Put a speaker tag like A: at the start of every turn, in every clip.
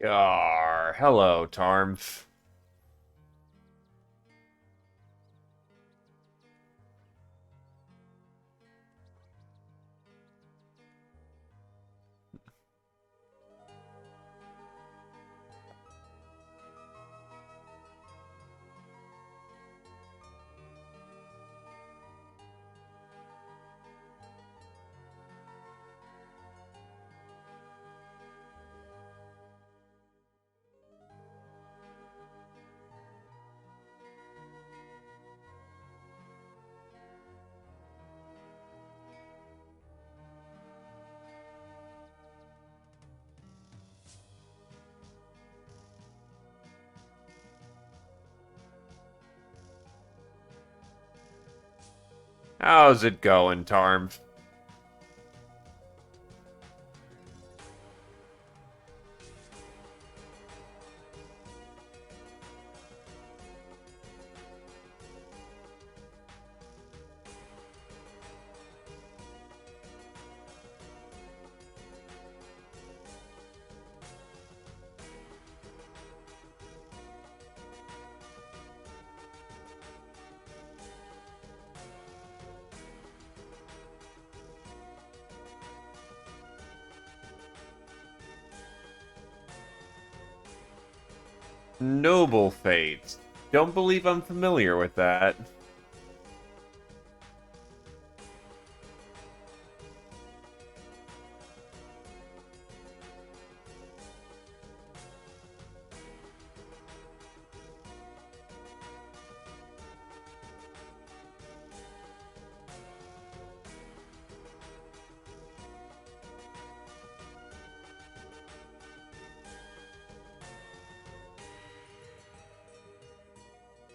A: Hello, Tarmf. How's it going, Tarmf? Noble fate. Don't believe I'm familiar with that.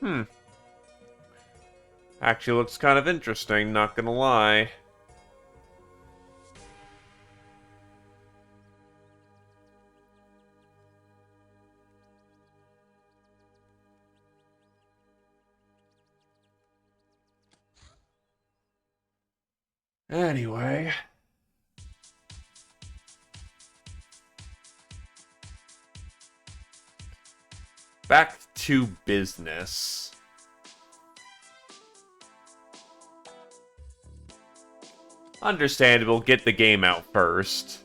A: Hmm. Actually looks kind of interesting, not gonna lie. Anyway. Back to business. Understandable, get the game out first.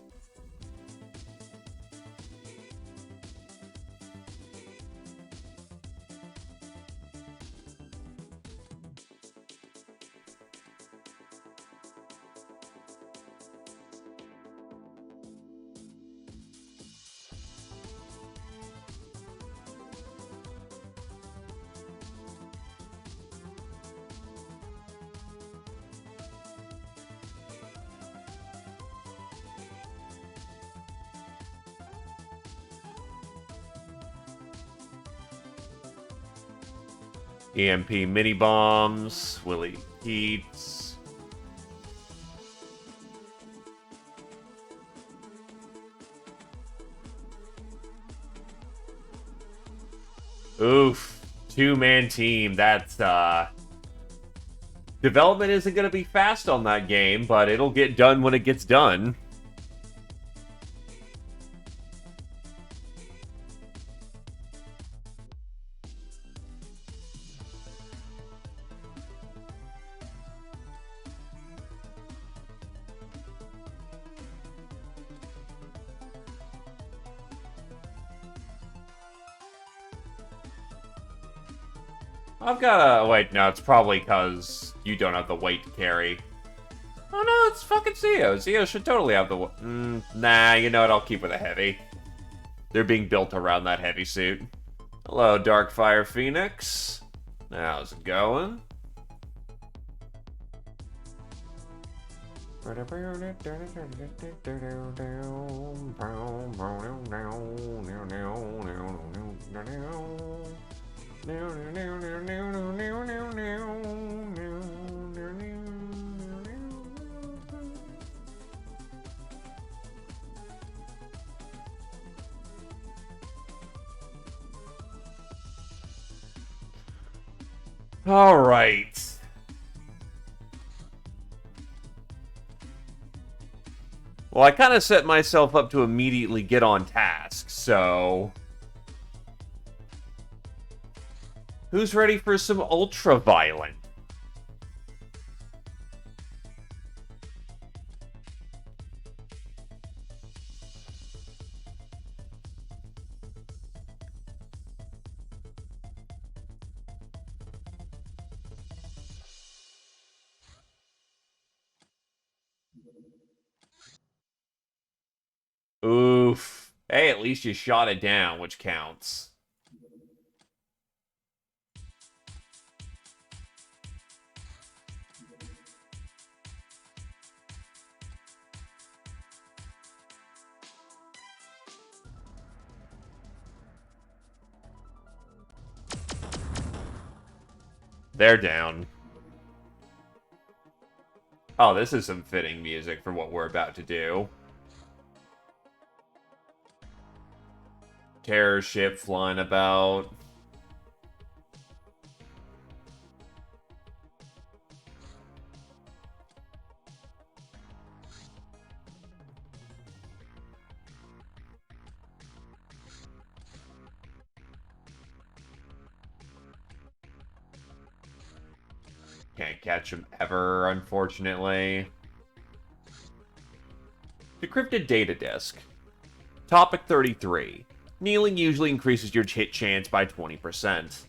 A: EMP mini bombs, Willy Heats. Oof, two-man team. That's development isn't going to be fast on that game, but it'll get done when it gets done. I've got a... Wait, no, it's probably because you don't have the weight to carry. Oh no, it's fucking Zeo. Zeo should totally have the... nah, you know what, I'll keep with a heavy. They're being built around that heavy suit. Hello, Darkfire Phoenix. How's it going? All right. Well, I kind of set myself up to immediately get on task. ask, so... Who's ready for some ultra-violent? Oof. Hey, at least you shot it down, which counts. They're down. Oh, this is some fitting music for what we're about to do. Terror ship flying about. Can't catch him ever, unfortunately. Decrypted data disk. Topic 33. Kneeling usually increases your hit chance by 20%.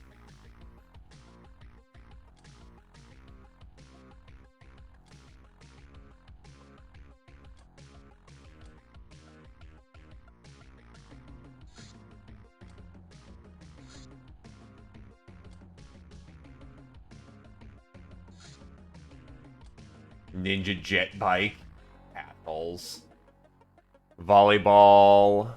A: Ninja jet bike. Assholes. Volleyball.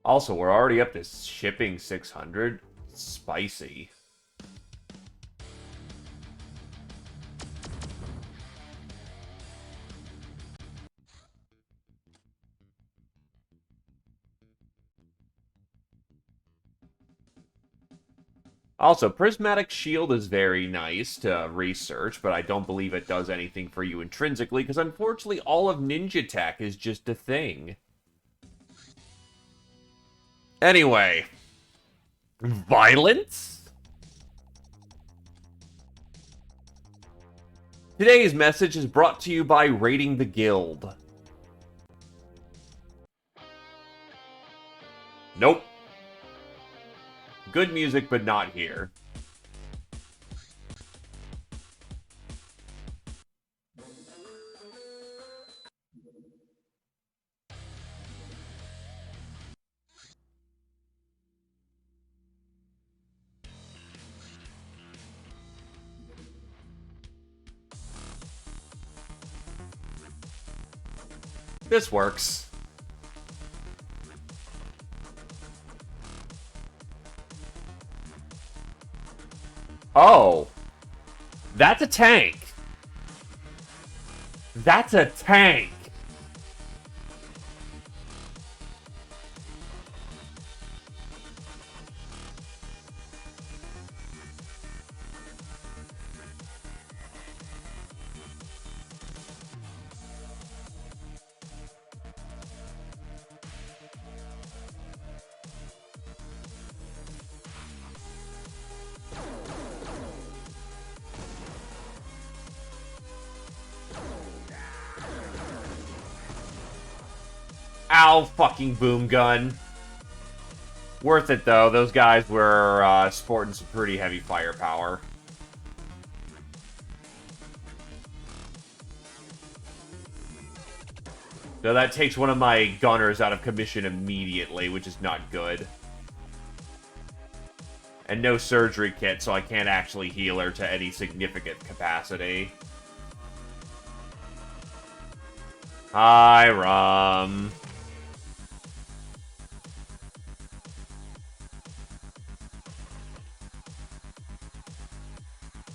A: Also, we're already up to shipping 600. Spicy. Also, Prismatic Shield is very nice to research, but I don't believe it does anything for you intrinsically, because unfortunately all of Ninja Tech is just a thing. Anyway. Violence? Today's message is brought to you by Raiding the Guild. Nope. Good music, but not here. This works. Oh. That's a tank. That's a tank. Ow, fucking boom gun. Worth it, though. Those guys were sporting some pretty heavy firepower. So that takes one of my gunners out of commission immediately, which is not good. And no surgery kit, so I can't actually heal her to any significant capacity. Hi, Rum.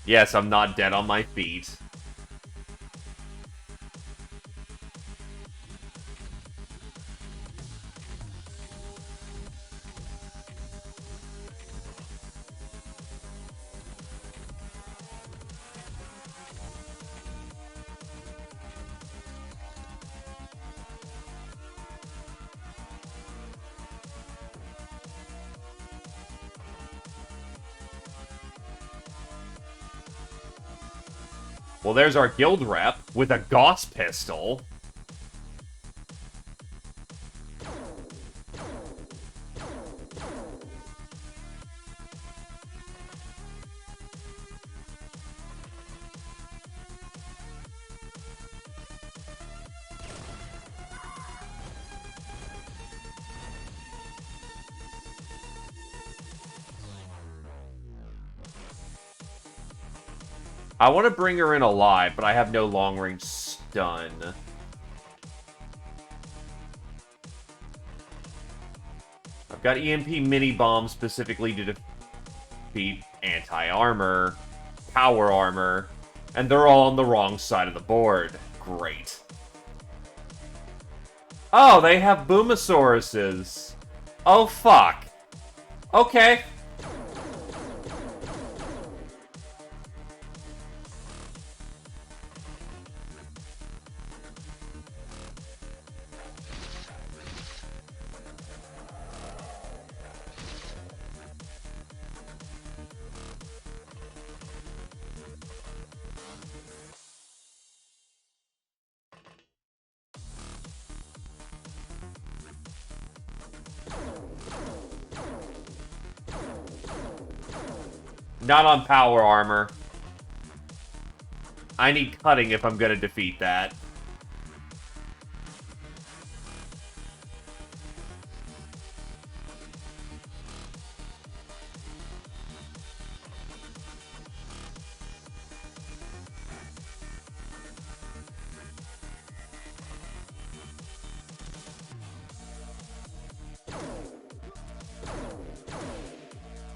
A: Yes, I'm not dead on my feet. Well, there's our guild rep with a Gauss pistol. I want to bring her in alive, but I have no long-range stun. I've got EMP mini-bomb specifically to defeat anti-armor, power armor, and they're all on the wrong side of the board. Great. Oh, they have Boomosauruses. Oh, fuck. Okay. Not on power armor. I need cutting if I'm gonna defeat that.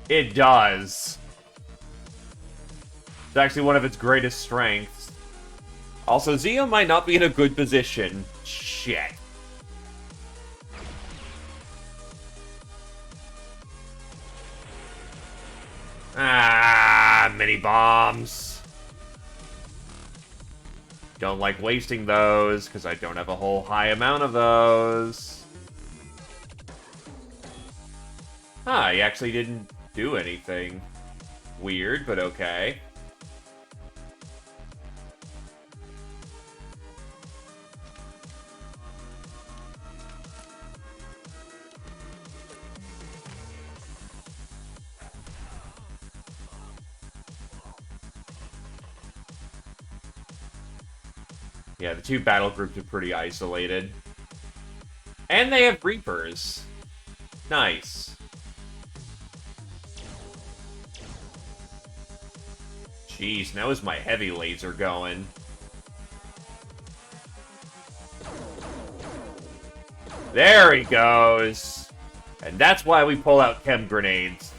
A: It does. It's actually one of its greatest strengths. Also, Zio might not be in a good position. Shit. Ah, mini bombs. Don't like wasting those, because I don't have a whole high amount of those. Ah, he actually didn't do anything. Weird, but okay. Yeah, the two battle groups are pretty isolated. And they have Reapers. Nice. Jeez, now is my heavy laser going. There he goes. And that's why we pull out chem grenades.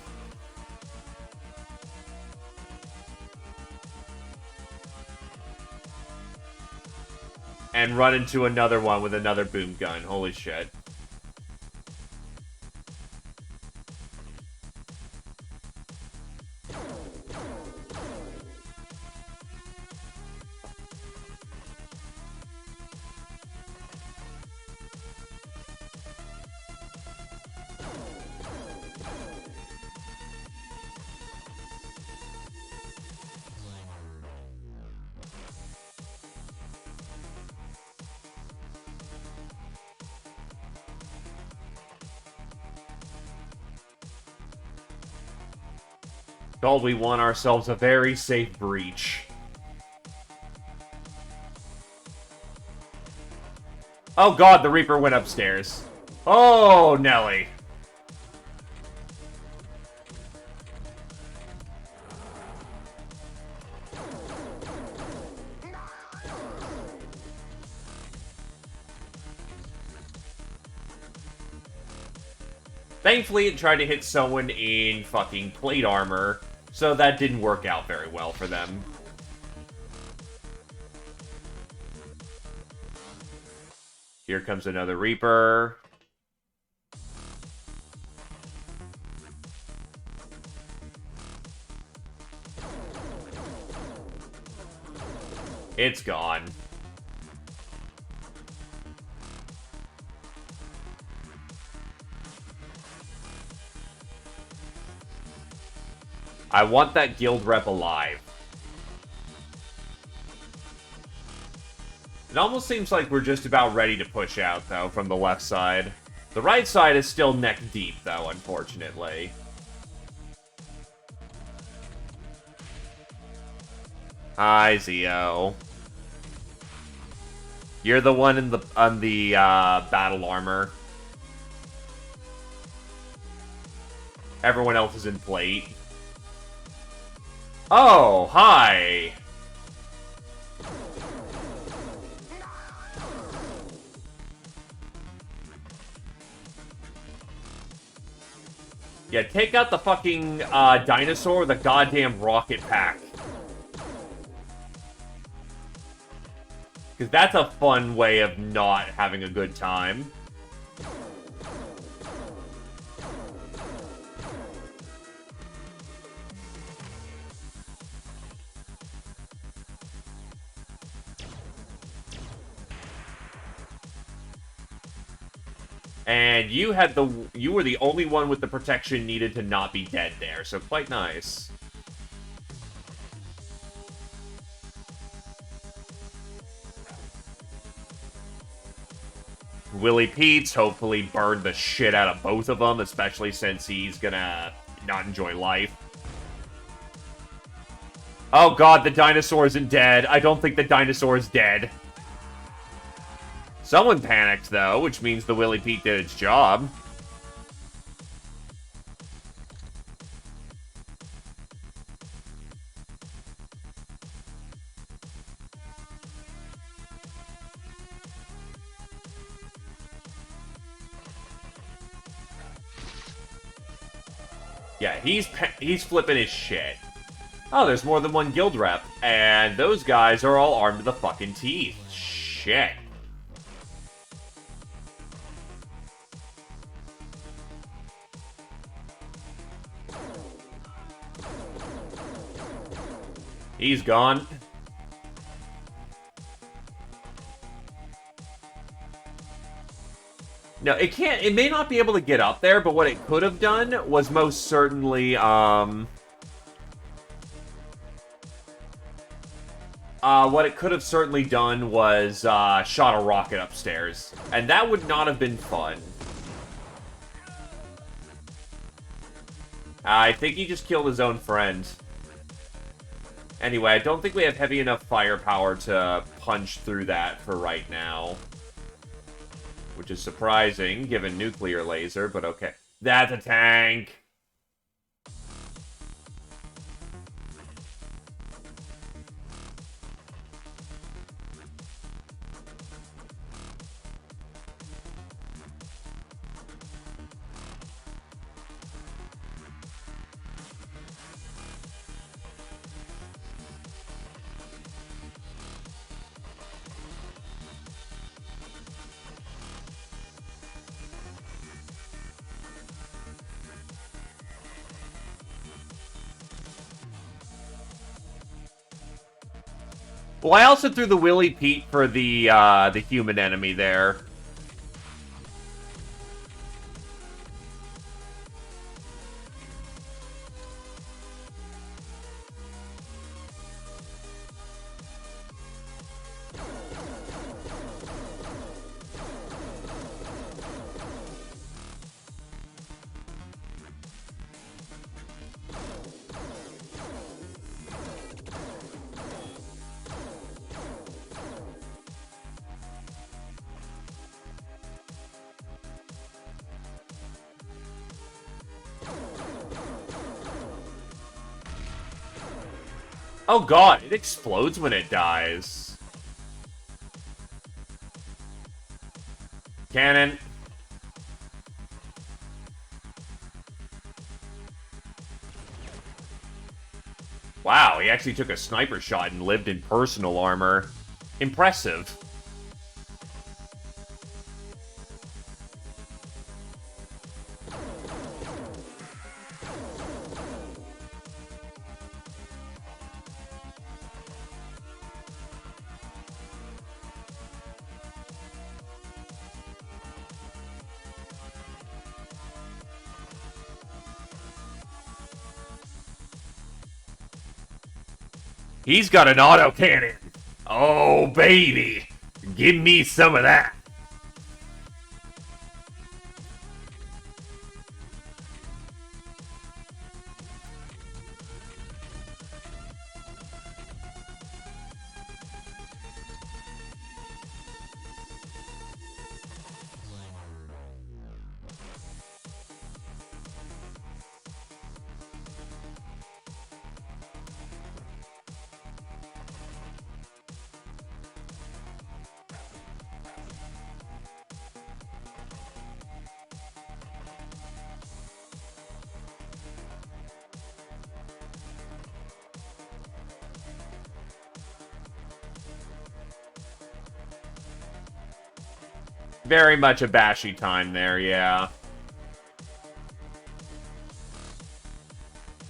A: And run into another one with another boom gun. Holy shit. Told we won ourselves a very safe breach. Oh god, the Reaper went upstairs. Oh, Nelly. Thankfully, it tried to hit someone in fucking plate armor, So that didn't work out very well for them. Here comes another Reaper. It's gone. I want that guild rep alive. It almost seems like we're just about ready to push out, though, from the left side. The right side is still neck deep, though, unfortunately. Hi, Zio. You're the one in the battle armor. Everyone else is in plate. Oh, hi! Yeah, take out the fucking dinosaur with a goddamn rocket pack. Because that's a fun way of not having a good time. And you were the only one with the protection needed to not be dead there, so quite nice. Willie Pete's hopefully burned the shit out of both of them, especially since he's gonna not enjoy life. Oh god, the dinosaur isn't dead. I don't think the dinosaur is dead. Someone panicked, though, which means the Willie Pete did its job. Yeah, he's flipping his shit. Oh, there's more than one guild rep, and those guys are all armed to the fucking teeth. Shit. He's gone. No, it may not be able to get up there, but what it could have done was most certainly, what it could have certainly done was, shot a rocket upstairs. And that would not have been fun. I think he just killed his own friend. Anyway, I don't think we have heavy enough firepower to punch through that for right now. Which is surprising, given nuclear laser, but okay. That's a tank! Well, I also threw the Willie Pete for the human enemy there. Oh god, it explodes when it dies. Cannon. Wow, he actually took a sniper shot and lived in personal armor. Impressive. He's got an autocannon. Oh, baby. Give me some of that. Very much a bashy time there, yeah.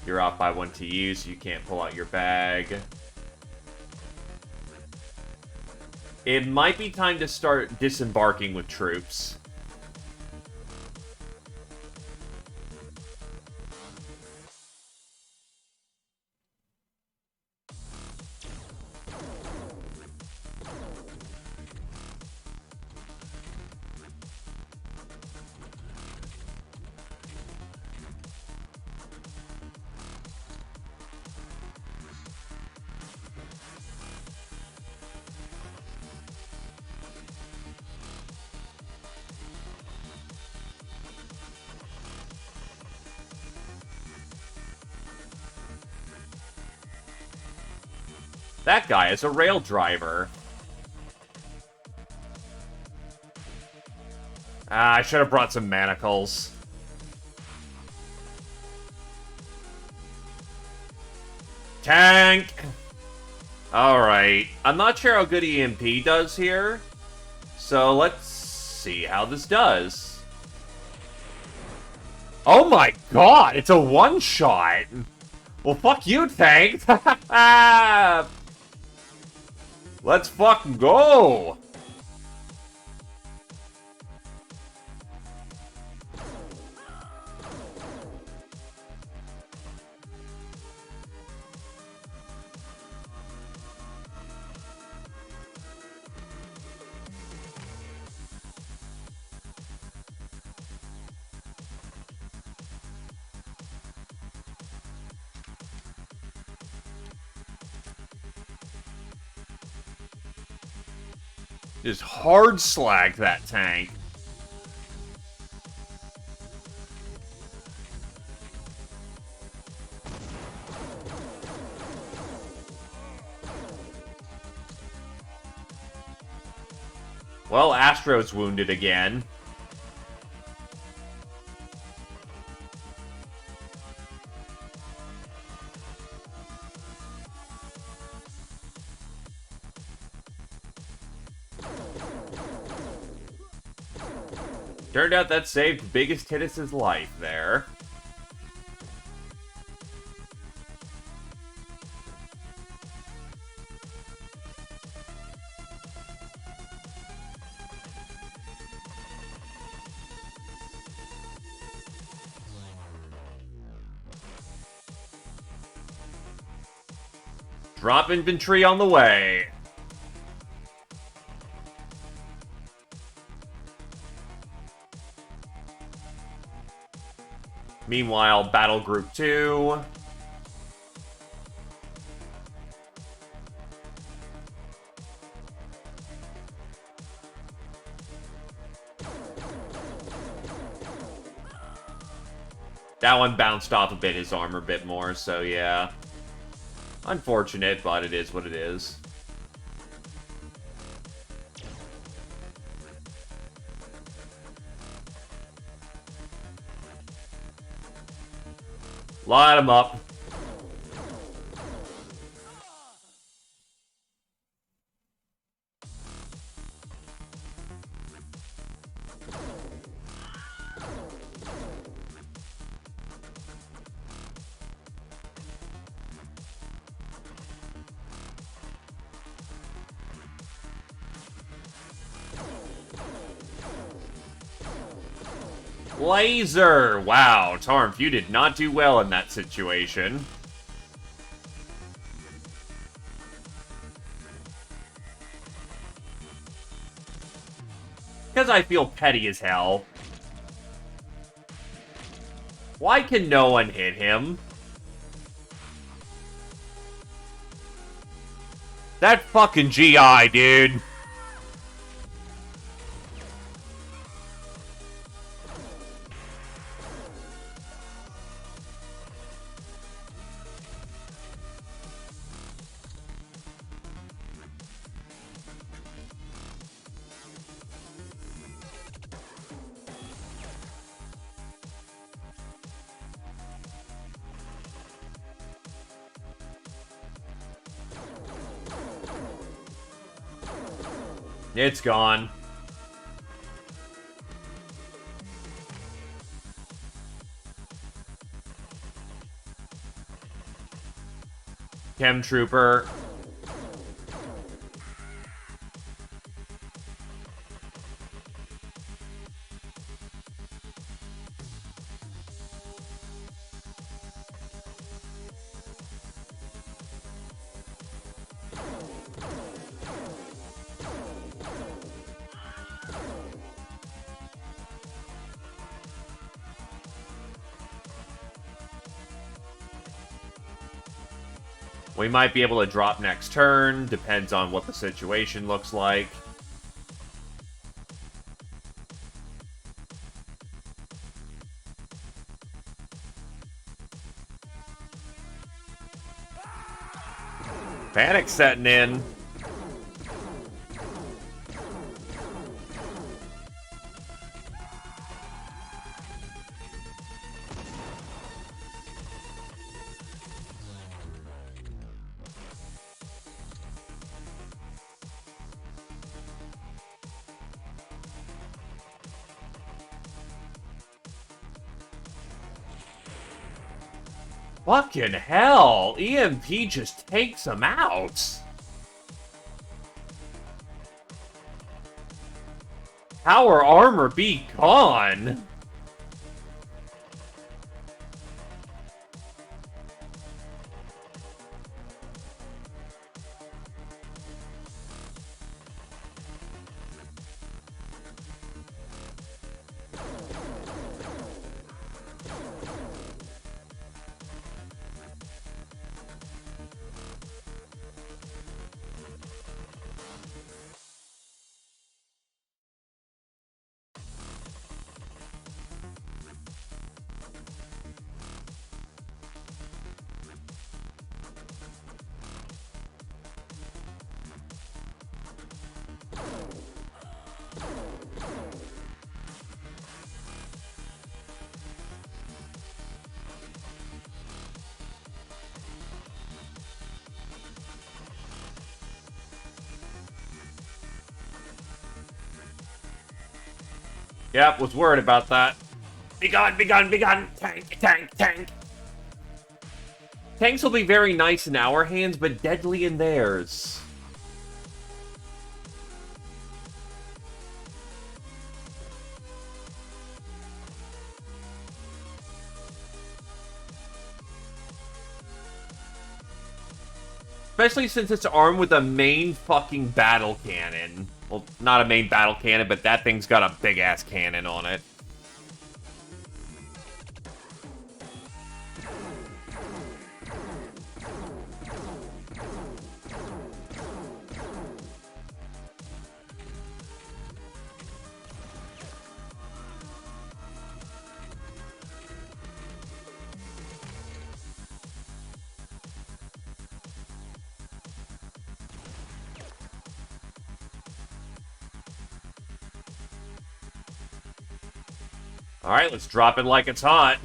A: You're off by 1 TU, so you can't pull out your bag. It might be time to start disembarking with troops. That guy is a rail driver. Ah, I should have brought some manacles. Tank! Alright. I'm not sure how good EMP does here. So let's see how this does. Oh my god! It's a one-shot! Well, fuck you, tank! Let's fucking go! Just hard slag that tank. Well, Astro's wounded again. Turned out that saved biggest Hittis' life there. Drop infantry on the way. Meanwhile, Battle Group 2. That one bounced off a bit, his armor a bit more, so yeah. Unfortunate, but it is what it is. Light him up. Laser! Wow, Tarmp, you did not do well in that situation. Because I feel petty as hell. Why can no one hit him? That fucking GI, dude. It's gone. Chem Trooper. We might be able to drop next turn, depends on what the situation looks like. Panic setting in. Fucking hell! EMP just takes him out! Power armor be gone! Yep, was worried about that. Be gone, be gone, be gone! Tank, tank, tank! Tanks will be very nice in our hands, but deadly in theirs. Especially since it's armed with a main fucking battle cannon. Well, not a main battle cannon, but that thing's got a big-ass cannon on it. Alright, let's drop it like it's hot.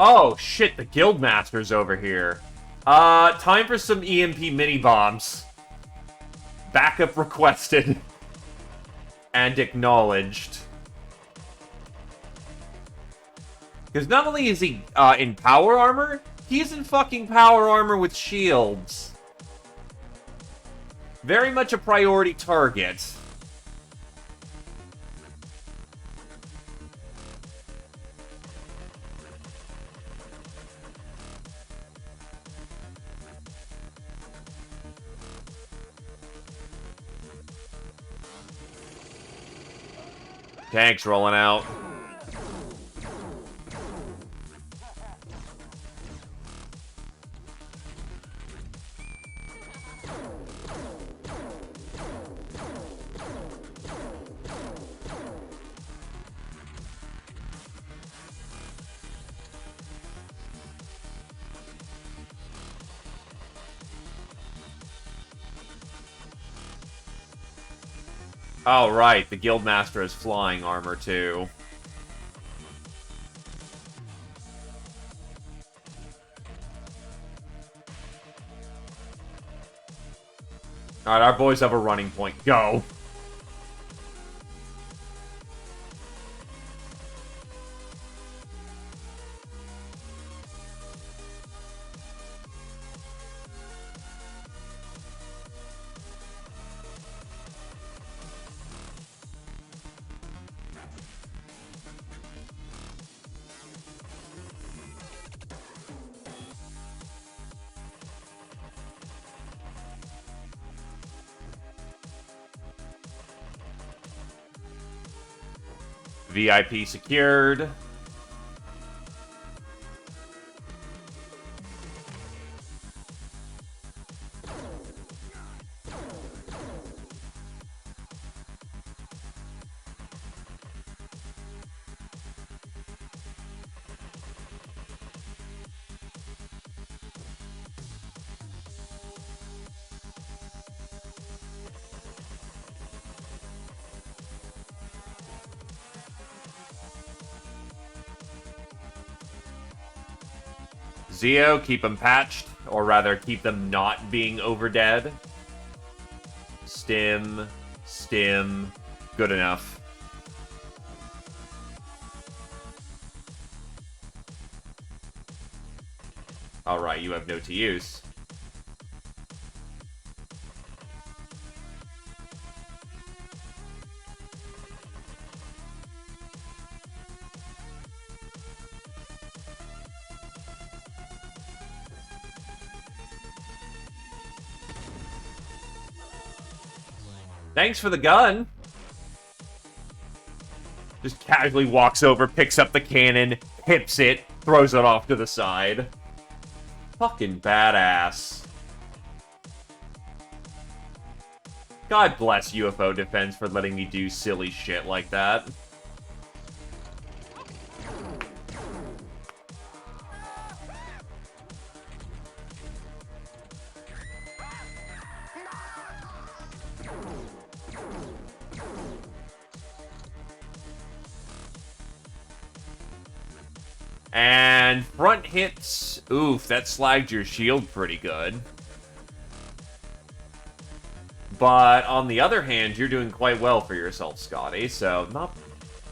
A: Oh, shit, the Guildmaster's over here. Time for some EMP mini-bombs. Backup requested. And acknowledged. Because not only is he, in power armor, he's in fucking power armor with shields. Very much a priority target. Tanks rolling out. Oh, right. The Guildmaster has flying armor, too. Alright, our boys have a running point. Go! VIP secured. Zeo, keep them patched, or rather, keep them not being overdead. Stim, good enough. Alright, you have no to use. Thanks for the gun. Just casually walks over, picks up the cannon, hips it, throws it off to the side. Fucking badass. God bless UFO Defense for letting me do silly shit like that. And front hits, oof, that slagged your shield pretty good. But on the other hand, you're doing quite well for yourself, Scotty, so not...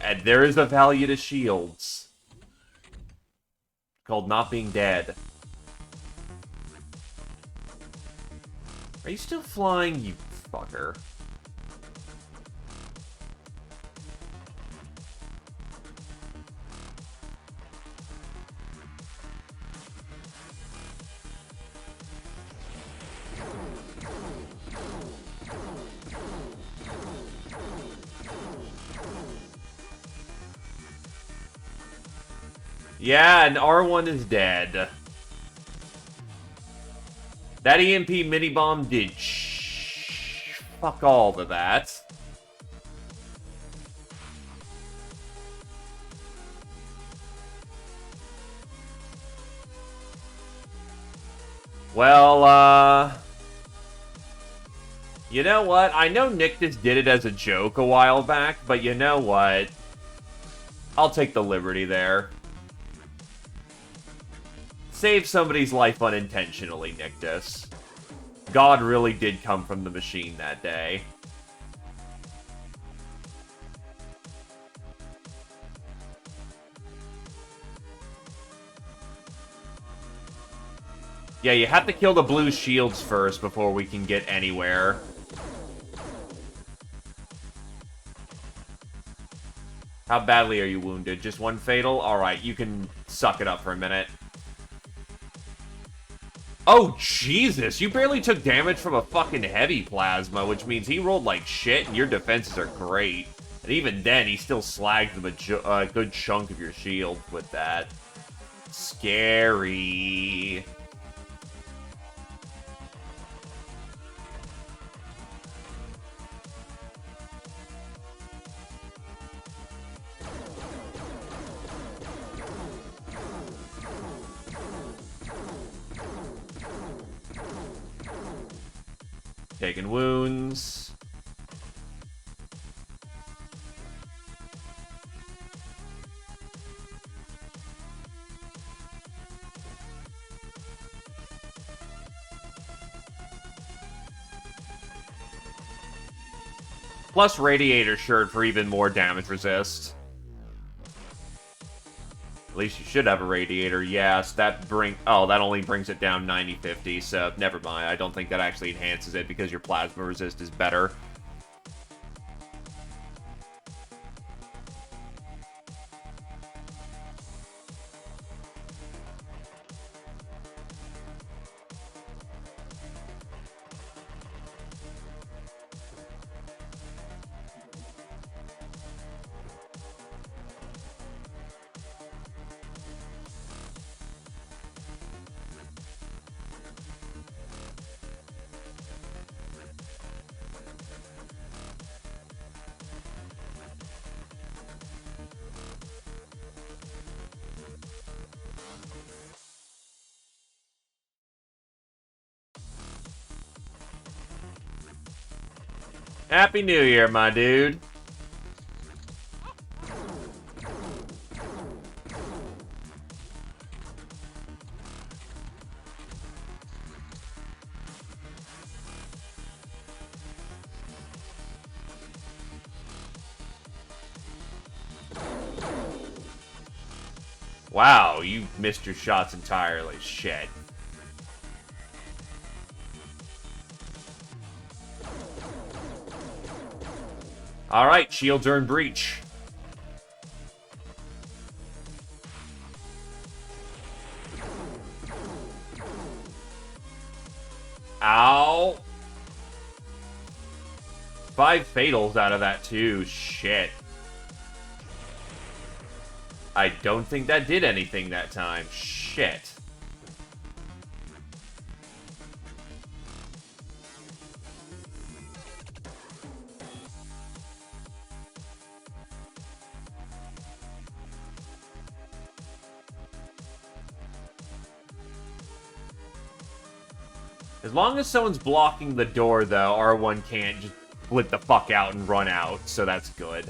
A: And there is a value to shields. Called not being dead. Are you still flying, you fucker? Yeah, and R1 is dead. That EMP mini-bomb did fuck all to that. Well, you know what? I know Nictus did it as a joke a while back, but you know what? I'll take the liberty there. Save somebody's life unintentionally, Nictus. God really did come from the machine that day. Yeah, you have to kill the blue shields first before we can get anywhere. How badly are you wounded? Just one fatal? Alright, you can suck it up for a minute. Oh, Jesus! You barely took damage from a fucking heavy plasma, which means he rolled like shit and your defenses are great. And even then, he still slagged a good chunk of your shield with that. Scary. Taking wounds. Plus Radiator Shirt for even more damage resist. At least you should have a Radiator, yes. That only brings it down 90-50, so never mind. I don't think that actually enhances it because your Plasma resist is better. Happy New Year, my dude. Wow, you missed your shots entirely. Shit. Alright, shields are in breach. Ow. 5 fatals out of that too. Shit. I don't think that did anything that time. Shit. As long as someone's blocking the door, though, R1 can't just split the fuck out and run out, so that's good.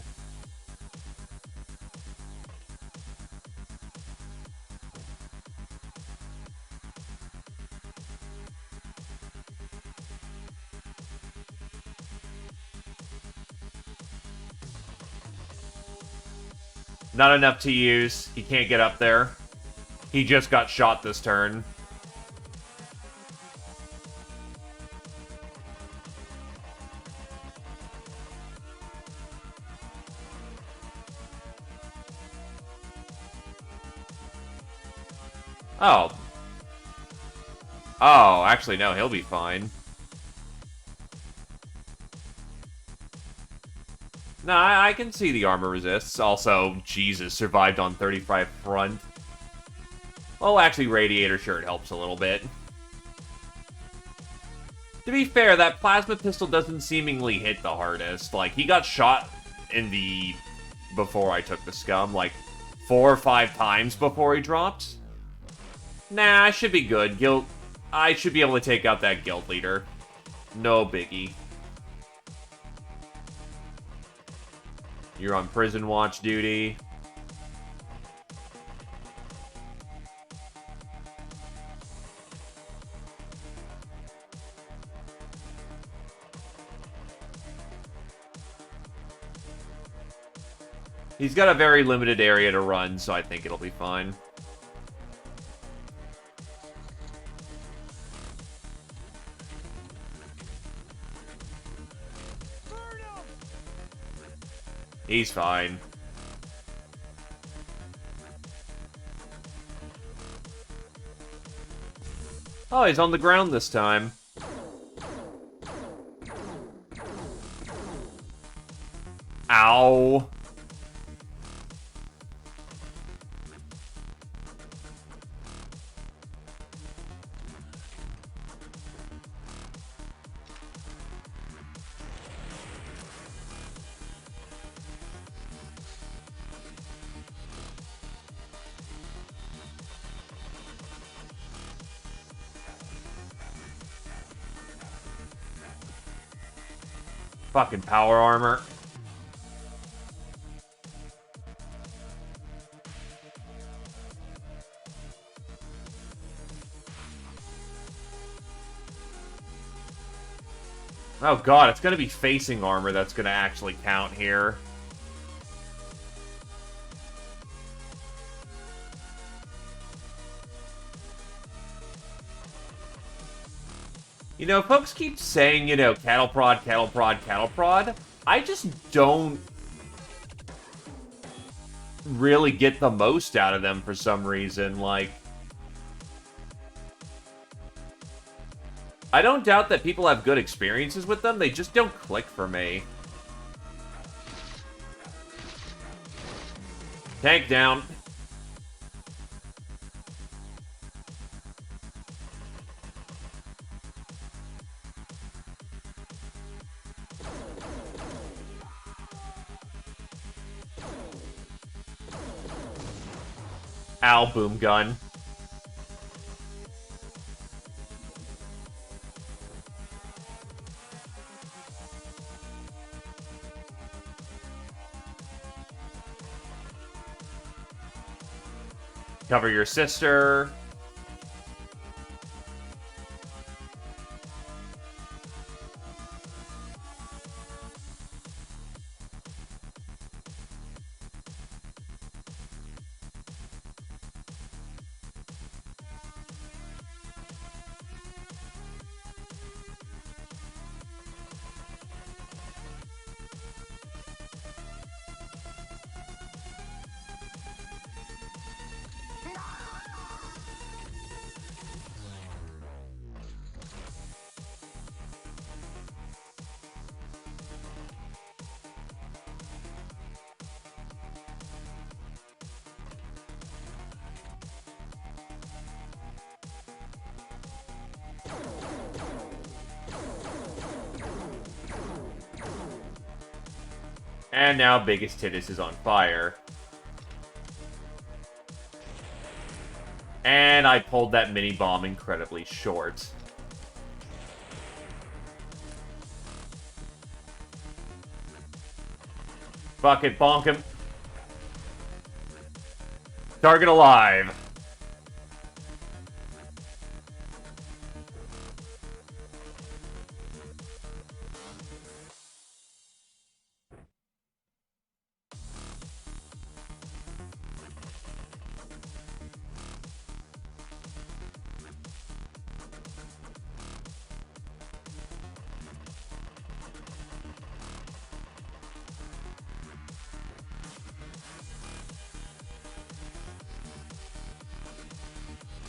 A: Not enough to use. He can't get up there. He just got shot this turn. Oh. Oh, actually, no, he'll be fine. No, I can see the armor resists. Also, Jesus, survived on 35 front. Well, actually, Radiator Shirt helps a little bit. To be fair, that plasma pistol doesn't seemingly hit the hardest. Like, he got shot in the... before I took the scum, like, 4 or 5 times before he dropped. Nah, I should be good. I should be able to take out that guild leader. No biggie. You're on prison watch duty. He's got a very limited area to run, so I think it'll be fine. He's fine. Oh, he's on the ground this time. Ow. Fucking power armor. Oh god, it's gonna be facing armor that's gonna actually count here. You know, folks keep saying, you know, cattle prod, cattle prod, cattle prod. I just don't really get the most out of them for some reason. Like, I don't doubt that people have good experiences with them, they just don't click for me. Tank down. Ow, boom gun. Cover your sister. And now Biggest Tittis is on fire. And I pulled that mini bomb incredibly short. Fuck it, bonk him. Target alive.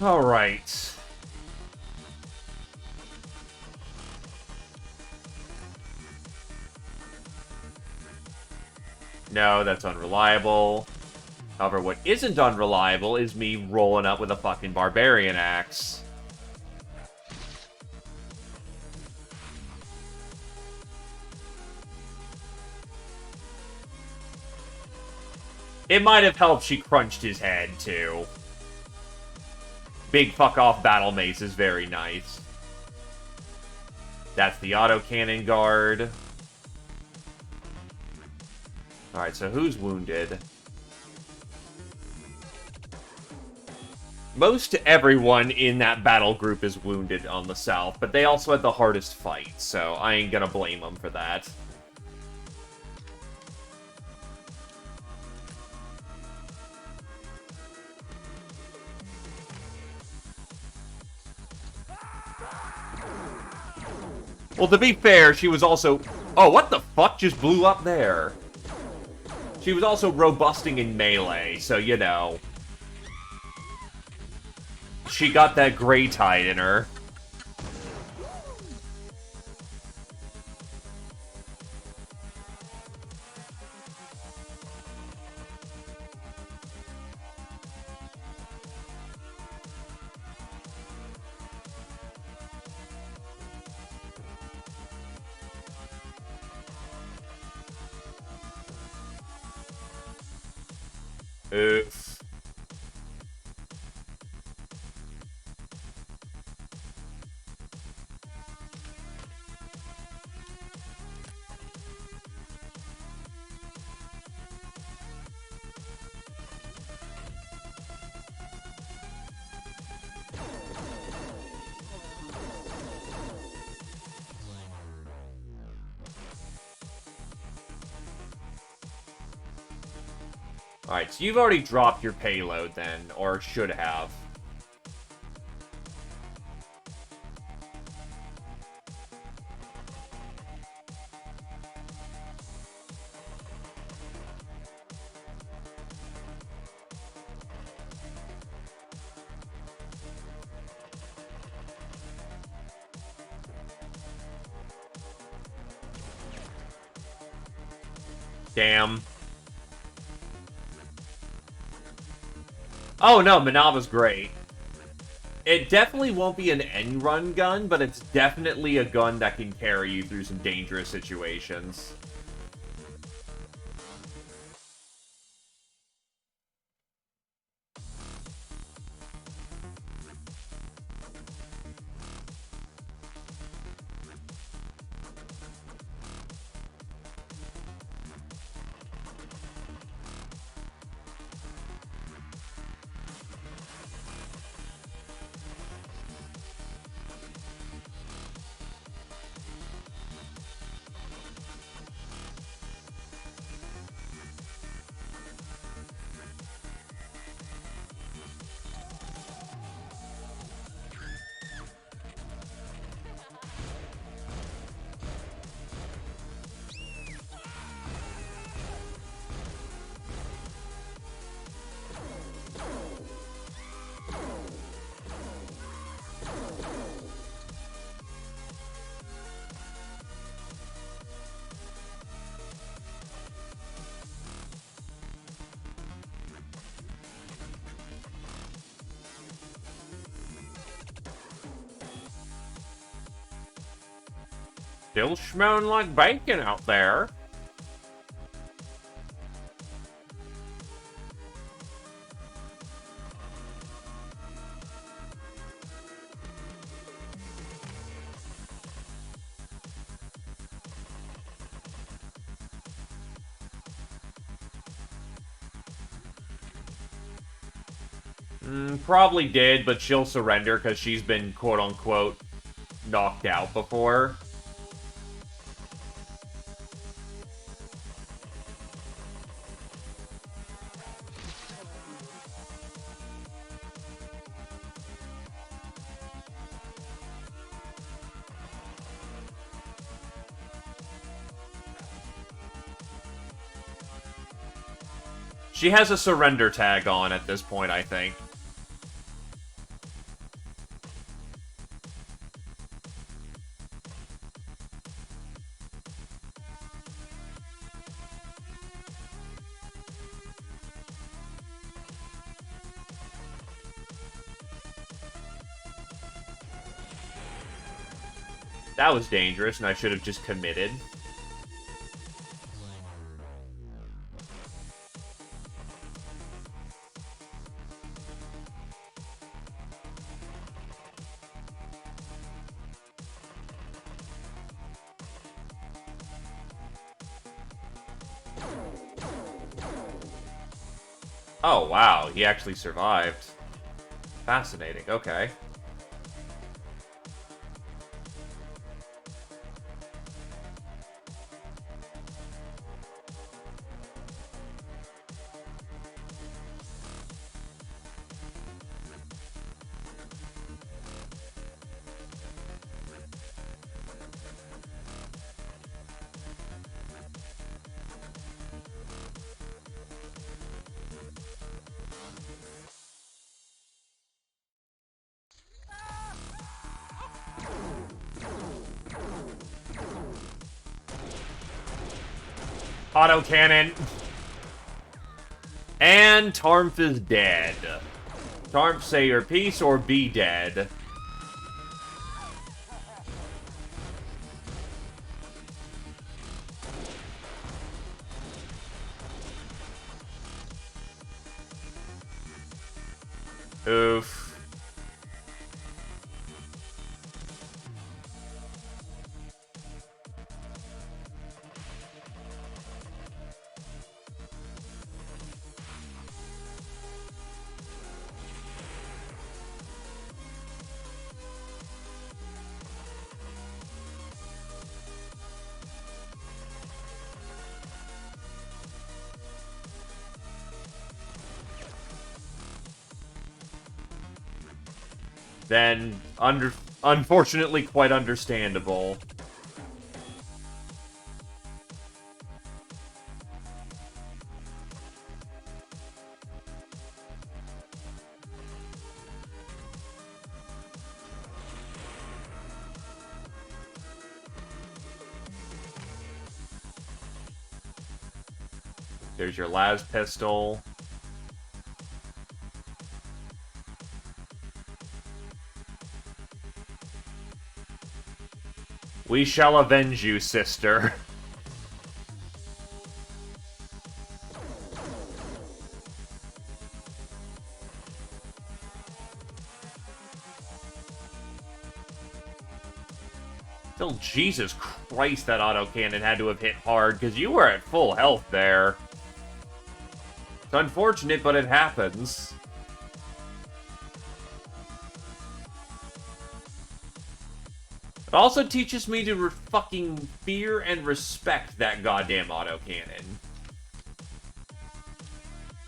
A: All right. No, that's unreliable. However, what isn't unreliable is me rolling up with a fucking barbarian axe. It might have helped she crunched his head, too. Big fuck-off battle mace is very nice. That's the autocannon guard. Alright, so who's wounded? Most everyone in that battle group is wounded on the south, but they also had the hardest fight, so I ain't gonna blame them for that. Well, to be fair, she was also... Oh, what the fuck just blew up there? She was also robusting in melee, so, you know. She got that gray tide in her. Oof. Alright, so you've already dropped your payload then, or should have. Damn. Oh no, Manava's great. It definitely won't be an end-run gun, but it's definitely a gun that can carry you through some dangerous situations. Still smelling like bacon out there. Probably did, but she'll surrender because she's been quote-unquote knocked out before. She has a surrender tag on at this point, I think. That was dangerous, and I should have just committed. Oh, wow, he actually survived. Fascinating, okay. Autocannon. And Tarmf is dead. Tarmf, say your piece or be dead. Oof. Then, unfortunately, quite understandable. There's your las pistol. We shall avenge you, sister. Still, Jesus Christ, that autocannon had to have hit hard, because you were at full health there. It's unfortunate, but it happens. It also teaches me to fucking fear and respect that goddamn autocannon.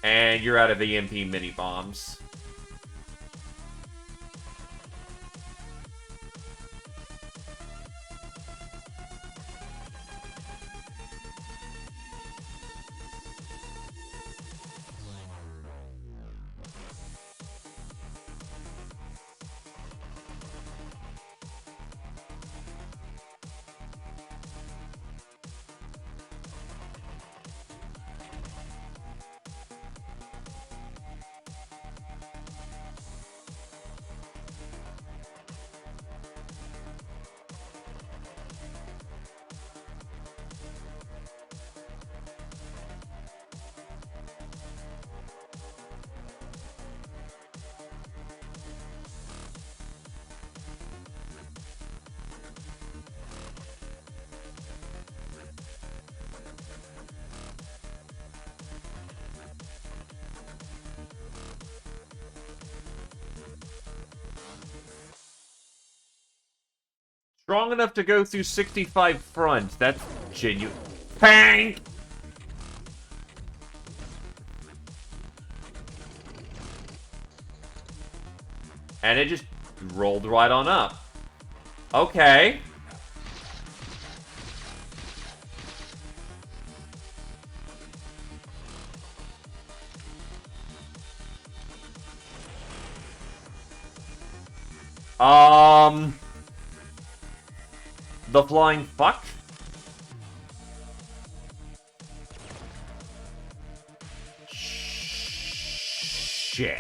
A: And you're out of EMP mini-bombs. Strong enough to go through 65 front. That's genuine. Bang! And it just rolled right on up. Okay. The flying fuck? Shit.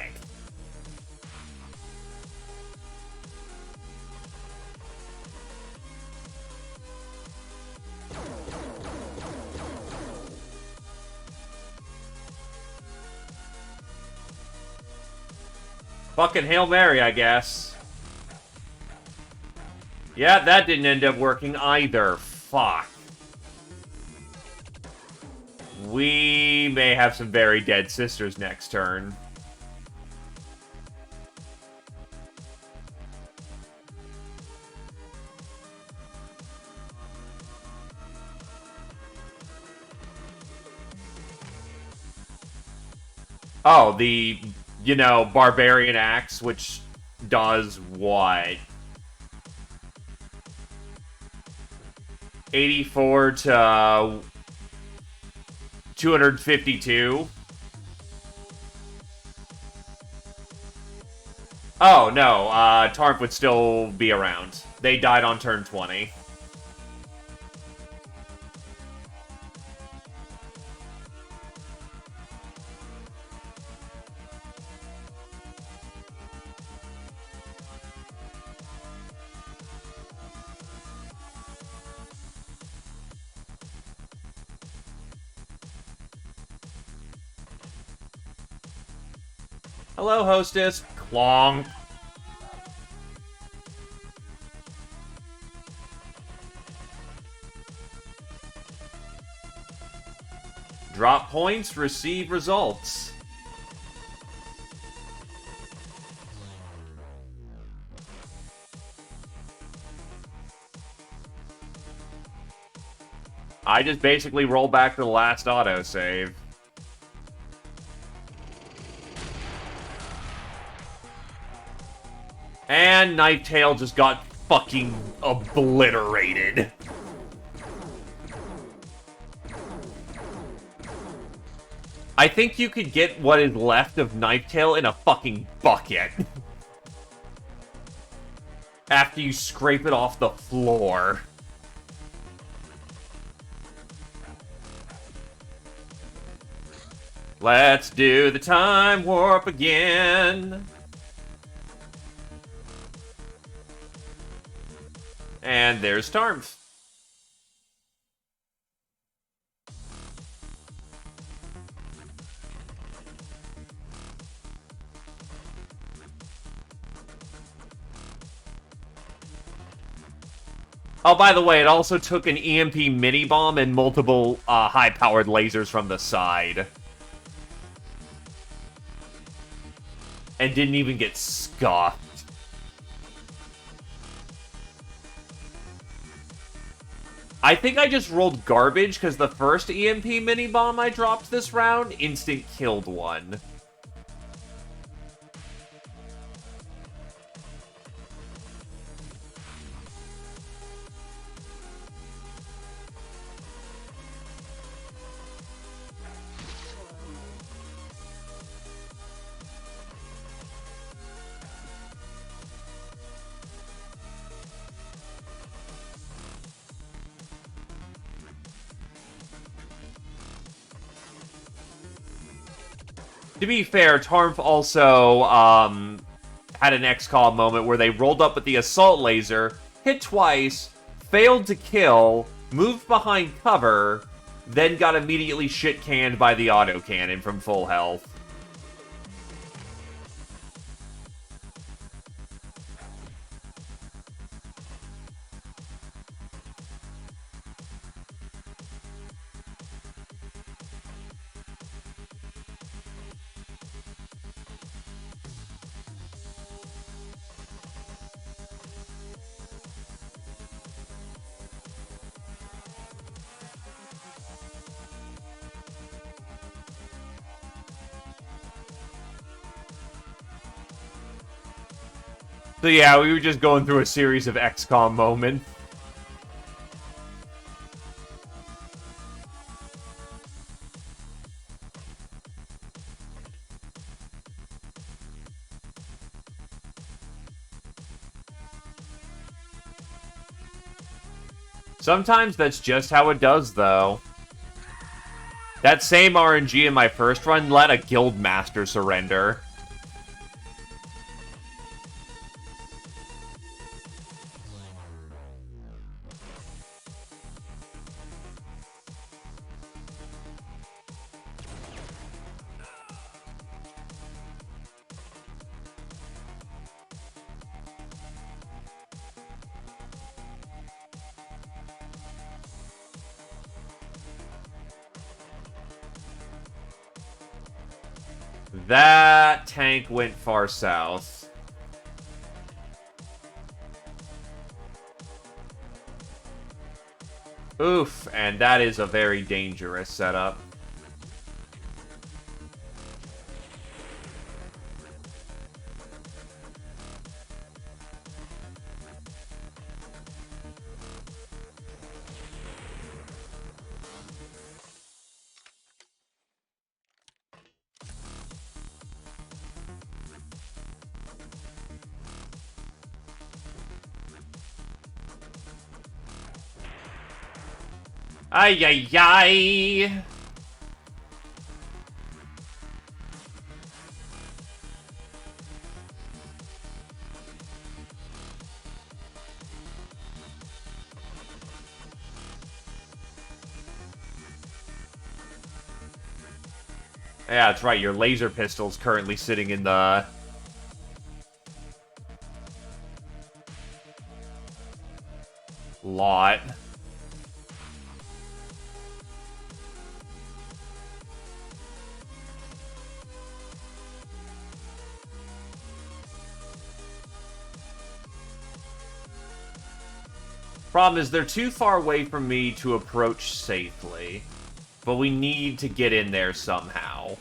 A: Fucking Hail Mary, I guess. Yeah, that didn't end up working either. Fuck. We may have some very dead sisters next turn. Oh, the, you know, Barbarian Axe, which does what? 84 to 252. Oh, no, Tarp would still be around. They died on turn 20. Hello, hostess. Clonk. Drop points, receive results. I just basically roll back to the last autosave. And Knife Tail just got fucking obliterated. I think you could get what is left of Knife Tail in a fucking bucket. After you scrape it off the floor. Let's do the time warp again. And there's Tarmf. Oh, by the way, it also took an EMP mini-bomb and multiple high-powered lasers from the side. And didn't even get scuffed. I think I just rolled garbage because the first EMP mini-bomb I dropped this round instant killed one. To be fair, Tarmf also had an XCOM moment where they rolled up with the assault laser, hit twice, failed to kill, moved behind cover, then got immediately shit-canned by the autocannon from full health. So yeah, we were just going through a series of XCOM moments. Sometimes that's just how it does, though. That same RNG in my first run let a guild master surrender. That tank went far south. Oof, and that is a very dangerous setup. Ay, ay, ay. Yeah, that's right. Your laser pistol's currently sitting in the... lot. Problem is, they're too far away from me to approach safely. But we need to get in there somehow.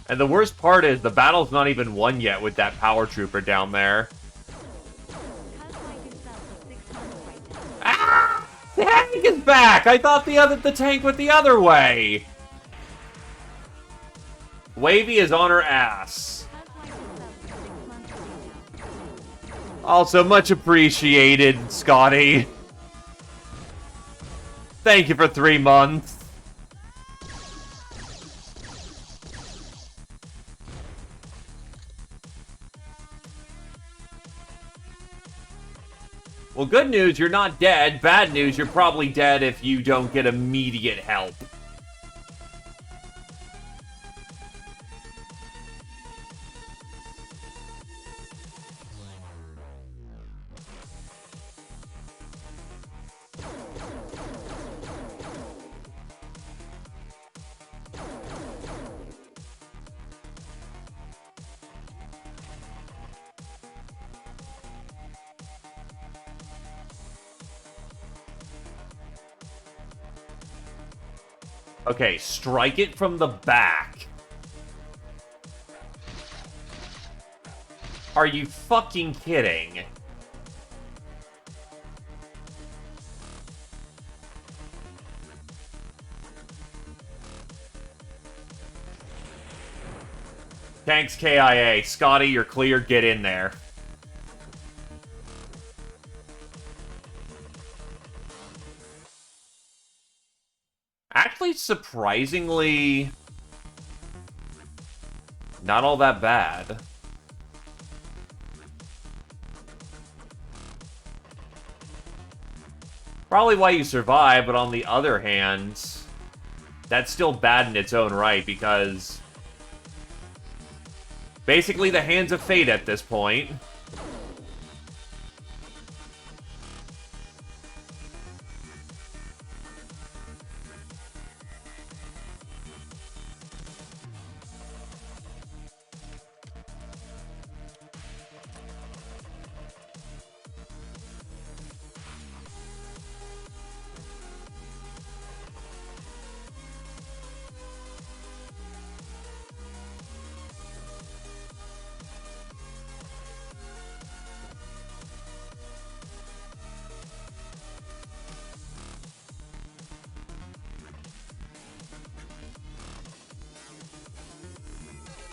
A: And the worst part is, the battle's not even won yet with that power trooper down there. Ah! The tank is back! I thought the tank went the other way! Wavy is on her ass. Also, much appreciated, Scotty. Thank you for 3 months. Well, good news, you're not dead. Bad news, you're probably dead if you don't get immediate help. Okay, strike it from the back. Are you fucking kidding? Thanks, KIA. Scotty, you're clear. Get in there. Actually, surprisingly, not all that bad. Probably why you survive, but on the other hand, that's still bad in its own right, because basically the hands of fate at this point.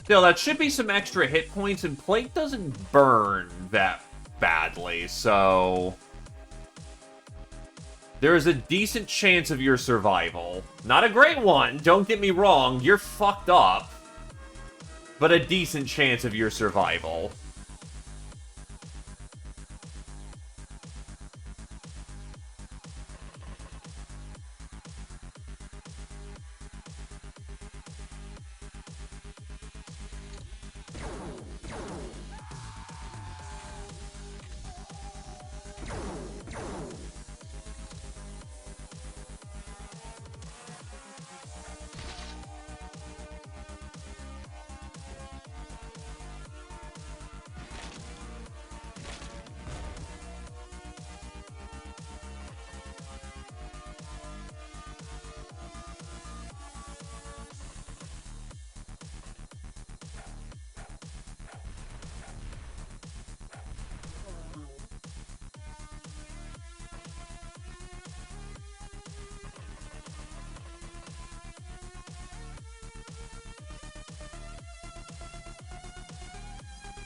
A: Still, that should be some extra hit points, and plate doesn't burn that badly, so there is a decent chance of your survival. Not a great one, don't get me wrong, you're fucked up, but a decent chance of your survival.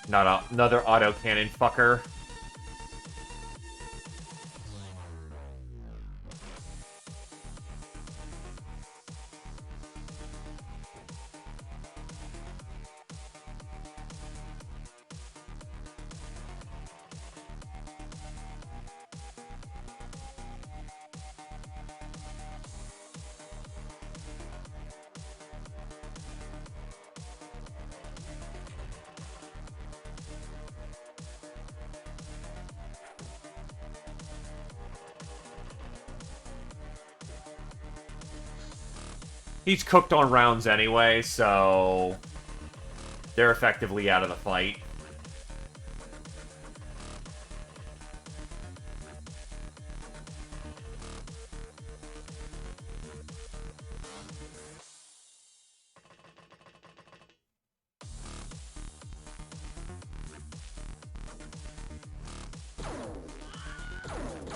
A: Not another autocannon fucker. He's cooked on rounds anyway, so they're effectively out of the fight.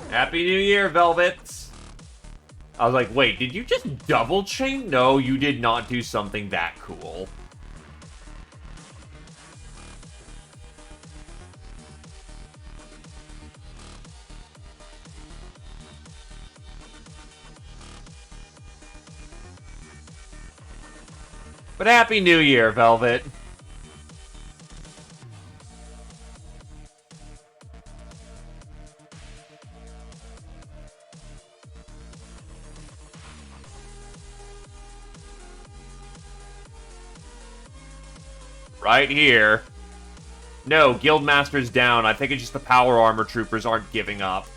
A: Happy New Year, Velvet! I was like, wait, did you just double chain? No, you did not do something that cool. But Happy New Year, Velvet. Right here. No, Guildmaster's down. I think it's just the power armor troopers aren't giving up.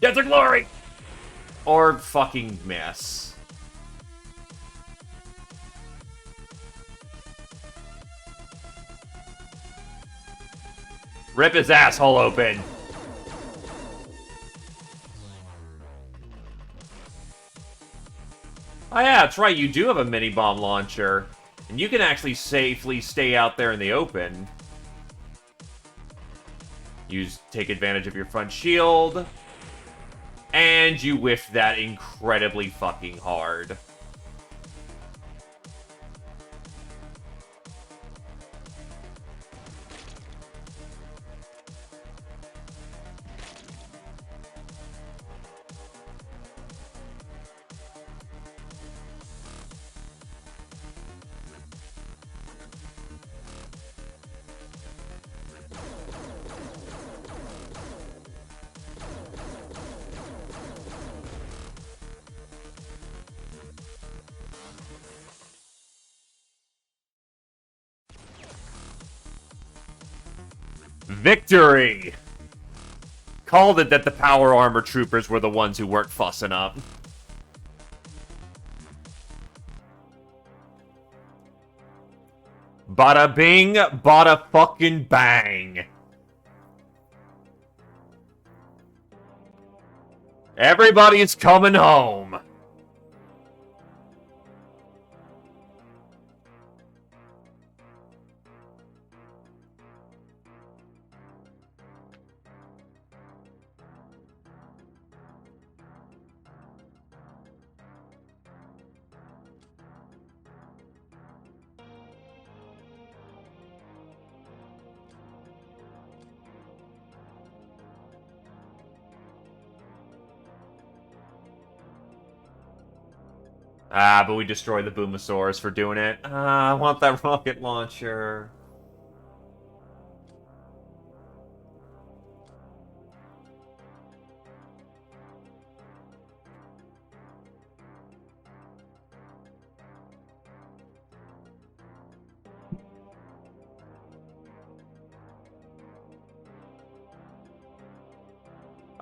A: Get the glory! Or fucking miss. Rip his asshole open. Oh yeah, that's right, you do have a mini-bomb launcher. And you can actually safely stay out there in the open. Take advantage of your front shield. And you whiff that incredibly fucking hard. Victory! Called it that the power armor troopers were the ones who weren't fussing up. Bada bing, bada fucking bang. Everybody's coming home. Ah, but we destroyed the Boomosaurus for doing it. Ah, I want that rocket launcher.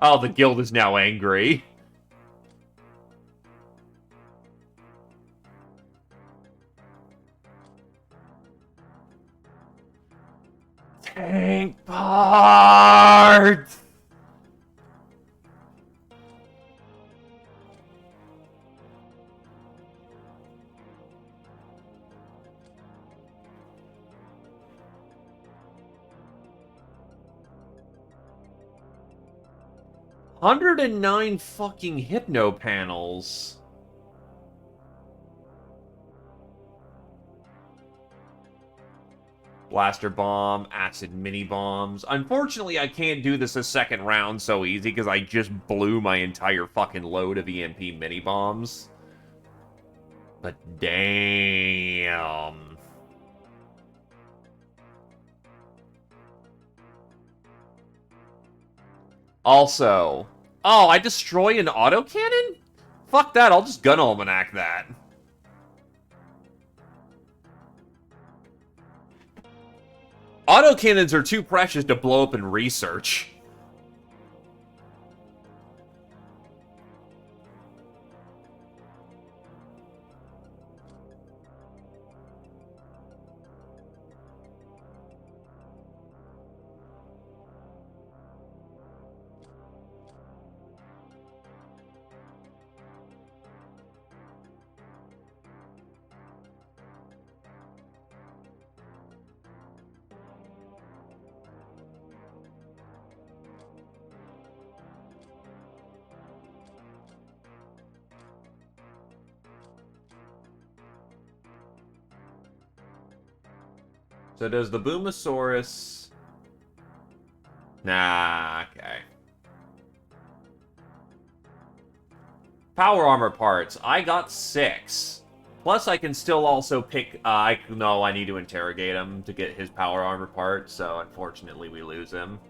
A: Oh, the guild is now angry. Tank parts! $109 fucking hypno panels. Blaster bomb, acid mini bombs. Unfortunately, I can't do this a second round so easy because I just blew my entire fucking load of EMP mini bombs. But damn. Also, oh, I destroy an autocannon? Fuck that, I'll just gun almanac that. Autocannons are too precious to blow up in research. So does the Boomosaurus... Nah, okay. Power armor parts. I got 6. Plus, I can still also pick... no, I need to interrogate him to get his power armor part, so unfortunately we lose him.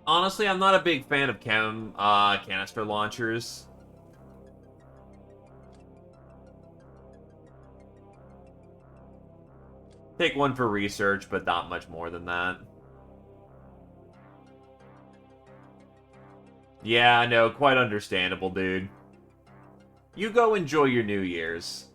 A: Honestly, I'm not a big fan of canister launchers. Take one for research, but not much more than that. Yeah, no, quite understandable, dude. You go enjoy your New Year's.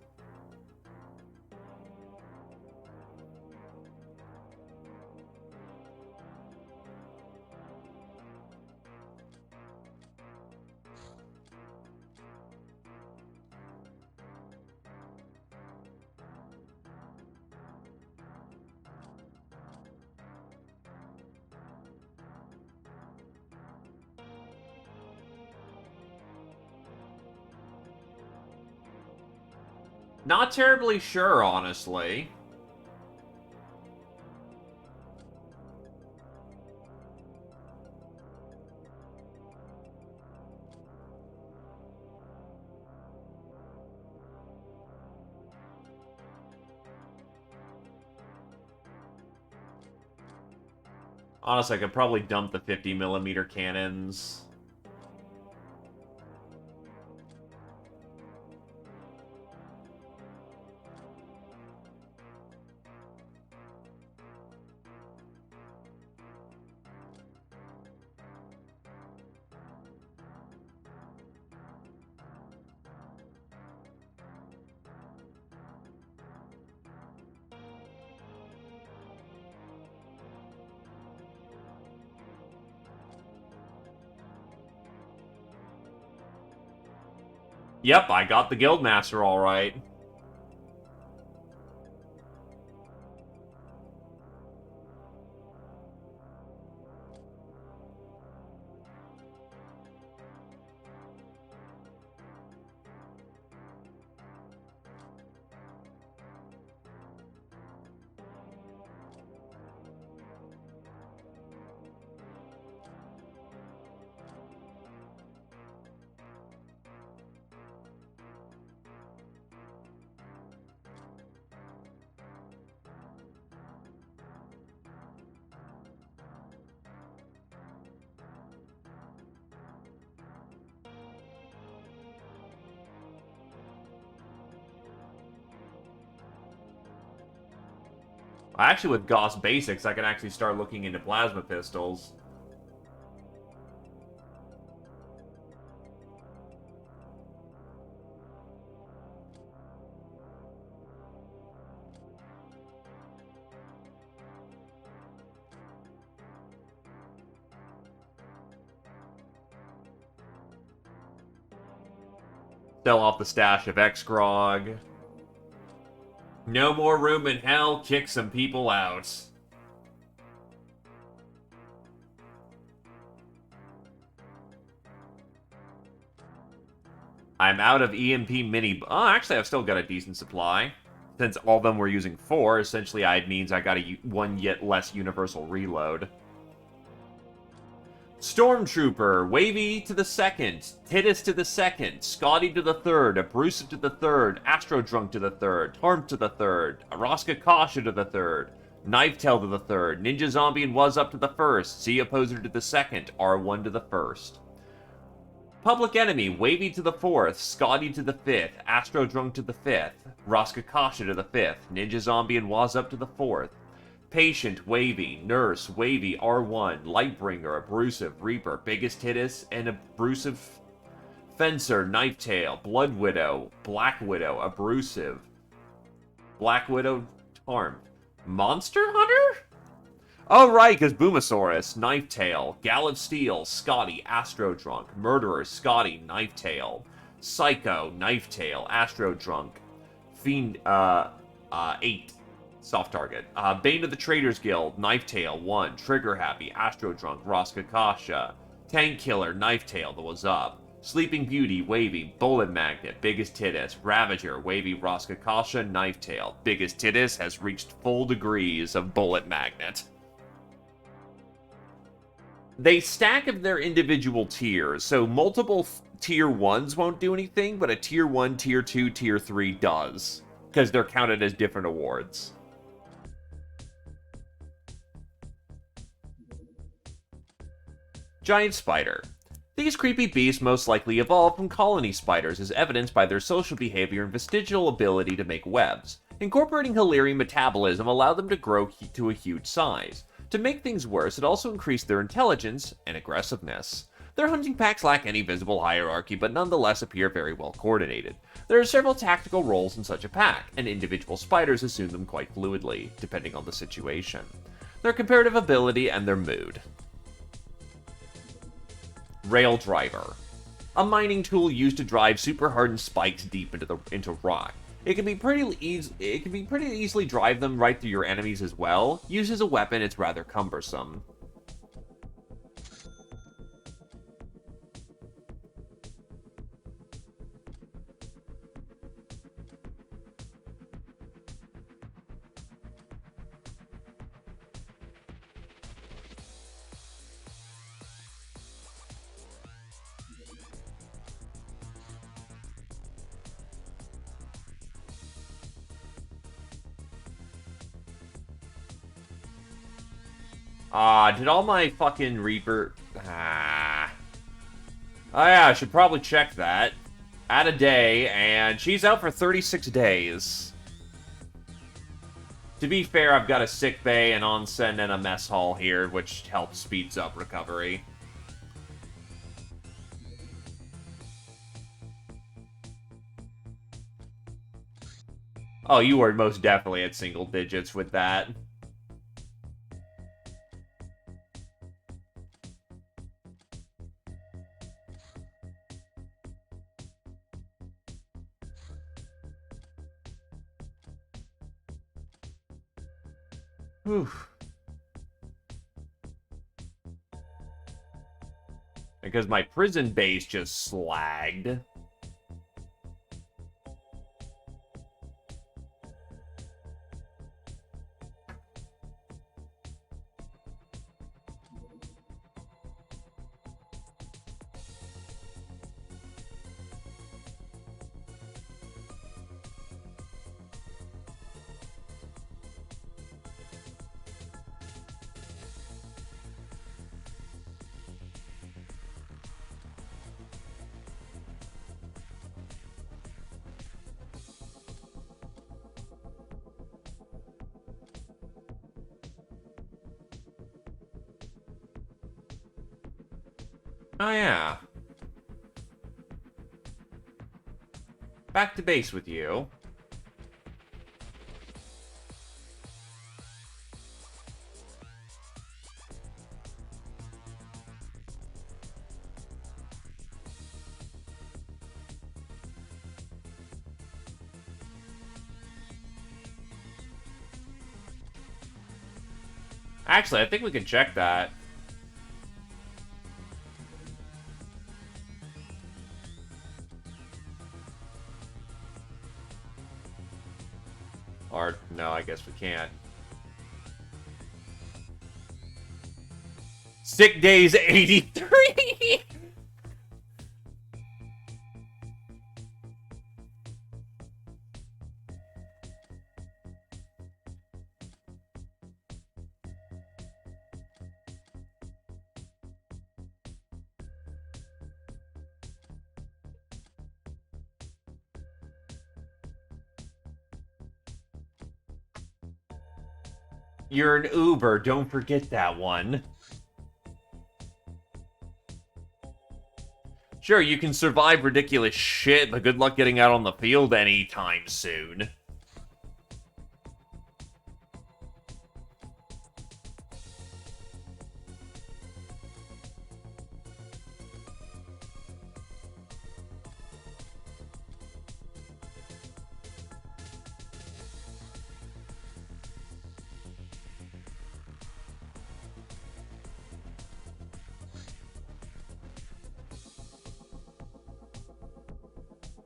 A: Not terribly sure, honestly. Honestly, I could probably dump the 50mm cannons. Yep, I got the Guildmaster all right. Actually, with Gauss Basics, I can actually start looking into plasma pistols. Sell off the stash of X-Grog. No more room in hell, kick some people out. I'm out of EMP mini... Oh, actually, I've still got a decent supply. Since all of them were using 4, essentially it means I got one yet less universal reload. Stormtrooper, Wavy to the second, Titus to the second, Scotty to the third, Abrusive to the third, Astrodrunk to the third, Harm to the third, Araska Kasha to the third, Knifetail to the third, Ninja Zombie and Was up to the first, Z Opposer to the second, R1 to the first. Public Enemy, Wavy to the fourth, Scotty to the fifth, Astrodrunk to the fifth, Raska Kasha to the fifth, Ninja Zombie and Was up to the fourth. Patient, Wavy, Nurse, Wavy, R1, Lightbringer, Abrusive, Reaper, Biggest Titus, and Abrusive, Fencer, Knifetail, Blood Widow, Black Widow, Abrusive, Black Widow, Harmed. Monster Hunter? Oh, right, because Boomosaurus, Knifetail, Gal of Steel, Scotty, Astrodrunk, Murderer, Scotty, Knifetail, Psycho, Knifetail, Astrodrunk, Fiend, 8. Soft target. Bane of the Traders Guild, Knifetail, 1. Trigger Happy, Astrodrunk, Raska Kasha. Tank Killer, Knifetail, that was up. Sleeping Beauty, Wavy, Bullet Magnet, Biggest Titus, Ravager, Wavy, Raska Kasha, Knifetail. Biggest Titus has reached full degrees of Bullet Magnet. They stack of their individual tiers, so multiple tier 1s won't do anything, but a tier 1, tier 2, tier 3 does, because they're counted as different awards. Giant Spider. These creepy beasts most likely evolved from colony spiders, as evidenced by their social behavior and vestigial ability to make webs. Incorporating Hilarion metabolism allowed them to grow to a huge size. To make things worse, it also increased their intelligence and aggressiveness. Their hunting packs lack any visible hierarchy, but nonetheless appear very well coordinated. There are several tactical roles in such a pack, and individual spiders assume them quite fluidly, depending on the situation, their comparative ability, and their mood. Rail Driver. A mining tool used to drive super hardened spikes deep into rock. It can be pretty easily drive them right through your enemies as well. Used as a weapon, it's rather cumbersome. Did all my fucking Reaper... Oh yeah, I should probably check that. Add a day, and she's out for 36 days. To be fair, I've got a sick bay, an onsen, and a mess hall here, which helps speeds up recovery. Oh, you are most definitely at single digits with that. Whew. Because my prison base just slagged. Oh, yeah. Back to base with you. Actually, I think we can check that. Or, no, I guess we can't. Sick days 83! You're an Uber, don't forget that one. Sure, you can survive ridiculous shit, but good luck getting out on the field anytime soon.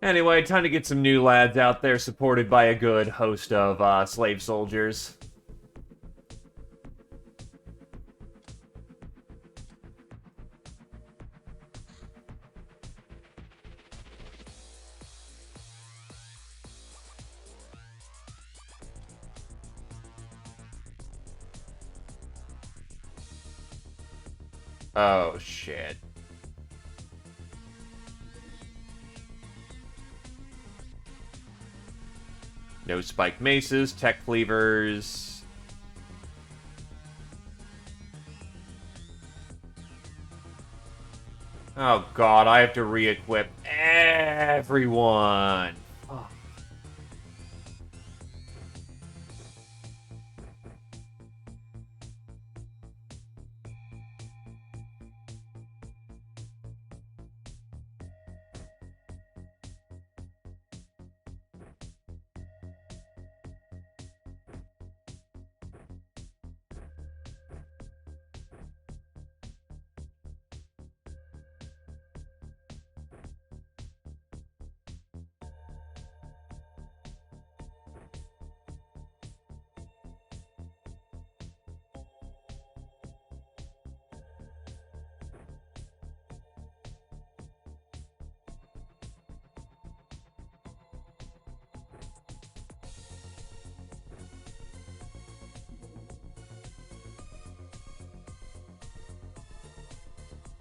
A: Anyway, time to get some new lads out there supported by a good host of slave soldiers. Oh, shit. No spike maces, tech cleavers. Oh god, I have to re-equip everyone. Oh.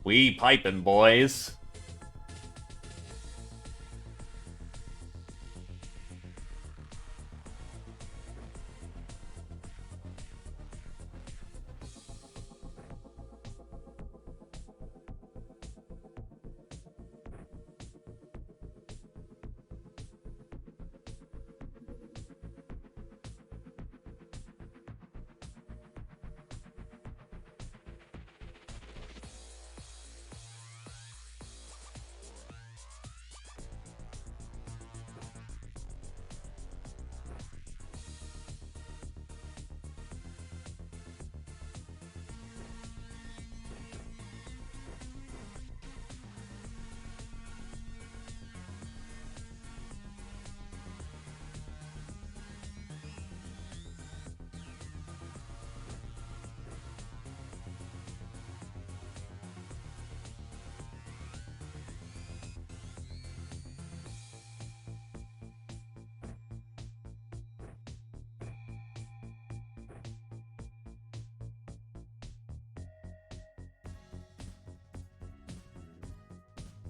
A: We piping, boys.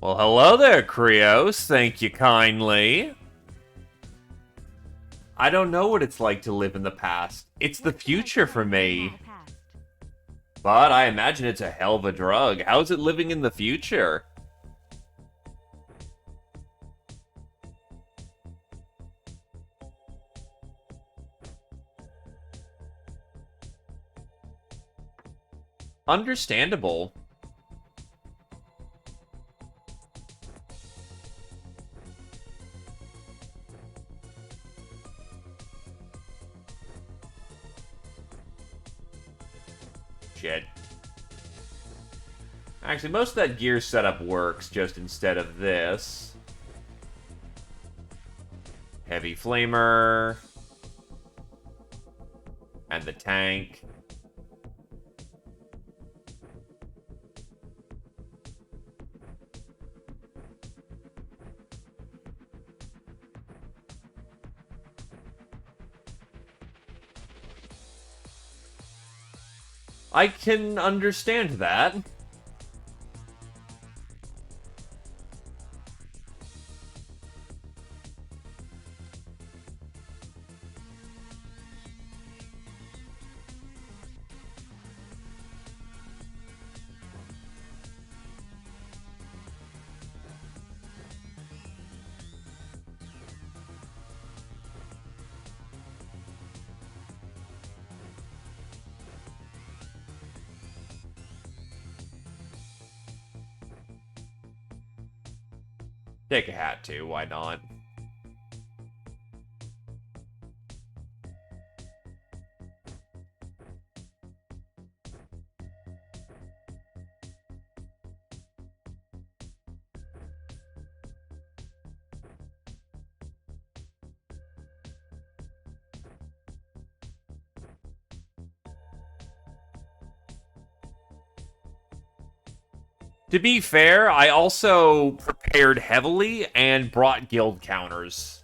A: Well, hello there, Krios. Thank you kindly. I don't know what it's like to live in the past. It's the future for me. But I imagine it's a hell of a drug. How's it living in the future? Understandable. Shit. Actually, most of that gear setup works just instead of this. Heavy flamer. And the tank. I can understand that. Take a hat too, why not? To be fair, I also prepared heavily and brought guild counters.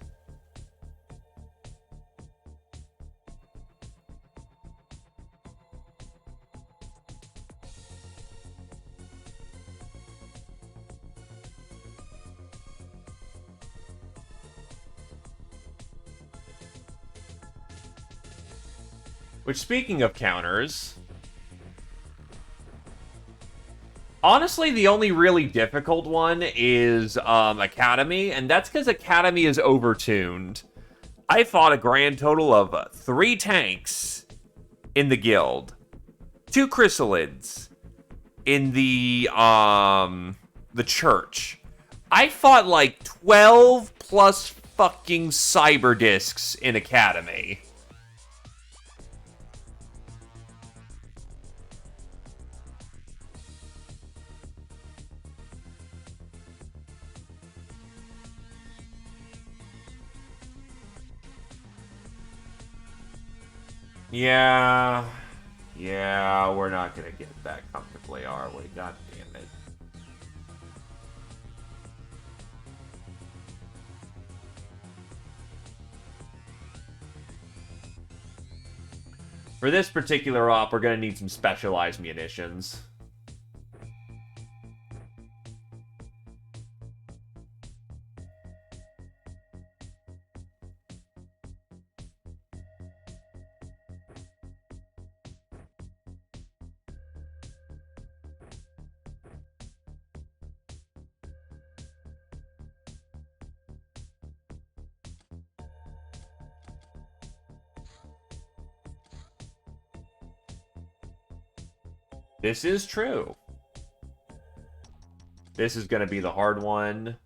A: Which, speaking of counters, honestly, the only really difficult one is Academy, and that's because Academy is overtuned. I fought a grand total of 3 tanks in the guild, 2 chrysalids in the church. I fought like 12 plus fucking cyber discs in Academy. Yeah, we're not gonna get that comfortably, are we? God damn it. For this particular op, we're gonna need some specialized munitions. This is true. This is going to be the hard one.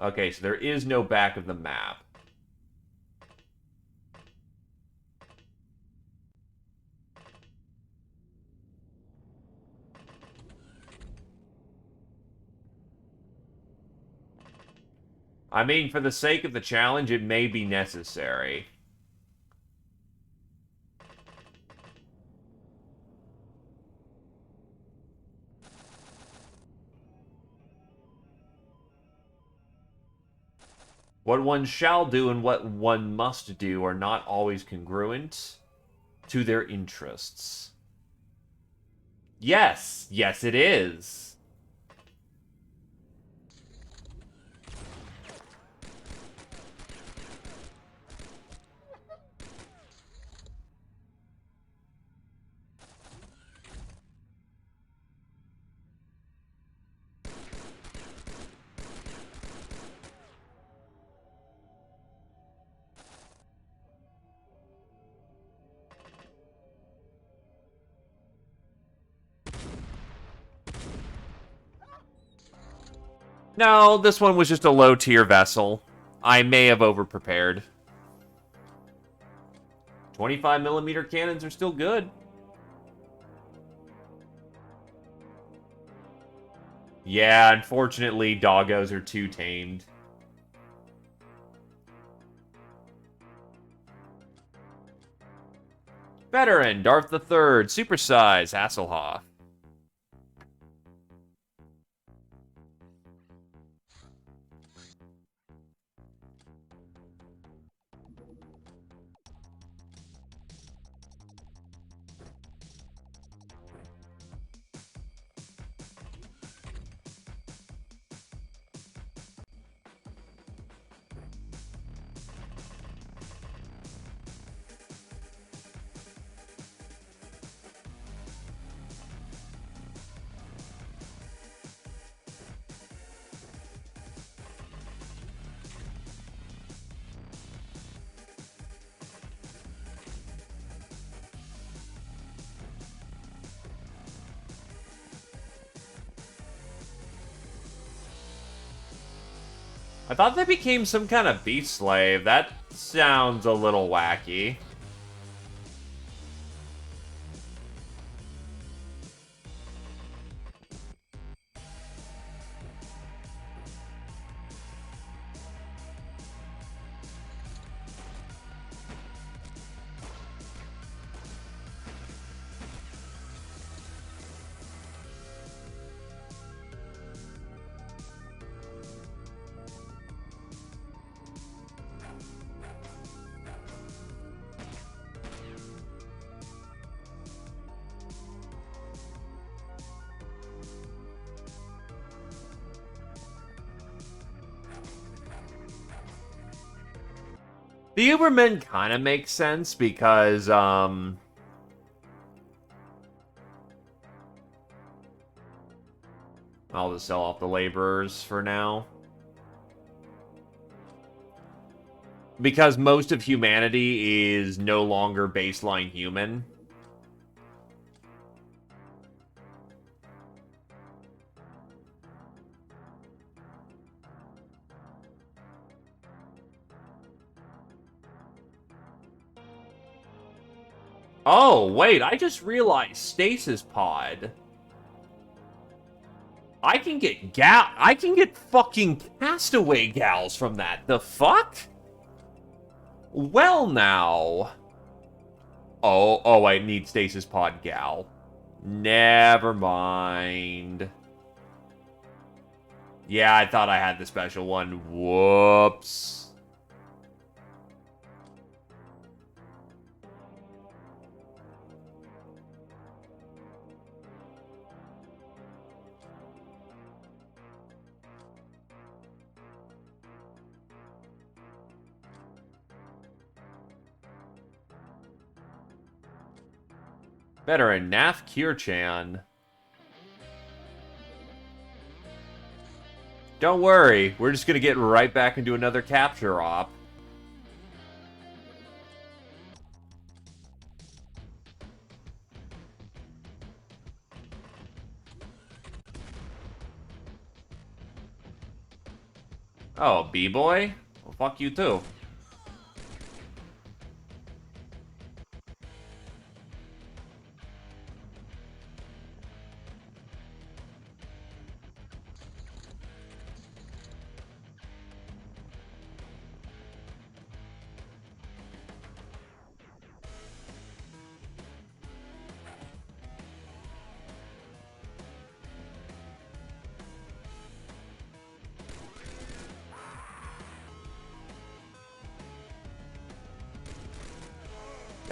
A: Okay, so there is no back of the map. I mean, for the sake of the challenge, it may be necessary. What one shall do and what one must do are not always congruent to their interests. Yes. Yes, it is. No, this one was just a low-tier vessel. I may have overprepared. 25mm cannons are still good. Yeah, unfortunately, doggos are too tamed. Veteran, Darth III, Supersize, Hasselhoff. I thought they became some kind of beast slave. That sounds a little wacky. The Ubermen kind of makes sense because, I'll just sell off the laborers for now. Because most of humanity is no longer baseline human. Oh, wait, I just realized Stasis Pod. I can get fucking castaway gals from that. The fuck? Well, now. Oh, I need Stasis Pod gal. Never mind. Yeah, I thought I had the special one. Whoops. Veteran Naf Kirchan. Don't worry, we're just gonna get right back into another capture op. Oh, B-boy? Well, fuck you too.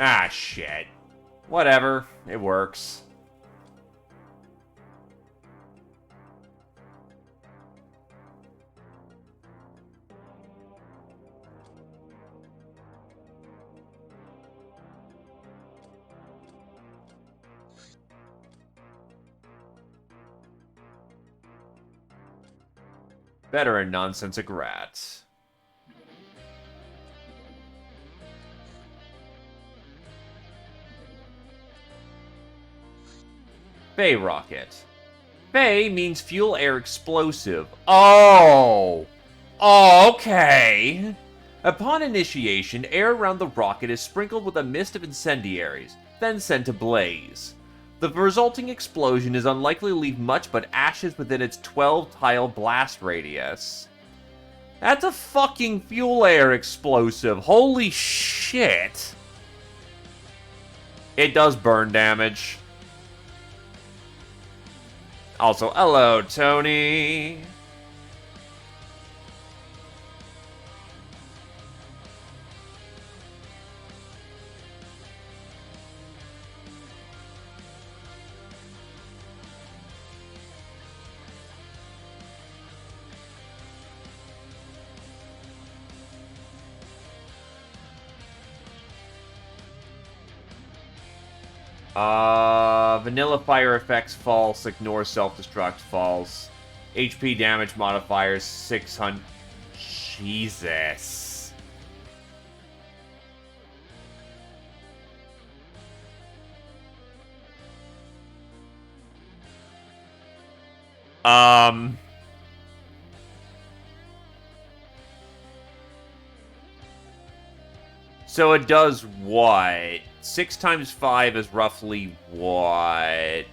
A: Ah, shit. Whatever. It works. Veteran nonsensic rat. Bay rocket. Bay means fuel air explosive. Oh! Okay! Upon initiation, air around the rocket is sprinkled with a mist of incendiaries, then sent ablaze. The resulting explosion is unlikely to leave much but ashes within its 12-tile blast radius. That's a fucking fuel air explosive. Holy shit! It does burn damage. Also, hello, Tony. Vanilla fire effects false, ignore self-destruct false. HP damage modifiers 600. Jesus. So it does what? 6 times 5 is roughly what?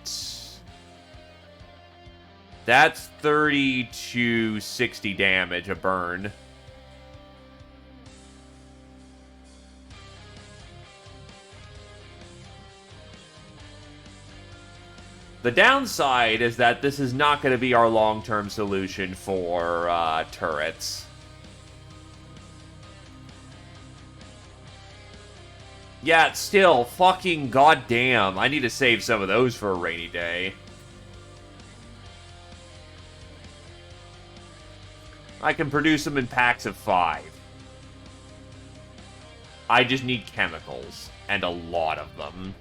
A: That's 30 to 60 damage a burn. The downside is that this is not going to be our long-term solution for turrets. Yeah, still, fucking goddamn. I need to save some of those for a rainy day. I can produce them in packs of 5. I just need chemicals, and a lot of them.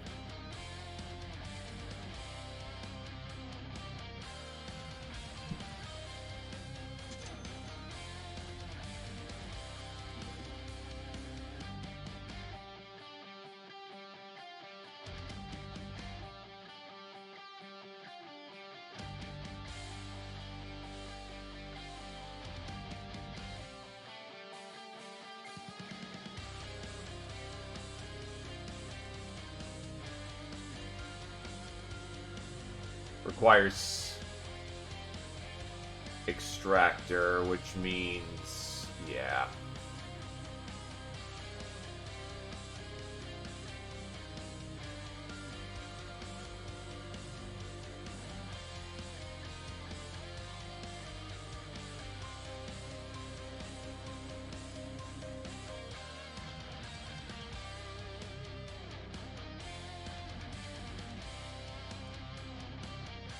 A: Requires extractor, which means, yeah.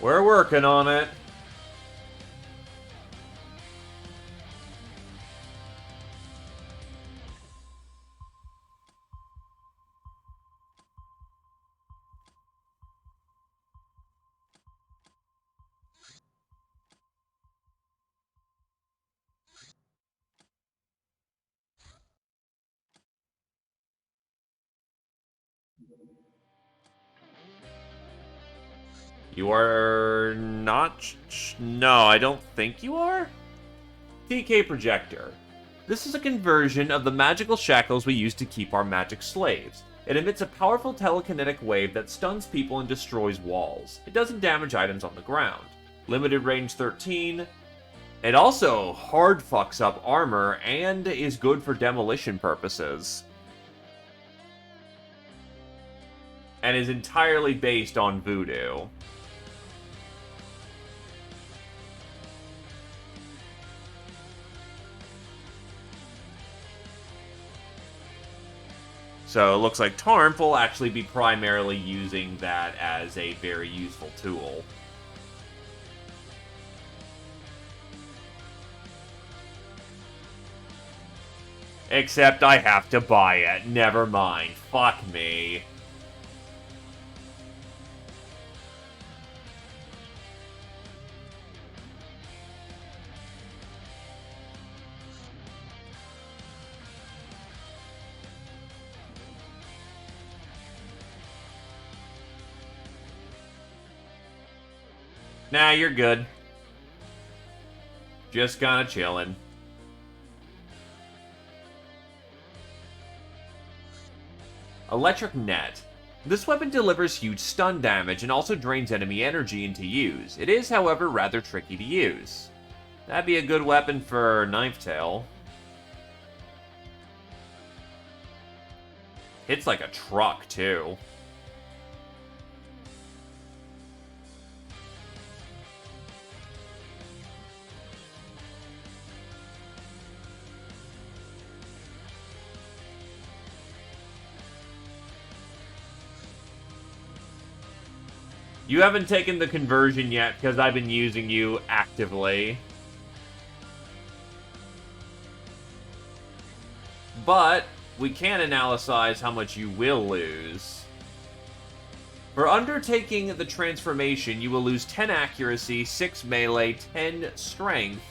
A: We're working on it. You are not... No, I don't think you are? TK Projector. This is a conversion of the magical shackles we use to keep our magic slaves. It emits a powerful telekinetic wave that stuns people and destroys walls. It doesn't damage items on the ground. Limited range 13. It also hard fucks up armor and is good for demolition purposes. And is entirely based on voodoo. So it looks like Tarnf will actually be primarily using that as a very useful tool. Except I have to buy it. Never mind. Fuck me. Nah, you're good. Just kinda chilling. Electric Net. This weapon delivers huge stun damage and also drains enemy energy into use. It is, however, rather tricky to use. That'd be a good weapon for Knife Tail. Hits like a truck, too. You haven't taken the conversion yet, because I've been using you actively. But we can analyze how much you will lose. For undertaking the transformation, you will lose 10 accuracy, 6 melee, 10 strength,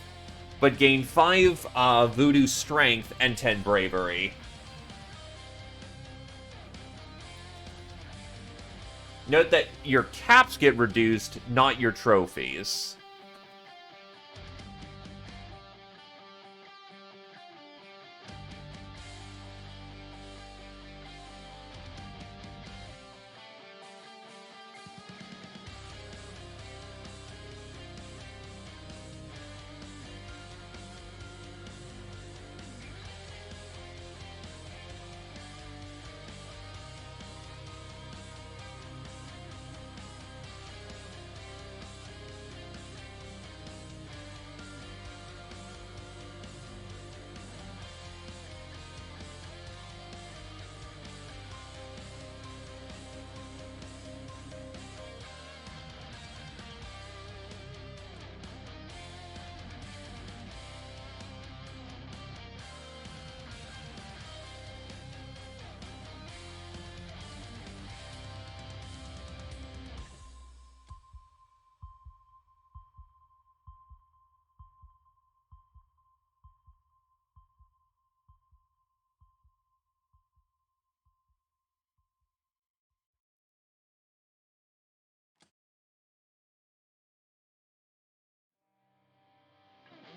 A: but gain 5 voodoo strength and 10 bravery. Note that your caps get reduced, not your trophies.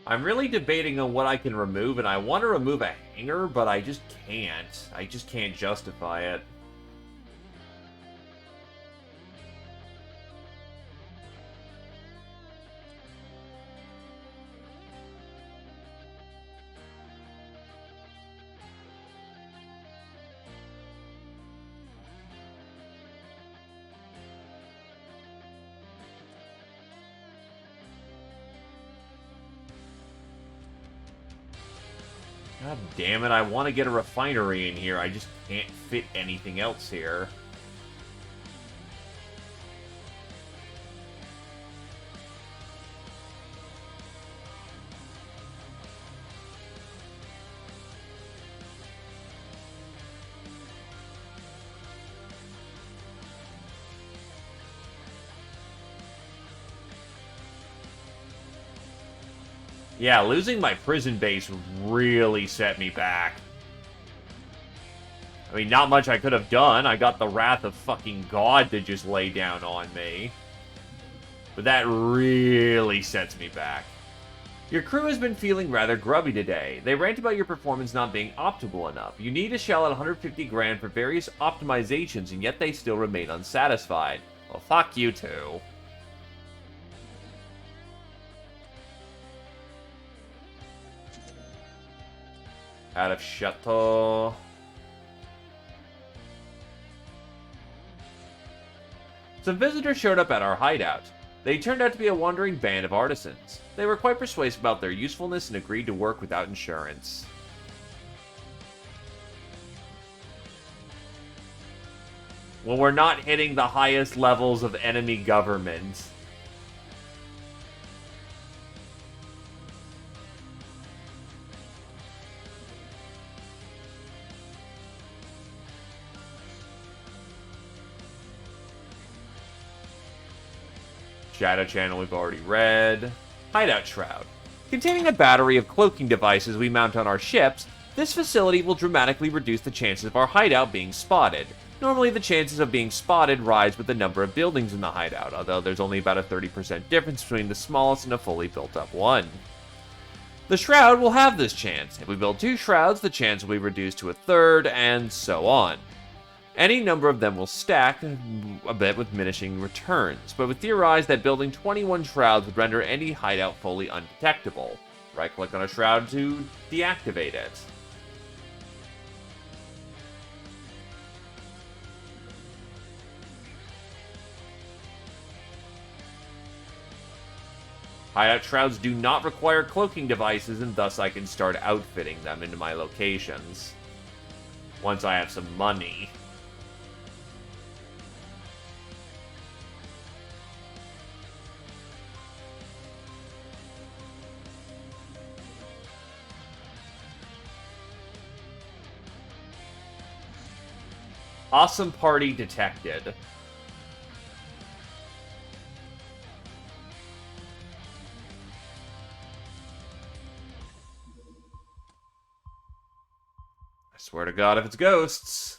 A: I'm really debating on what I can remove, and I want to remove a hanger, but I just can't. I just can't justify it. God damn it, I want to get a refinery in here. I just can't fit anything else here. Yeah, losing my prison base really set me back. I mean, not much I could have done. I got the wrath of fucking God to just lay down on me. But that really sets me back. Your crew has been feeling rather grubby today. They rant about your performance not being optimal enough. You need to shell out 150 grand for various optimizations, and yet they still remain unsatisfied. Well, fuck you too. Out of Chateau. Some visitors showed up at our hideout. They turned out to be a wandering band of artisans. They were quite persuasive about their usefulness and agreed to work without insurance. When we're not hitting the highest levels of enemy government. Shadow Channel we've already read. Hideout Shroud. Containing a battery of cloaking devices we mount on our ships, this facility will dramatically reduce the chances of our hideout being spotted. Normally, the chances of being spotted rise with the number of buildings in the hideout, although there's only about a 30% difference between the smallest and a fully built-up one. The Shroud will have this chance. If we build 2 Shrouds, the chance will be reduced to a third, and so on. Any number of them will stack a bit with diminishing returns, but we theorize that building 21 Shrouds would render any hideout fully undetectable. Right-click on a Shroud to deactivate it. Hideout Shrouds do not require cloaking devices, and thus I can start outfitting them into my locations. Once I have some money. Awesome party detected. I swear to God if it's ghosts.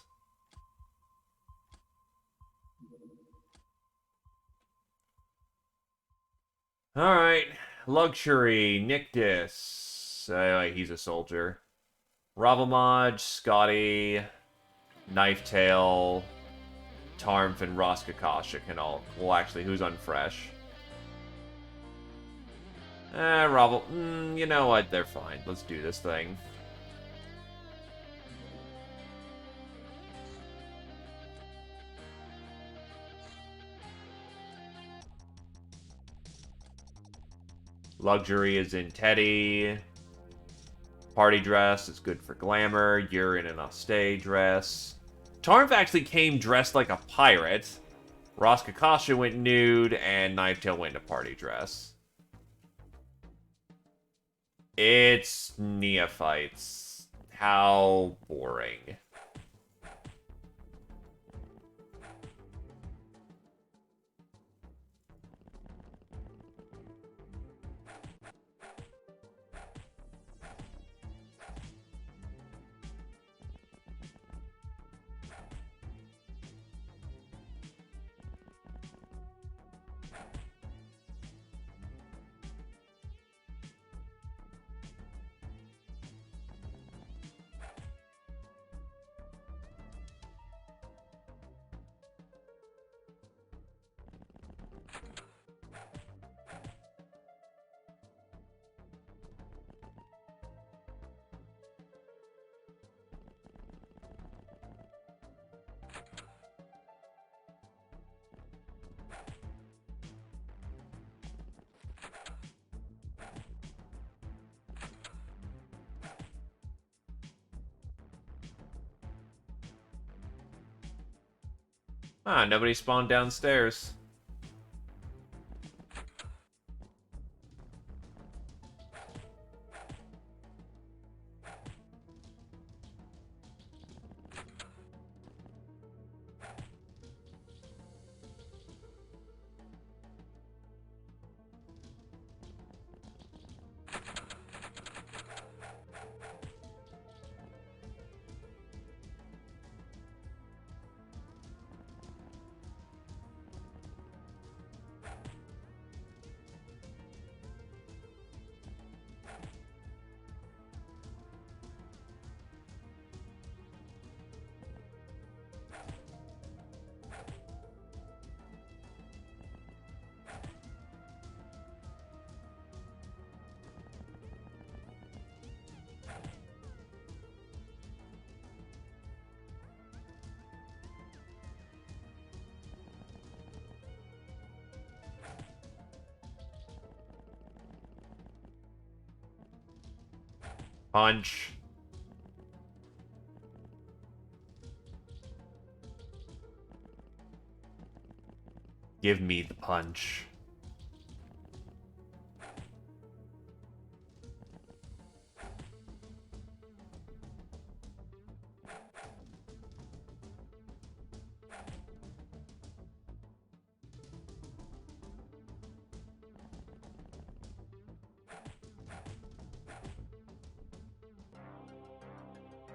A: Alright. Luxury, Nictus. He's a soldier. Ravelmaj, Scotty, Knifetail, Tarmf, and Roskakasha can all... Well, actually, who's unfresh? Ravel... you know what? They're fine. Let's do this thing. Luxury is in Teddy. Party dress is good for glamour. You're in an austere dress. Tarmf actually came dressed like a pirate. Roskakasha went nude, and Knifetail went to party dress. It's neophytes. How boring. Ah, nobody spawned downstairs. Punch. Give me the punch.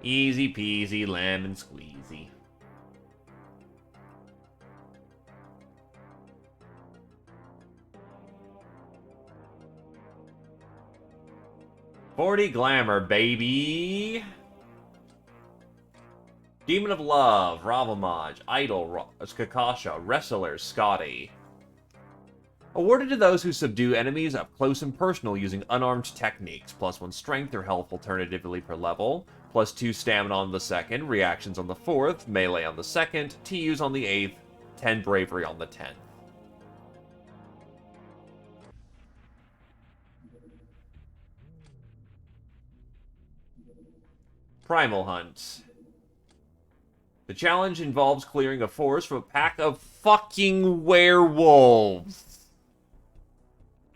A: Easy peasy lemon squeezy. 40 glamour, baby. Demon of Love, Ravamaj, Idol, Kakasha, Wrestler, Scotty. Awarded to those who subdue enemies up close and personal using unarmed techniques. +1 strength or health alternatively per level. +2 stamina on the second, reactions on the fourth, melee on the second, TUs on the 8th, 10 bravery on the 10th. Primal Hunt. The challenge involves clearing a forest from a pack of fucking werewolves.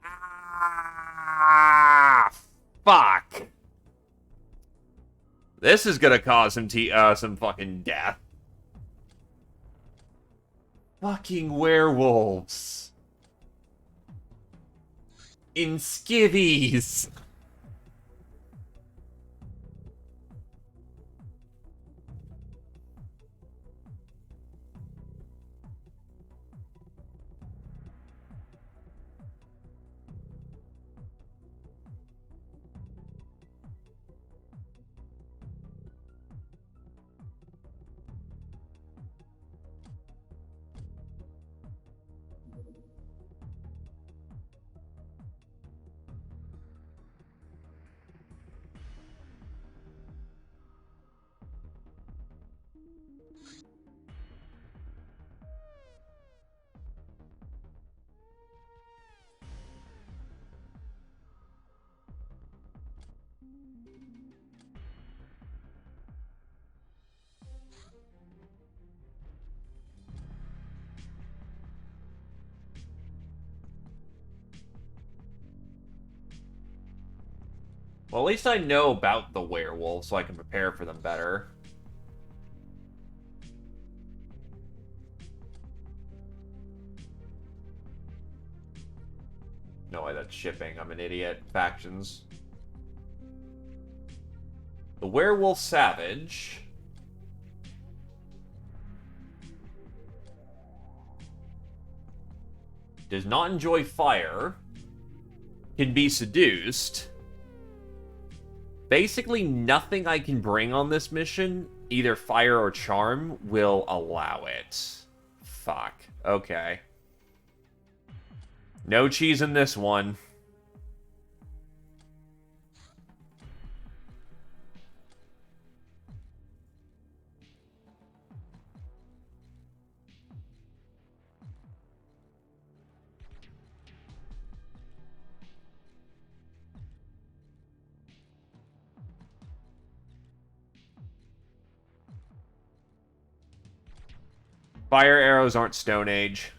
A: Ah, fuck. This is gonna cause some fucking death. Fucking werewolves. In skivvies. Well, at least I know about the werewolves, so I can prepare for them better. No way that's shipping. I'm an idiot. Factions. The Werewolf Savage. Does not enjoy fire. Can be seduced. Basically, nothing I can bring on this mission, either fire or charm, will allow it. Fuck. Okay. No cheese in this one. Fire arrows aren't Stone Age.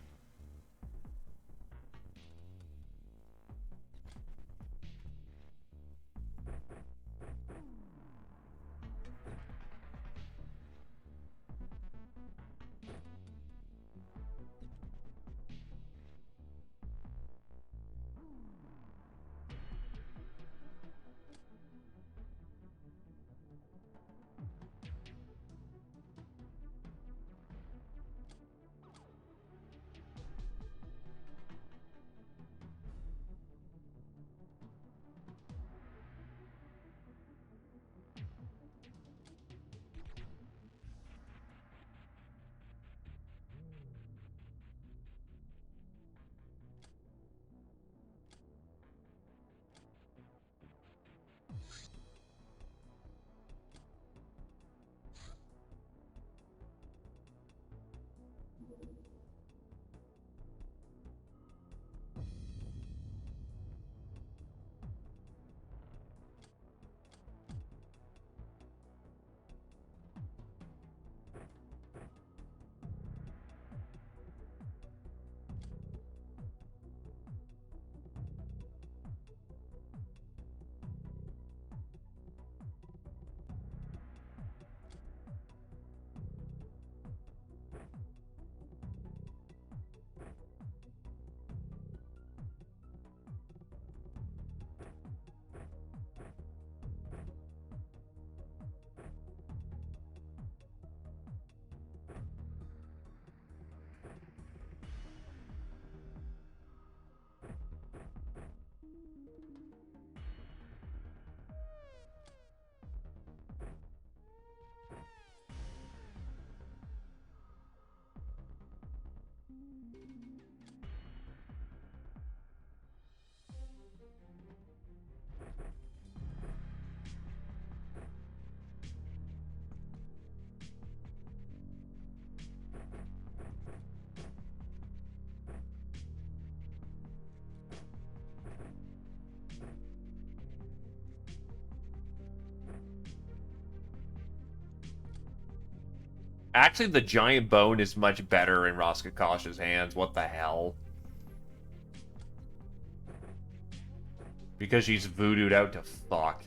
A: Actually, the giant bone is much better in Roskakash's hands. What the hell? Because she's voodooed out to fuck.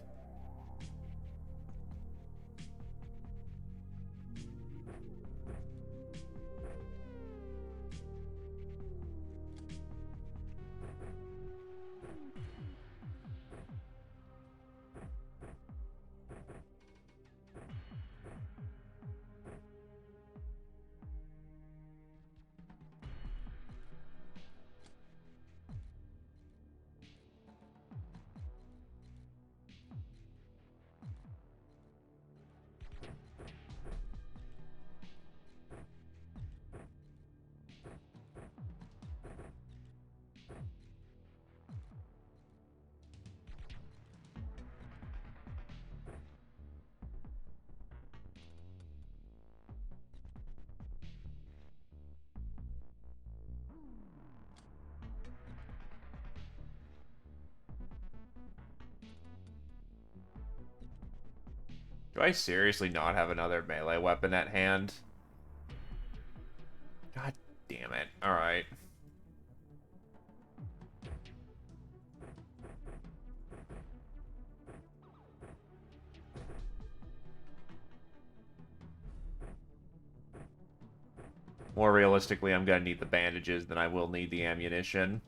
A: Do I seriously not have another melee weapon at hand? God damn it. Alright. More realistically, I'm gonna need the bandages than I will need the ammunition.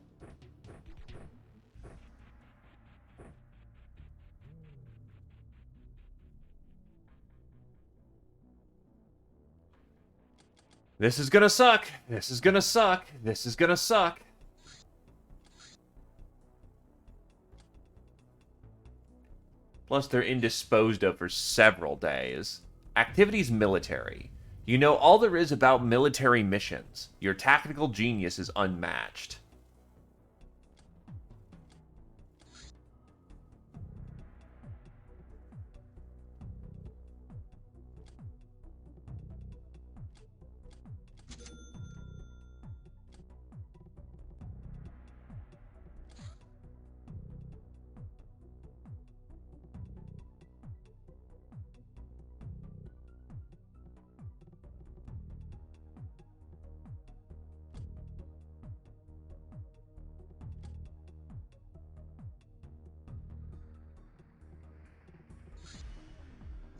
A: This is gonna suck. This is gonna suck. This is gonna suck. Plus, they're indisposed of for several days. Activities military. You know all there is about military missions. Your tactical genius is unmatched.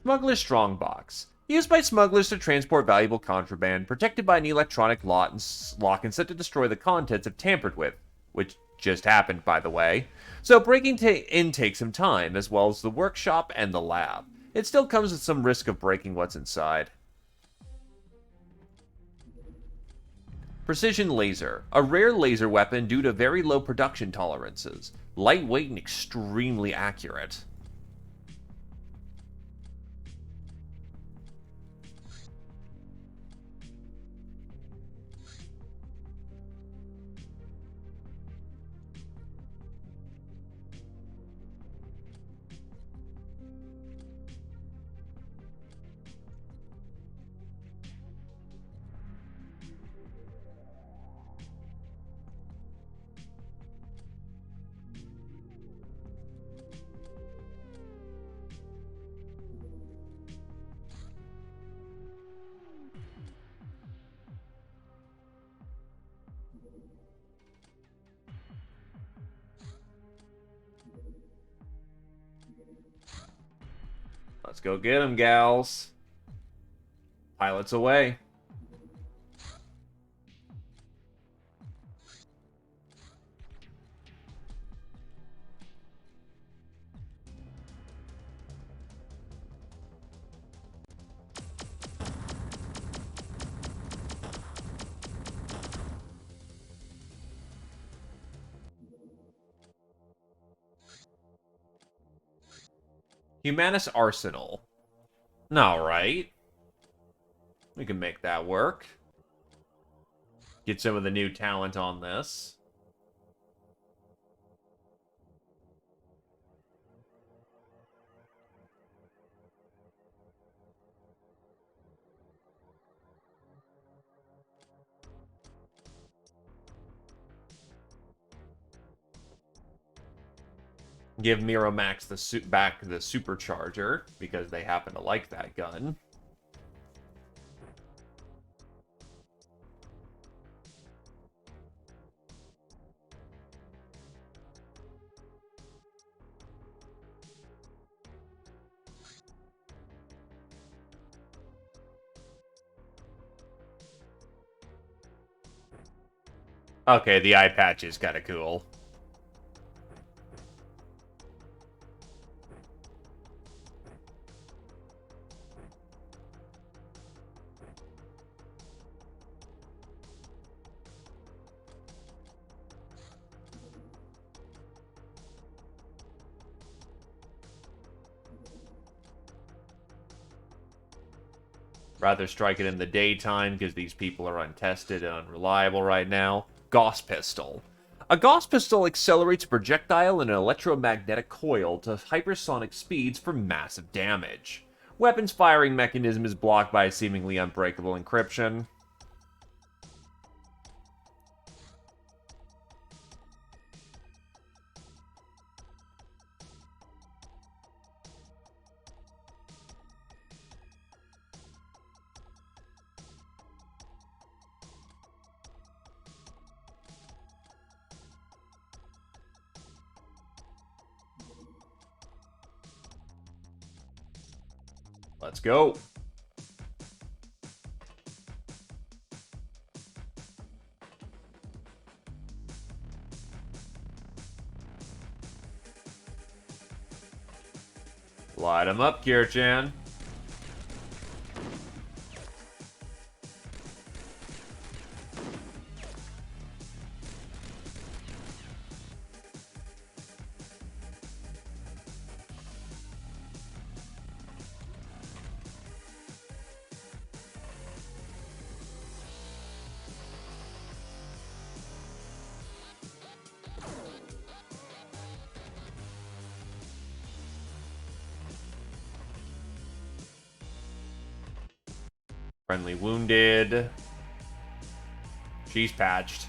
A: Smuggler's Strongbox. Used by smugglers to transport valuable contraband, protected by an electronic lock and set to destroy the contents if tampered with, which just happened, by the way. So breaking in takes some time, as well as the workshop and the lab. It still comes with some risk of breaking what's inside. Precision Laser. A rare laser weapon due to very low production tolerances. Lightweight and extremely accurate. Let's go get them, gals. Pilots away. Humanus Arsenal. Alright. We can make that work. Get some of the new talent on this. Give Miromax back the supercharger, because they happen to like that gun. Okay, the eye patch is kind of cool. Rather strike it in the daytime because these people are untested and unreliable right now. Gauss pistol. A Gauss pistol accelerates a projectile in an electromagnetic coil to hypersonic speeds for massive damage. Weapon's firing mechanism is blocked by a seemingly unbreakable encryption. Let's go. Light him up, Kirchan. Friendly wounded. She's patched.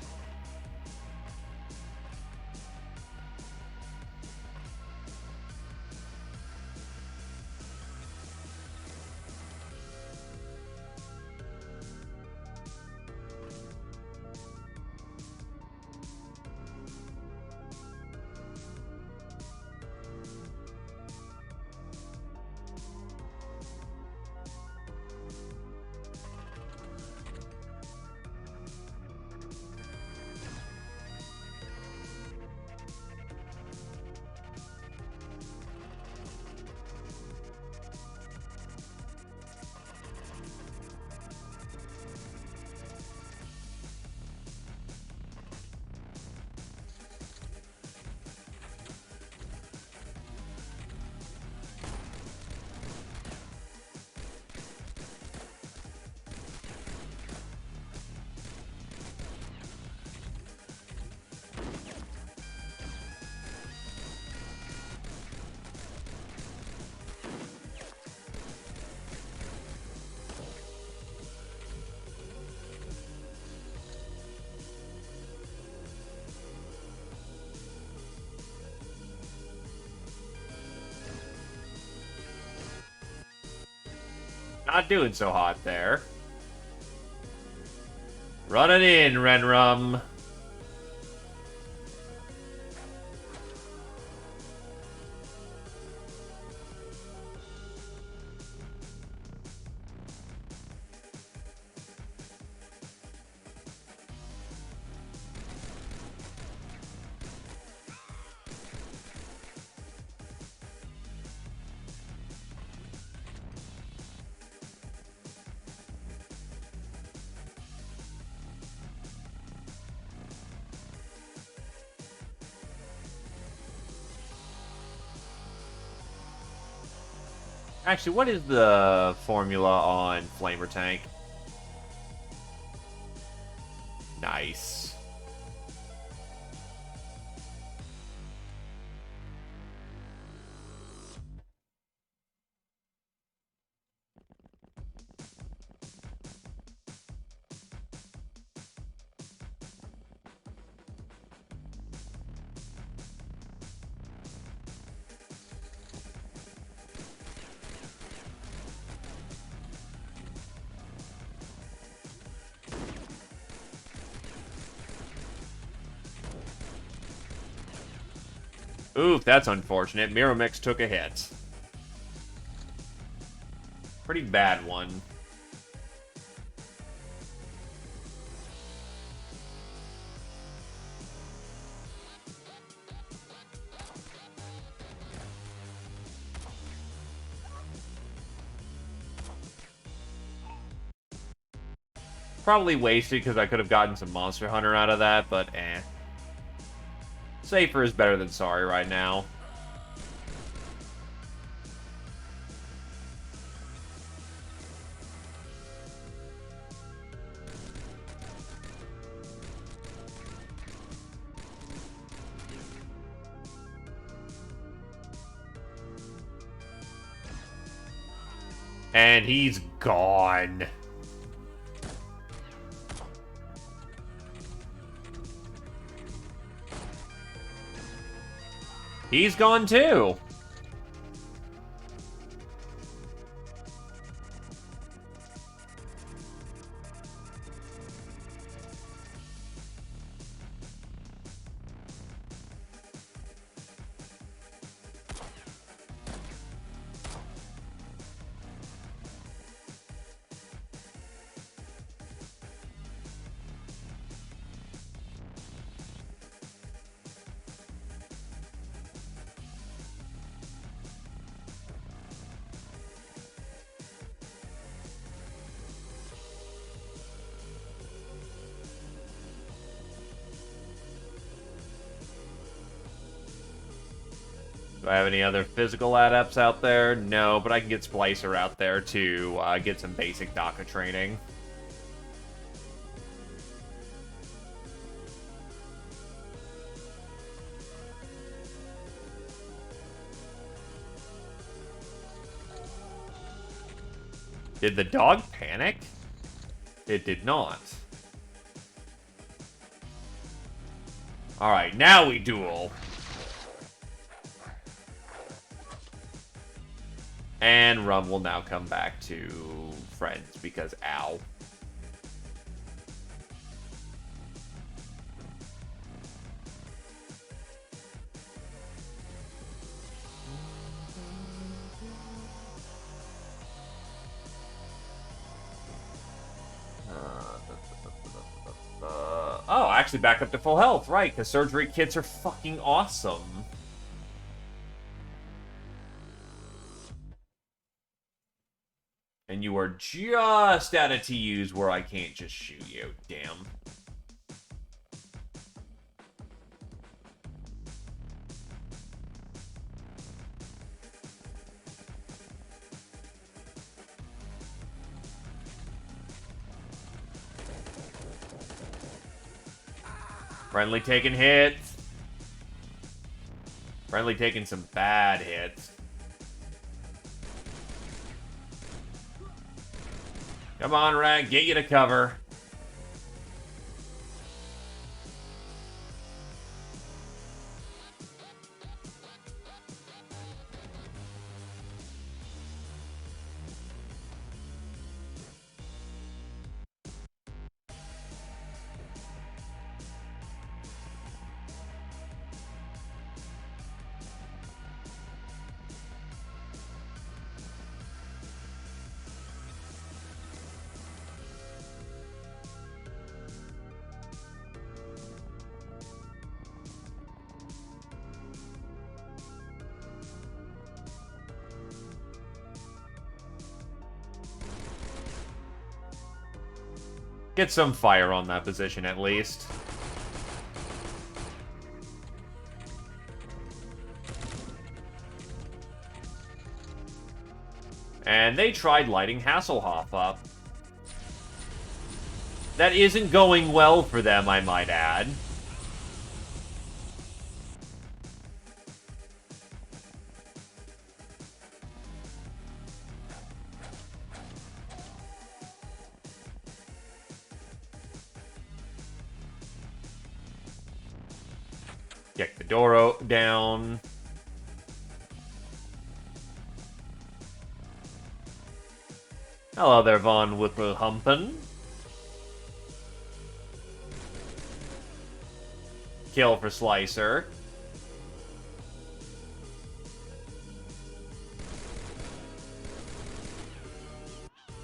A: Not doing so hot there. Running in, Renrum. Actually, what is the formula on Flamer Tank? Nice. Oof, that's unfortunate. Miromix took a hit. Pretty bad one. Probably wasted because I could have gotten some Monster Hunter out of that, but eh. Safer is better than sorry right now. And he's gone. He's gone too. Do I have any other physical adepts out there? No, but I can get Splicer out there to get some basic DACA training. Did the dog panic? It did not. Alright, now we duel. And Rum will now come back to friends because ow. Oh, actually back up to full health, right, because surgery kits are fucking awesome. And you are just out of TUs where I can't just shoot you. Damn. Friendly taking hits. Friendly taking some bad hits. Come on, Rag, get you to cover. Get some fire on that position, at least. And they tried lighting Hasselhoff up. That isn't going well for them, I might add. Kick the door down. Hello there, Von Whipperhumpen. Kill for Slicer.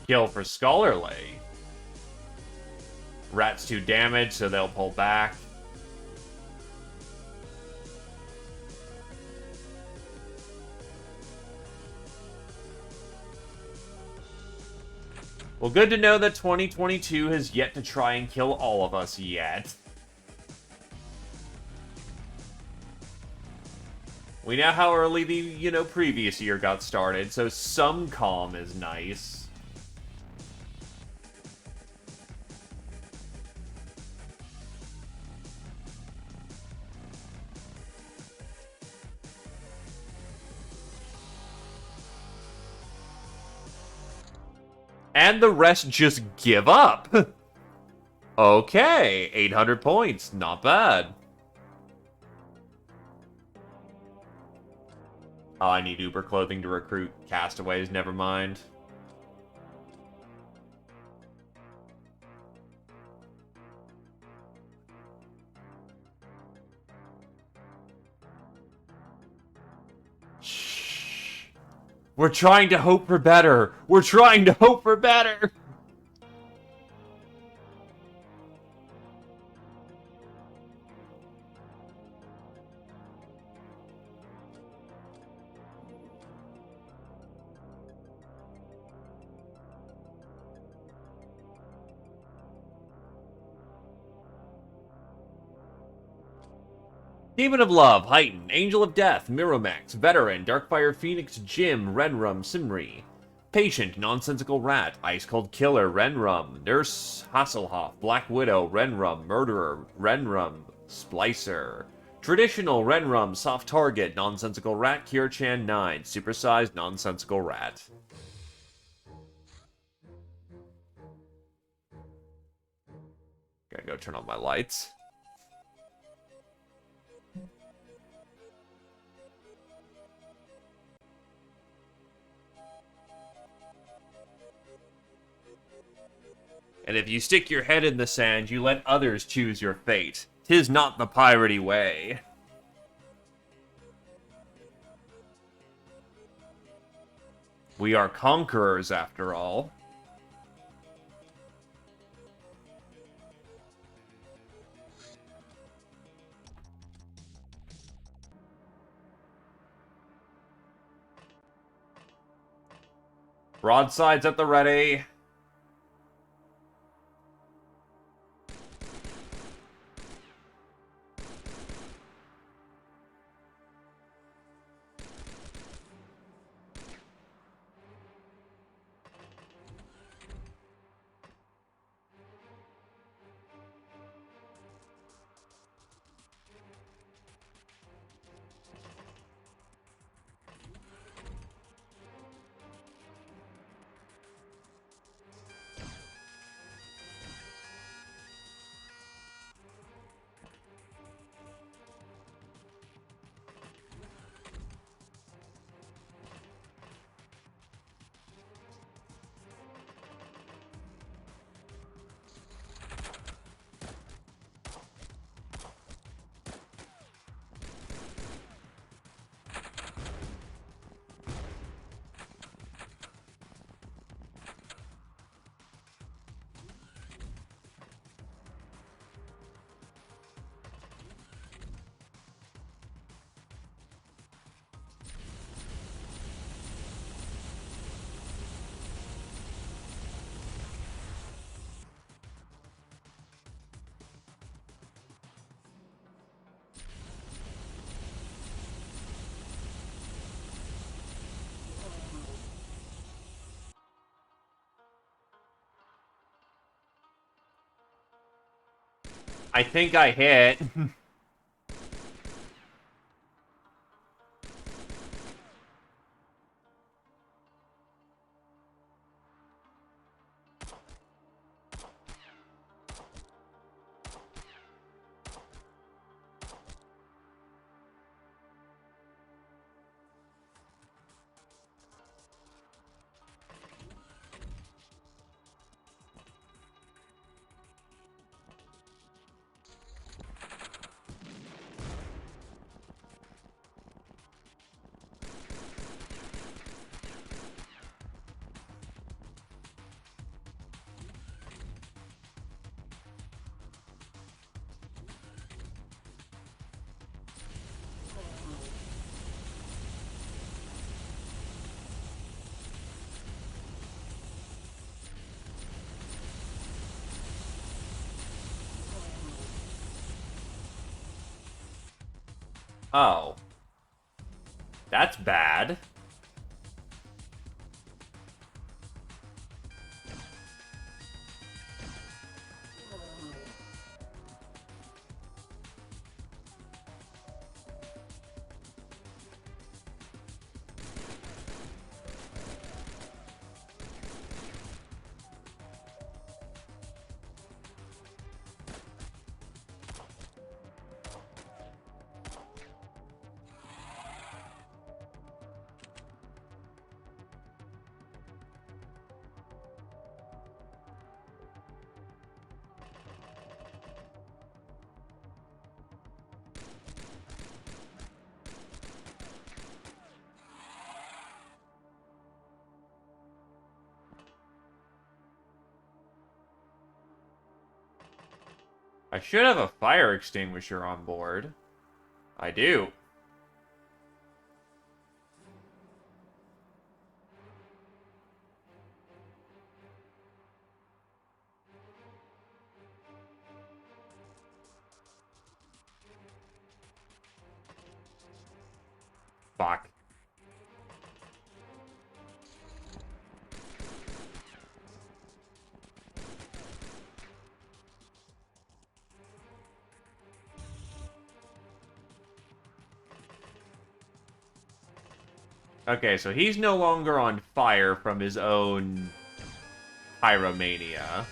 A: Kill for Scholarly. Rat's too damaged, so they'll pull back. Well, good to know that 2022 has yet to try and kill all of us yet. We know how early the, previous year got started, so some calm is nice. And the rest just give up. Okay, 800 points, not bad. Oh, I need Uber clothing to recruit castaways, never mind. Shh. We're trying to hope for better. We're trying to hope for better. Demon of Love, Heighten, Angel of Death, Miromax, Veteran, Darkfire Phoenix, Jim, Renrum, Simri. Patient, Nonsensical Rat, Ice Cold Killer, Renrum, Nurse Hasselhoff, Black Widow, Renrum, Murderer, Renrum, Splicer. Traditional, Renrum, Soft Target, Nonsensical Rat, Cure-Chan 9, Supersized, Nonsensical Rat. Gotta go turn on my lights. And if you stick your head in the sand, you let others choose your fate. 'Tis not the piratey way. We are conquerors, after all. Broadsides at the ready. I think I hit. Oh. That's bad. I should have a fire extinguisher on board. I do. Fuck. Okay, so he's no longer on fire from his own pyromania.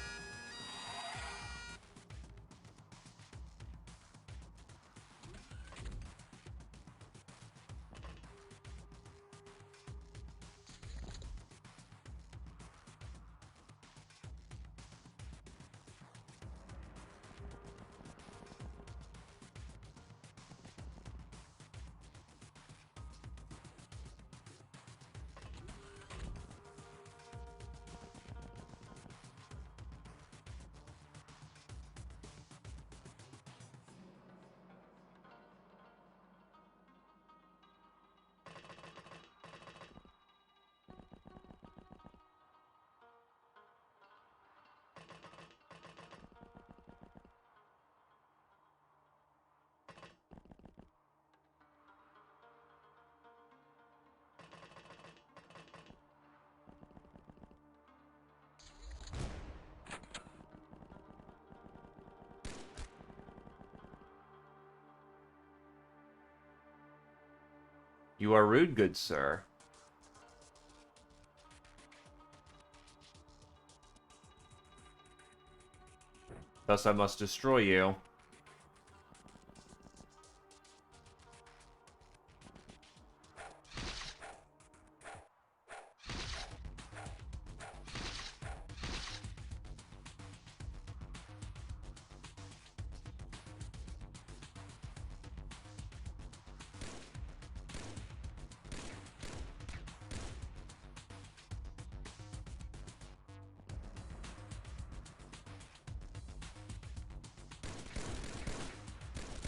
A: You are rude, good sir. Thus I must destroy you.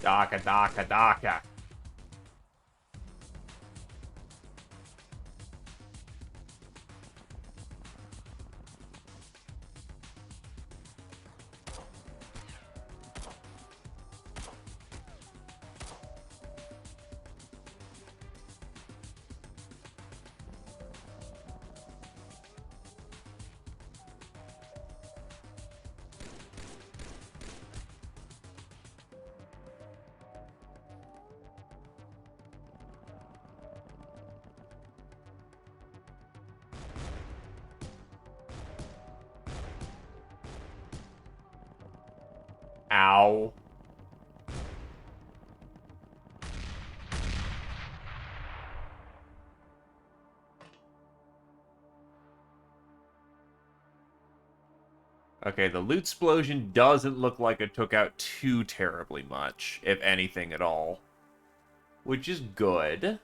A: Daka, daka, daka. Ow. Okay, the loot explosion doesn't look like it took out too terribly much, if anything at all. Which is good.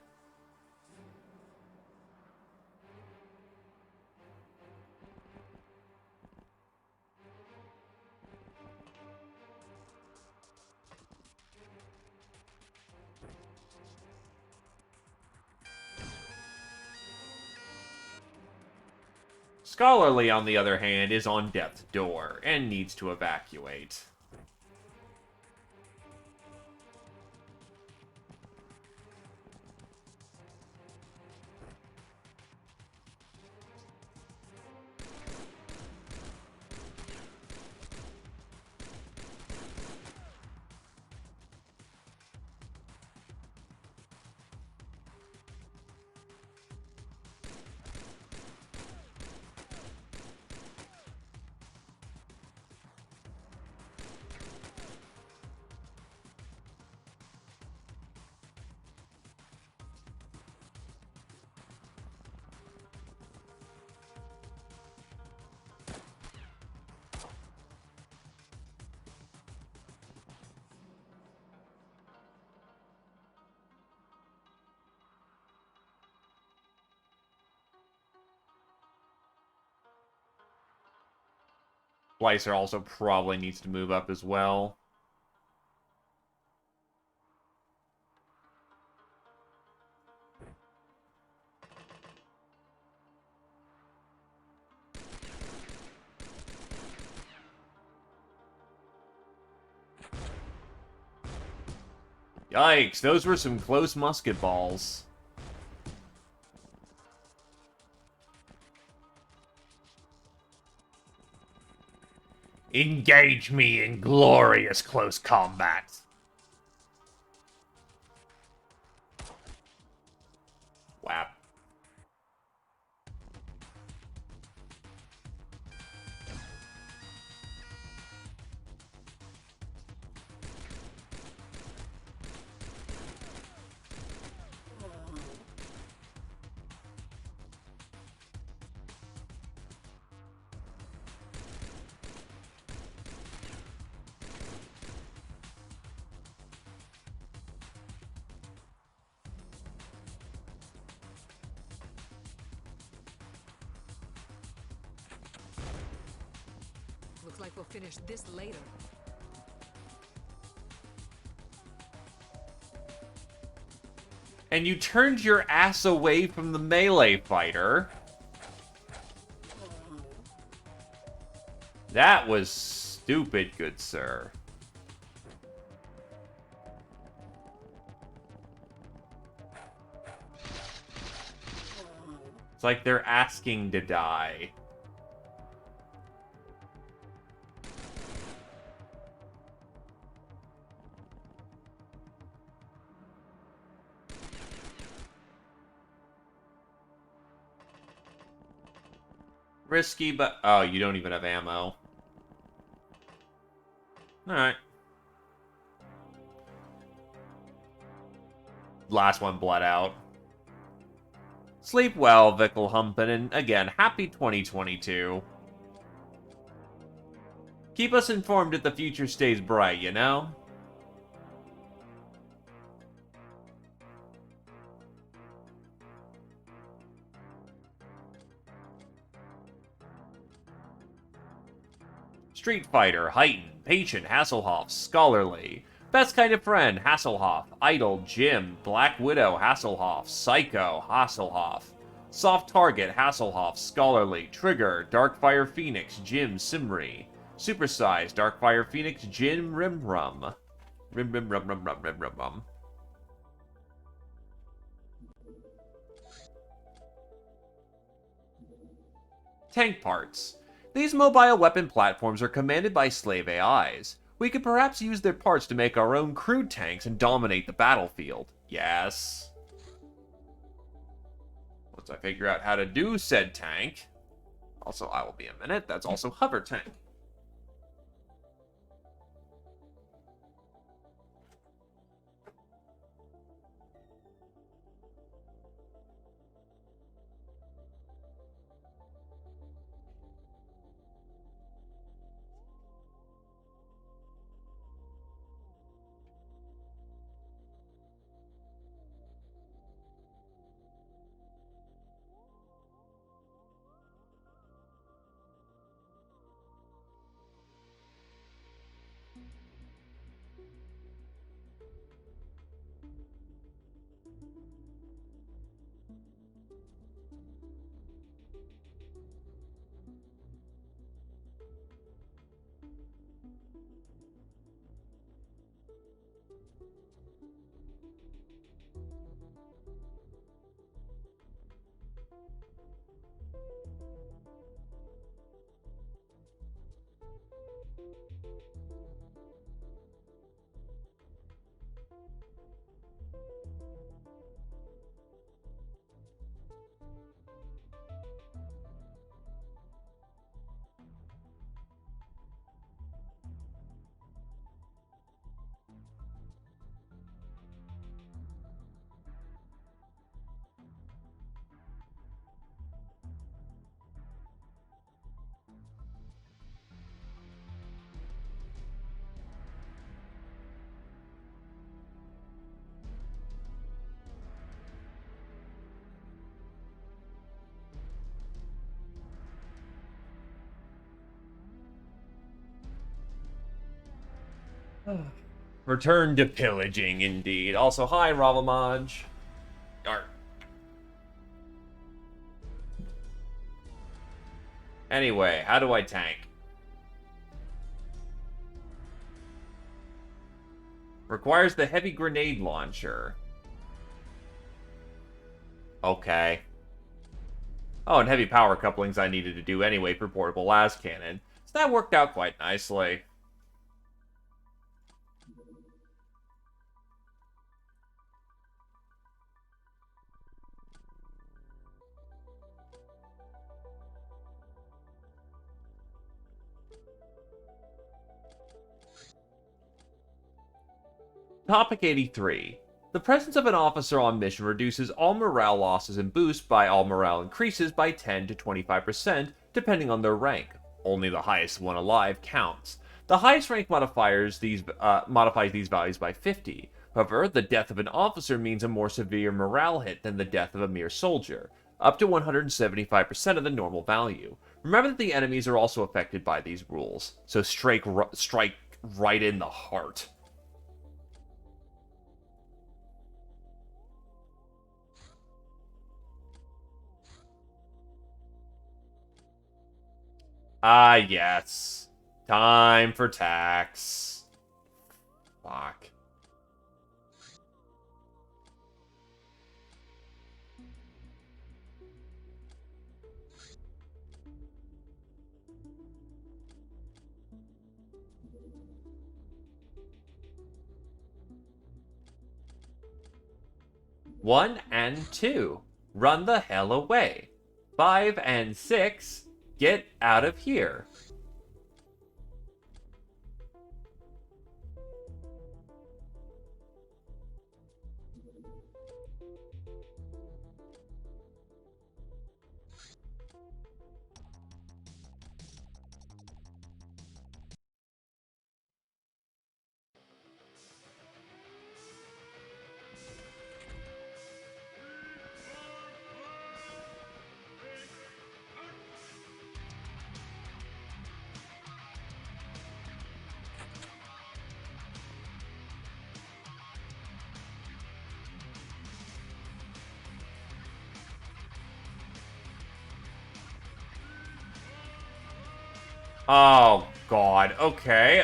A: Scholarly, on the other hand, is on death's door and needs to evacuate. Splicer also probably needs to move up as well. Yikes, those were some close musket balls. Engage me in glorious close combat. Whap.
B: Looks like we'll finish this later.
A: And you turned your ass away from the melee fighter. That was stupid, good sir. It's like they're asking to die. Risky, but... Oh, you don't even have ammo. Alright. Last one bled out. Sleep well, Vickelhumpen, and again, happy 2022. Keep us informed if the future stays bright, you know? Street Fighter, Heighten, Patient, Hasselhoff, Scholarly. Best Kind of Friend, Hasselhoff. Idol, Jim. Black Widow, Hasselhoff. Psycho, Hasselhoff. Soft Target, Hasselhoff. Scholarly. Trigger, Darkfire Phoenix, Jim Simri. Supersize, Darkfire Phoenix, Jim Rimrum. Rim. Tank parts. These mobile weapon platforms are commanded by slave AIs. We could perhaps use their parts to make our own crude tanks and dominate the battlefield. Yes. Once I figure out how to do said tank. Also, I will be a minute. That's also hover tank. Return to pillaging, indeed. Also, hi, Ravamaj. Yarp. Anyway, how do I tank? Requires the heavy grenade launcher. Okay. Oh, and heavy power couplings I needed to do anyway for portable las cannon. So that worked out quite nicely. Topic 83. The presence of an officer on mission reduces all morale losses and boosts by all morale increases by 10 to 25%, depending on their rank. Only the highest one alive counts. The highest rank modifies these values by 50. However, the death of an officer means a more severe morale hit than the death of a mere soldier, up to 175% of the normal value. Remember that the enemies are also affected by these rules, so strike right in the heart. Ah, yes. Time for tax. Fuck. One and two. Run the hell away. 5 and 6. Get out of here. Oh, God. Okay,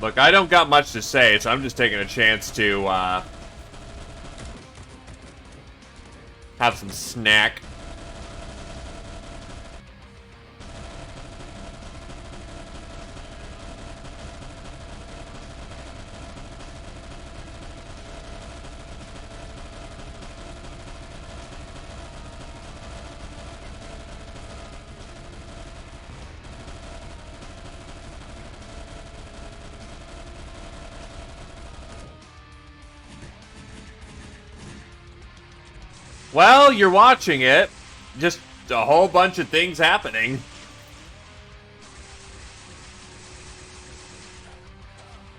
A: look, I don't got much to say, so I'm just taking a chance to, have some snack. Well, you're watching it. Just a whole bunch of things happening.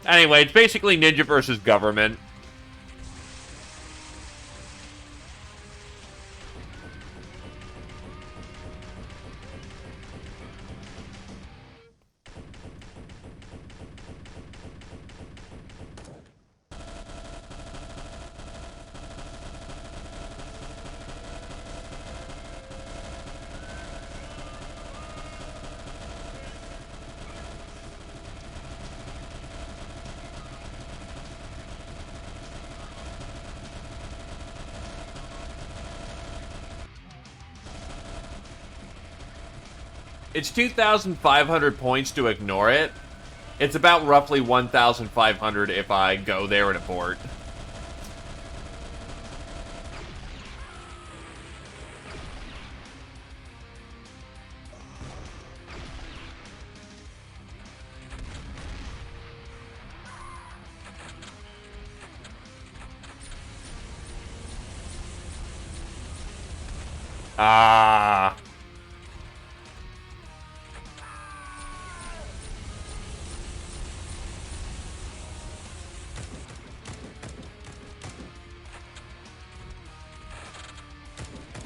A: Anyway, it's basically ninja versus government. It's 2,500 points to ignore it. It's about roughly 1,500 if I go there and abort. Ah.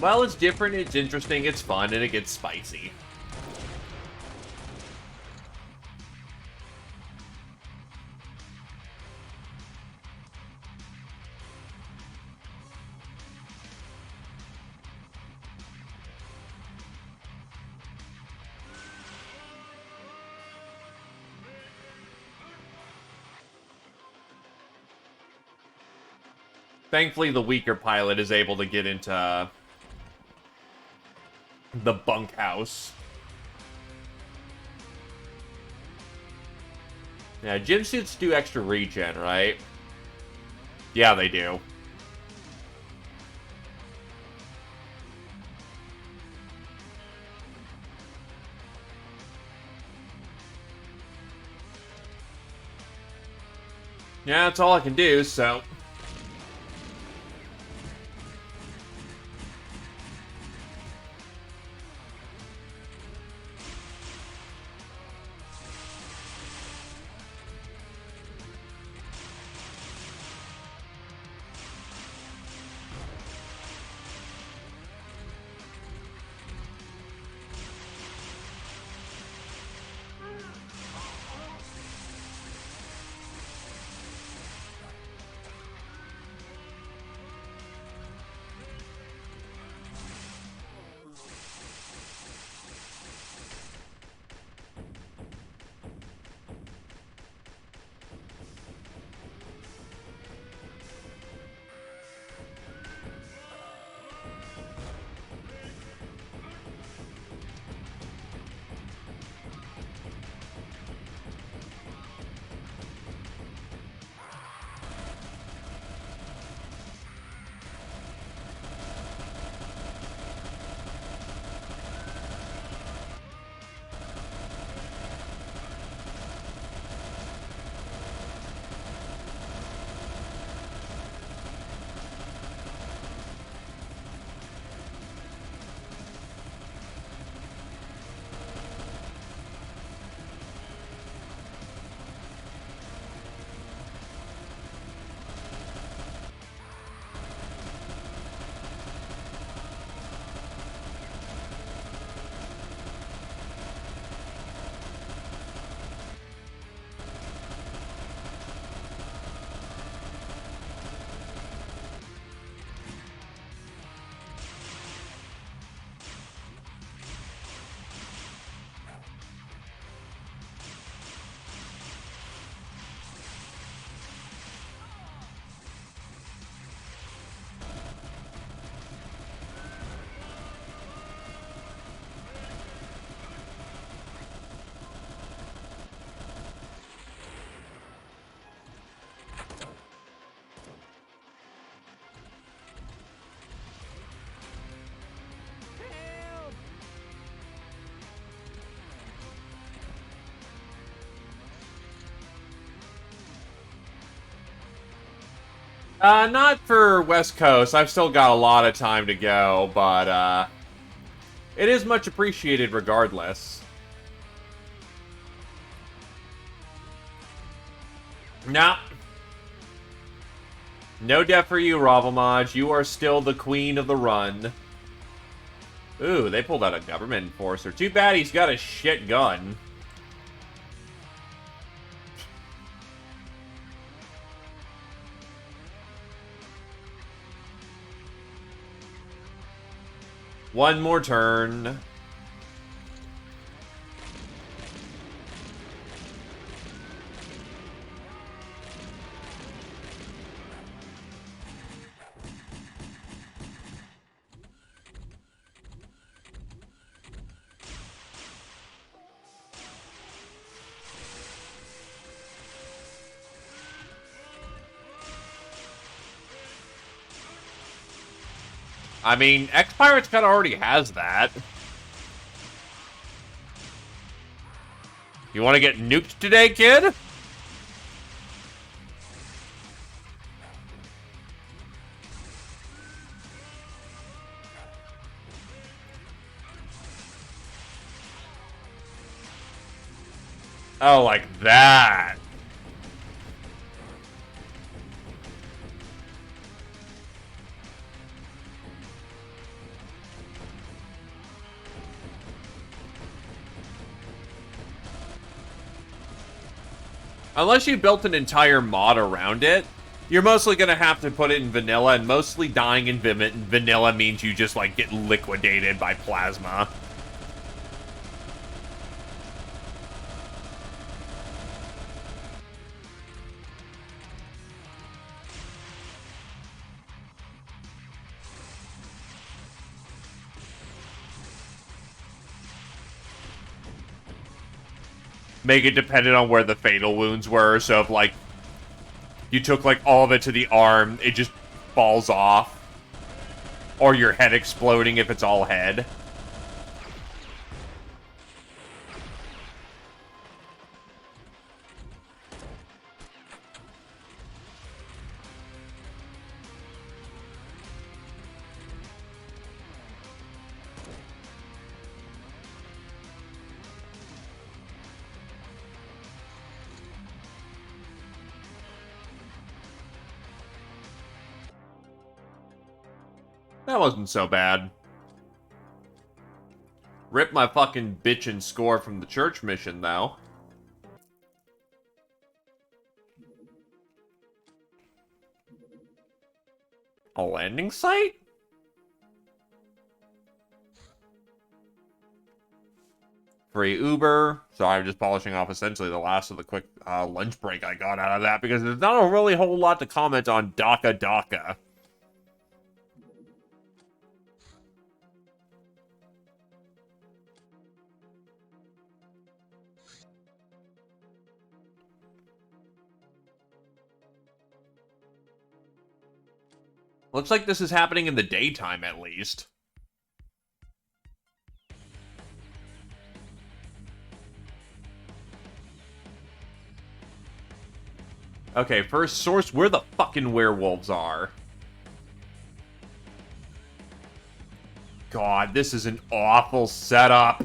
A: Well, it's different, it's interesting, it's fun, and it gets spicy. Thankfully, the weaker pilot is able to get into the bunkhouse. Yeah, gym suits do extra regen, right? Yeah, they do. Yeah, that's all I can do, so... Not for West Coast. I've still got a lot of time to go, but, it is much appreciated regardless. Nah. No death for you, Ravelmaj. You are still the queen of the run. Ooh, they pulled out a government enforcer. Too bad he's got a shit gun. One more turn. I mean, XPiratez kind of already has that. You want to get nuked today, kid? Oh, like that. Unless you built an entire mod around it, you're mostly going to have to put it in vanilla, and mostly dying in vanilla means you just, like, get liquidated by plasma. Make it dependent on where the fatal wounds were, so if, like, you took, like, all of it to the arm, it just falls off. Or your head exploding if it's all head. That wasn't so bad. Rip my fucking bitchin' score from the church mission, though. A landing site? Free Uber. So I'm just polishing off essentially the last of the quick lunch break I got out of that, because there's not a really whole lot to comment on Daka Daka. Looks like this is happening in the daytime, at least. Okay, first source where the fucking werewolves are. God, this is an awful setup.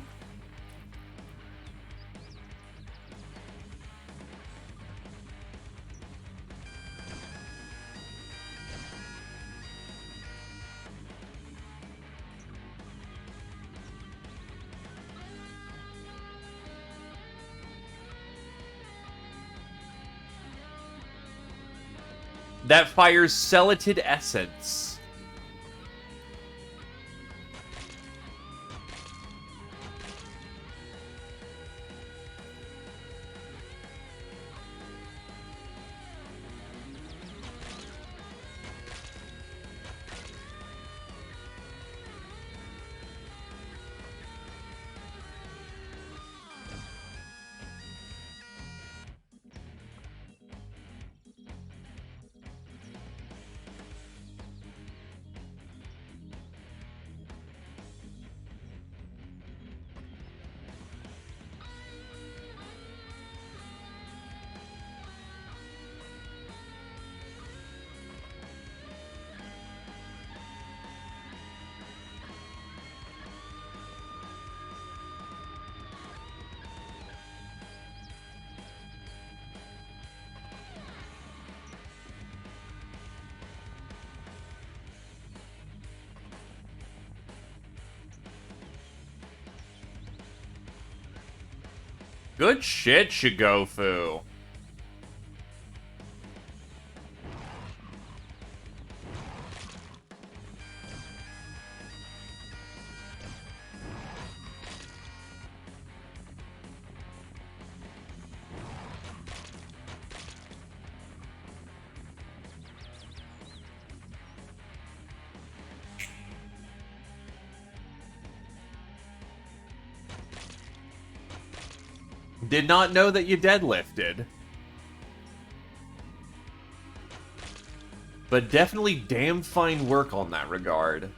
A: That fires Celatid Essence. Good shit, Shigofu. Did not know that you deadlifted. But definitely damn fine work on that regard.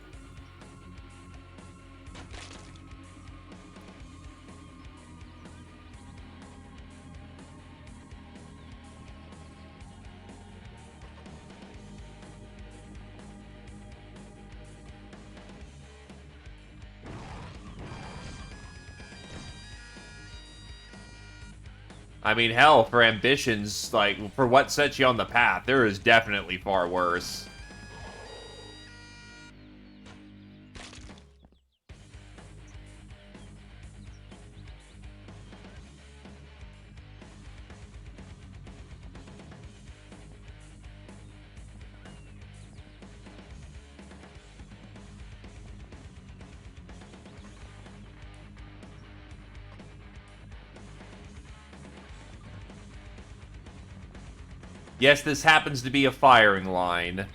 A: I mean, hell, for ambitions, like, for what sets you on the path, there is definitely far worse. Yes, this happens to be a firing line.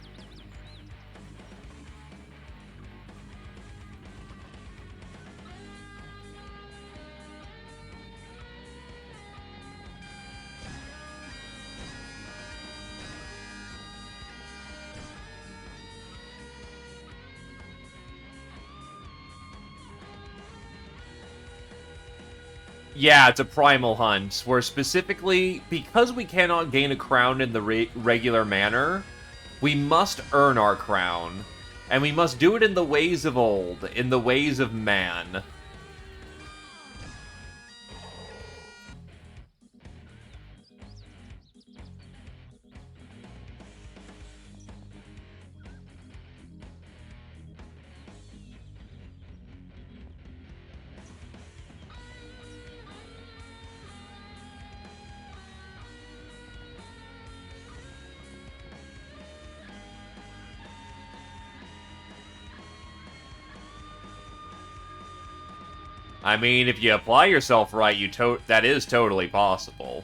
A: Yeah, it's a primal hunt, where specifically, because we cannot gain a crown in the regular manner, we must earn our crown. And we must do it in the ways of old, in the ways of man. I mean, if you apply yourself right, that is totally possible.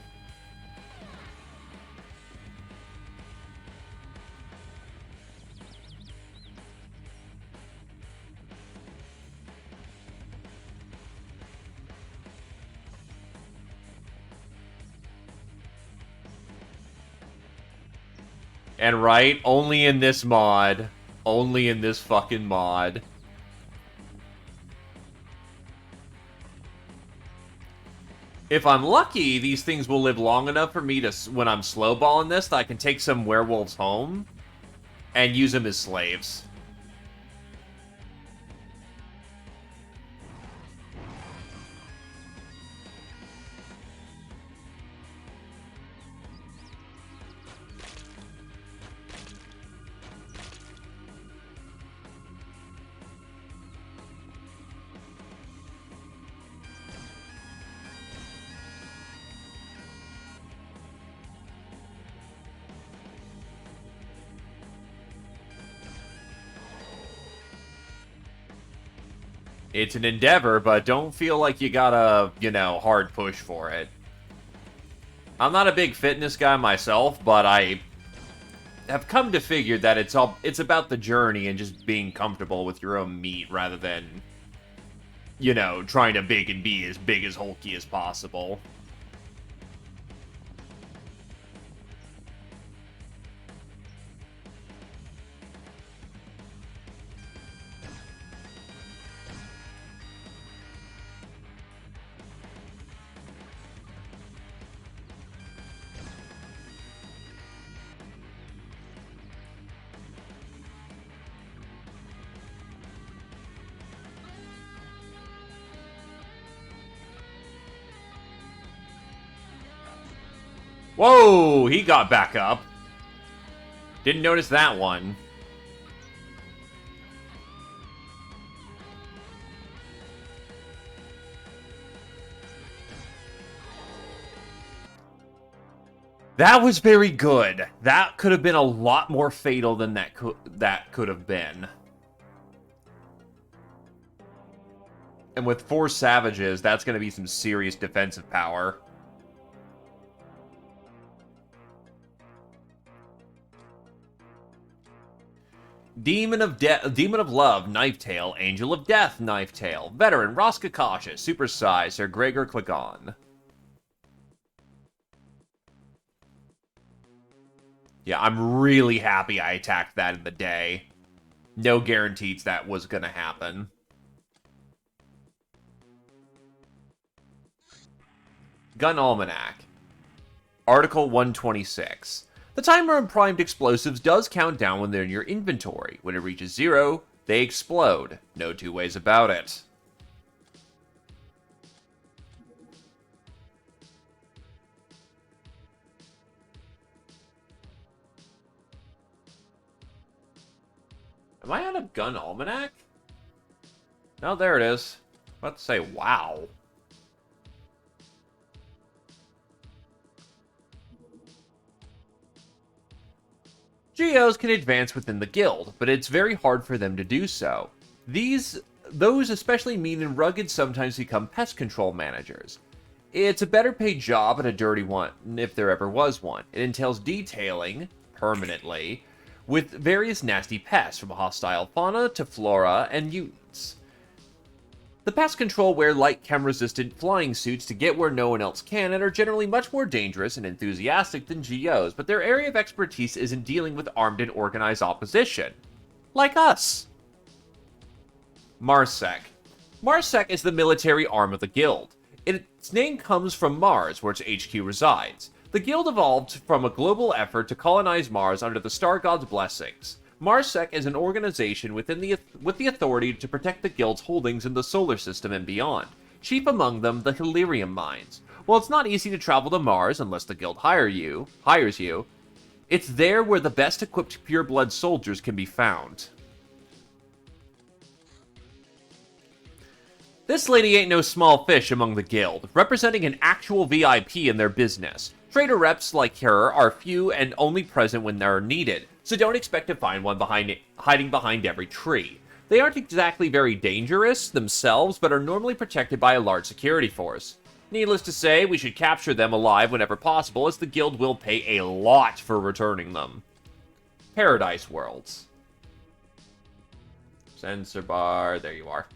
A: And right, only in this mod. Only in this fucking mod. If I'm lucky, these things will live long enough for me to, when I'm slowballing this, that I can take some werewolves home and use them as slaves. It's an endeavor, but don't feel like you gotta, hard push for it. I'm not a big fitness guy myself, but I have come to figure that it's about the journey and just being comfortable with your own meat rather than, trying to be as big as hulky as possible. Whoa, he got back up. Didn't notice that one. That was very good. That could have been a lot more fatal than that could have been. And with 4 savages, that's going to be some serious defensive power. Demon of Love, Knife Tail, Angel of Death, Knife Tail, Veteran, Roska Kasha, Super Size, Sir Gregor Clicon. Yeah, I'm really happy I attacked that in the day. No guarantees that was gonna happen. Gun Almanac. Article 126. The timer on primed explosives does count down when they're in your inventory. When it reaches 0, they explode. No two ways about it. Am I on a gun almanac? No, there it is. I'm about to say, wow. Geos can advance within the guild, but it's very hard for them to do so. Those especially mean and rugged sometimes become pest control managers. It's a better paid job and a dirty one, if there ever was one. It entails detailing, permanently, with various nasty pests, from hostile fauna to flora and mutants. The pest control wear light chem-resistant flying suits to get where no one else can and are generally much more dangerous and enthusiastic than GOs, but their area of expertise isn't dealing with armed and organized opposition. Like us. MARSEC. MARSEC is the military arm of the guild. Its name comes from Mars, where its HQ resides. The guild evolved from a global effort to colonize Mars under the Star God's blessings. MARSEC is an organization with the authority to protect the guild's holdings in the solar system and beyond, chief among them the Helium mines. While it's not easy to travel to Mars unless the guild hires you, it's there where the best equipped pure-blood soldiers can be found. This lady ain't no small fish among the guild, representing an actual VIP in their business. Trader reps like her are few and only present when they're needed, so don't expect to find one hiding behind every tree. They aren't exactly very dangerous themselves, but are normally protected by a large security force. Needless to say, we should capture them alive whenever possible, as the guild will pay a lot for returning them. Paradise Worlds. Sensor bar, there you are.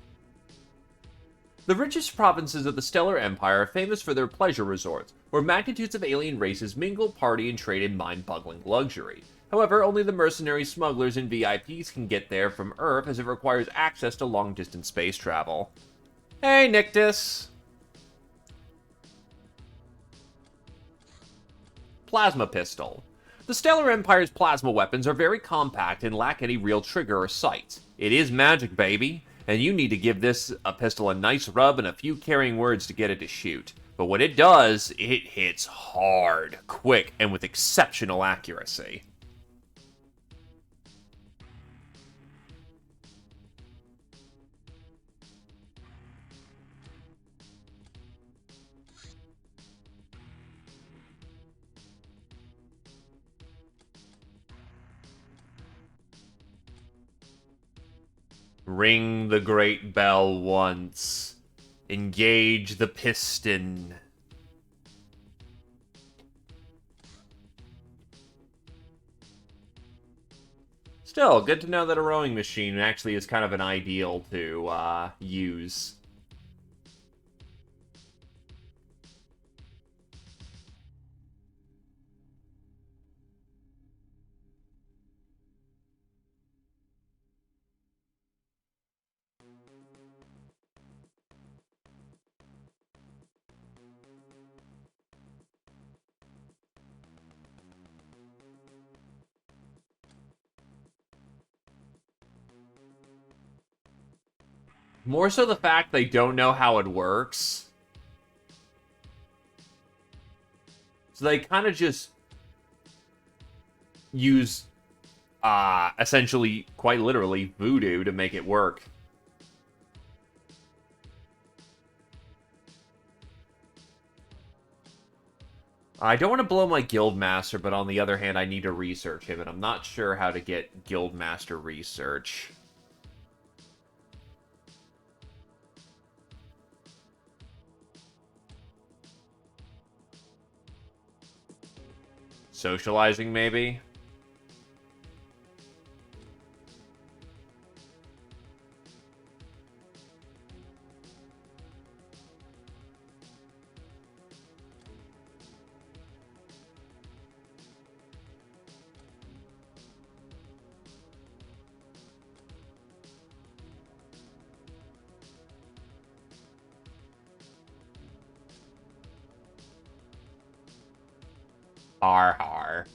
A: The richest provinces of the Stellar Empire are famous for their pleasure resorts, where magnitudes of alien races mingle, party, and trade in mind-boggling luxury. However, only the mercenary smugglers and VIPs can get there from Earth, as it requires access to long-distance space travel. Hey, Nictus! Plasma Pistol. The Stellar Empire's plasma weapons are very compact and lack any real trigger or sight. It is magic, baby, and you need to give this pistol a nice rub and a few carrying words to get it to shoot. But when it does, it hits hard, quick, and with exceptional accuracy. Ring the great bell once. Engage the piston. Still, good to know that a rowing machine actually is kind of an ideal to use. More so the fact they don't know how it works. So they kind of just use, essentially, quite literally, voodoo to make it work. I don't want to blow my Guildmaster, but on the other hand, I need to research him, and I'm not sure how to get Guildmaster research. Socializing, maybe? Har har.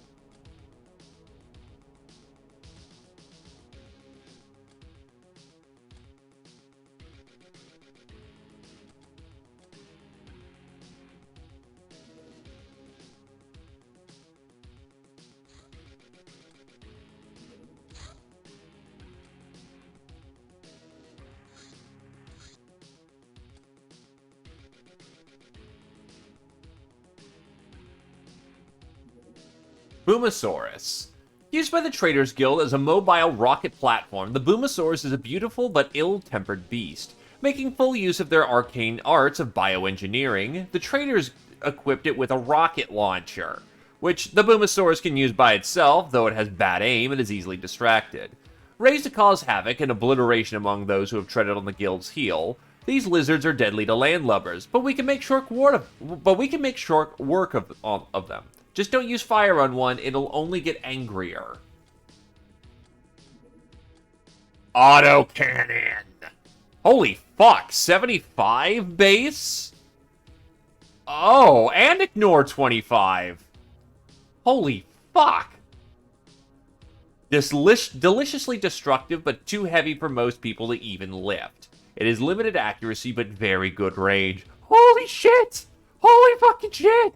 A: Boomosaurus. Used by the Traders Guild as a mobile rocket platform, the Boomosaurus is a beautiful but ill-tempered beast. Making full use of their arcane arts of bioengineering, the Traders equipped it with a rocket launcher, which the Boomosaurus can use by itself, though it has bad aim and is easily distracted. Raised to cause havoc and obliteration among those who have treaded on the guild's heel, these lizards are deadly to landlubbers, but we can make short work of them. Just don't use fire on one, it'll only get angrier. Autocannon! Holy fuck, 75 base? Oh, and ignore 25. Holy fuck. Deliciously destructive, but too heavy for most people to even lift. It is limited accuracy, but very good range. Holy shit! Holy fucking shit!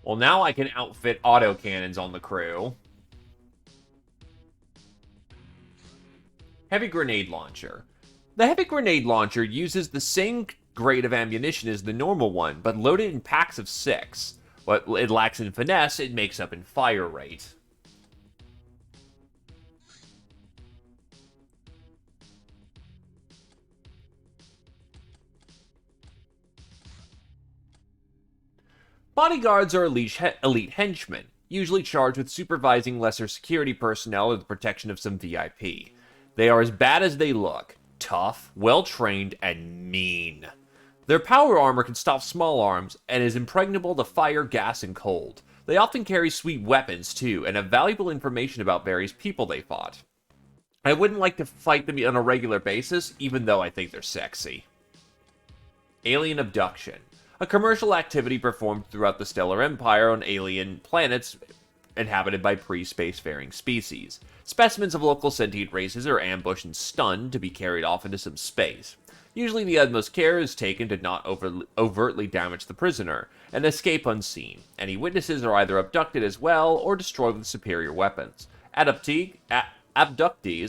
A: Well, now I can outfit autocannons on the crew. Heavy Grenade Launcher. The Heavy Grenade Launcher uses the same grade of ammunition as the normal one, but loaded in packs of 6. What it lacks in finesse, it makes up in fire rate. Bodyguards are elite henchmen, usually charged with supervising lesser security personnel or the protection of some VIP. They are as bad as they look, tough, well-trained, and mean. Their power armor can stop small arms, and is impregnable to fire, gas, and cold. They often carry sweet weapons, too, and have valuable information about various people they fought. I wouldn't like to fight them on a regular basis, even though I think they're sexy. Alien Abduction. A commercial activity performed throughout the Stellar Empire on alien planets inhabited by pre-spacefaring species. Specimens of local sentient races are ambushed and stunned to be carried off into some space. Usually the utmost care is taken to not overtly damage the prisoner, and escape unseen. Any witnesses are either abducted as well, or destroyed with superior weapons. Abductees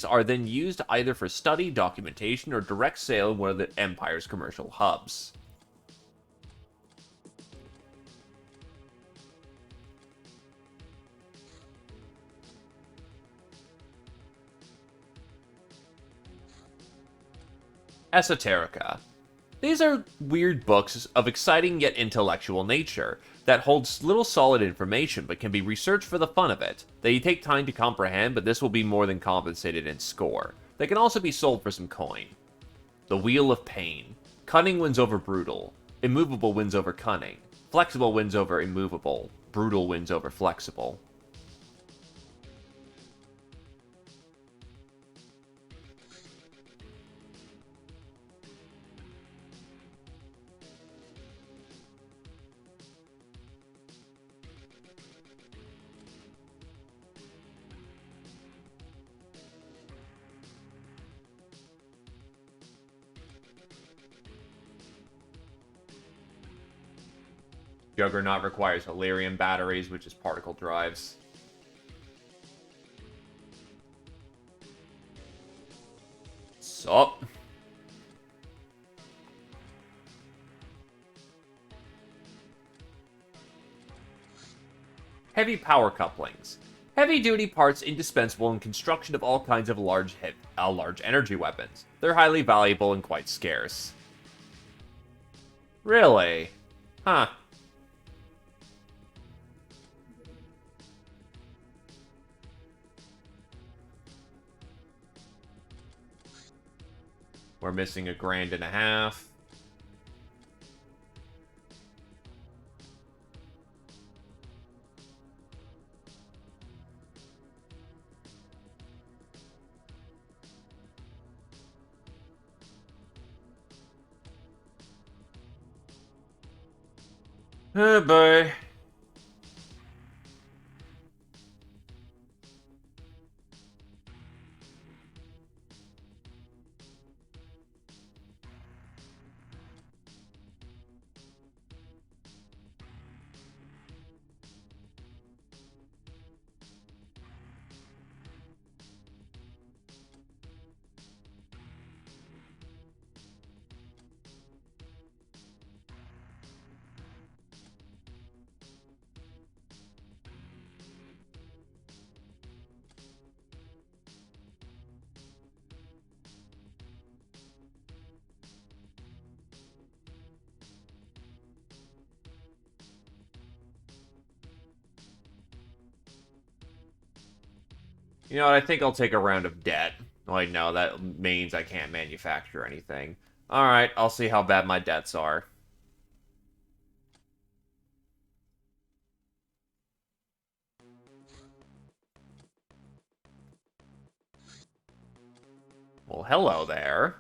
A: are then used either for study, documentation, or direct sale in one of the Empire's commercial hubs. Esoterica. These are weird books of exciting yet intellectual nature that holds little solid information but can be researched for the fun of it. They take time to comprehend, but this will be more than compensated in score. They can also be sold for some coin. The Wheel of Pain. Cunning wins over brutal. Immovable wins over cunning. Flexible wins over immovable. Brutal wins over flexible. Juggernaut requires Hilarium batteries, which is particle drives. Sup? Heavy power couplings. Heavy-duty parts indispensable in construction of all kinds of large energy weapons. They're highly valuable and quite scarce. Really? Huh. We're missing $1.50. Oh boy. You know what, I think I'll take a round of debt. Wait, no, that means I can't manufacture anything. Alright, I'll see how bad my debts are. Well, hello there.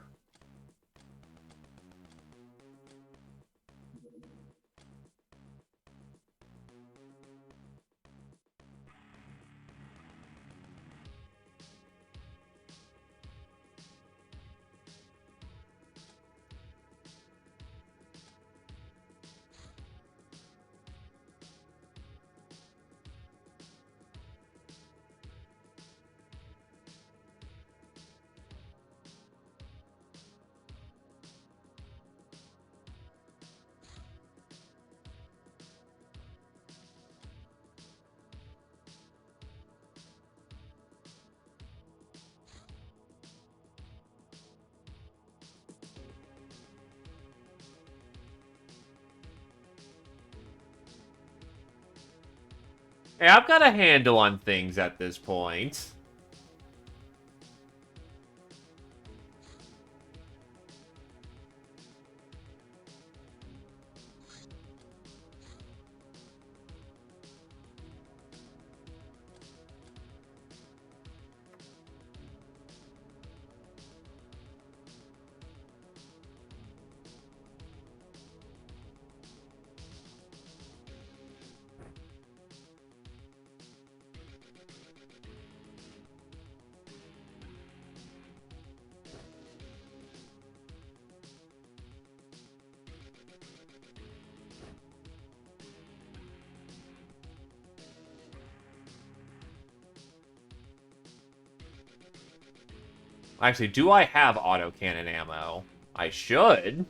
A: Hey, I've got a handle on things at this point. Actually, do I have autocannon ammo? I should.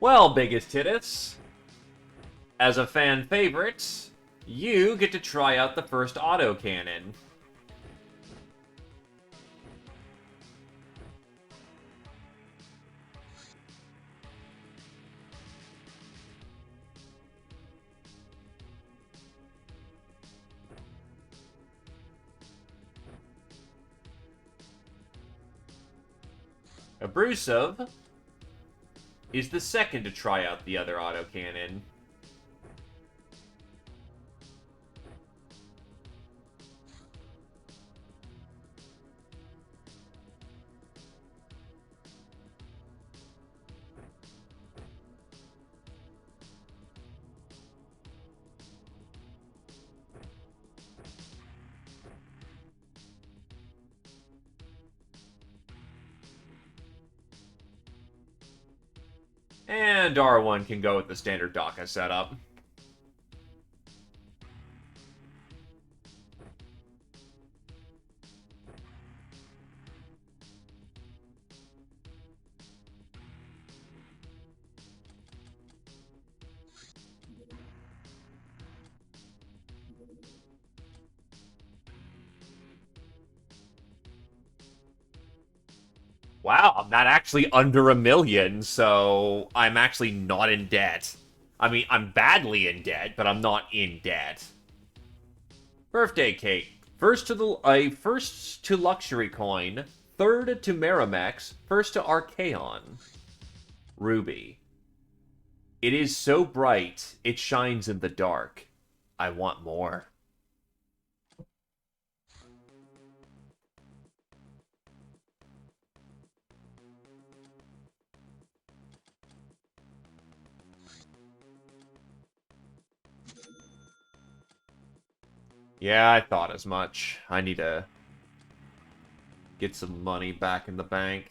A: Well, biggest titties, as a fan favorite, you get to try out the first autocannon. Abruzov is the second to try out the other autocannon. And R1 can go with the standard DACA setup. Wow, I'm not actually under $1 million, so I'm actually not in debt. I mean, I'm badly in debt, but I'm not in debt. Birthday cake. First to luxury coin, third to Meramex, first to Archaon. Ruby. It is so bright, it shines in the dark. I want more. Yeah, I thought as much. I need to get some money back in the bank.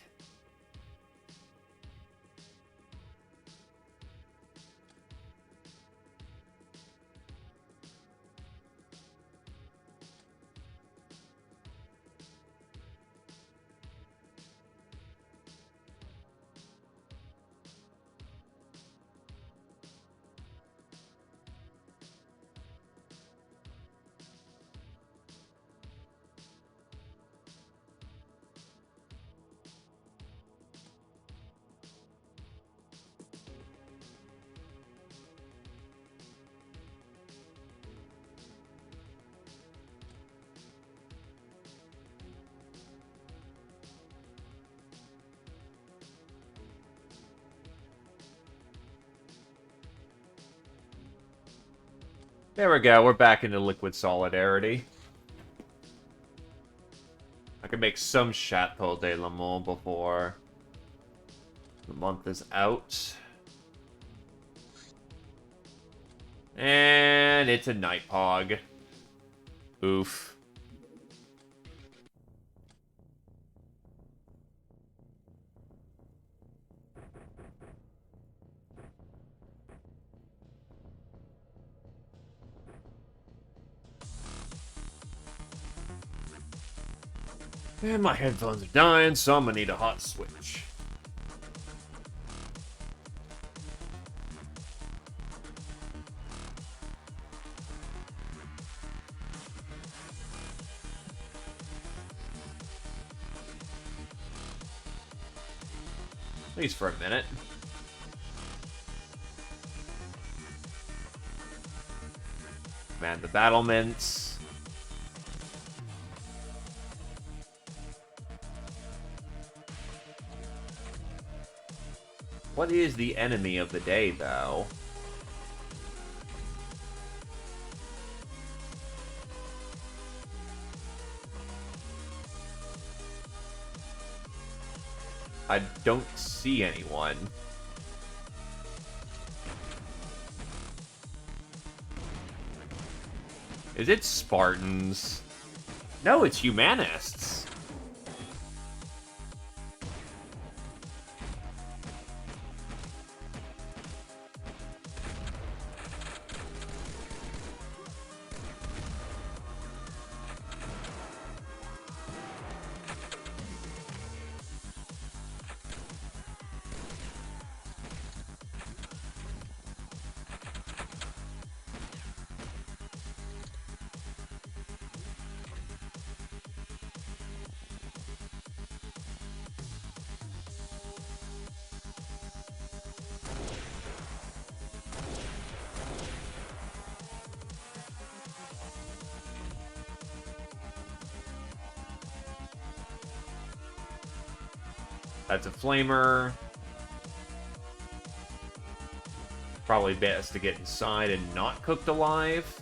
A: There we go, we're back into liquid solidarity. I can make some Chateau de l'Amour before the month is out. And it's a night pog. Oof. And my headphones are dying, so I'm gonna need a hot switch. At least for a minute. Man, the battlements. What is the enemy of the day, though? I don't see anyone. Is it Spartans? No, it's Humanists. That's a flamer. Probably best to get inside and not cooked alive.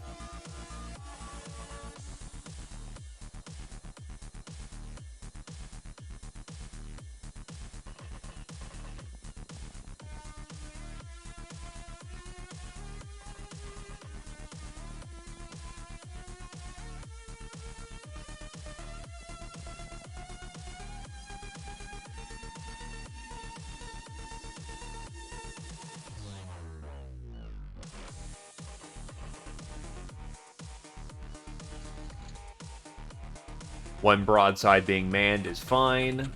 A: One broadside being manned is fine.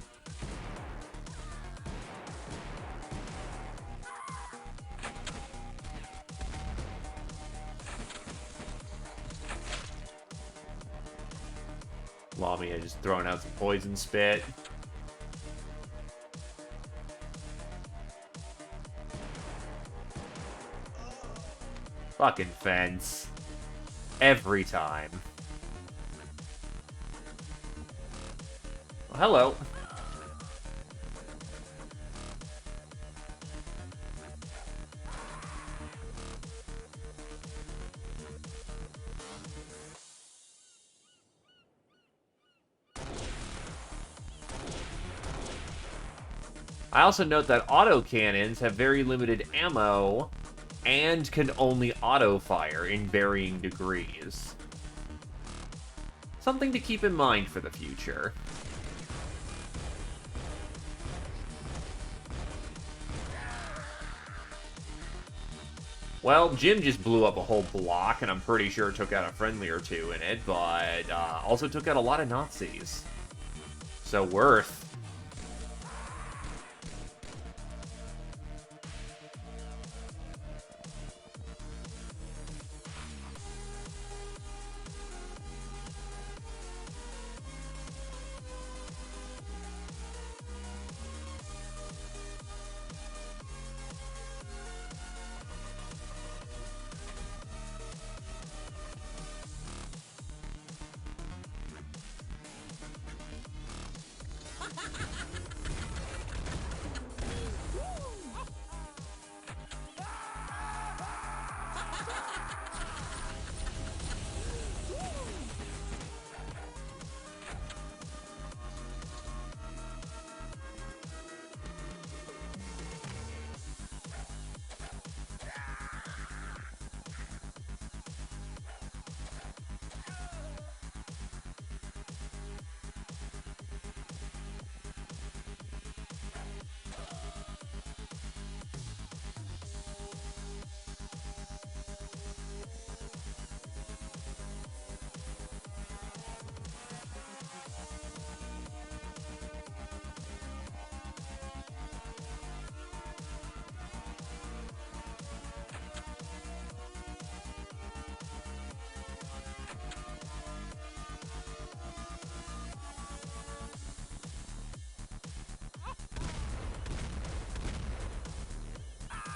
A: Lamia just throwing out some poison spit. Fucking fence. Every time. Well, hello. I also note that autocannons have very limited ammo and can only auto-fire in varying degrees. Something to keep in mind for the future. Well, Jim just blew up a whole block, and I'm pretty sure took out a friendly or two in it, but also took out a lot of Nazis. So worth.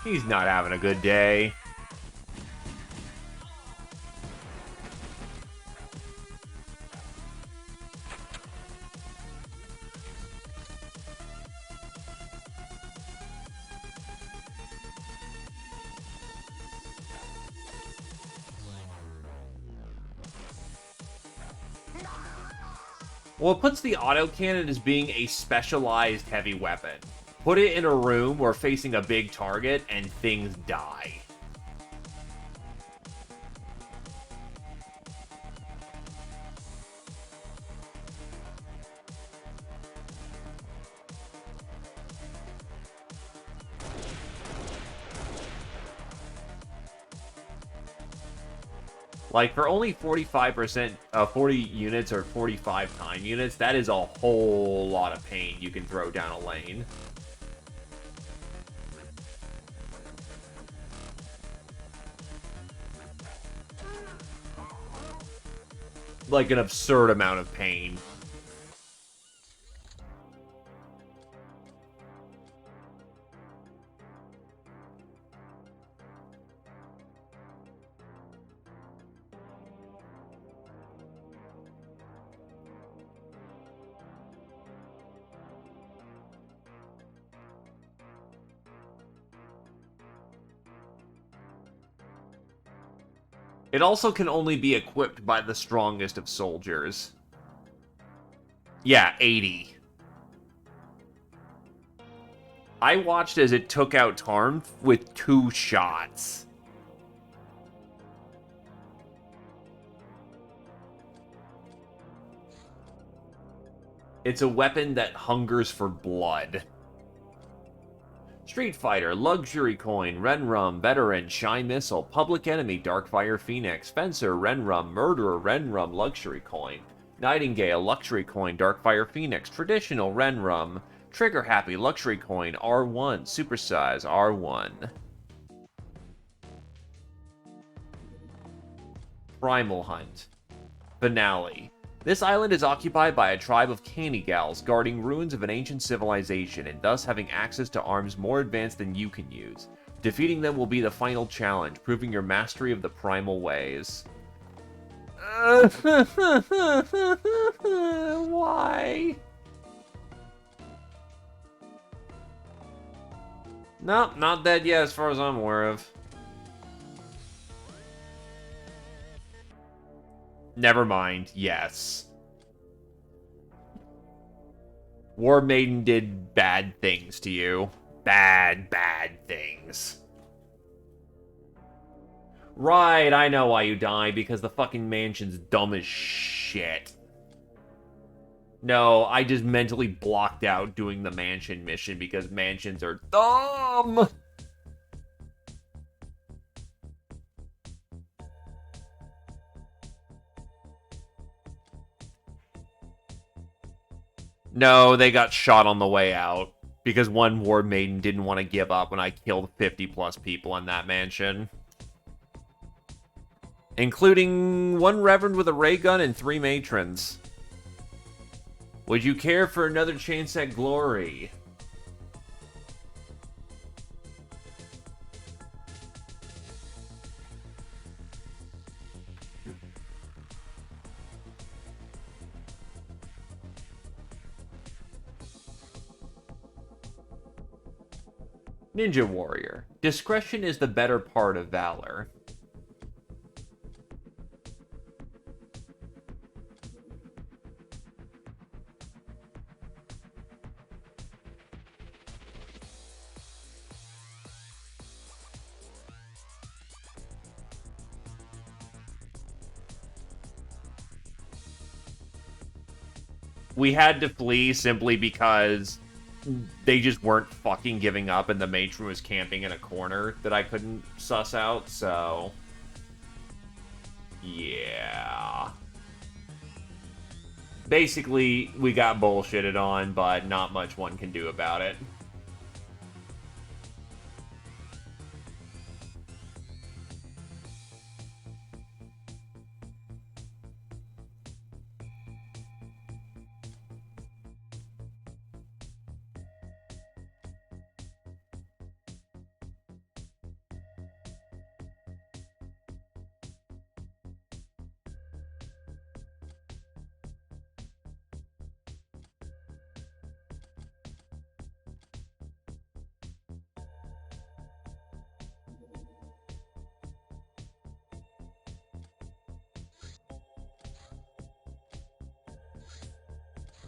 A: He's not having a good day. Well, it puts the autocannon as being a specialized heavy weapon. Put it in a room or facing a big target, and things die. Like, for only 45%, 40 units or 45 time units, that is a whole lot of pain you can throw down a lane. Like, an absurd amount of pain. It also can only be equipped by the strongest of soldiers. Yeah, 80. I watched as it took out Tarn with 2 shots. It's a weapon that hungers for blood. Street Fighter, Luxury Coin, Renrum, Veteran, Shy Missile, Public Enemy, Darkfire Phoenix, Fencer, Renrum, Murderer, Renrum, Luxury Coin, Nightingale, Luxury Coin, Darkfire Phoenix, Traditional, Renrum, Trigger Happy, Luxury Coin, R1, Supersize, R1. Primal Hunt. Finale. This island is occupied by a tribe of canny gals guarding ruins of an ancient civilization and thus having access to arms more advanced than you can use. Defeating them will be the final challenge, proving your mastery of the primal ways. Why? Nope, not dead yet as far as I'm aware of. Never mind, yes. War Maiden did bad things to you. Bad, bad things. Right, I know why you died, because the fucking mansion's dumb as shit. No, I just mentally blocked out doing the mansion mission because mansions are dumb! No, they got shot on the way out. Because one War Maiden didn't want to give up when I killed 50 plus people in that mansion. Including one Reverend with a ray gun and 3 matrons. Would you care for another chance at glory? Ninja Warrior. Discretion is the better part of valor. We had to flee simply because they just weren't fucking giving up and the matron was camping in a corner that I couldn't suss out, so... yeah. Basically, we got bullshitted on, but not much one can do about it.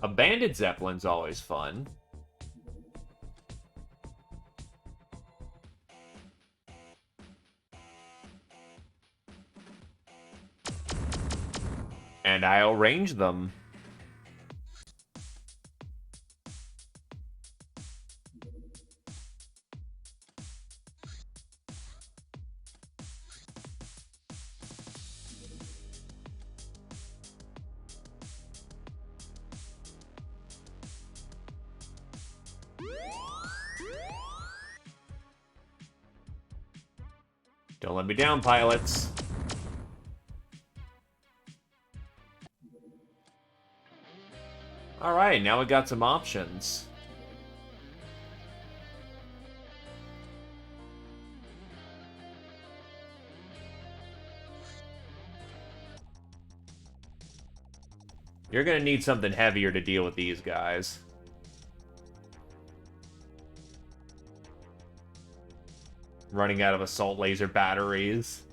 A: A banded Zeppelin's always fun. And I'll range them. Don't let me down, pilots. Alright, now we got some options. You're gonna need something heavier to deal with these guys. Running out of assault laser batteries.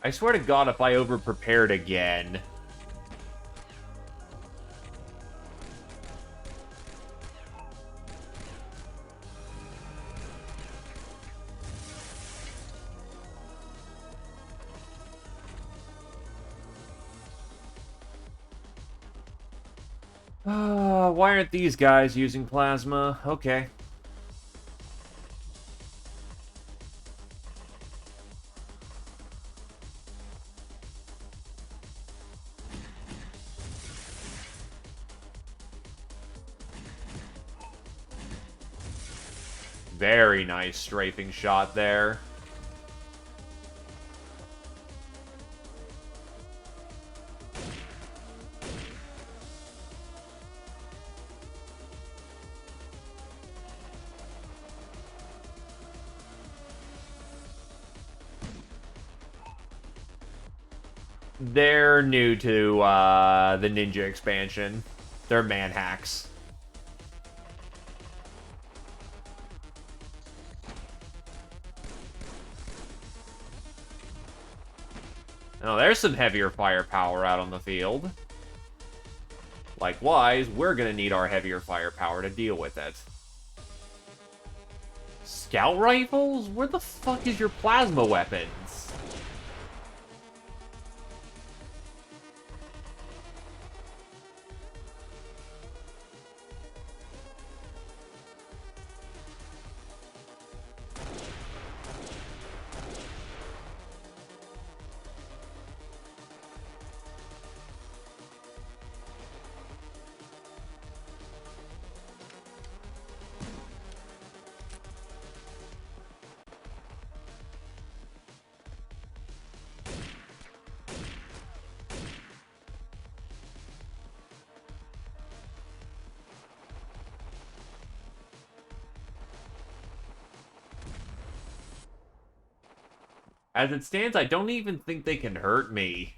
A: I swear to God, if I over-prepared again... why aren't these guys using plasma? Okay. Very nice strafing shot there. They're new to the ninja expansion. They're man hacks. Oh, there's some heavier firepower out on the field. Likewise, we're gonna need our heavier firepower to deal with it. Scout rifles? Where the fuck is your plasma weapons? As it stands, I don't even think they can hurt me.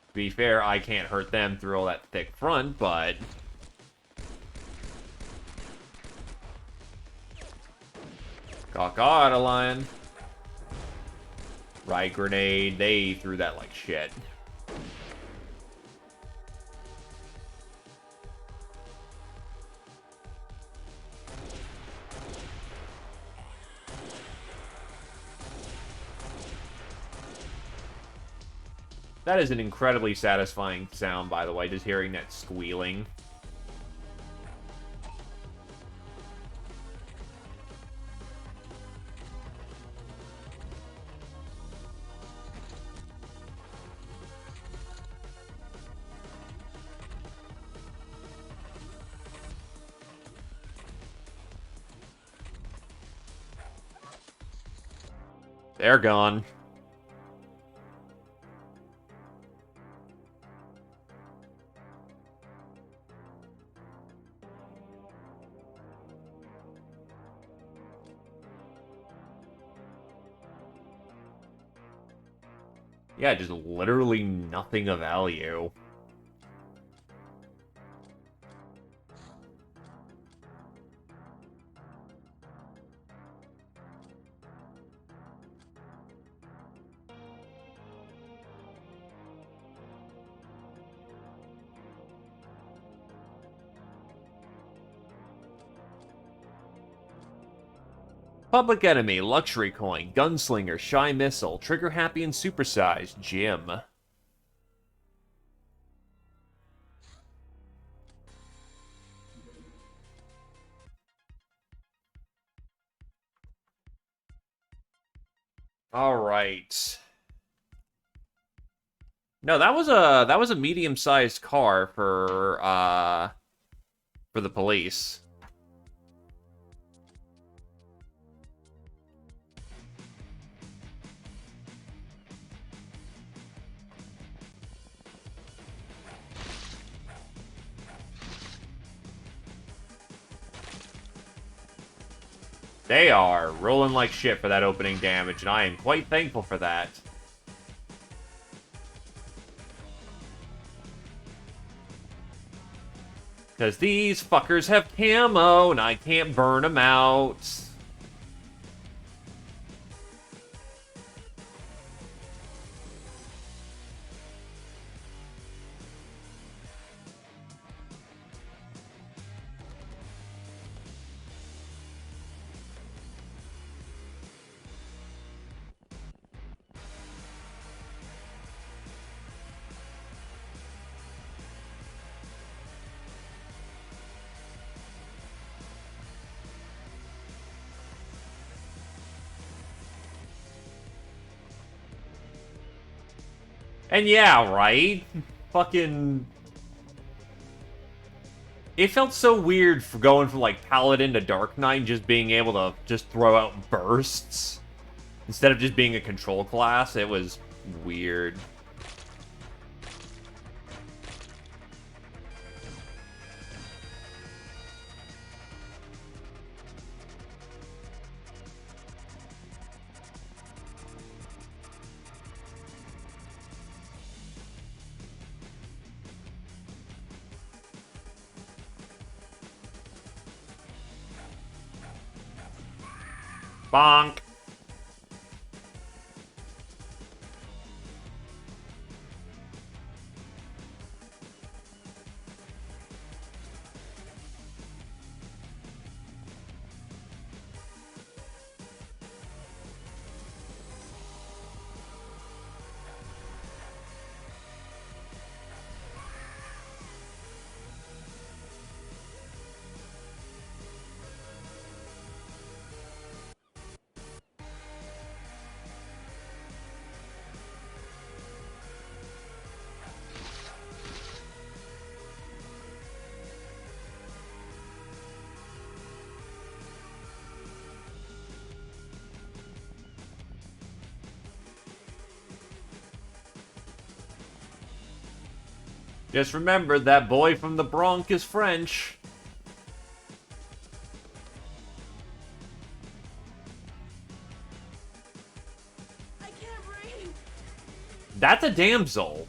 A: To be fair, I can't hurt them through all that thick front, but... Cock-odd, lion. Riot grenade. They threw that like shit. That is an incredibly satisfying sound, by the way, just hearing that squealing. They're gone. Yeah, just literally nothing of value. Public Enemy, Luxury Coin, Gunslinger, Shy Missile, Trigger Happy and Supersized, Jim. All right. No, that was a medium-sized car for the police. They are rolling like shit for that opening damage, and I am quite thankful for that. Because these fuckers have camo, and I can't burn them out. And yeah, right? Fucking... It felt so weird for going from, like, Paladin to Dark Knight, just being able to just throw out bursts. Instead of just being a control class, it was weird. Bonk. Just remember, that boy from the Bronx is French.
B: I can't breathe.
A: That's a damsel.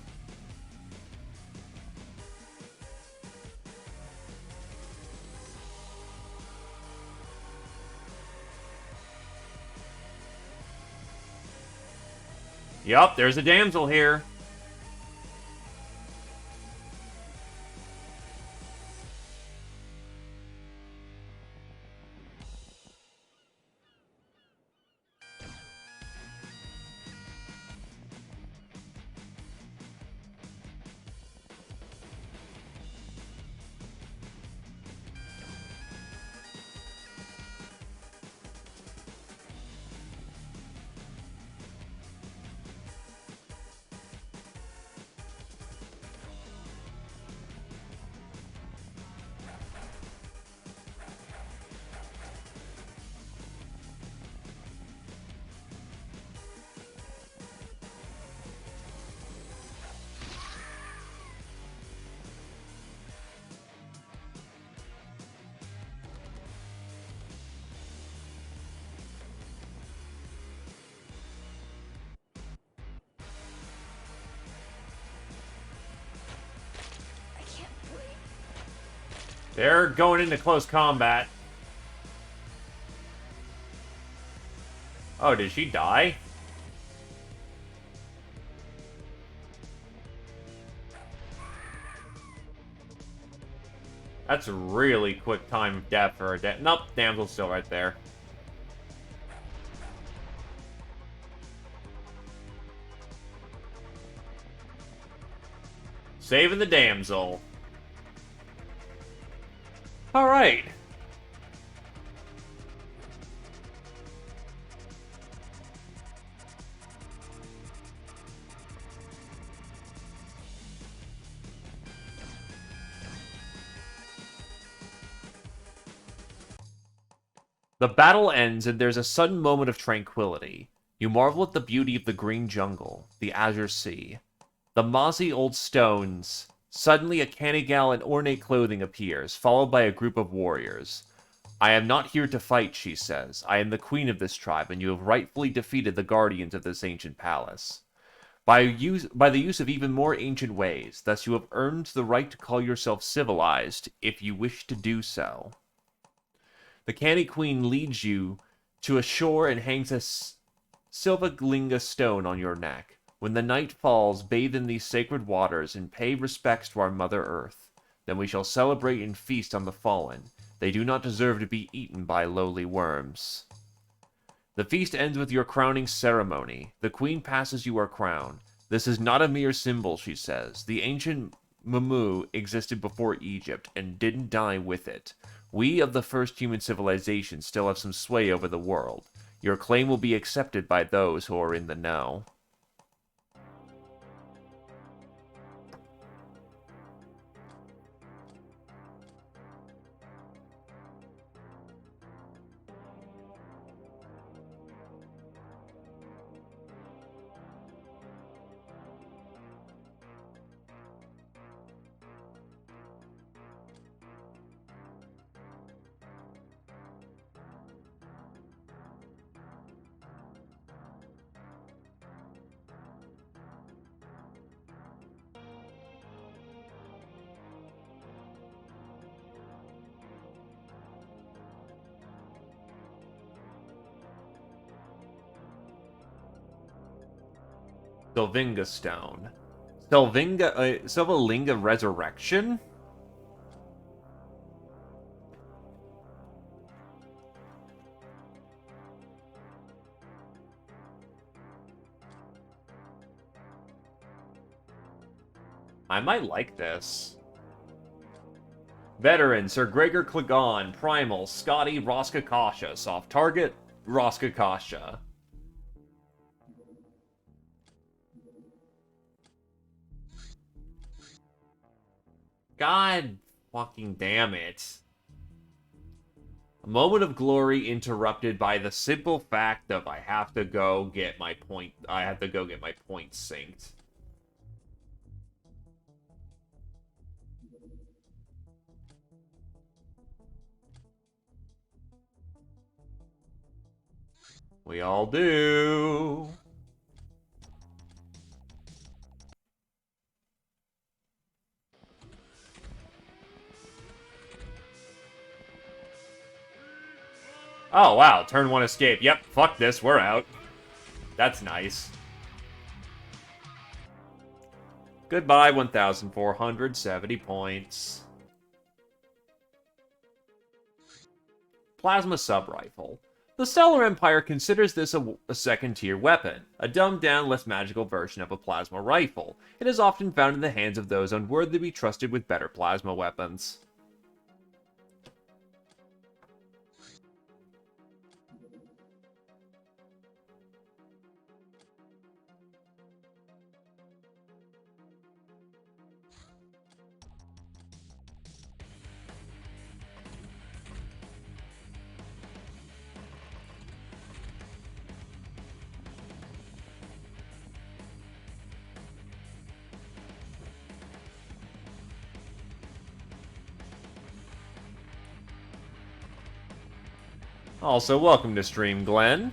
A: Yup, there's a damsel here. They're going into close combat. Oh, did she die? That's a really quick time of death for a Nope, damsel's still right there. Saving the damsel. Alright. The battle ends and there's a sudden moment of tranquility. You marvel at the beauty of the green jungle, the azure sea, the mossy old stones. Suddenly, a canny gal in ornate clothing appears, followed by a group of warriors. I am not here to fight, she says. I am the queen of this tribe, and you have rightfully defeated the guardians of this ancient palace. By the use of even more ancient ways, thus you have earned the right to call yourself civilized, if you wish to do so. The canny queen leads you to a shore and hangs a Silvalinga stone on your neck. When the night falls, bathe in these sacred waters and pay respects to our Mother Earth. Then we shall celebrate and feast on the fallen. They do not deserve to be eaten by lowly worms. The feast ends with your crowning ceremony. The queen passes you her crown. This is not a mere symbol, she says. The ancient Mamu existed before Egypt and didn't die with it. We of the first human civilization still have some sway over the world. Your claim will be accepted by those who are in the know. Silvinga Stone. Silvalinga Resurrection? I might like this. Veteran, Sir Gregor Clegane, Primal, Scotty, Roskakasha. Soft target, Roskakasha. God fucking damn it. A moment of glory interrupted by the simple fact of I have to go get my point points synced. We all do. Oh, wow. Turn 1 escape. Yep, fuck this. We're out. That's nice. Goodbye, 1,470 points. Plasma Sub-Rifle. The Stellar Empire considers this a second-tier weapon, a dumbed-down, less magical version of a plasma rifle. It is often found in the hands of those unworthy to be trusted with better plasma weapons. Also, welcome to stream, Glenn.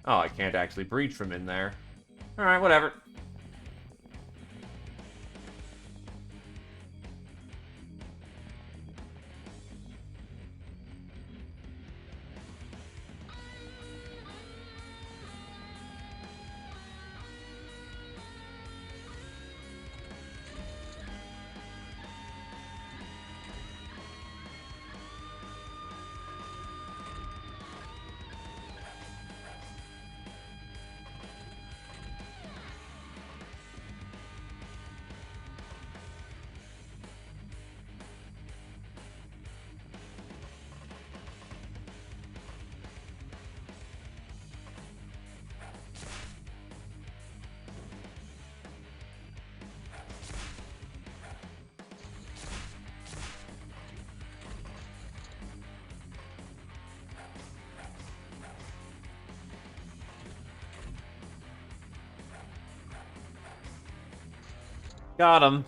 A: Oh, I can't actually breach from in there. Alright, whatever. Got him.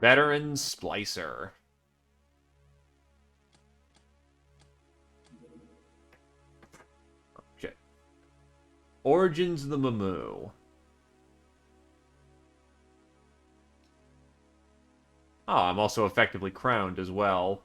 A: Veteran Splicer. Shit. Origins of the Mamu. Oh, I'm also effectively crowned as well.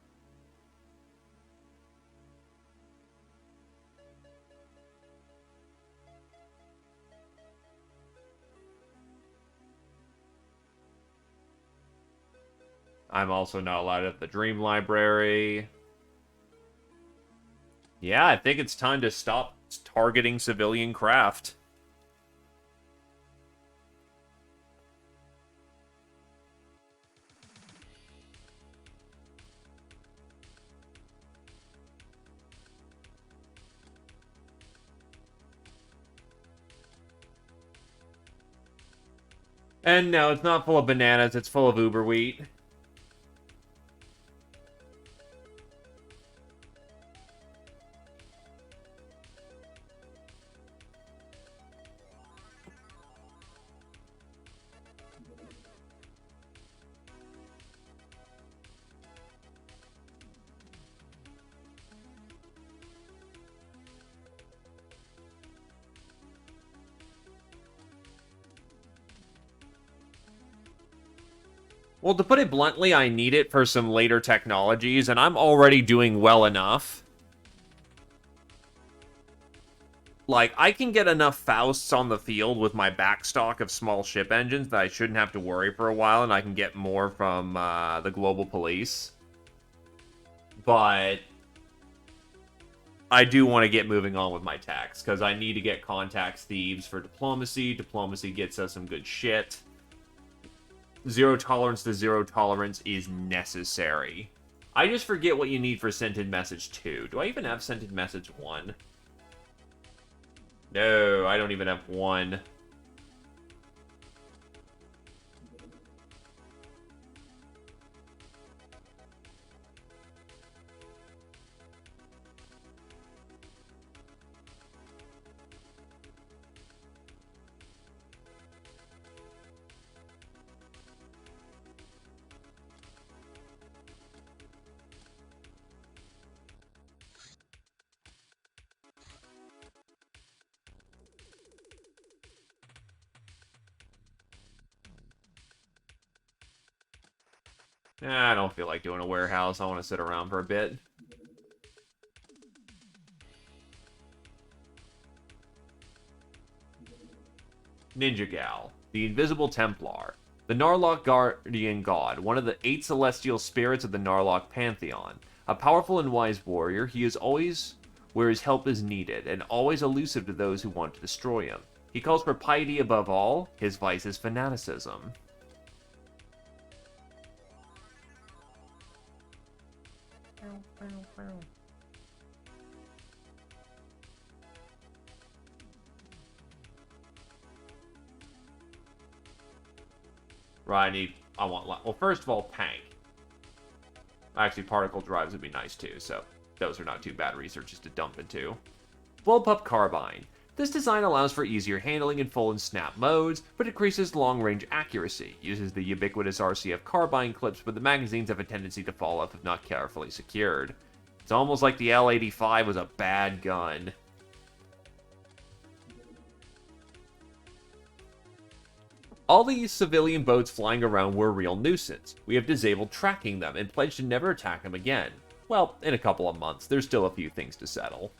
A: I'm also not allowed at the Dream Library. Yeah, I think it's time to stop targeting civilian craft. And no, it's not full of bananas, it's full of uber wheat. Well, to put it bluntly, I need it for some later technologies, and I'm already doing well enough. Like, I can get enough Fausts on the field with my backstock of small ship engines that I shouldn't have to worry for a while, and I can get more from the global police. But I do want to get moving on with my tax, because I need to get contacts thieves for diplomacy. Diplomacy gets us some good shit. Zero tolerance to zero tolerance is necessary. I just forget what you need for scented message 2. Do I even have scented message 1? No, I don't even have 1. I don't feel like doing a warehouse. I want to sit around for a bit. Ninja Gal, the Invisible Templar. The Narlock Guardian God, one of the 8 celestial spirits of the Narlock Pantheon. A powerful and wise warrior, he is always where his help is needed, and always elusive to those who want to destroy him. He calls for piety above all, his vice is fanaticism. Right, I want, well, first of all, tank. Actually, particle drives would be nice too, so those are not too bad researches to dump into. Bullpup Carbine. This design allows for easier handling in full and snap modes, but decreases long-range accuracy, uses the ubiquitous RCF carbine clips, but the magazines have a tendency to fall off if not carefully secured. It's almost like the L-85 was a bad gun. All these civilian boats flying around were a real nuisance. We have disabled tracking them and pledged to never attack them again. Well, in a couple of months, there's still a few things to settle.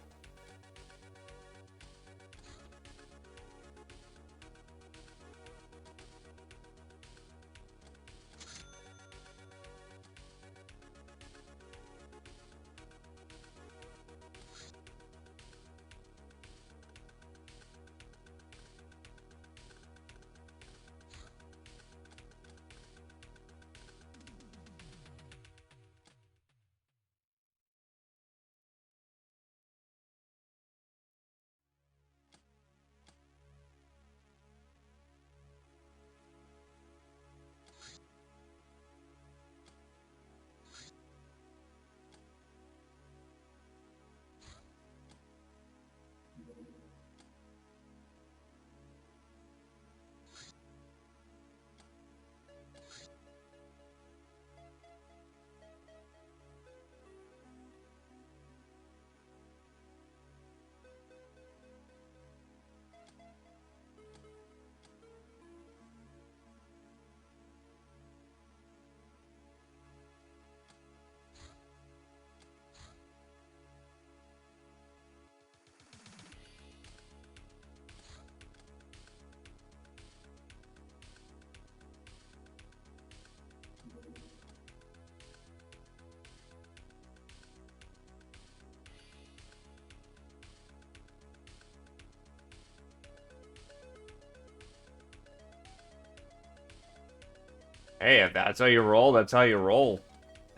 A: Hey, if that's how you roll, that's how you roll.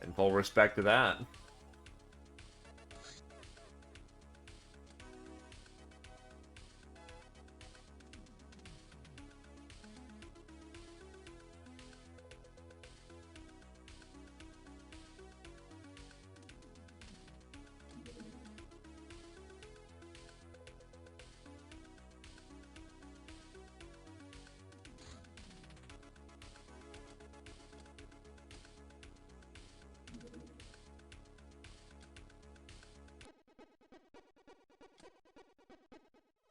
A: And full respect to that.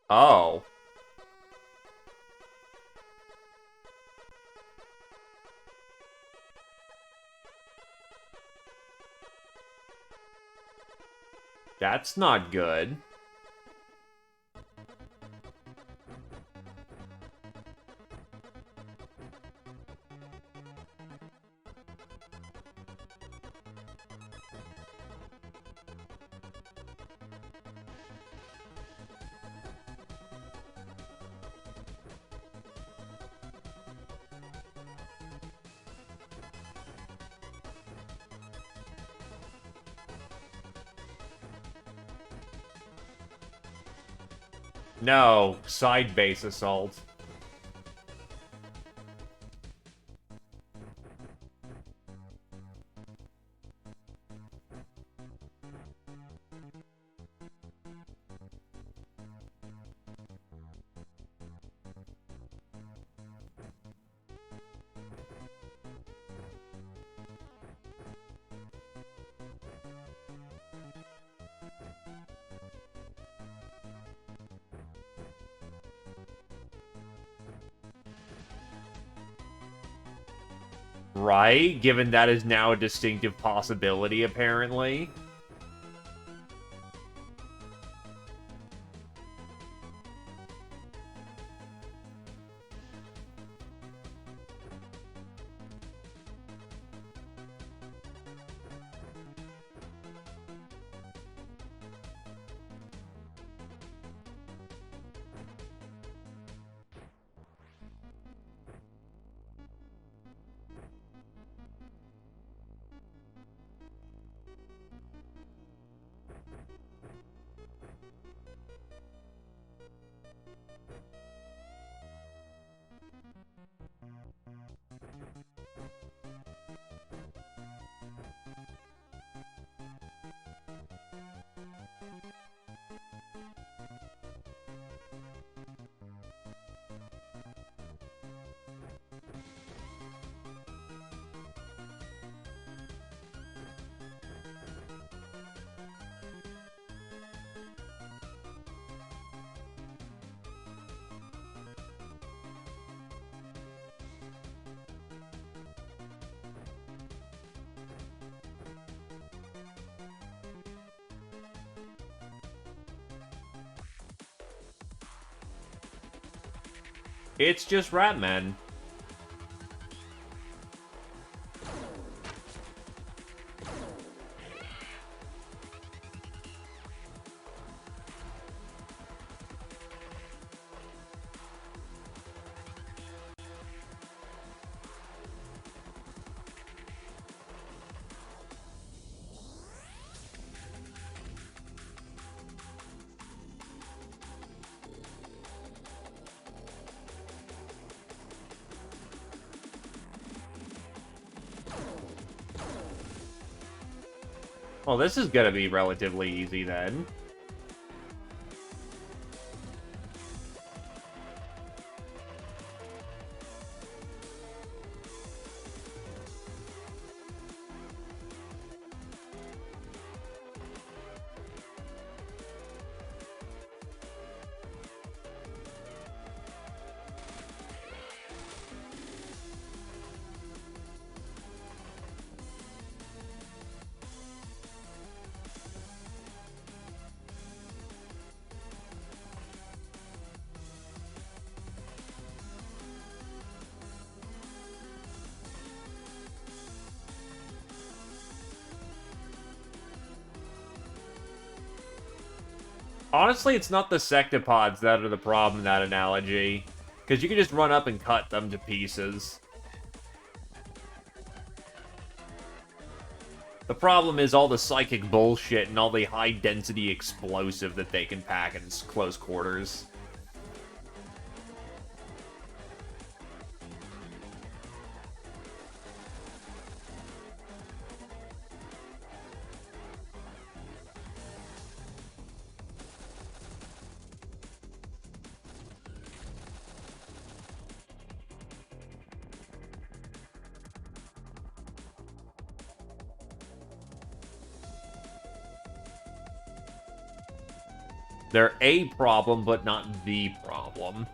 A: Oh. That's not good. No, side base assault. Right? Given that is now a distinctive possibility, apparently. It's just Ratman. Well, this is gonna be relatively easy then. Honestly, it's not the sectopods that are the problem in that analogy. Because you can just run up and cut them to pieces. The problem is all the psychic bullshit and all the high-density explosive that they can pack in close quarters. They're a problem, but not the problem.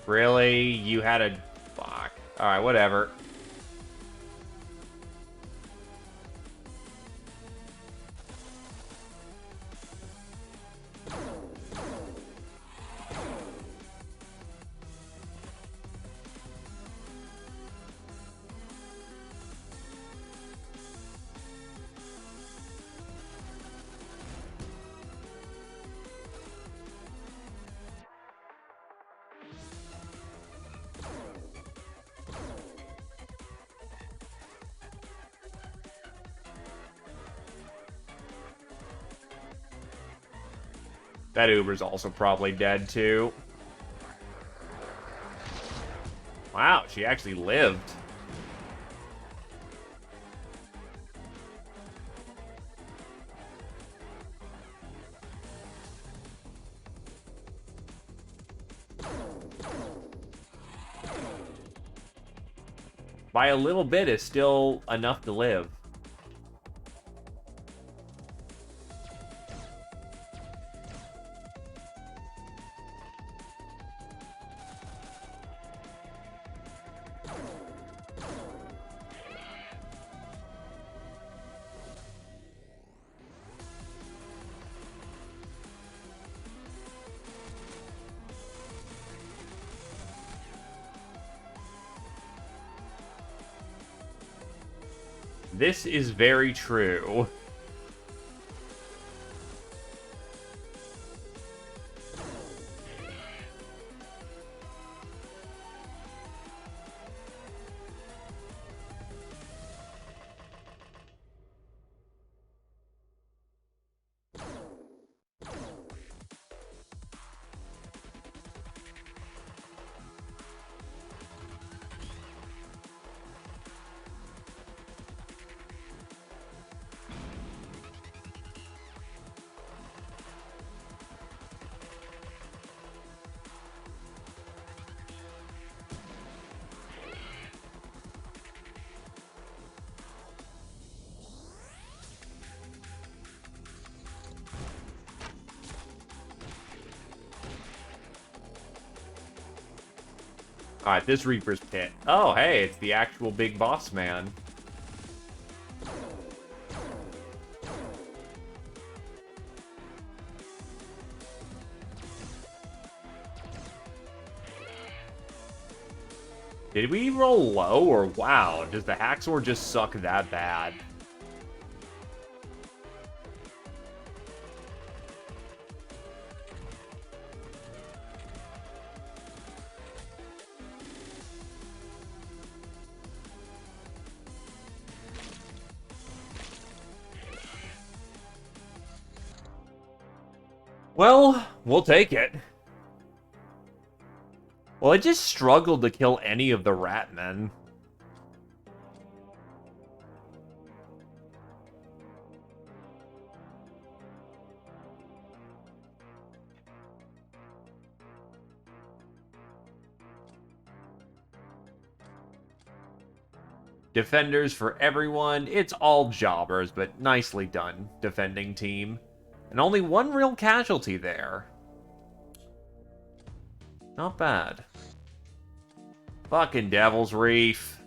A: Really? You had a... Fuck. Alright, whatever. That Uber's also probably dead, too. Wow, she actually lived. By a little bit, it's still enough to live. This is very true. Alright, this Reaper's Pit. Oh, hey, it's the actual big boss man. Did we roll low, or wow, does the Haxor just suck that bad? Well, we'll take it. Well, I just struggled to kill any of the Ratmen. Defenders for everyone. It's all jobbers, but nicely done, defending team. And only one real casualty there. Not bad. Fucking Devil's Reef.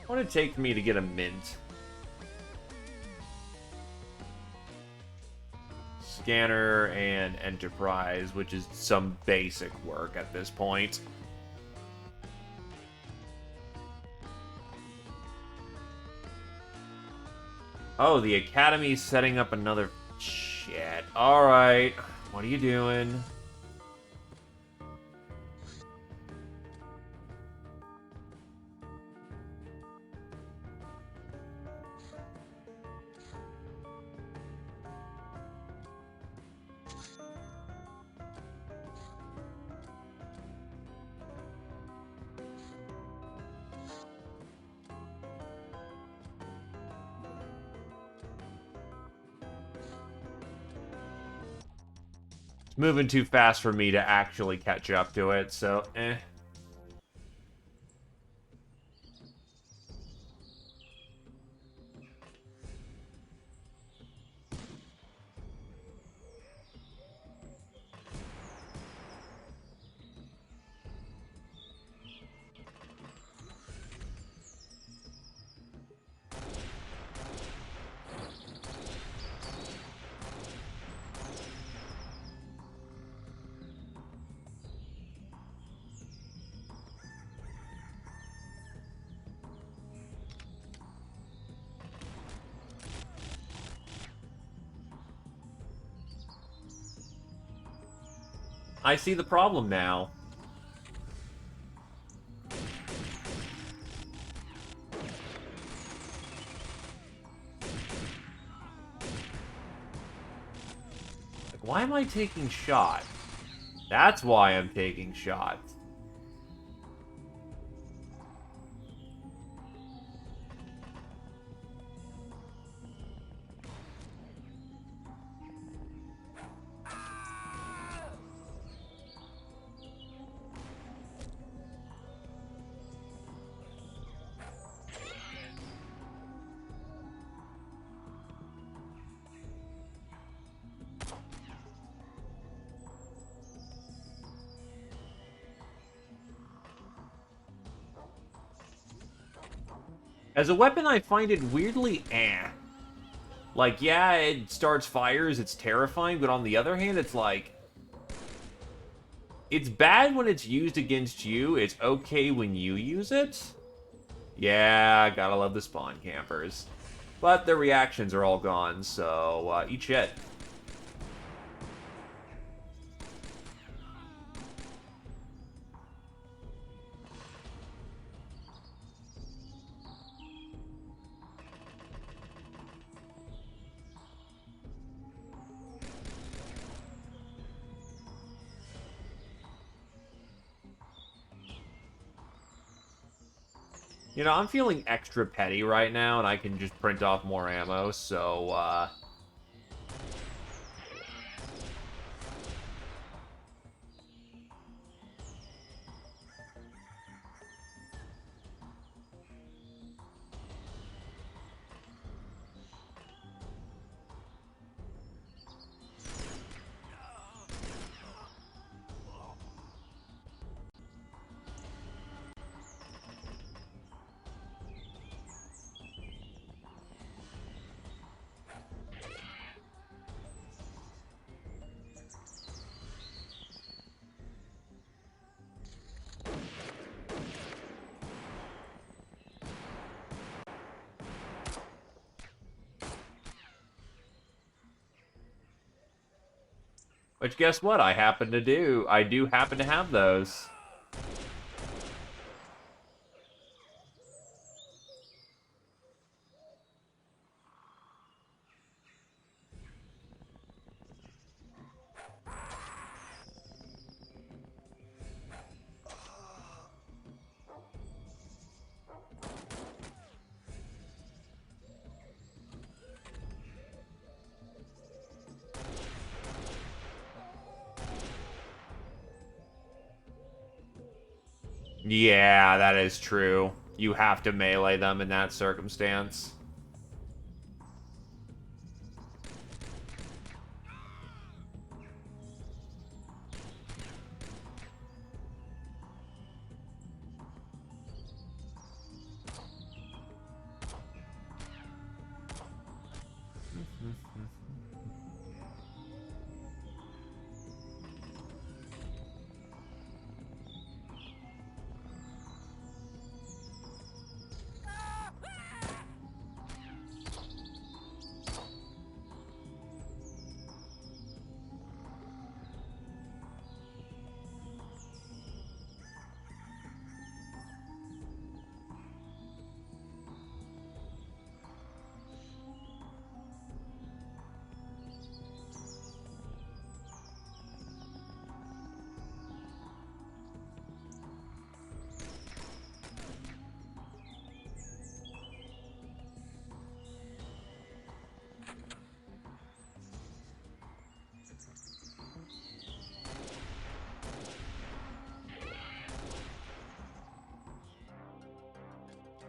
A: What would it take for me to get a mint? Scanner and Enterprise, which is some basic work at this point. Oh, the Academy's setting up another... Shit. Alright. What are you doing? It's moving too fast for me to actually catch up to it, so eh. I see the problem now. Like, why am I taking shot? That's why I'm taking shots. As a weapon, I find it weirdly eh. Like, yeah, it starts fires, it's terrifying, but on the other hand, it's like... It's bad when it's used against you, it's okay when you use it. Yeah, gotta love the spawn campers. But their reactions are all gone, so eat shit. You know, I'm feeling extra petty right now, and I can just print off more ammo, so, Which, guess what? I happen to do. I do happen to have those. Yeah, that is true. You have to melee them in that circumstance.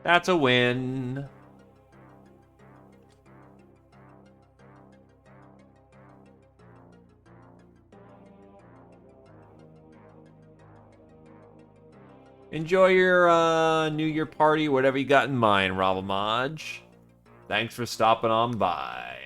A: That's a win. Enjoy your New Year party, whatever you got in mind, Ravamaj. Thanks for stopping on by.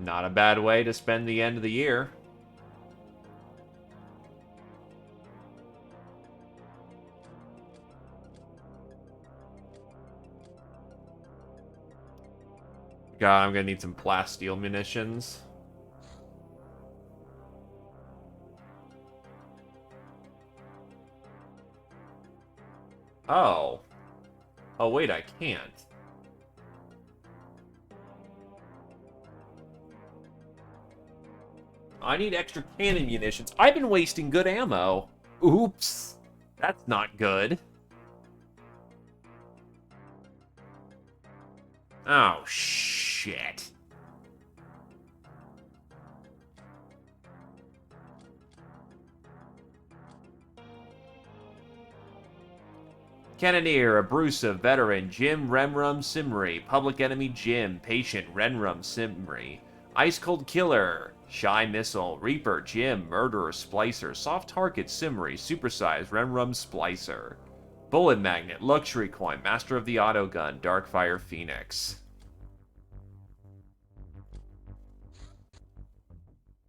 A: Not a bad way to spend the end of the year. God, I'm gonna need some plasteel munitions. Oh. Oh, wait, I can't. I need extra cannon munitions. I've been wasting good ammo. Oops. That's not good. Oh, shit. Cannoneer, Abrusa, Veteran, Jim, Remrum, Simri, Public Enemy Jim, Patient, Renrum, Simri, Ice Cold Killer, Shy Missile, Reaper, Jim, Murderer, Splicer, Soft Target, Simri, Supersize, Renrum, Splicer, Bullet Magnet, Luxury Coin, Master of the Autogun, Darkfire, Phoenix.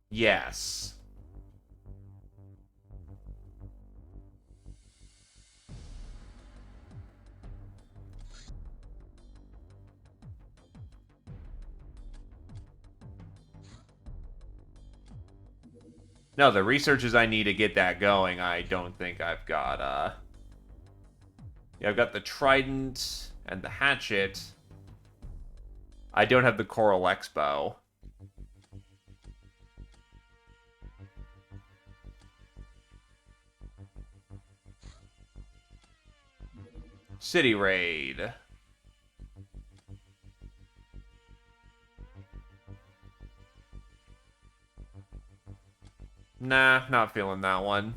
A: Yes. No, the researches I need to get that going, I don't think I've got, Yeah, I've got the Trident and the Hatchet. I don't have the Coral Expo. City Raid. Nah, not feeling that one.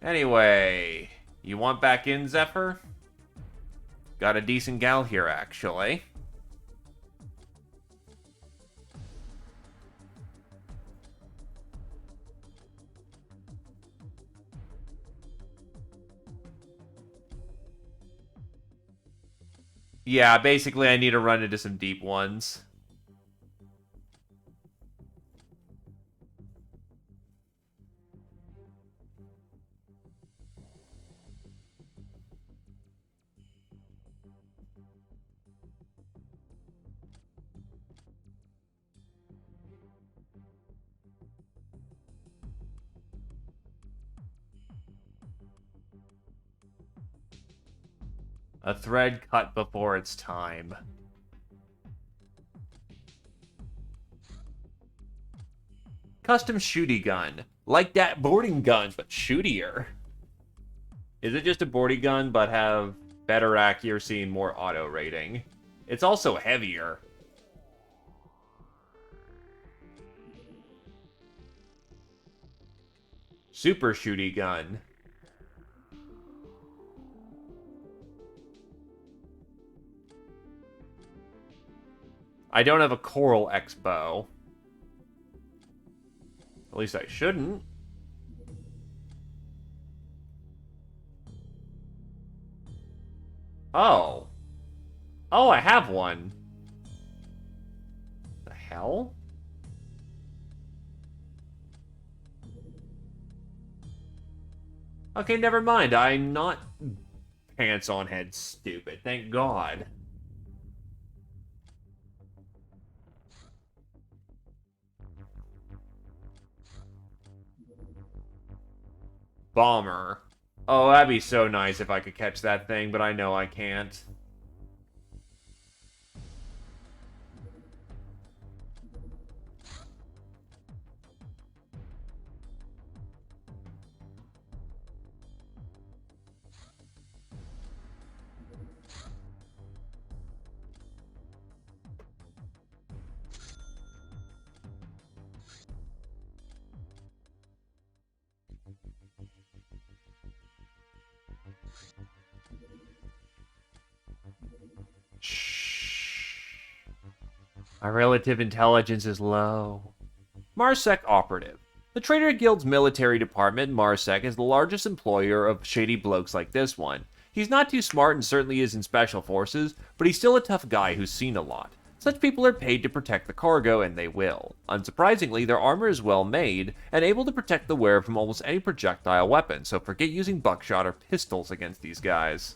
A: Anyway, you want back in, Zephyr? Got a decent gal here, actually. Yeah, basically I need to run into some deep ones. A thread cut before its time. Custom shooty gun. Like that boarding gun, but shootier. Is it just a boarding gun, but have better accuracy and more auto rating? It's also heavier. Super shooty gun. I don't have a Coral Expo. At least I shouldn't. Oh. Oh, I have one. The hell? Okay, never mind. I'm not pants on head stupid. Thank God. Bomber. Oh, that'd be so nice if I could catch that thing, but I know I can't. Our relative intelligence is low. Marsec Operative. The Trader Guild's military department, Marsec, is the largest employer of shady blokes like this one. He's not too smart and certainly isn't special forces, but he's still a tough guy who's seen a lot. Such people are paid to protect the cargo, and they will. Unsurprisingly, their armor is well made, and able to protect the wearer from almost any projectile weapon, so forget using buckshot or pistols against these guys.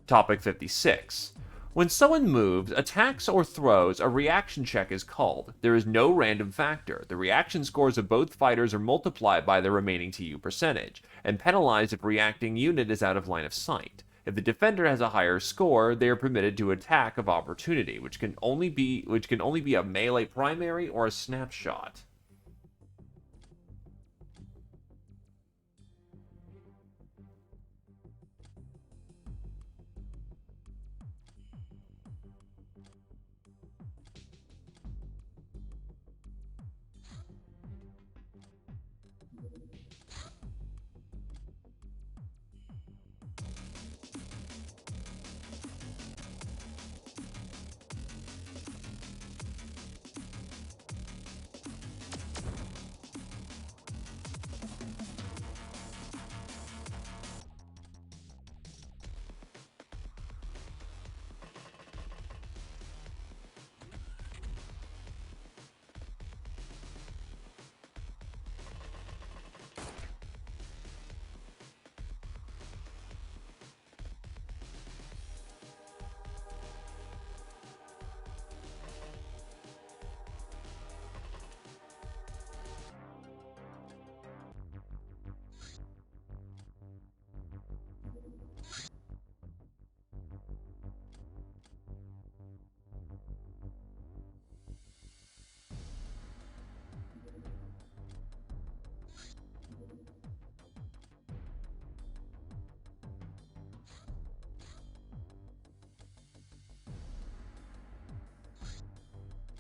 A: Topic 56. When someone moves, attacks, or throws, a reaction check is called. There is no random factor. The reaction scores of both fighters are multiplied by the remaining TU percentage, and penalized if reacting unit is out of line of sight. If the defender has a higher score, they are permitted to attack of opportunity, which can only be a melee primary or a snapshot.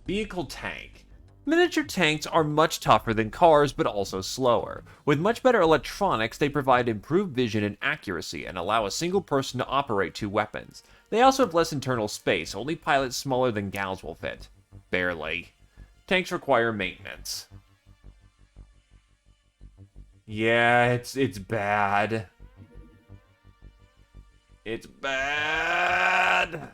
A: Vehicle tank. Miniature tanks are much tougher than cars, but also slower. With much better electronics, they provide improved vision and accuracy, and allow a single person to operate two weapons. They also have less internal space, only pilots smaller than gals will fit. Barely. Tanks require maintenance. Yeah, it's bad. It's bad!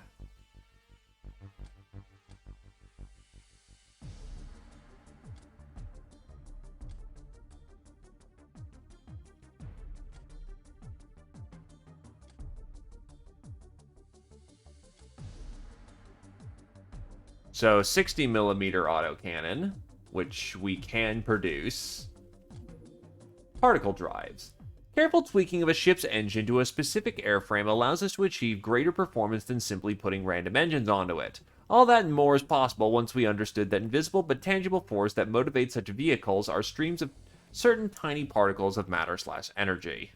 A: So 60mm autocannon, which we can produce. Particle drives. Careful tweaking of a ship's engine to a specific airframe allows us to achieve greater performance than simply putting random engines onto it. All that and more is possible once we understood that invisible but tangible force that motivates such vehicles are streams of certain tiny particles of matter/energy.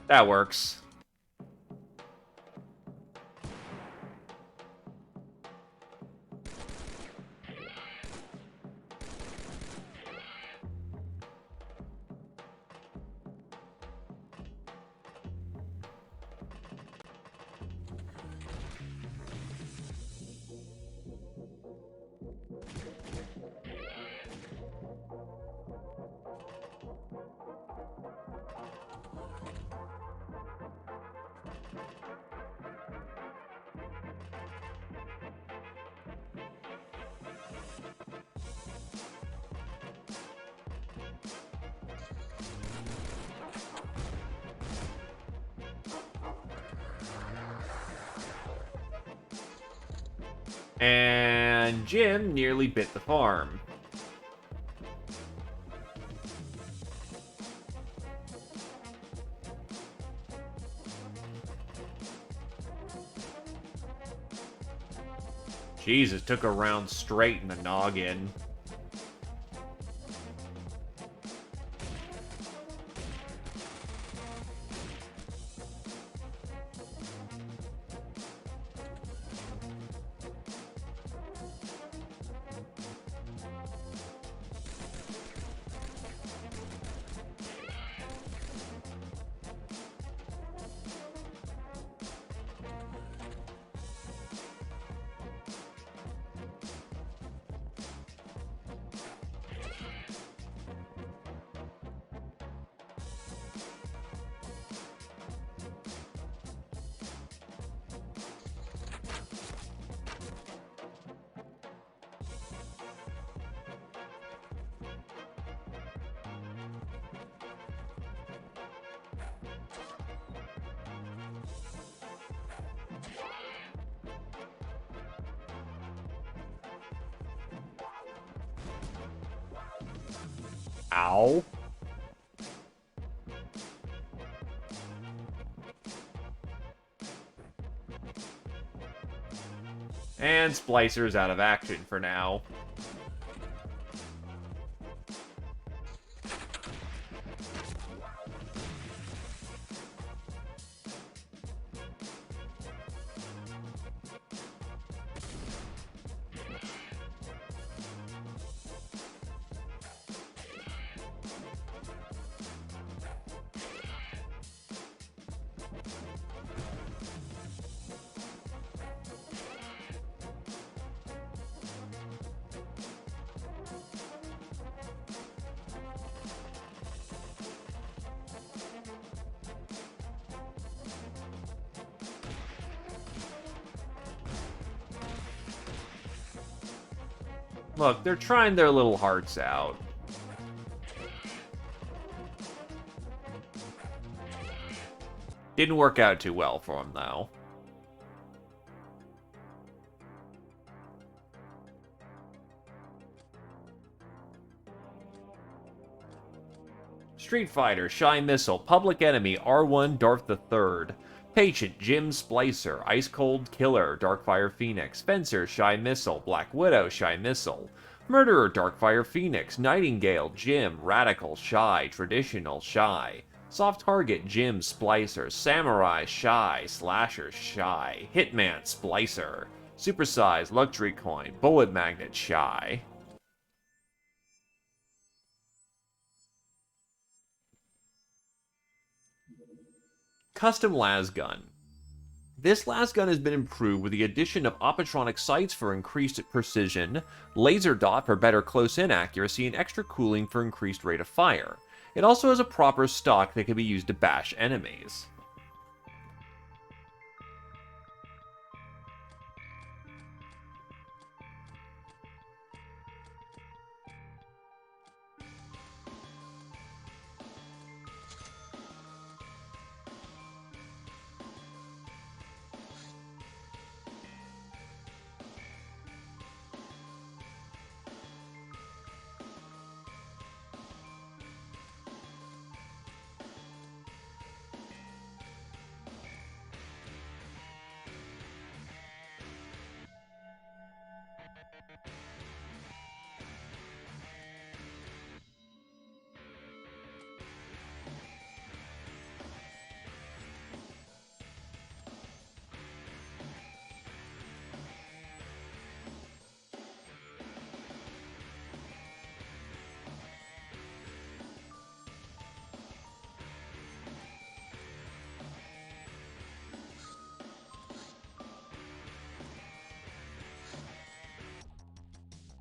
A: That works. And Jim nearly bit the farm. Jesus, took a round straight in the noggin. Ow. And Splicer's out of action for now. Look, they're trying their little hearts out. Didn't work out too well for them, though. Street Fighter, Shy Missile, Public Enemy, R1, Darth III. Patient, Jim Splicer, Ice Cold Killer, Darkfire Phoenix, Fencer, Shy Missile, Black Widow, Shy Missile, Murderer, Darkfire Phoenix, Nightingale, Jim, Radical, Shy, Traditional, Shy, Soft Target, Jim, Splicer, Samurai, Shy, Slasher, Shy, Hitman, Splicer, Supersize, Luxury Coin, Bullet Magnet, Shy. Custom Lasgun. This lasgun has been improved with the addition of optronic sights for increased precision, laser dot for better close-in accuracy, and extra cooling for increased rate of fire. It also has a proper stock that can be used to bash enemies.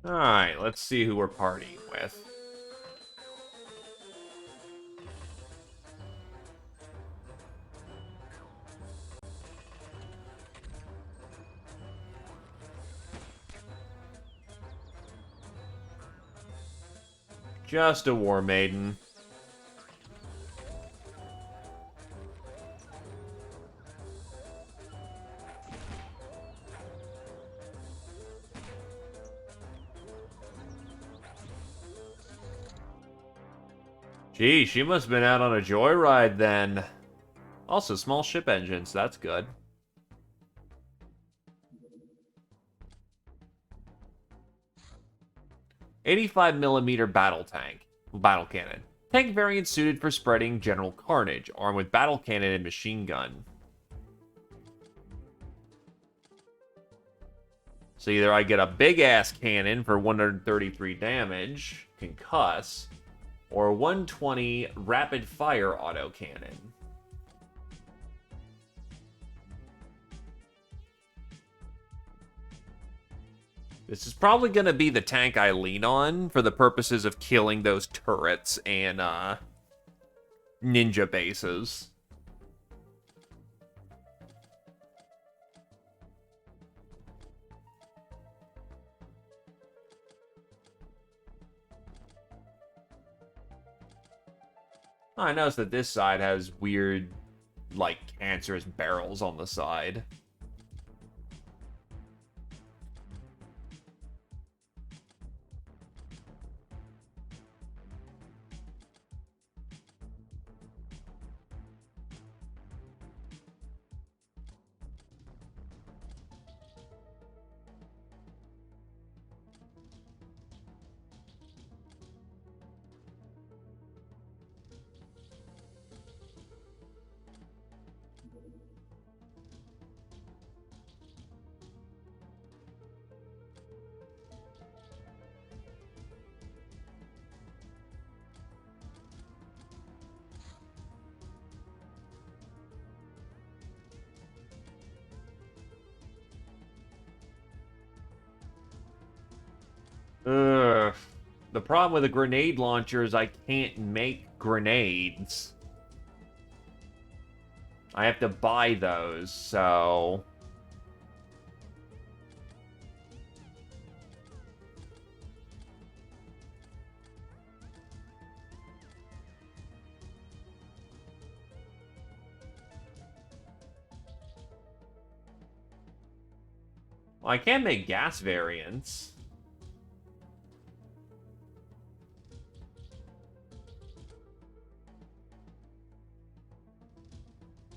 A: Alright, let's see who we're partying with. Just a war maiden. Gee, she must have been out on a joyride then. Also, small ship engines, that's good. .85mm battle cannon. Tank variant suited for spreading general carnage, armed with battle cannon and machine gun. So either I get a big-ass cannon for 133 damage, concuss, or 120 rapid-fire autocannon. This is probably going to be the tank I lean on for the purposes of killing those turrets and ninja bases. I noticed that this side has weird, like, cancerous barrels on the side. Ugh. The problem with a grenade launcher is I can't make grenades. I have to buy those, so... Well, I can make gas variants.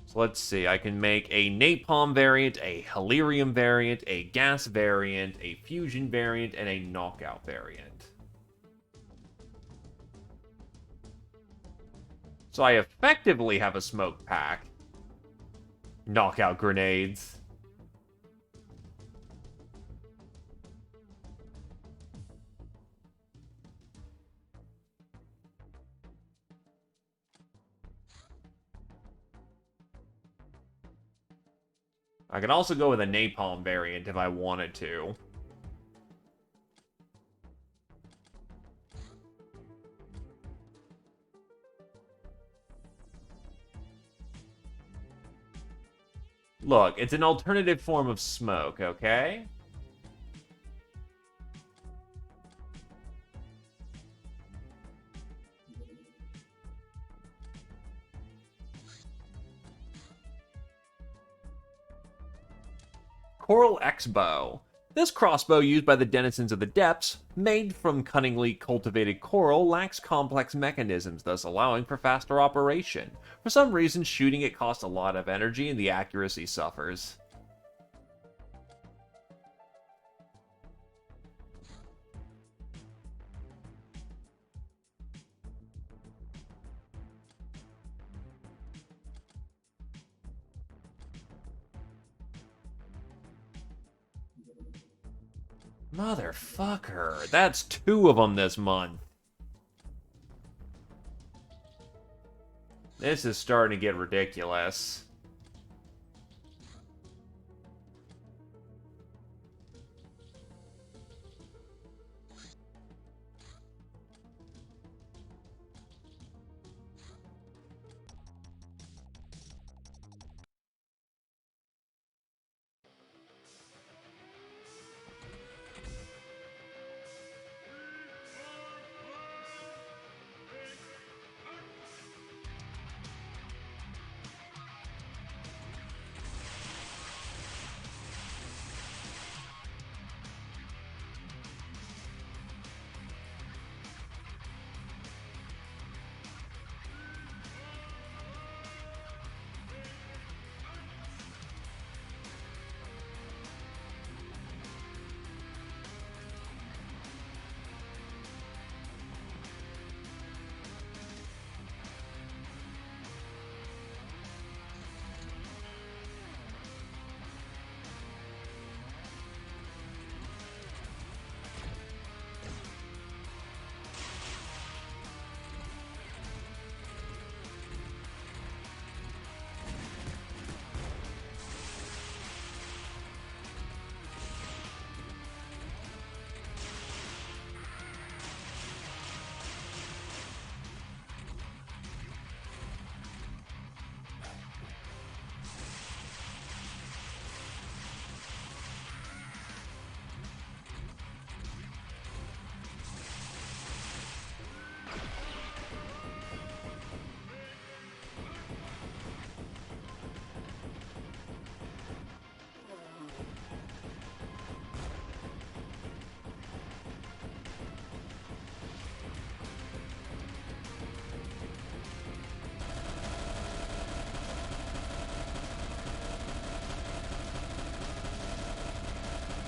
A: So let's see, I can make a napalm variant, a halirium variant, a gas variant, a fusion variant, and a knockout variant. So I effectively have a smoke pack. Knockout grenades. I can also go with a napalm variant if I wanted to. Look, it's an alternative form of smoke, okay? Coral X-Bow. This crossbow used by the denizens of the depths, made from cunningly cultivated coral, lacks complex mechanisms, thus allowing for faster operation. For some reason, shooting it costs a lot of energy and the accuracy suffers. Motherfucker, that's 2 of them this month. This is starting to get ridiculous.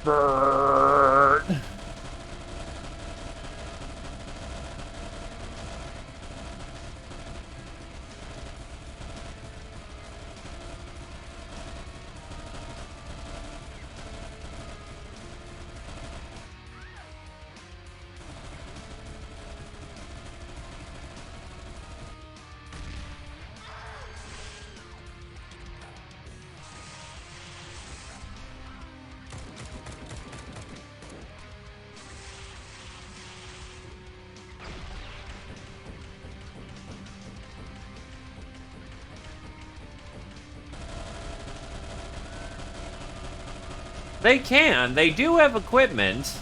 A: Brrr. They can. They do have equipment.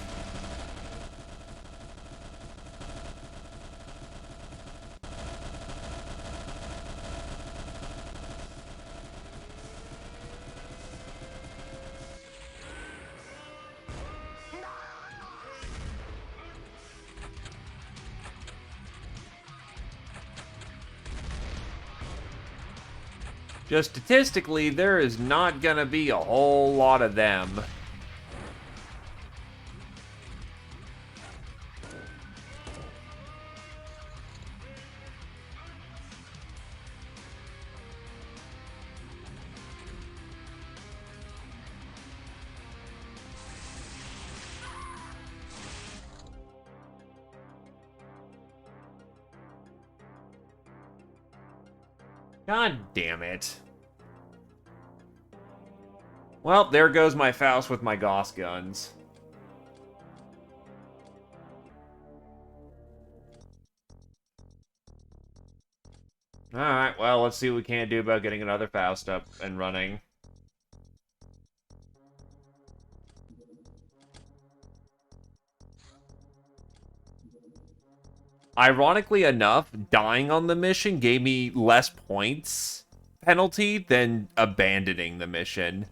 A: Just statistically, there is not gonna be a whole lot of them. God damn it. Well, there goes my Faust with my Gauss guns. Alright, well, let's see what we can do about getting another Faust up and running. Ironically enough, dying on the mission gave me less points penalty than abandoning the mission.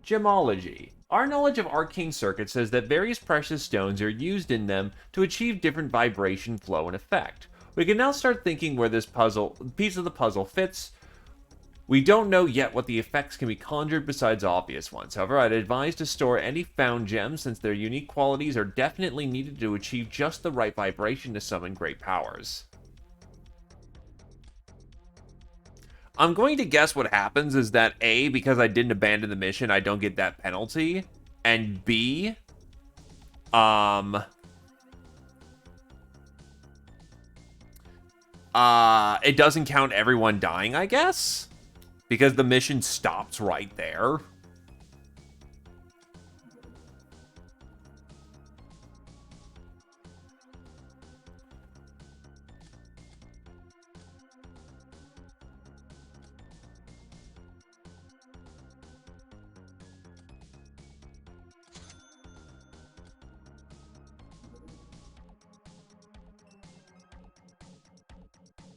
A: Gemology. Our knowledge of arcane circuits says that various precious stones are used in them to achieve different vibration, flow, and effect. We can now start thinking where this piece of the puzzle fits. We don't know yet what the effects can be conjured besides obvious ones. However, I'd advise to store any found gems since their unique qualities are definitely needed to achieve just the right vibration to summon great powers. I'm going to guess what happens is that A, because I didn't abandon the mission, I don't get that penalty. And B, it doesn't count everyone dying, I guess? Because the mission stops right there.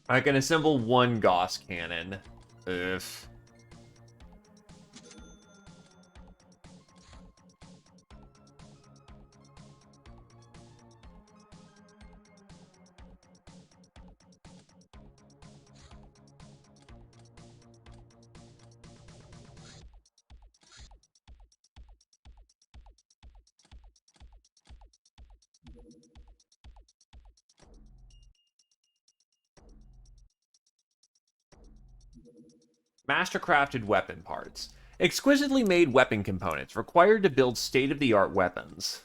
A: I can assemble one Gauss cannon. Ugh. Mastercrafted weapon parts. Exquisitely made weapon components required to build state-of-the-art weapons.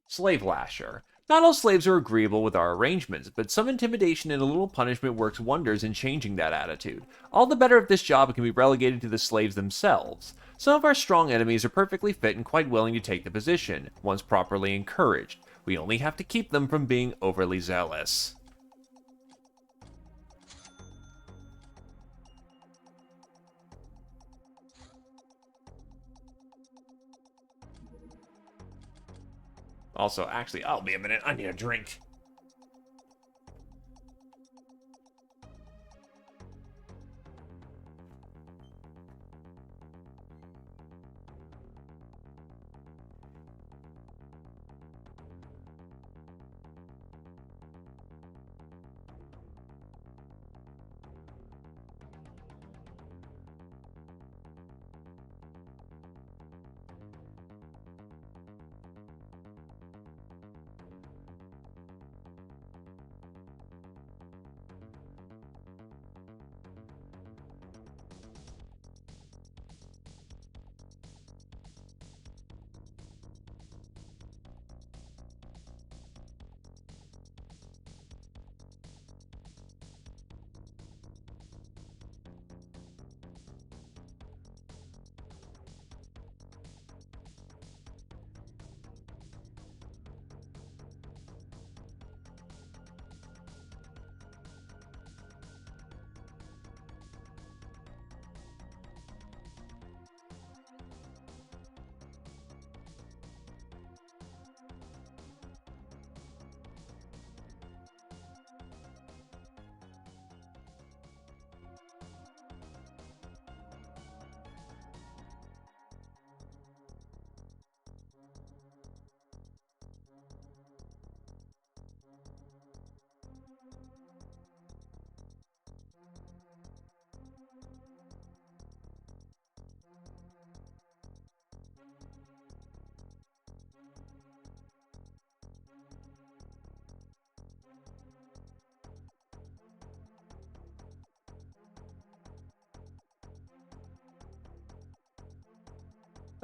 A: Slave Lasher. Not all slaves are agreeable with our arrangements, but some intimidation and a little punishment works wonders in changing that attitude. All the better if this job can be relegated to the slaves themselves. Some of our strong enemies are perfectly fit and quite willing to take the position, once properly encouraged. We only have to keep them from being overly zealous. Also, actually, I'll be a minute. I need a drink.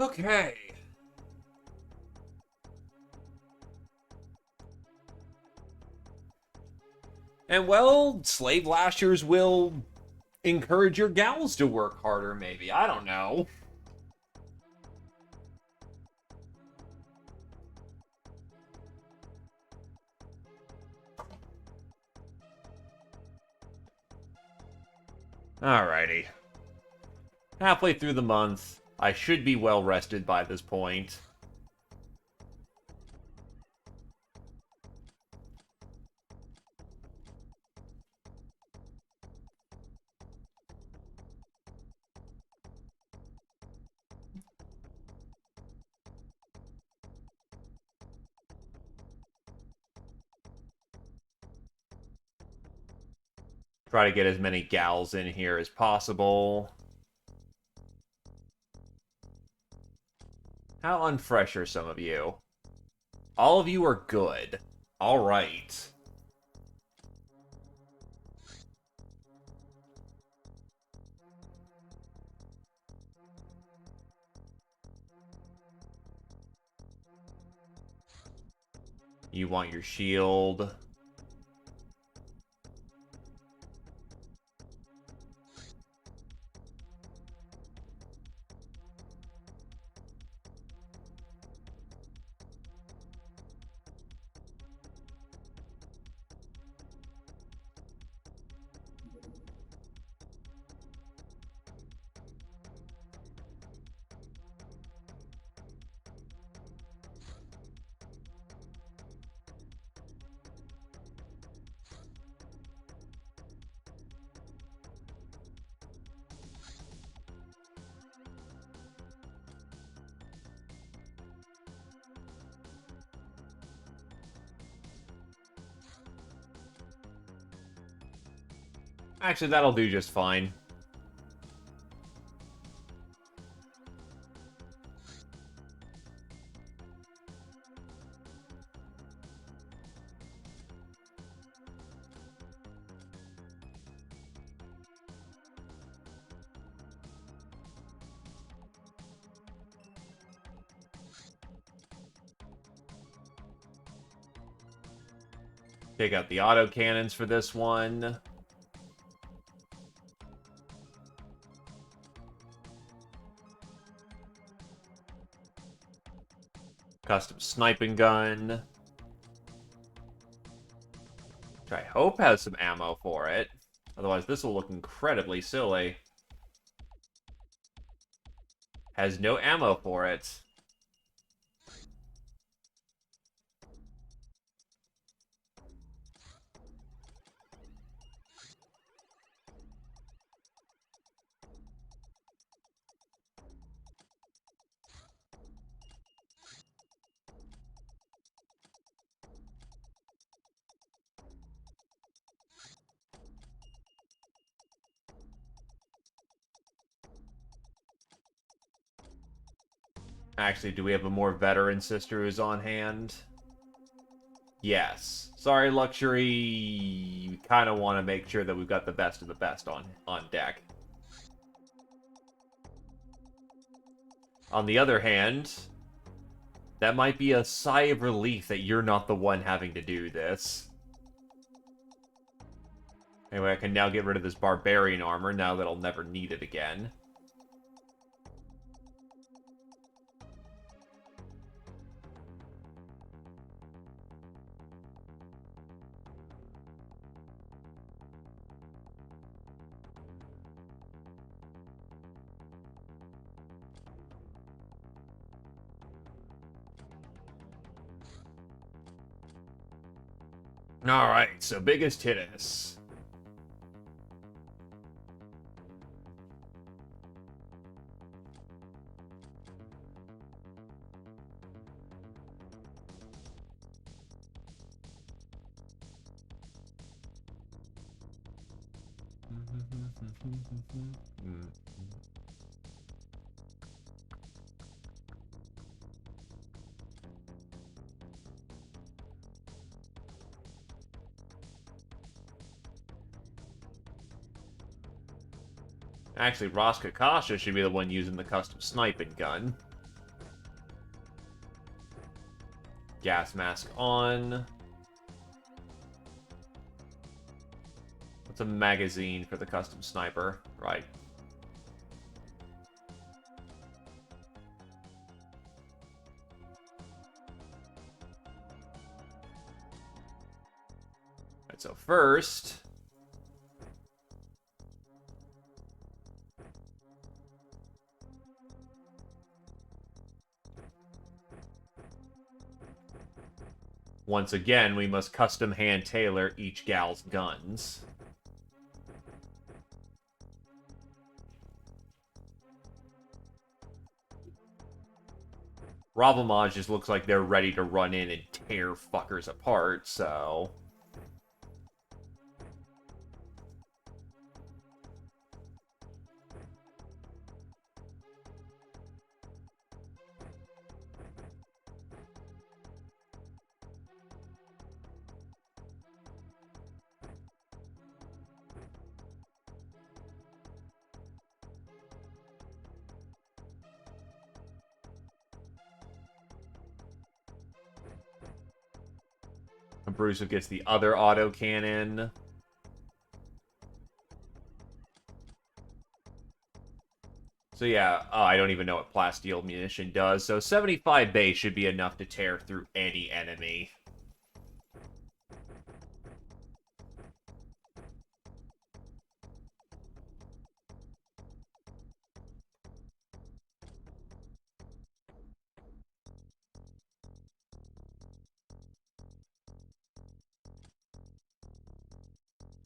A: Okay. And well, slave lashers will encourage your gals to work harder, maybe. I don't know. Alrighty. Halfway through the month. I should be well rested by this point. Try to get as many gals in here as possible. How unfresh are some of you? All of you are good. Alright. You want your shield. Actually, that'll do just fine. Take out the autocannons for this one. Custom sniping gun. Which I hope has some ammo for it. Otherwise, this will look incredibly silly. Has no ammo for it. Actually, do we have a more veteran sister who's on hand? Yes. Sorry, Luxury. We kind of want to make sure that we've got the best of the best on deck. On the other hand, that might be a sigh of relief that you're not the one having to do this. Anyway, I can now get rid of this barbarian armor now that I'll never need it again. Alright, so biggest hit us. Actually, Ross Kakasha should be the one using the custom sniping gun. Gas mask on. What's a magazine for the custom sniper? Right. Right, so first... Once again, we must custom hand tailor each gal's guns. Ravamaj just looks like they're ready to run in and tear fuckers apart, so... Abruzzo gets the other autocannon. So yeah, I don't even know what plasteel munition does. So 75 base should be enough to tear through any enemy.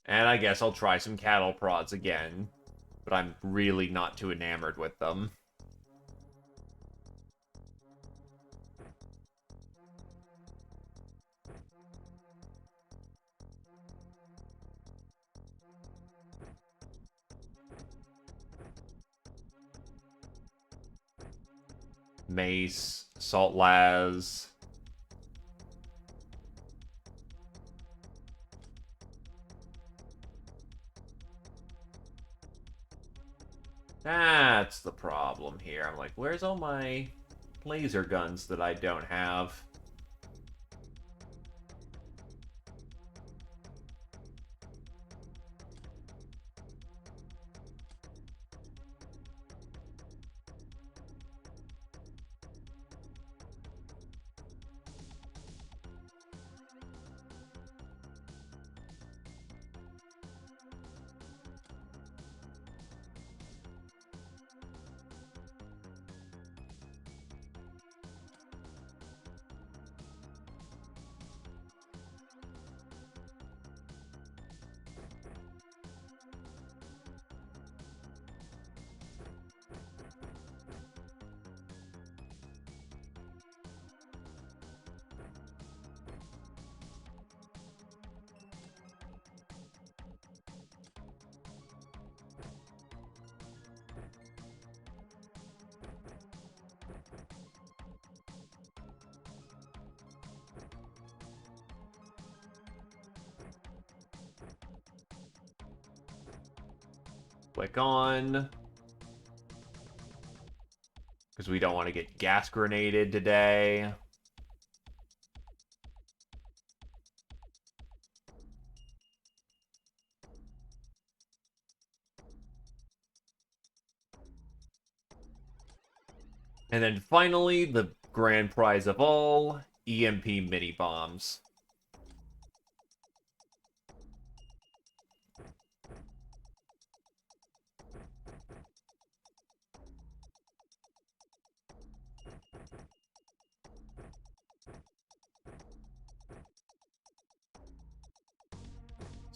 A: And I guess I'll try some cattle prods again. But I'm really not too enamored with them. Mace, Assault Las. That's the problem here. I'm like, where's all my laser guns that I don't have? Click on. Because we don't want to get gas grenaded today. And then finally, the grand prize of all, EMP mini bombs.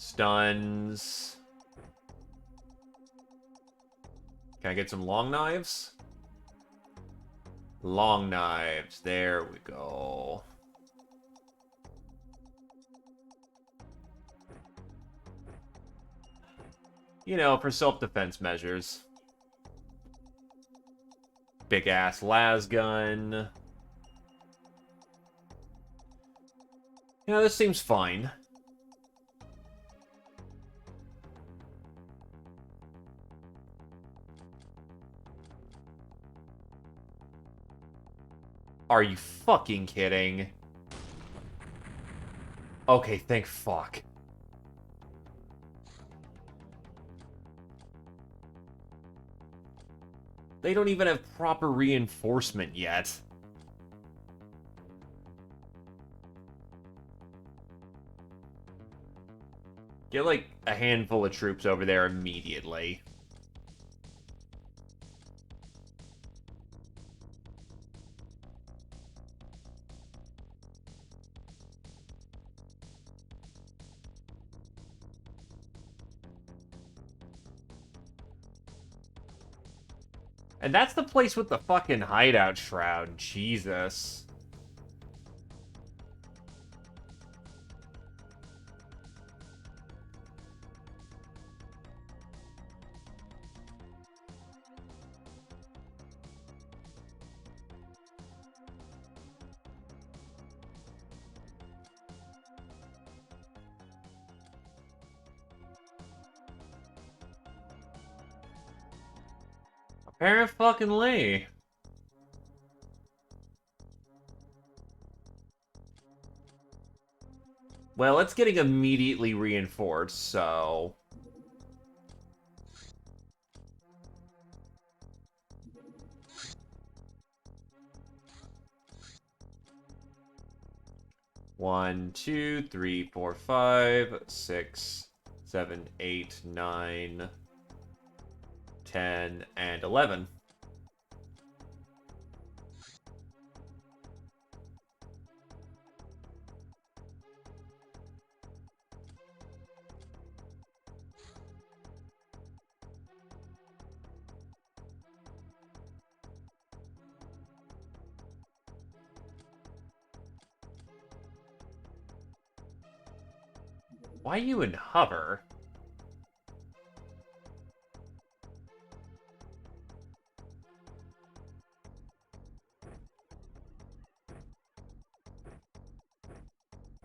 A: Stuns. Can I get some long knives? Long knives. There we go. You know, for self-defense measures. Big-ass las gun. You know, this seems fine. Are you fucking kidding? Okay, thank fuck. They don't even have proper reinforcement yet. Get, like, a handful of troops over there immediately. And that's the place with the fucking hideout shroud. Jesus. Apparently. Well, it's getting immediately reinforced, so... One, two, three, four, 5, 6, 7, 8, 9, 10, and 11. Why are you in hover?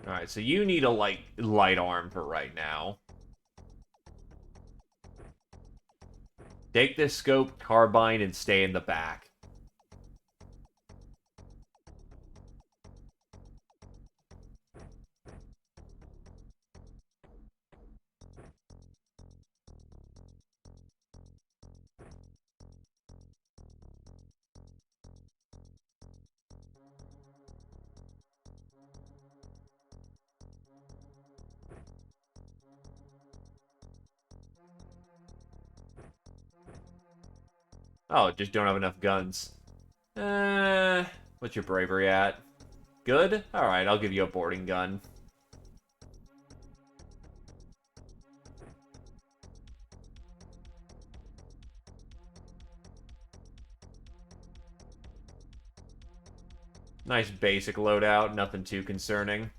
A: Alright, so you need a light arm for right now. Take this scope, carbine, and stay in the back. Oh, just don't have enough guns. What's your bravery at? Good? Alright, I'll give you a boarding gun. Nice basic loadout, nothing too concerning.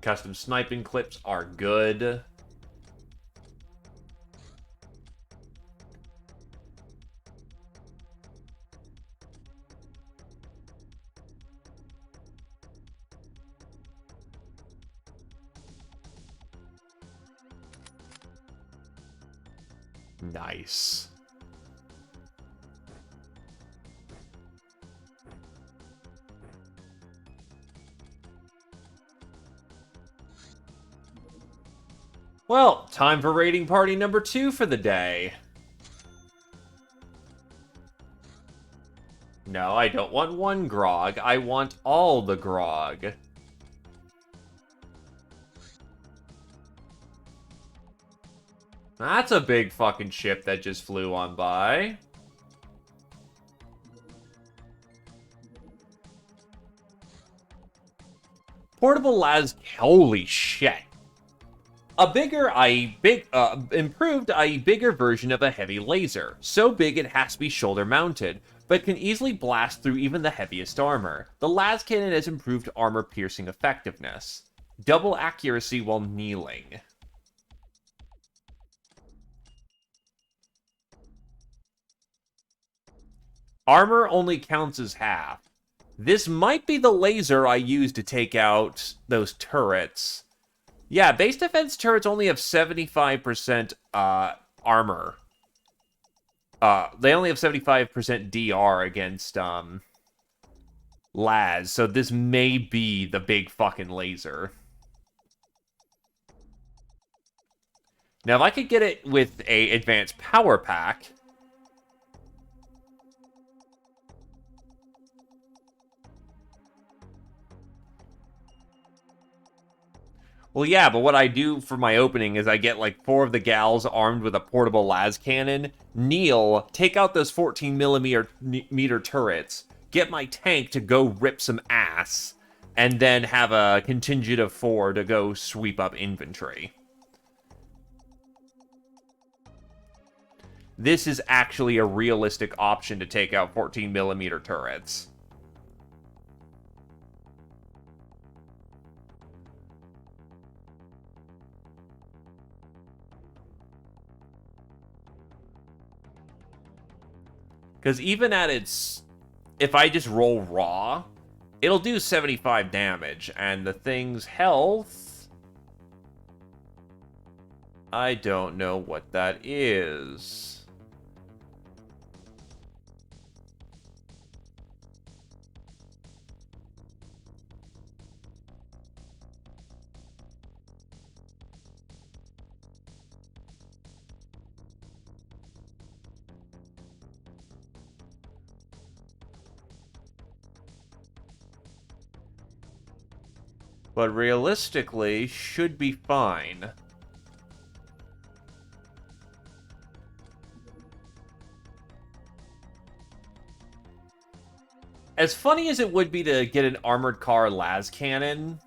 A: Custom sniping clips are good. Nice. Well, time for raiding party number 2 for the day. No, I don't want one grog. I want all the grog. That's a big fucking ship that just flew on by. Portable las... Holy shit. Improved, bigger version of a heavy laser. So big it has to be shoulder mounted, but can easily blast through even the heaviest armor. The las cannon has improved armor piercing effectiveness. Double accuracy while kneeling. Armor only counts as half. This might be the laser I used to take out those turrets. Yeah, base defense turrets only have 75% armor. They only have 75% DR against Laz, so this may be the big fucking laser. Now, if I could get it with a advanced power pack... Well, yeah, but what I do for my opening is I get like 4 of the gals armed with a portable las cannon, kneel, take out those 14 millimeter turrets, get my tank to go rip some ass, and then have a contingent of 4 to go sweep up infantry. This is actually a realistic option to take out 14 millimeter turrets. Because even at its... If I just roll raw, it'll do 75 damage, and the thing's health... I don't know what that is. But realistically, should be fine. As funny as it would be to get an armored car las cannon,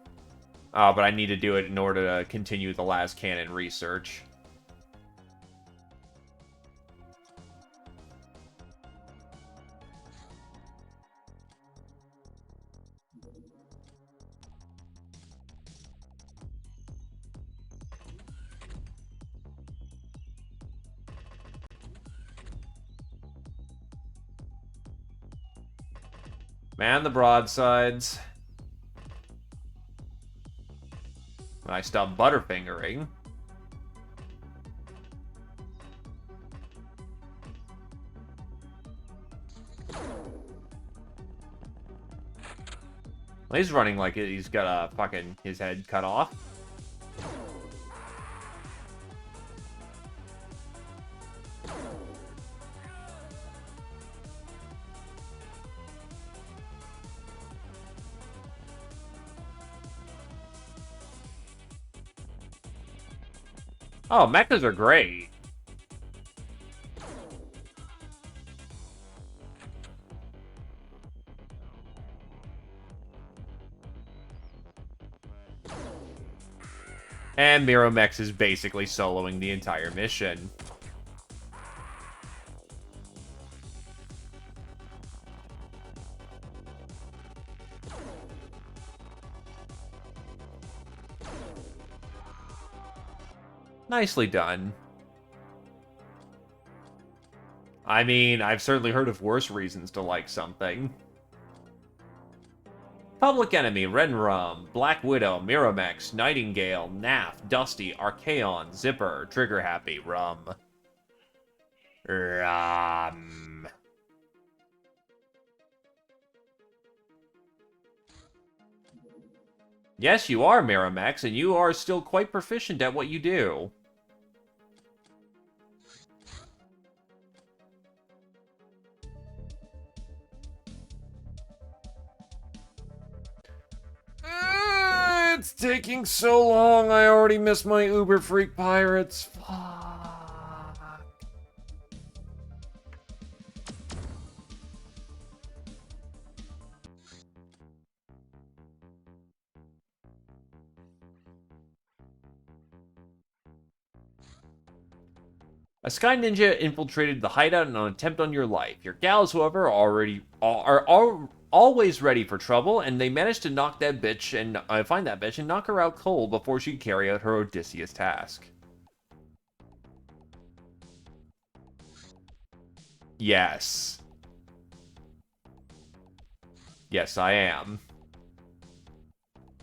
A: but I need to do it in order to continue the las cannon research. Man the broadsides. When I stop butterfingering. Well, he's running like he's got a fucking his head cut off. Oh, mechas are great. And Miromex is basically soloing the entire mission. Nicely done. I mean, I've certainly heard of worse reasons to like something. Public Enemy, Renrum, Black Widow, Miromex, Nightingale, Naf, Dusty, Archaon, Zipper, Trigger Happy, Rum. Rum. Yes, you are, Miromex, and you are still quite proficient at what you do. It's taking so long. I already missed my Uber Freak Pirates. Fuck. A Sky Ninja infiltrated the hideout in an attempt on your life. Your gals, however, are always ready for trouble, and they managed to knock that bitch and find that bitch and knock her out cold before she could carry out her Odysseus task. Yes. Yes, I am.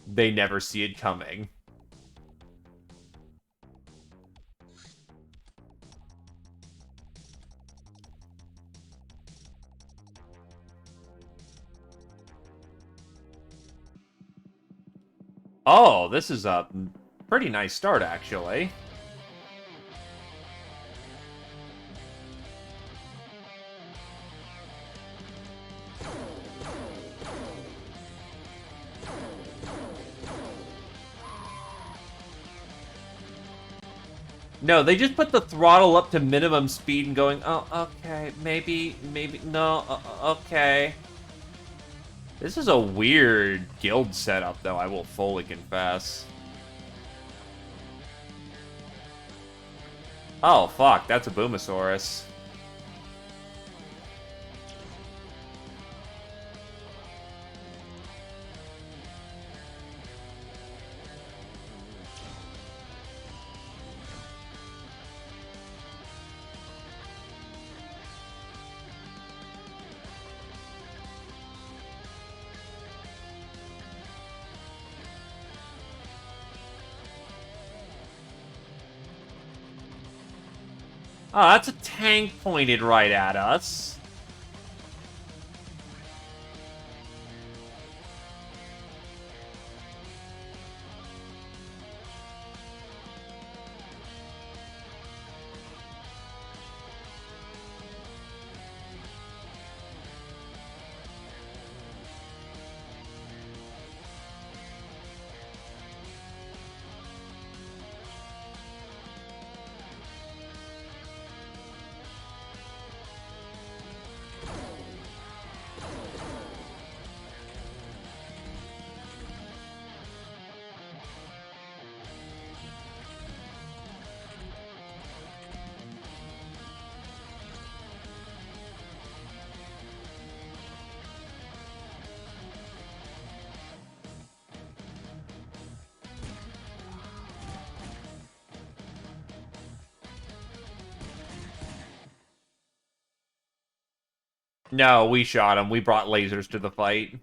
A: They never see it coming. Oh, this is a pretty nice start, actually. No, they just put the throttle up to minimum speed and going, oh, okay, maybe, no, okay. This is a weird guild setup, though, I will fully confess. Oh, fuck, that's a Boomosaurus. Oh, that's a tank pointed right at us. No, we shot him. We brought lasers to the fight.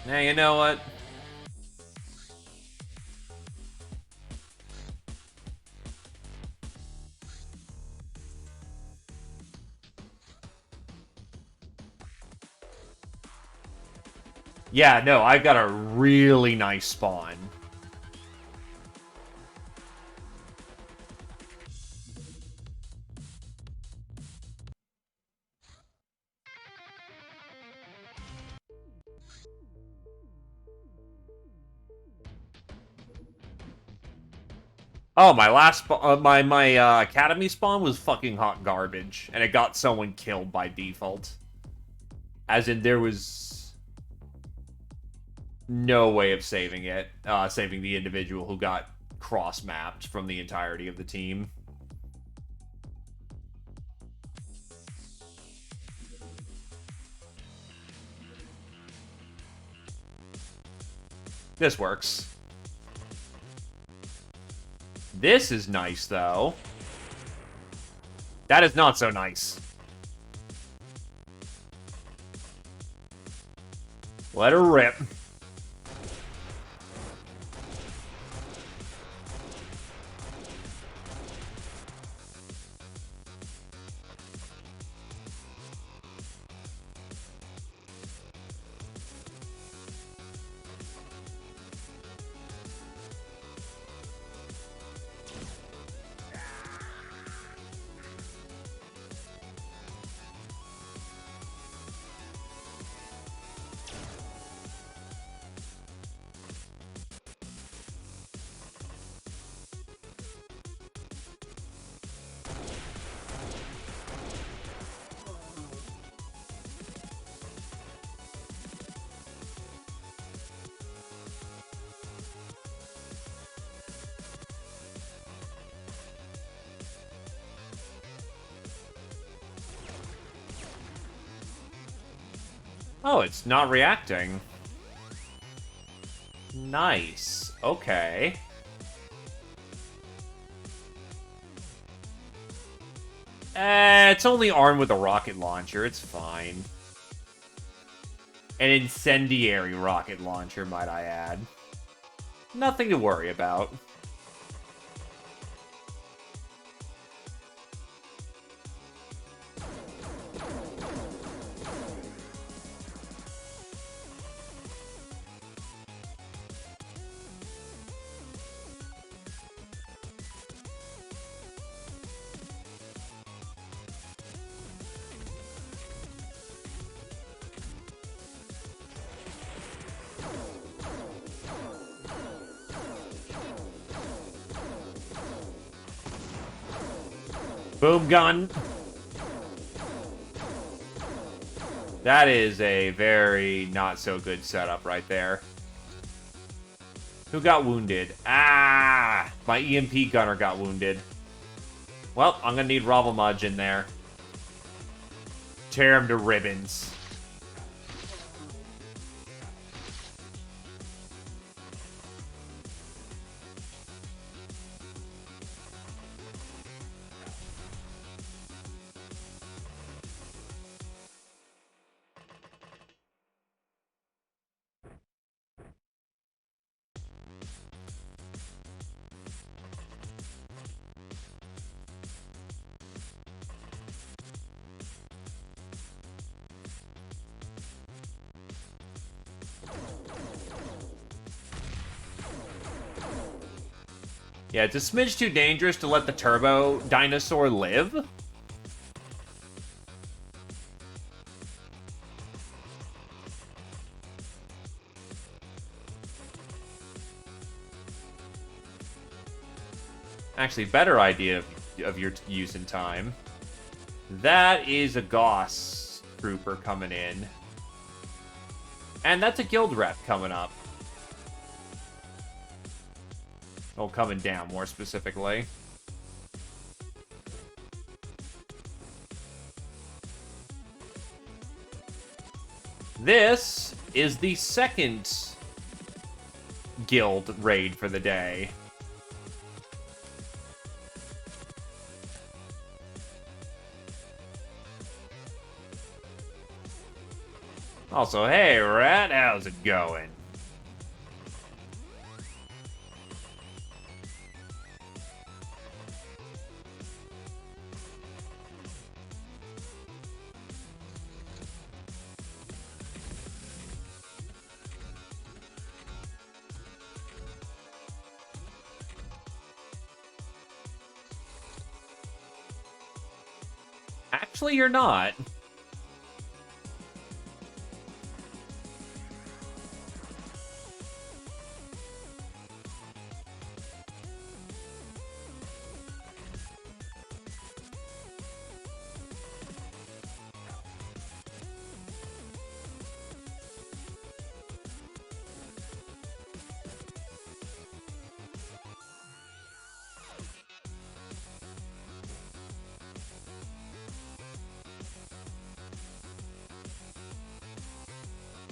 A: Now, you know what? Yeah, no, I've got a really nice spawn. Oh, my last my academy spawn was fucking hot garbage, and it got someone killed by default. As in, there was no way of saving it, saving the individual who got cross-mapped from the entirety of the team. This works. This is nice, though. That is not so nice. Let her rip. Oh, it's not reacting. Nice. Okay. It's only armed with a rocket launcher. It's fine. An incendiary rocket launcher, might I add. Nothing to worry about. Boom gun. That is a very not so good setup right there. Who got wounded? Ah! My EMP gunner got wounded. Well, I'm gonna need Ravamudge in there. Tear him to ribbons. Yeah, it's a smidge too dangerous to let the turbo dinosaur live. Actually, better idea of your use in time. That is a Goss trooper coming in. And that's a guild rep coming up. Oh, coming down, more specifically. This is the second guild raid for the day. Also, hey, Rat, how's it going? Actually, you're not.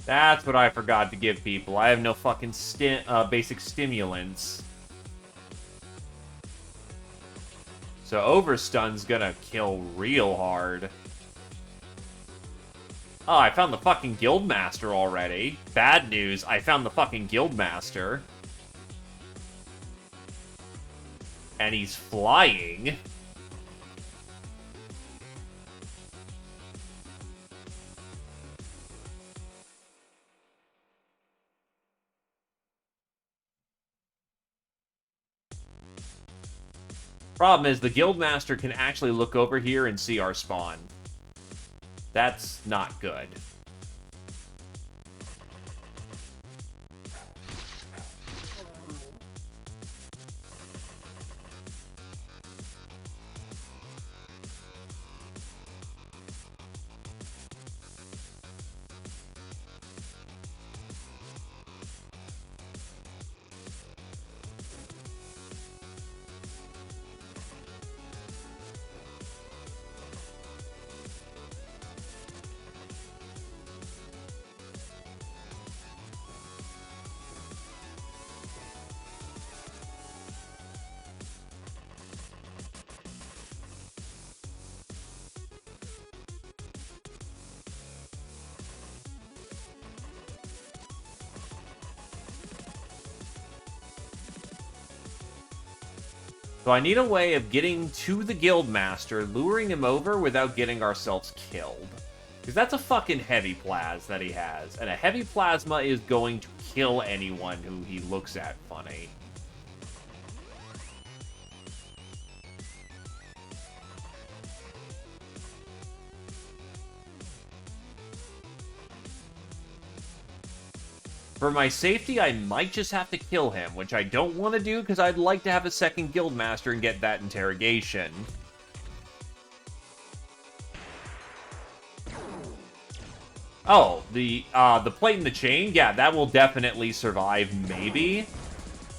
A: That's what I forgot to give people. I have no fucking basic stimulants. So Overstun's gonna kill real hard. Oh, I found the fucking Guildmaster already. Bad news, I found the fucking Guildmaster. And he's flying. Problem is, the Guildmaster can actually look over here and see our spawn. That's not good. So I need a way of getting to the Guildmaster, luring him over without getting ourselves killed. Because that's a fucking heavy plas that he has. And a heavy plasma is going to kill anyone who he looks at funny. For my safety, I might just have to kill him, which I don't want to do because I'd like to have a second Guildmaster and get that interrogation. Oh, the plate and the chain? Yeah, that will definitely survive, maybe.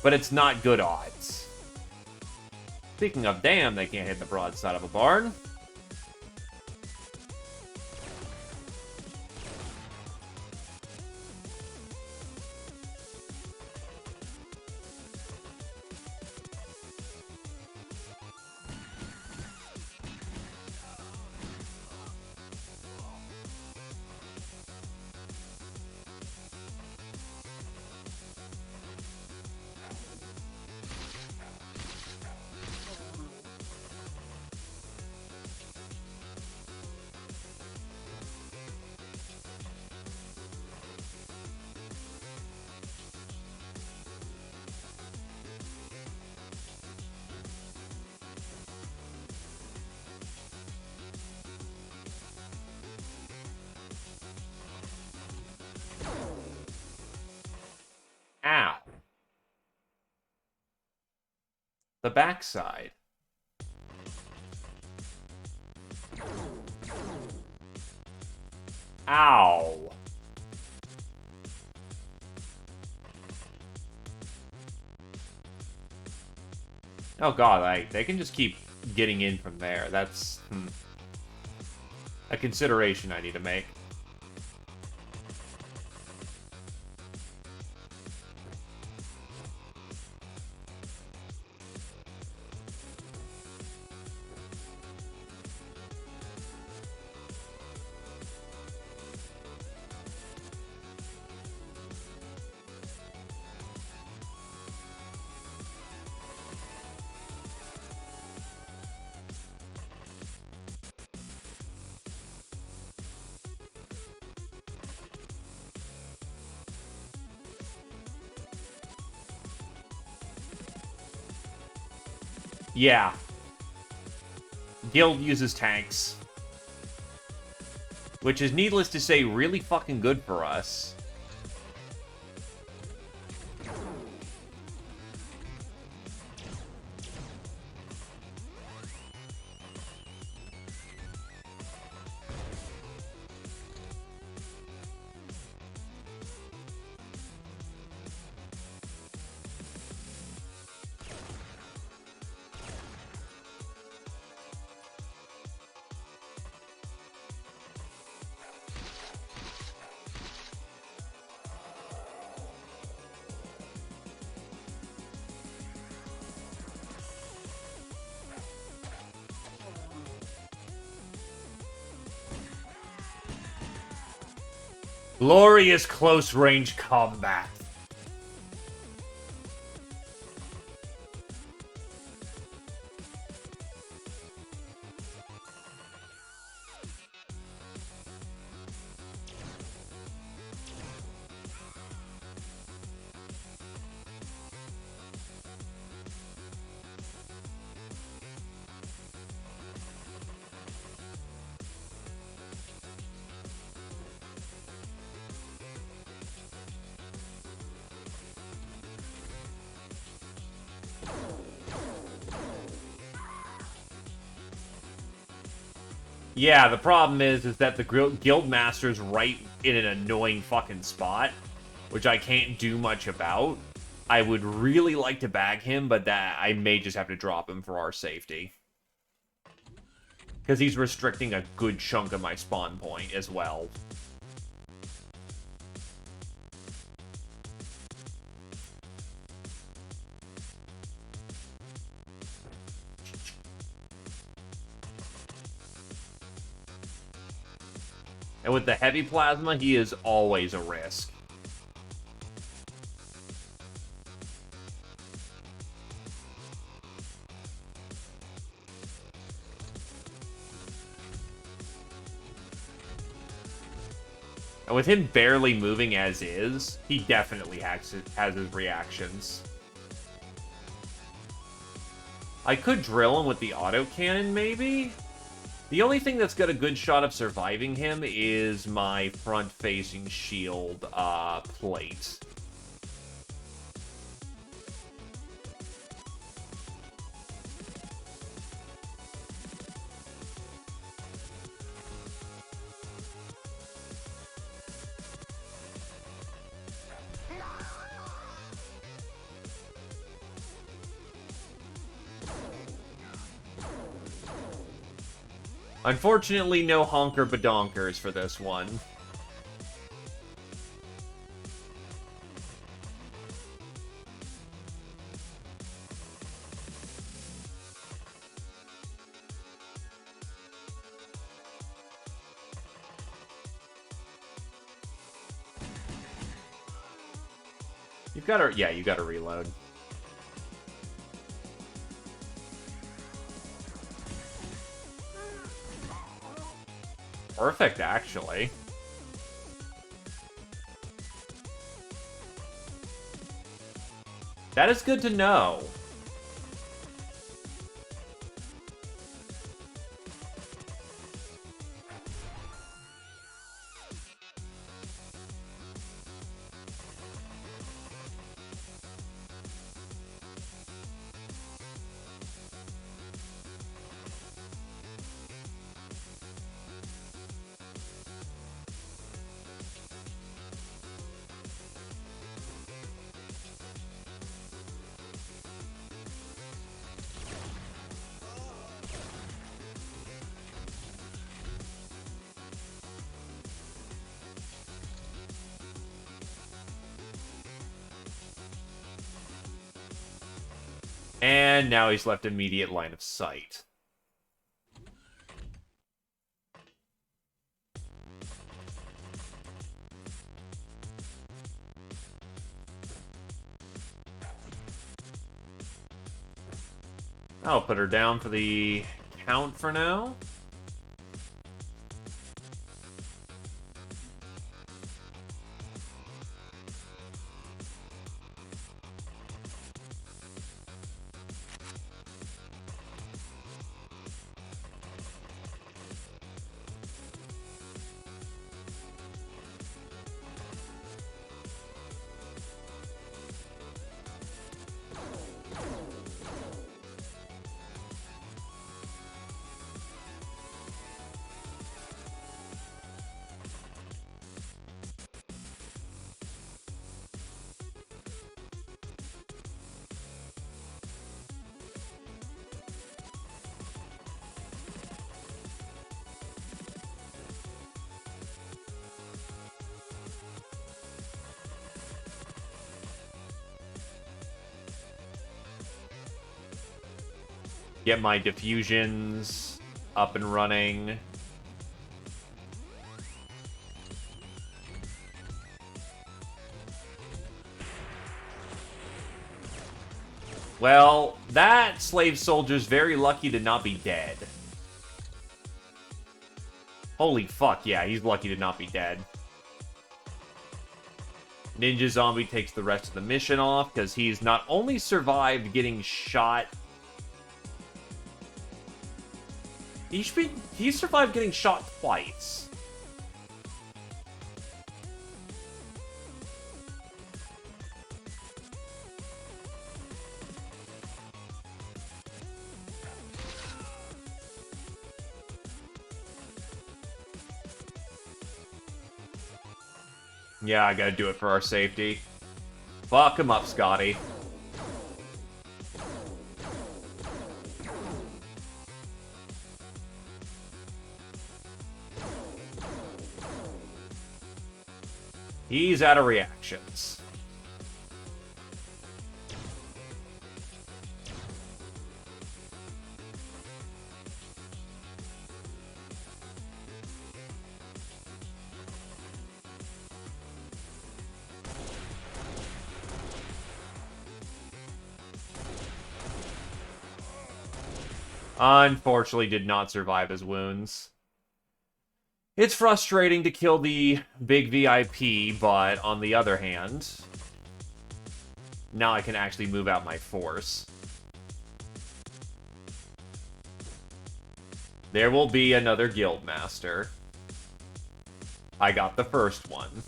A: But it's not good odds. Speaking of damn, they can't hit the broadside of a barn. Ow. The backside. Ow. Oh god, they can just keep getting in from there. That's a consideration I need to make. Yeah. Guild uses tanks. Which is, needless to say, really fucking good for us. Glorious close-range combat. Yeah, the problem is that the guild master's right in an annoying fucking spot, which I can't do much about. I would really like to bag him, but that I may just have to drop him for our safety. Because he's restricting a good chunk of my spawn point as well. And with the heavy plasma, he is always a risk. And with him barely moving as is, he definitely has his reactions. I could drill him with the autocannon, maybe? The only thing that's got a good shot of surviving him is my front-facing shield plate. Unfortunately, no honker badonkers for this one. You've got to, yeah, you got to reload. Perfect, actually. That is good to know. And now he's left immediate line of sight. I'll put her down for the count for now. Get my diffusions up and running. Well, that slave soldier's very lucky to not be dead. Holy fuck, yeah, he's lucky to not be dead. Ninja Zombie takes the rest of the mission off, because he's not only survived getting shot... He survived getting shot twice. Yeah, I gotta do it for our safety. Fuck him up, Scotty. He's out of reactions. Unfortunately, did not survive his wounds. It's frustrating to kill the big VIP, but on the other hand, now I can actually move out my force. There will be another Guildmaster. I got the first one.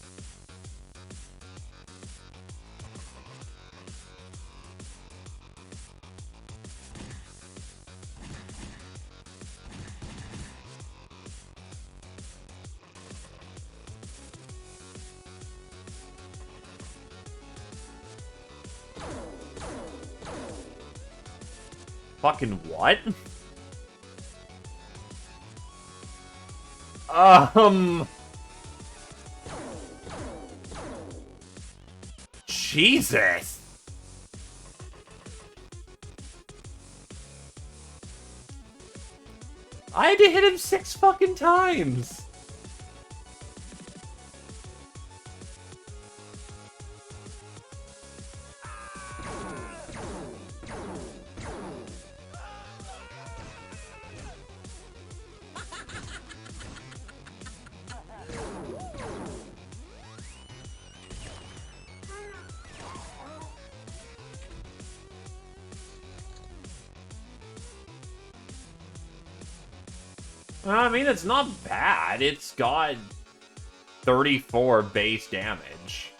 A: Fucking what? Jesus! I had to hit him 6 fucking times! I mean, it's not bad. It's got 34 base damage.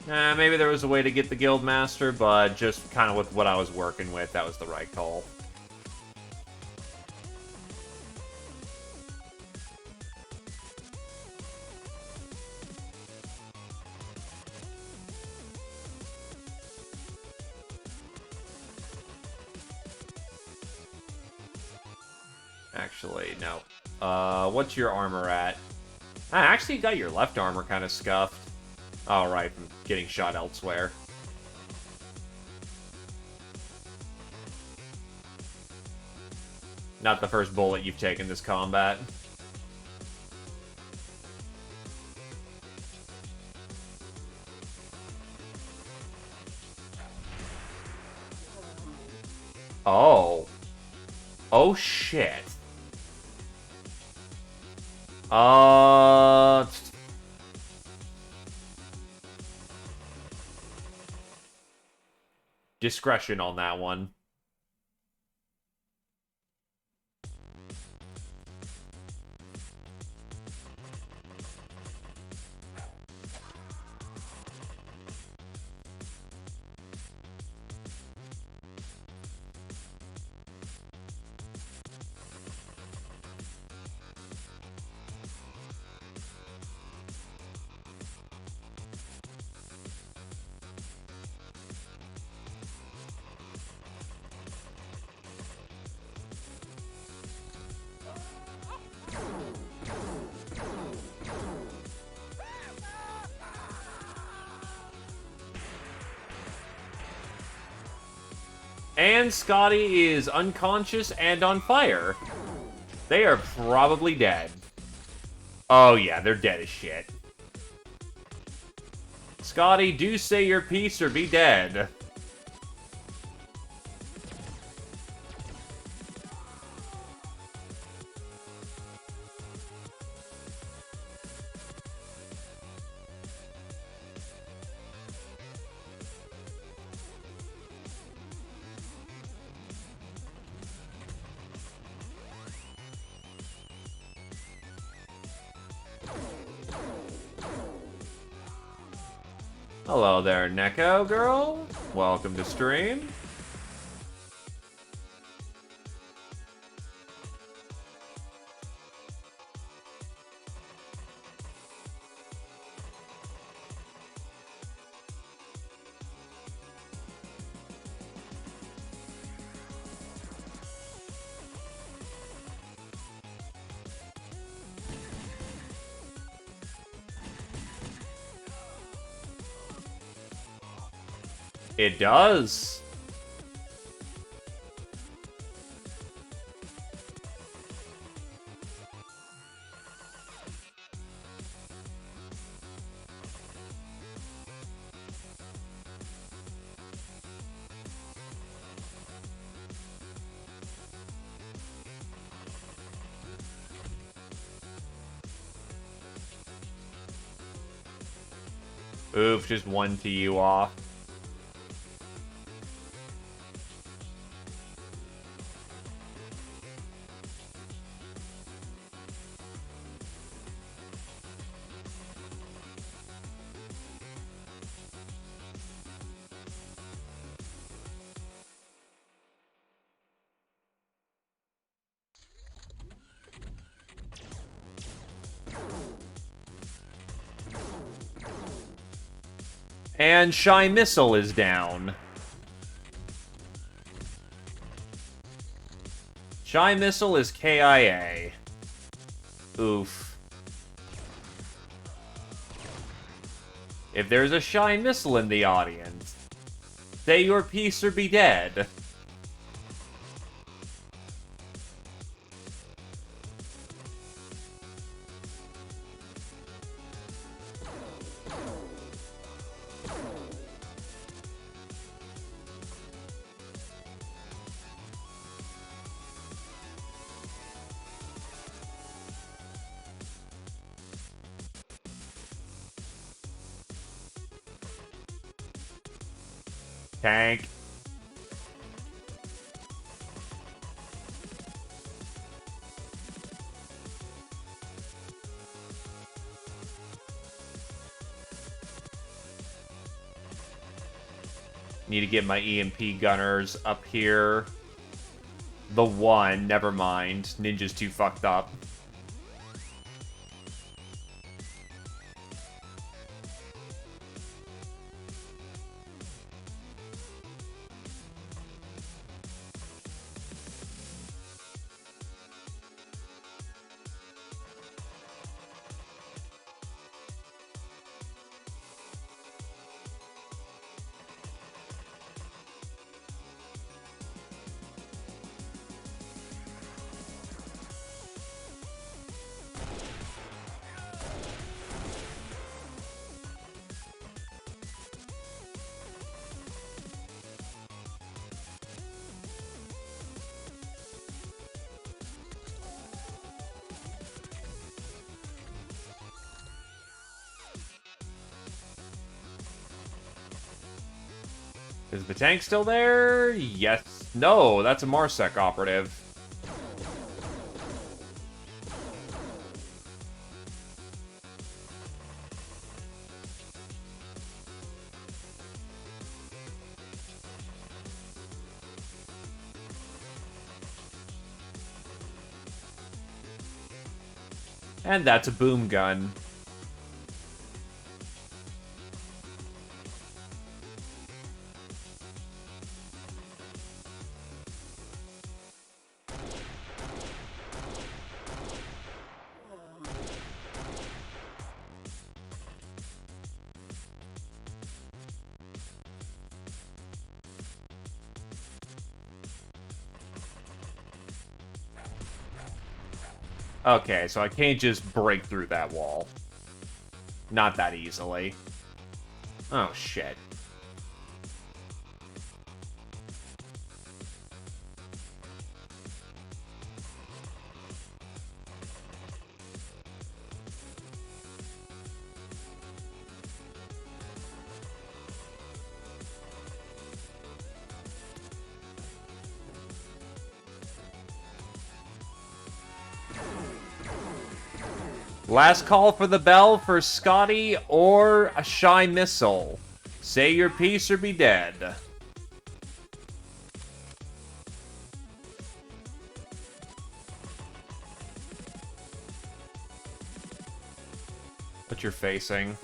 A: Maybe there was a way to get the Guildmaster, but just kind of with what I was working with, that was the right call. Actually, no. What's your armor at? Actually, you got your left armor kind of scuffed. Oh, right, from getting shot elsewhere. Not the first bullet you've taken this combat. Oh. Oh, shit. Discretion on that one. And Scotty is unconscious and on fire. They are probably dead. Oh yeah, they're dead as shit. Scotty, do say your piece or be dead. Hello there, Neko girl. Welcome to stream. It does. Oof, just one TU off. And Shy Missile is down. Shy Missile is KIA. Oof. If there's a Shy Missile in the audience, say your piece or be dead. Tank. Need to get my EMP gunners up here. The one, never mind. Ninja's too fucked up. Is the tank still there? Yes. No, that's a Marsec operative. And that's a boom gun. Okay, so I can't just break through that wall. Not that easily. Oh, shit. Last call for the bell for Scotty or a Shy Missile. Say your piece or be dead. What you're facing.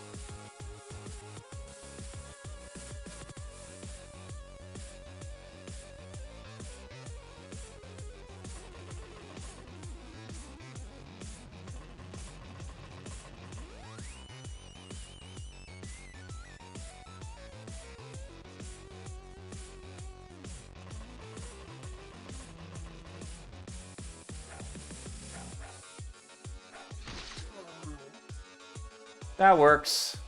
A: That works.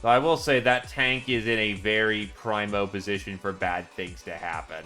A: Though I will say that tank is in a very primo position for bad things to happen.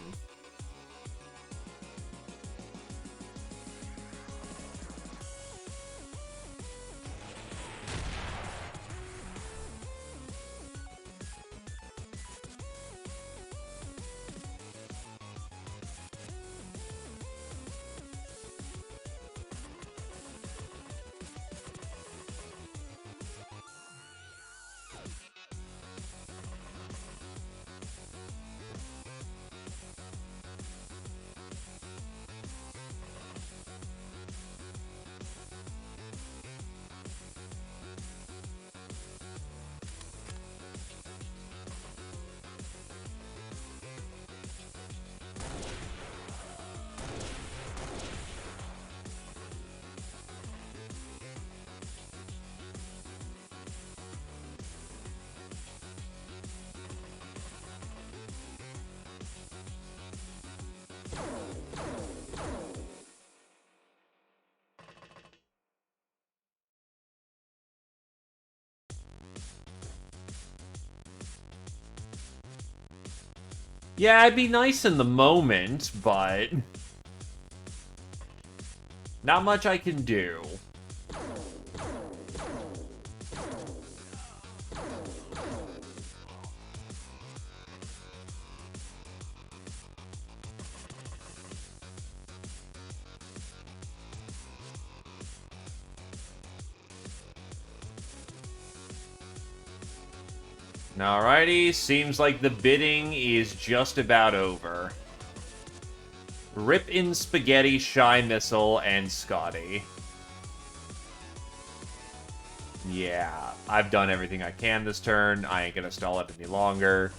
A: Yeah, it'd be nice in the moment, but not much I can do. Alrighty, seems like the bidding is just about over. Rip in Spaghetti, Shy Missile, and Scotty. Yeah, I've done everything I can this turn. I ain't gonna stall it any longer.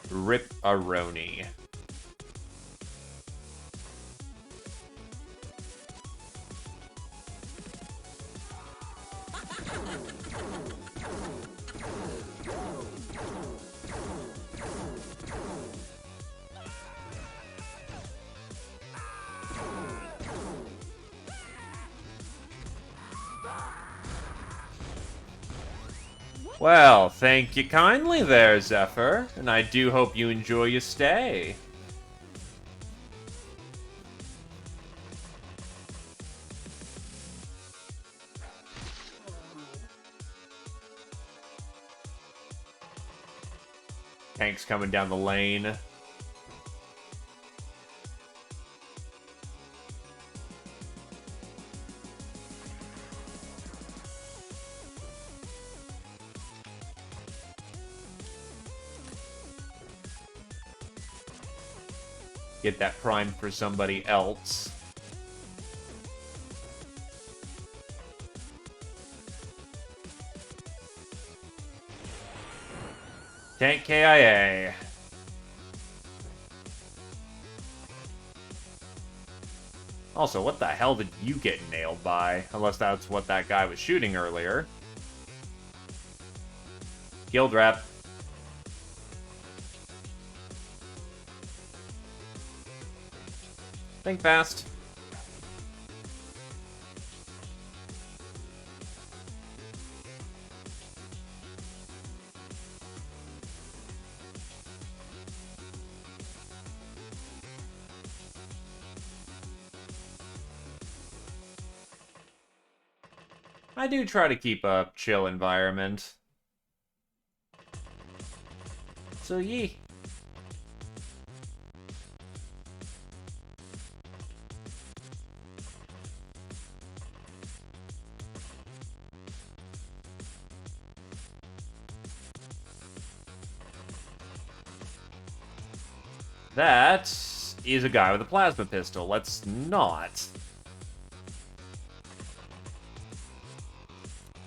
A: Rip a Roni. Well, thank you kindly there, Zephyr, and I do hope you enjoy your stay. Tank's coming down the lane. Get that prime for somebody else. Tank KIA. Also, what the hell did you get nailed by? Unless that's what that guy was shooting earlier. Guild rep. Think fast. I do try to keep a chill environment. So, yee. That is a guy with a plasma pistol. Let's not.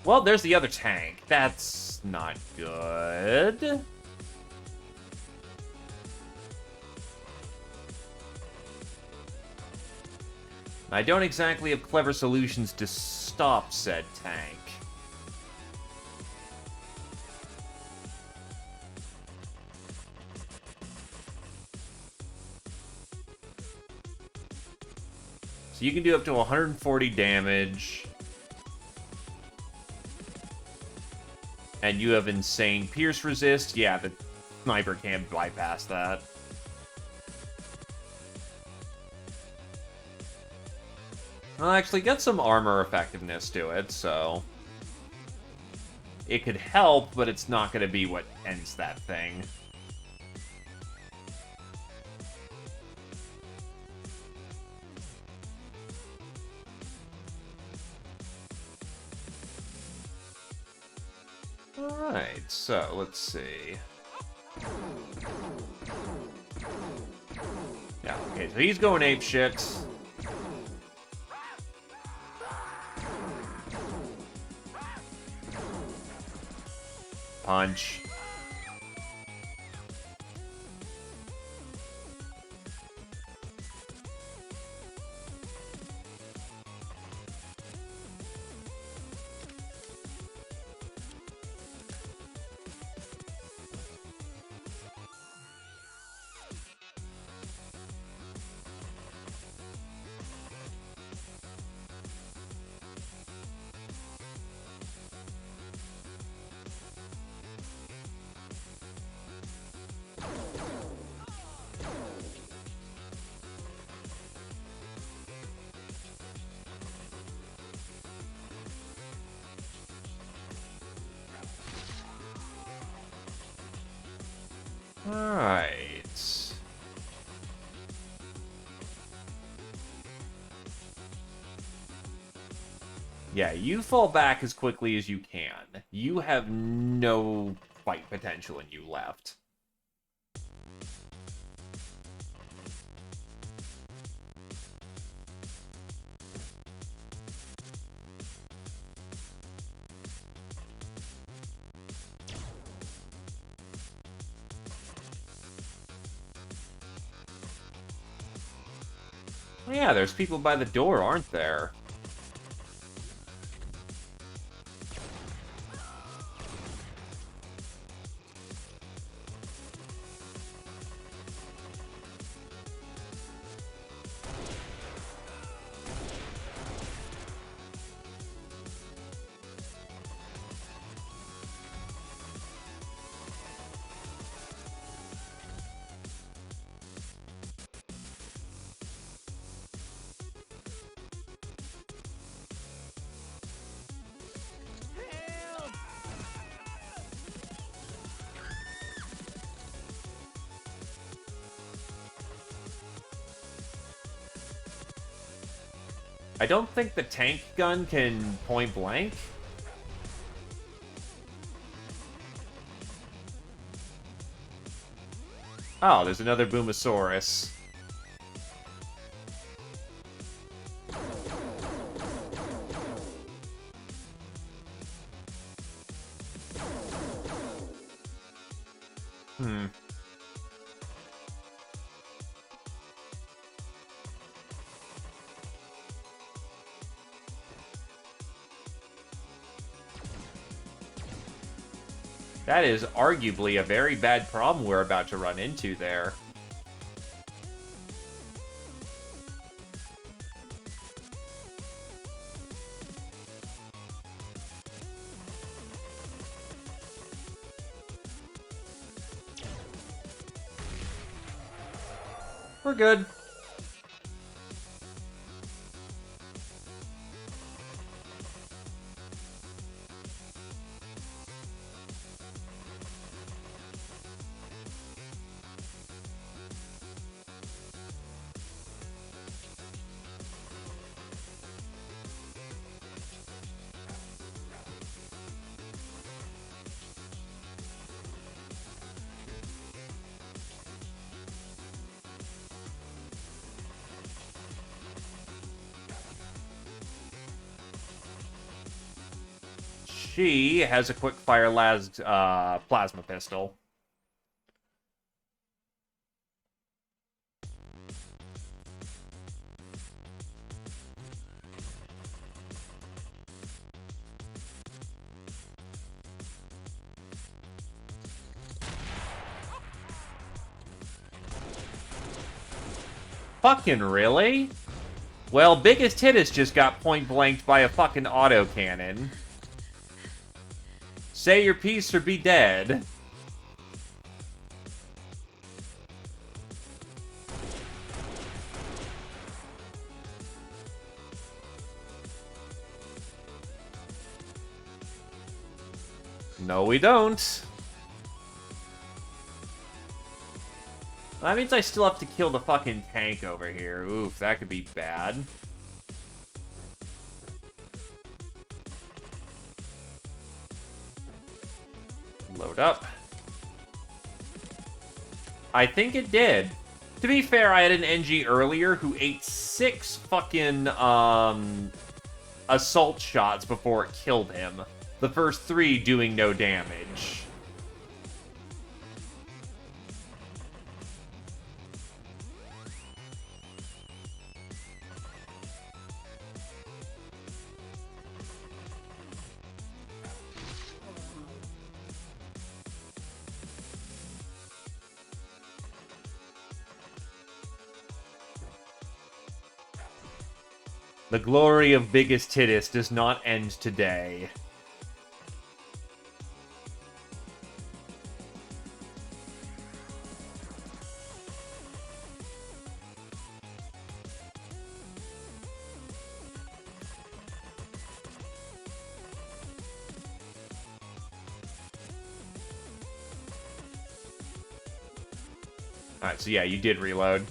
A: Well, there's the other tank. That's not good. I don't exactly have clever solutions to stop said tank. So you can do up to 140 damage. And you have insane pierce resist. Yeah, the sniper can't bypass that. I'll actually get some armor effectiveness to it, so it could help, but it's not going to be what ends that thing. Alright, so let's see. Yeah, okay, so he's going apeshit. Punch. Alright. Yeah, you fall back as quickly as you can. You have no fight potential and you left. Yeah, there's people by the door, aren't there? I don't think the tank gun can point blank. Oh, there's another Boomosaurus. Hmm. That is arguably a very bad problem we're about to run into there. We're good. She has a quick fire plasma pistol. Fucking really? Well, Biggest Hittest just got point blanked by a fucking autocannon. Say your piece or be dead. No, we don't. That means I still have to kill the fucking tank over here. Oof, that could be bad. Load up. I think it did. To be fair, I had an NG earlier who ate 6 fucking, assault shots before it killed him. The first 3 doing no damage. The glory of Biggest Hittest does not end today. Alright, so yeah, you did reload.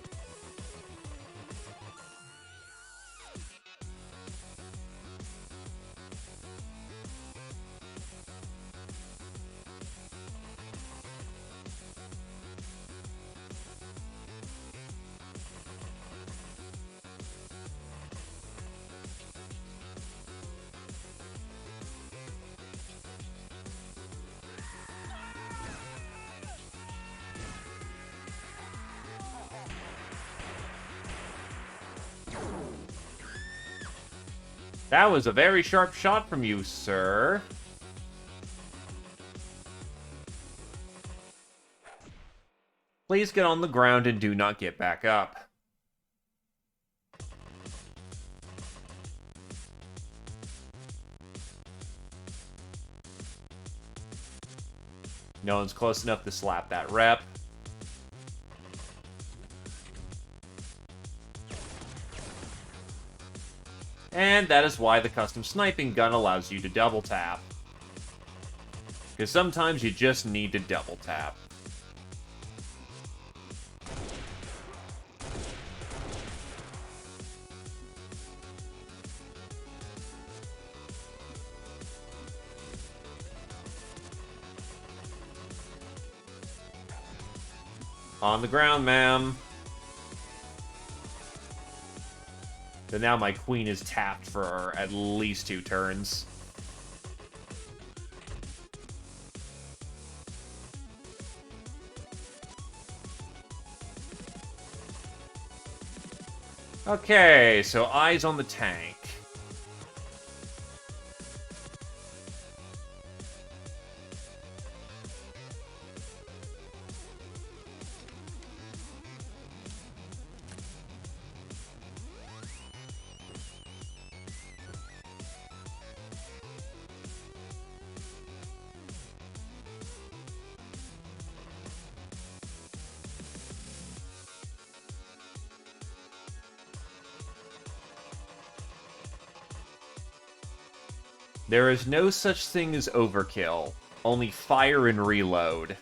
A: That was a very sharp shot from you, sir. Please get on the ground and do not get back up. No one's close enough to slap that rep. And that is why the custom sniping gun allows you to double tap. Because sometimes you just need to double tap. On the ground, ma'am. So now my queen is tapped for at least 2 turns. Okay, so eyes on the tank. There is no such thing as overkill, only fire and reload.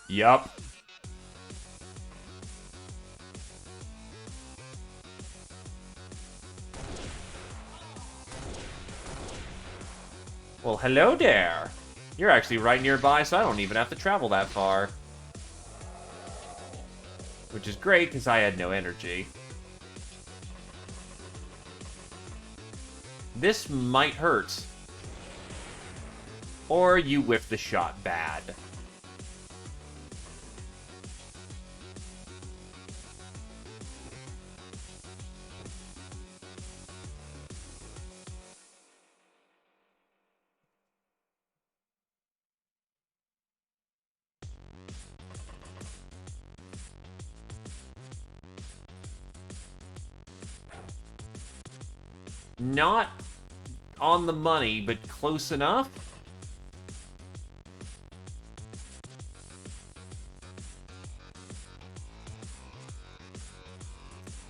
A: Yup. Well, hello there. You're actually right nearby, so I don't even have to travel that far. Which is great, because I had no energy. This might hurt. Or you whiff the shot bad. Not on the money, but close enough.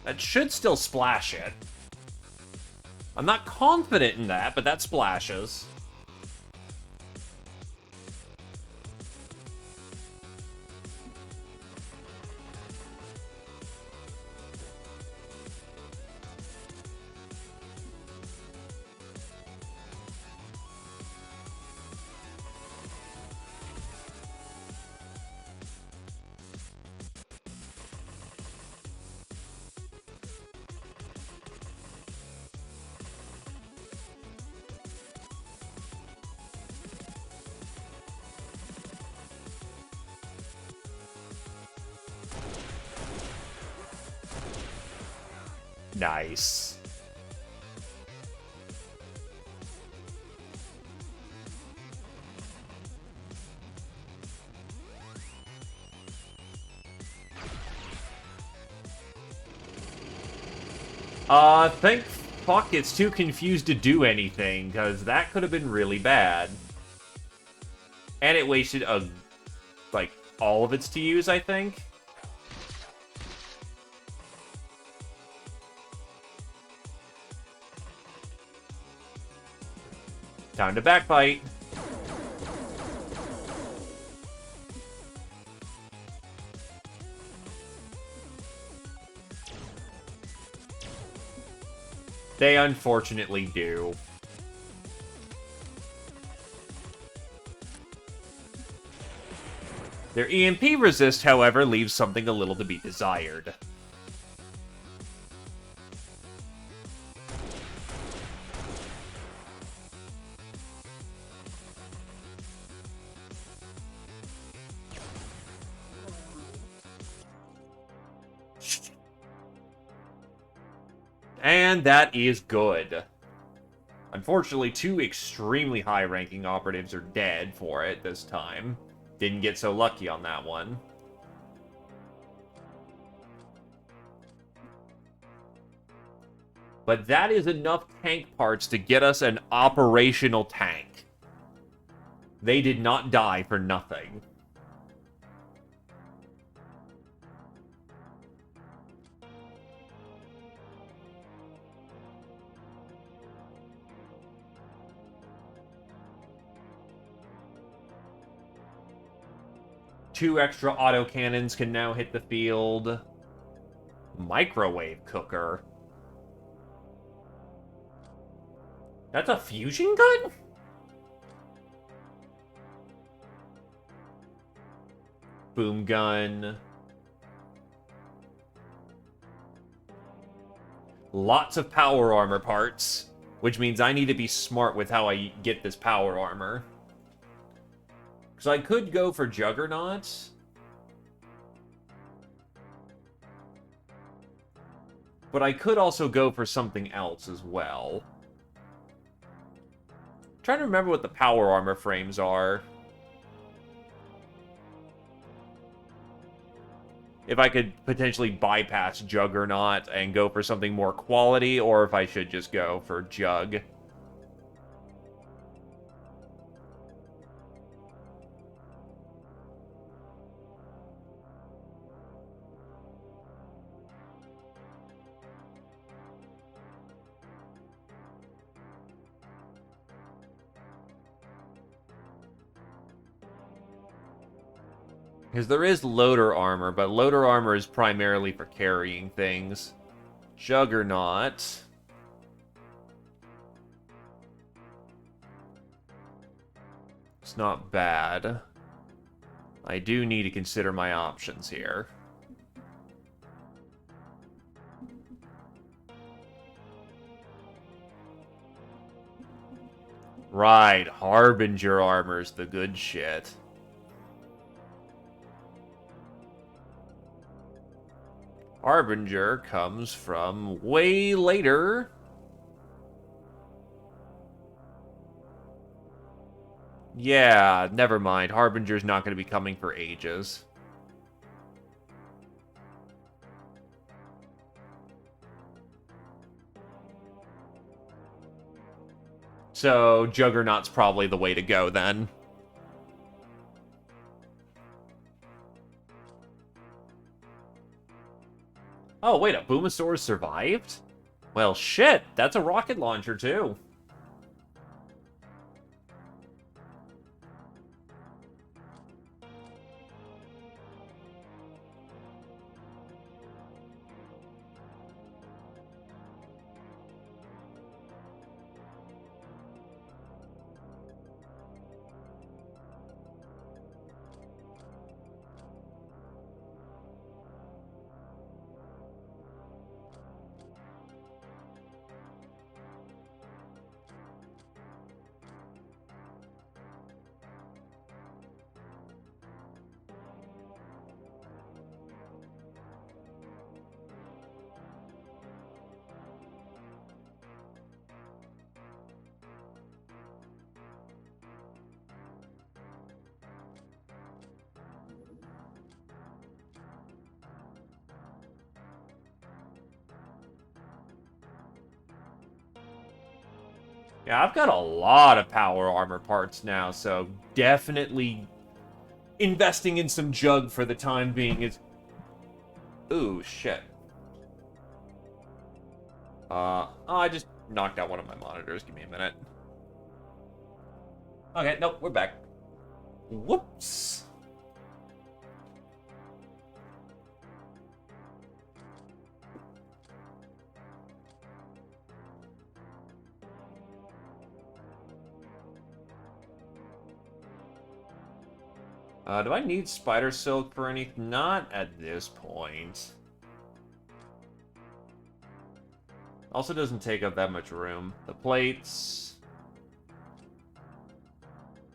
A: That should still splash it. I'm not confident in that, but that splashes. Nice. Hawk gets too confused to do anything, because that could have been really bad. And it wasted, like, all of its to use, I think. Time to backbite. They unfortunately do. Their EMP resist, however, leaves something a little to be desired. And that is good. Unfortunately, 2 extremely high-ranking operatives are dead for it this time. Didn't get so lucky on that one. But that is enough tank parts to get us an operational tank. They did not die for nothing. Two extra autocannons can now hit the field. Microwave cooker. That's a fusion gun? Boom gun. Lots of power armor parts, which means I need to be smart with how I get this power armor. Because I could go for Juggernaut. But I could also go for something else as well. I'm trying to remember what the power armor frames are. If I could potentially bypass Juggernaut and go for something more quality, or if I should just go for Jug. Because there is loader armor, but loader armor is primarily for carrying things. Juggernaut. It's not bad. I do need to consider my options here. Right, Harbinger armor's the good shit. Harbinger comes from way later. Yeah, never mind. Harbinger's not going to be coming for ages. So, Juggernaut's probably the way to go, then. Oh, wait, a Boomosaurus survived? Well, shit, that's a rocket launcher, too. Yeah, I've got a lot of power armor parts now, so definitely investing in some jug for the time being is... Ooh, shit. Oh, I just knocked out one of my monitors. Give me a minute. Okay, nope, we're back. Whoops. Do I need spider silk for anything? Not at this point. Also doesn't take up that much room. The plates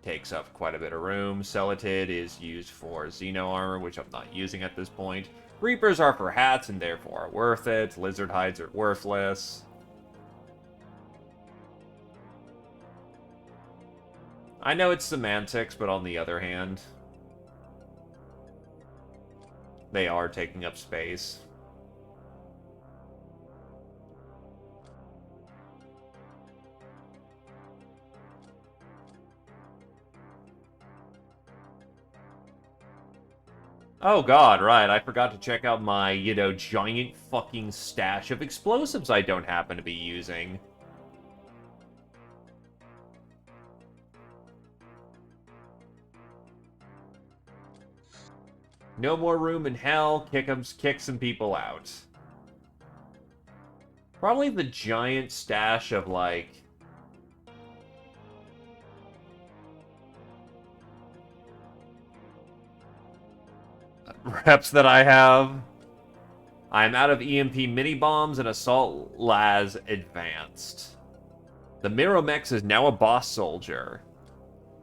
A: takes up quite a bit of room. Celatid is used for Xeno armor, which I'm not using at this point. Reapers are for hats and therefore are worth it. Lizard hides are worthless. I know it's semantics, but on the other hand, they are taking up space. Oh god, right, I forgot to check out my, giant fucking stash of explosives I don't happen to be using. No more room in hell, kick some people out. Probably the giant stash of, like... reps that I have. I'm out of EMP mini-bombs and Assault Las Advanced. The Miromex is now a boss soldier.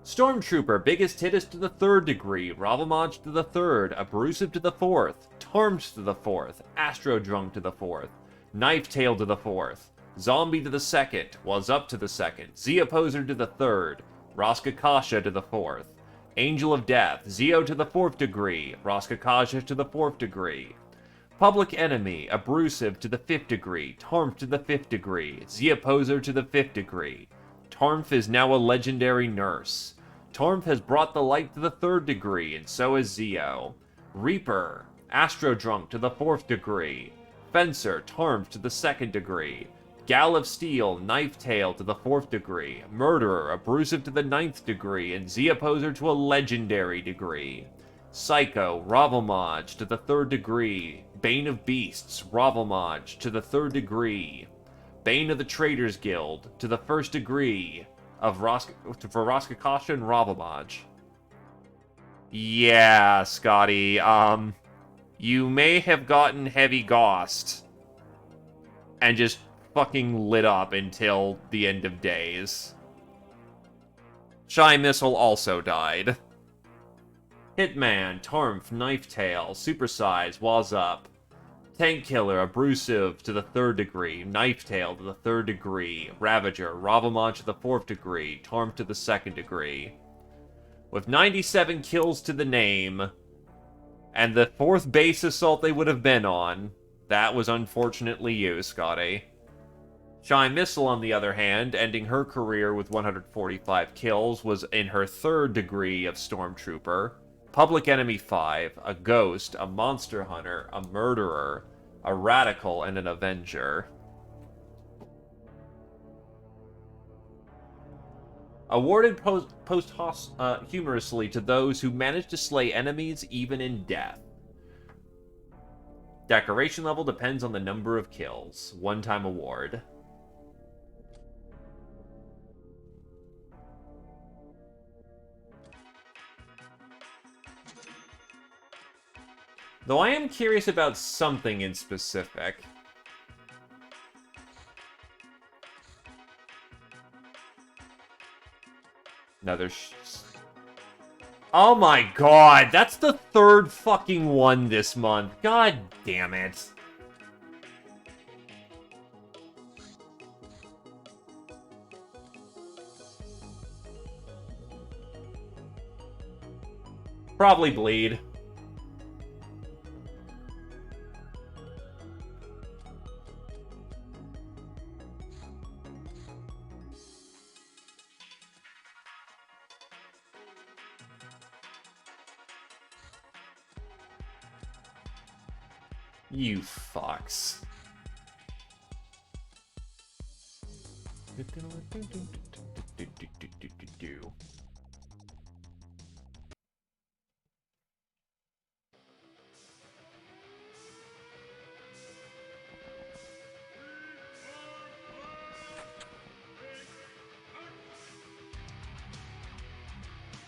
A: Stormtrooper, biggest hit is to the 3rd degree, Ravamaj to the 3rd, Abrasive to the 4th, Tarmed to the 4th, Astrodrunk to the 4th, Knife Tail to the 4th, Zombie to the 2nd, Was Up to the 2nd, Zeoposer to the 3rd, Roskakasha to the 4th, Angel of Death, Zeo to the 4th degree, Roskakasha to the 4th degree, Public Enemy, Abrasive to the 5th degree, Tarmf to the 5th degree, Zeoposer to the 5th degree. Tarmf is now a legendary nurse. Tarmf has brought the light to the 3rd degree, and so has Zeo. Reaper, Astrodrunk to the 4th degree. Fencer, Tarmf to the 2nd degree. Gal of Steel, Knife Tail to the 4th degree. Murderer, Abrasive to the 9th degree, and Zeoposer to a legendary degree. Psycho, Ravamaj to the 3rd degree. Bane of Beasts, Ravamaj to the 3rd degree. Bane of the Traders Guild to the 1st degree of for Roskakasha and Ravamaj. Yeah, Scotty, you may have gotten heavy gossed and just fucking lit up until the end of days. Shy Missile also died. Hitman, Tarmf, Knife Tail, Supersize, Was Up. Tank Killer, Abrasive to the 3rd degree, Knife Tail to the 3rd degree, Ravager, Ravamaj to the 4th degree, Tarmf to the 2nd degree. With 97 kills to the name, and the 4th base assault they would have been on, that was unfortunately you, Scotty. Shy Missile, on the other hand, ending her career with 145 kills, was in her 3rd degree of Stormtrooper. Public Enemy 5, a Ghost, a Monster Hunter, a Murderer, a Radical, and an Avenger. Awarded humorously to those who manage to slay enemies even in death. Decoration level depends on the number of kills. One-time award. Though I am curious about something in specific. Another Oh my god, that's the 3rd fucking one this month. God damn it. Probably bleed. You fucks.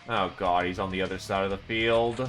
A: Oh god, he's on the other side of the field.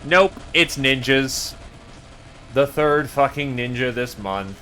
A: Nope, it's ninjas. The third fucking ninja this month.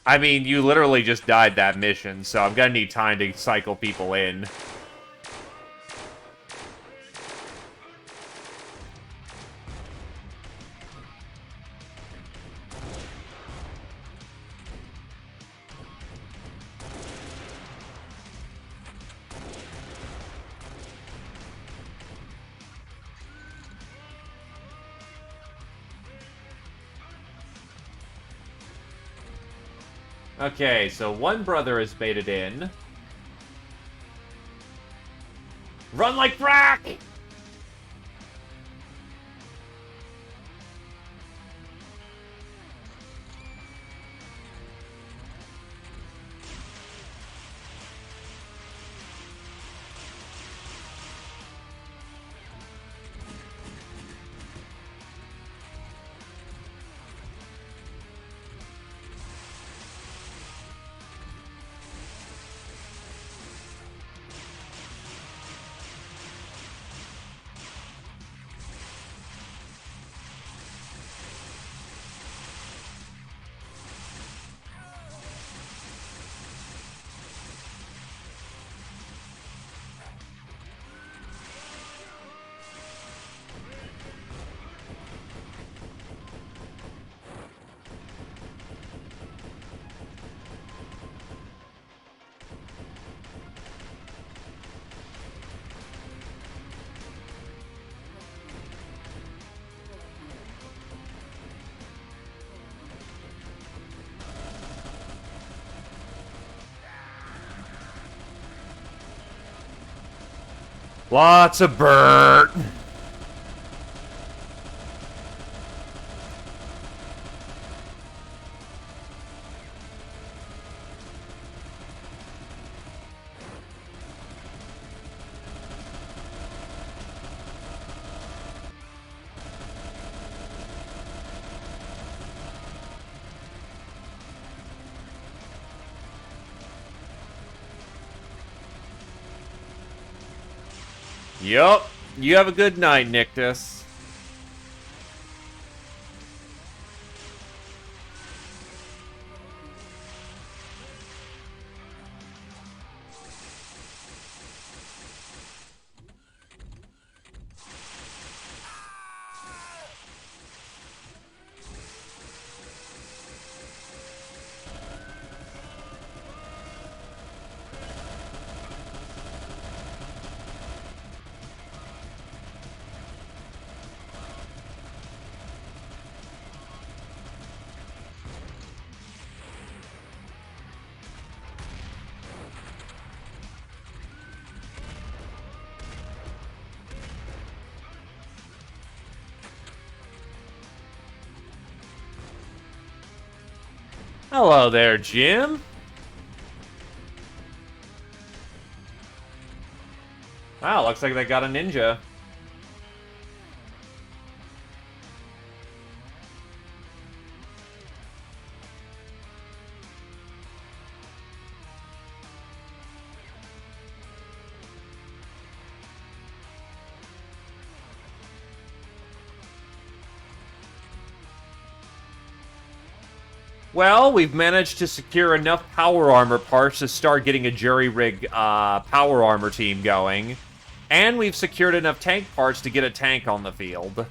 A: I mean, you literally just died that mission, so I'm gonna need time to cycle people in. Okay, so one brother is baited in. Run like frack! Lots of Bert. Yup. You have a good night, Nictus. Hello there, Jim. Wow, looks like they got a ninja. Well, we've managed to secure enough power armor parts to start getting a jury-rig power armor team going. And we've secured enough tank parts to get a tank on the field.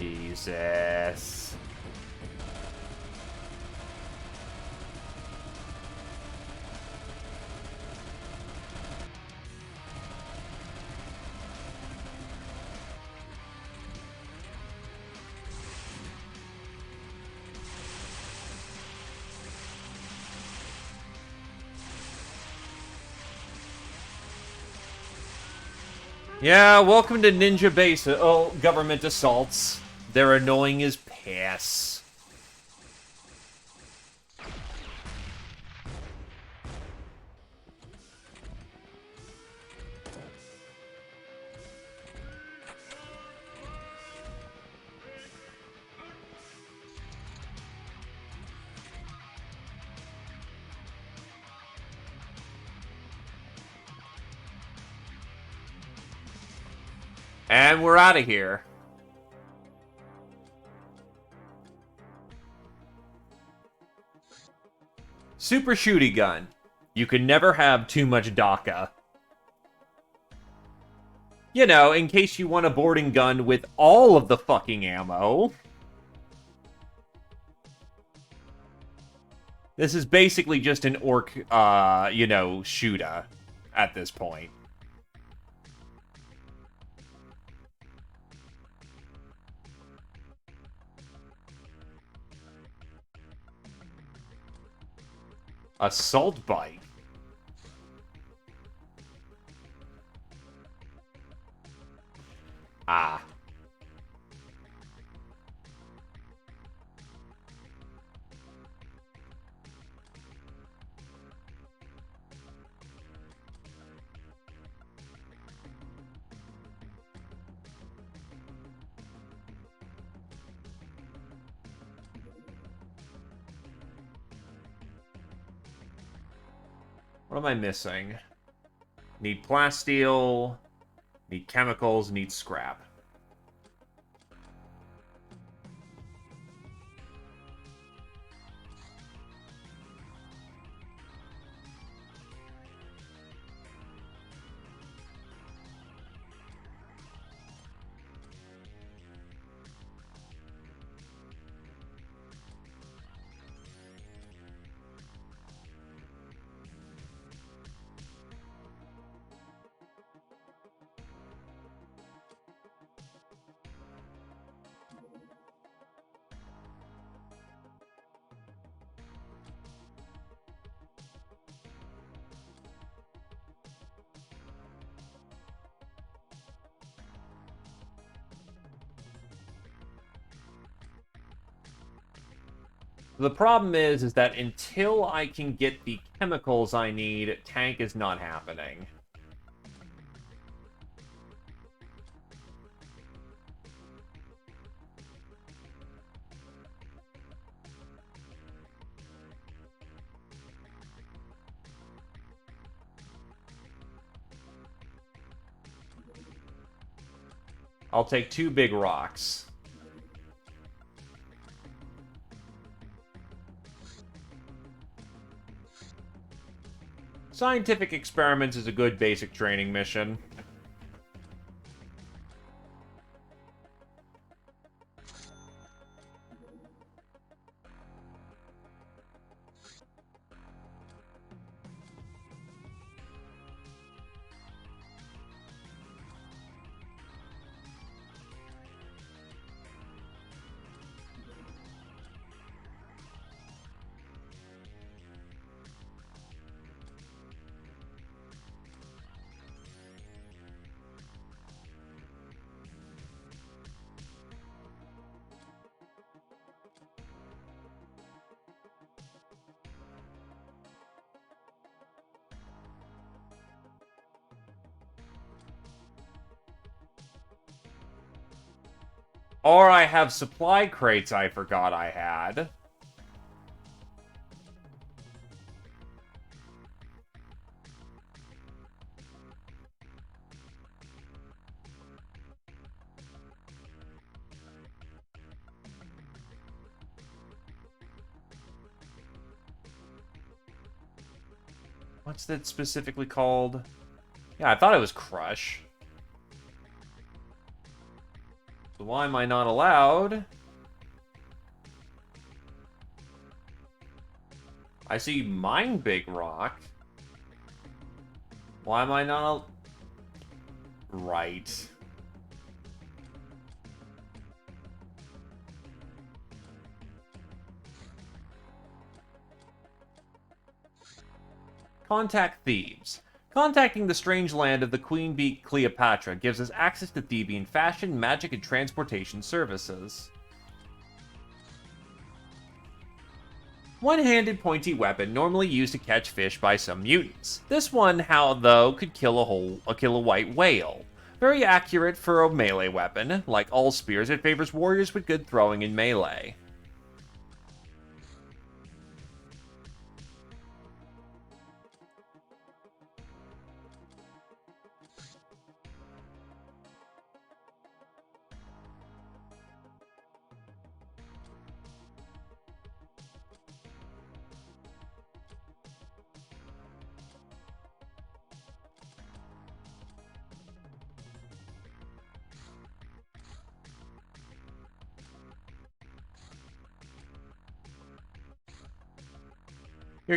A: Jesus. Yeah, welcome to Ninja Base. Oh, government assaults. They're annoying as piss. And we're out of here. Super shooty gun. You can never have too much DACA. You know, in case you want a boarding gun with all of the fucking ammo. This is basically just an orc, you know, shooter at this point. Assault bike. Ah. What am I missing? Need plasteel, need chemicals, need scrap. The problem is that until I can get the chemicals I need, tank is not happening. I'll take 2 big rocks. Scientific experiments is a good basic training mission. Or I have supply crates I forgot I had. What's that specifically called? Yeah, I thought it was Crush. So why am I not allowed? I see Mine Big Rock. Why am I not right. Contact Thebes. Contacting the strange land of the Queen Bee Cleopatra gives us access to Theban fashion, magic, and transportation services. One-handed pointy weapon normally used to catch fish by some mutants. This one, though, could kill a white whale. Very accurate for a melee weapon. Like all spears, it favors warriors with good throwing in melee.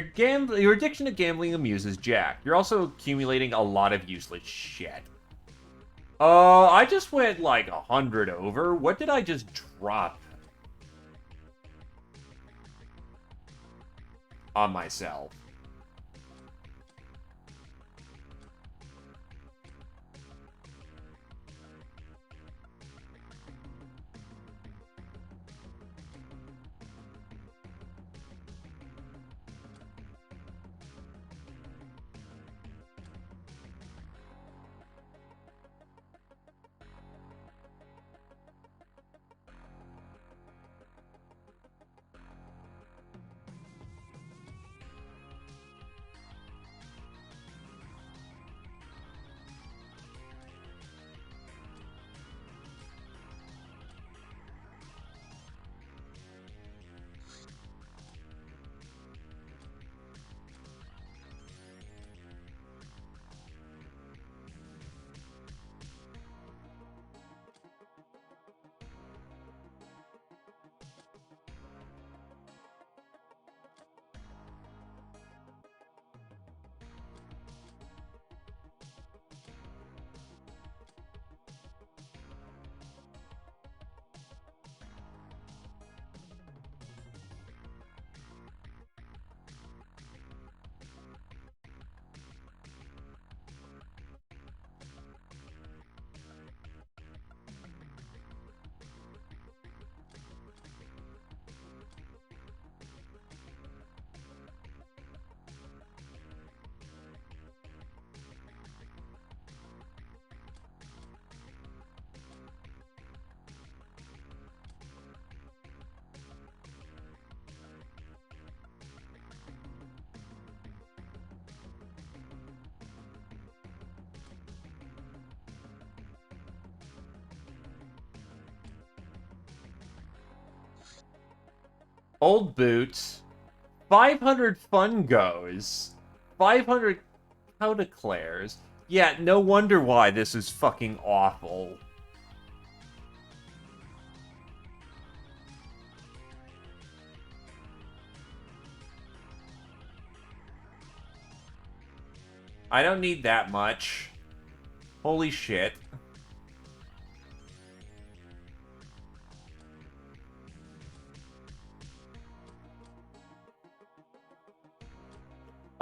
A: Your addiction to gambling amuses Jack. You're also accumulating a lot of useless shit. I just went like 100 over. What did I just drop on myself? Old boots. 500 fun goes. 500 how declares. Yeah, no wonder why this is fucking awful. I don't need that much. Holy shit.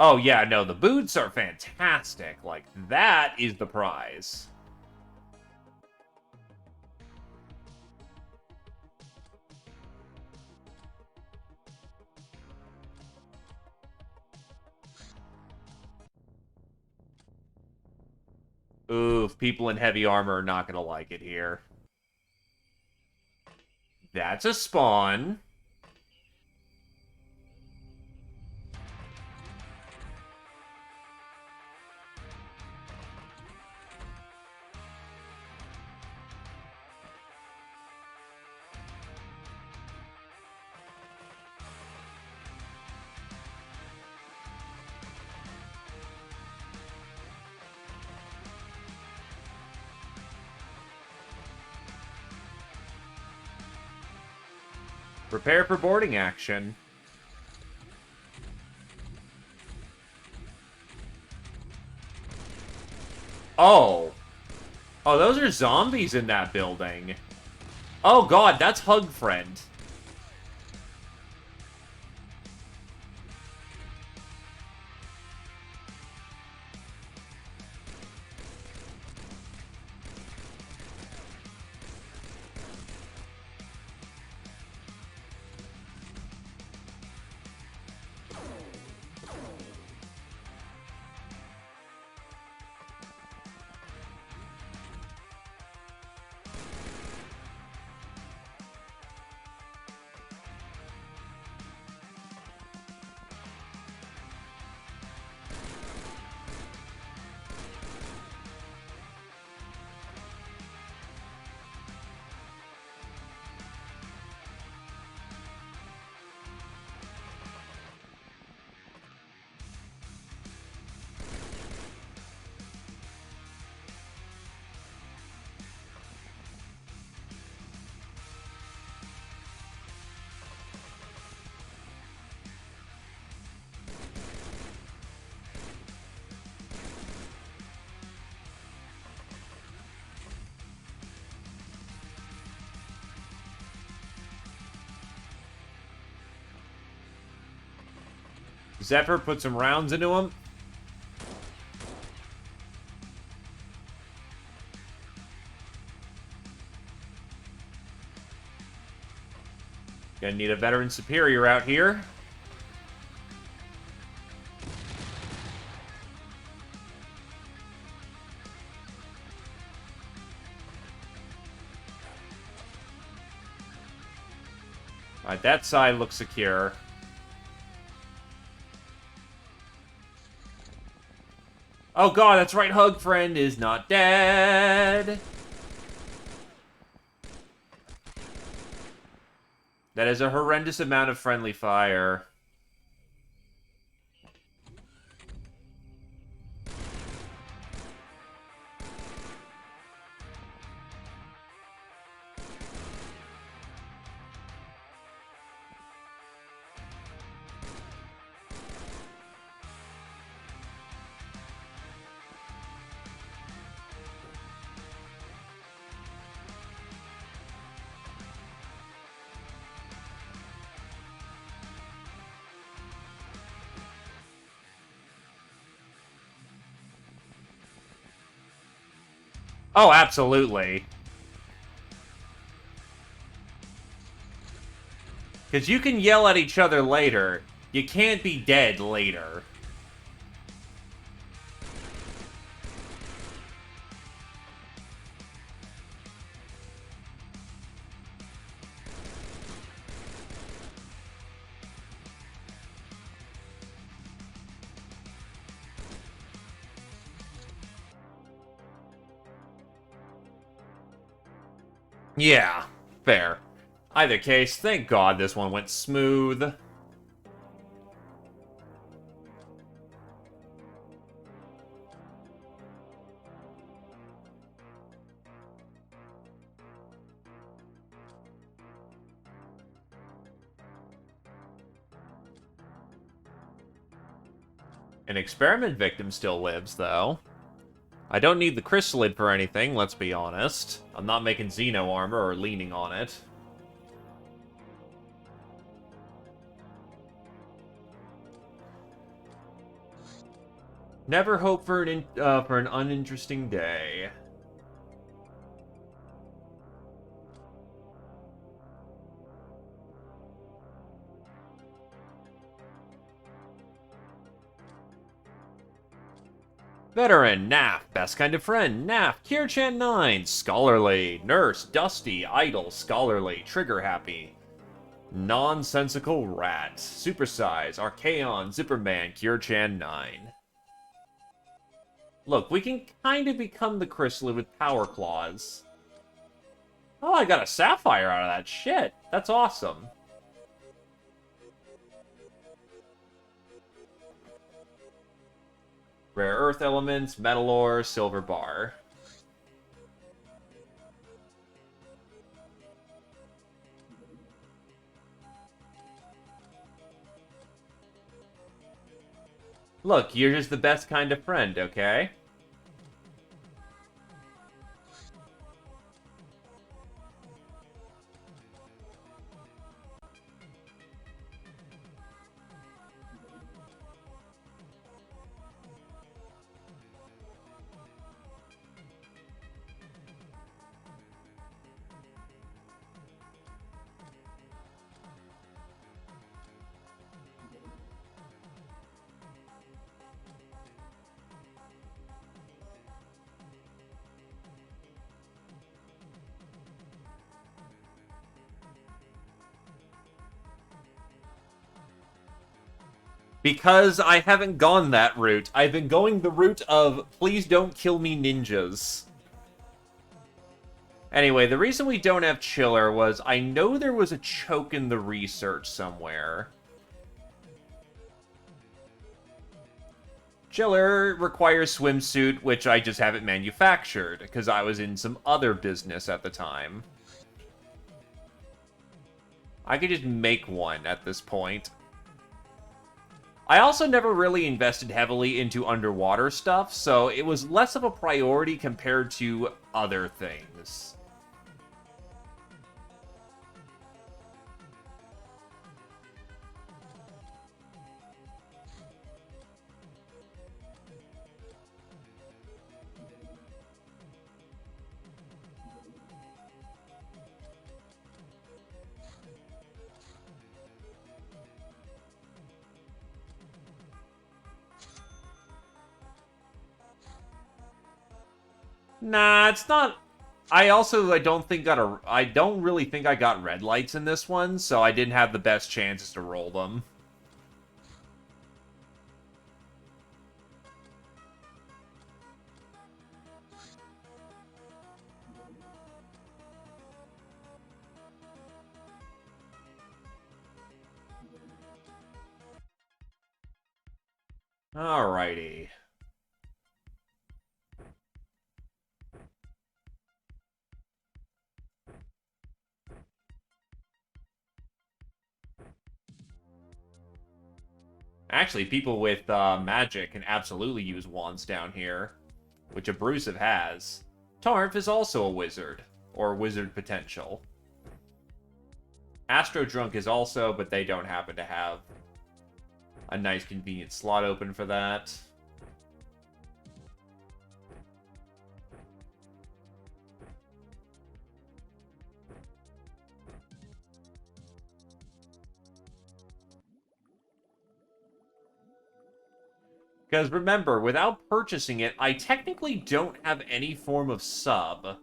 A: Oh yeah, no, the boots are fantastic. Like, that is the prize. Oof, people in heavy armor are not gonna like it here. That's a spawn. Prepare for boarding action. Oh. Oh, those are zombies in that building. Oh god, that's Hug Friend. Zephyr put some rounds into him. Gonna need a veteran superior out here. Alright, that side looks secure. Oh god, that's right, Hug Friend is not dead. That is a horrendous amount of friendly fire. Oh, absolutely. Because you can yell at each other later. You can't be dead later. Yeah, fair. Either case, thank God this one went smooth. An experiment victim still lives, though. I don't need the chrysalid for anything, let's be honest. I'm not making Xeno armor or leaning on it. Never hope for an uninteresting day. Veteran, Naf, best kind of friend, Naf, Kirchan 9, Scholarly, Nurse, Dusty, Idle, Scholarly, Trigger Happy, Nonsensical Rat, Supersize, Archaon, Zipperman, Kirchan 9. Look, we can kind of become the Chrysalid with Power Claws. Oh, I got a Sapphire out of that shit. That's awesome. Rare Earth Elements, Metal Ore, Silver Bar. Look, you're just the best kind of friend, okay? Because I haven't gone that route. I've been going the route of, please don't kill me ninjas. Anyway, the reason we don't have Chiller was I know there was a choke in the research somewhere. Chiller requires swimsuit, which I just haven't manufactured, because I was in some other business at the time. I could just make one at this point. I also never really invested heavily into underwater stuff, so it was less of a priority compared to other things. Nah, it's not. I don't really think I got red lights in this one, so I didn't have the best chances to roll them. Alrighty. Actually, people with magic can absolutely use wands down here, which Abrasive has. Tarnf is also a wizard, or wizard potential. Astro Drunk is also, but they don't happen to have a nice convenient slot open for that. Because remember, without purchasing it, I technically don't have any form of sub.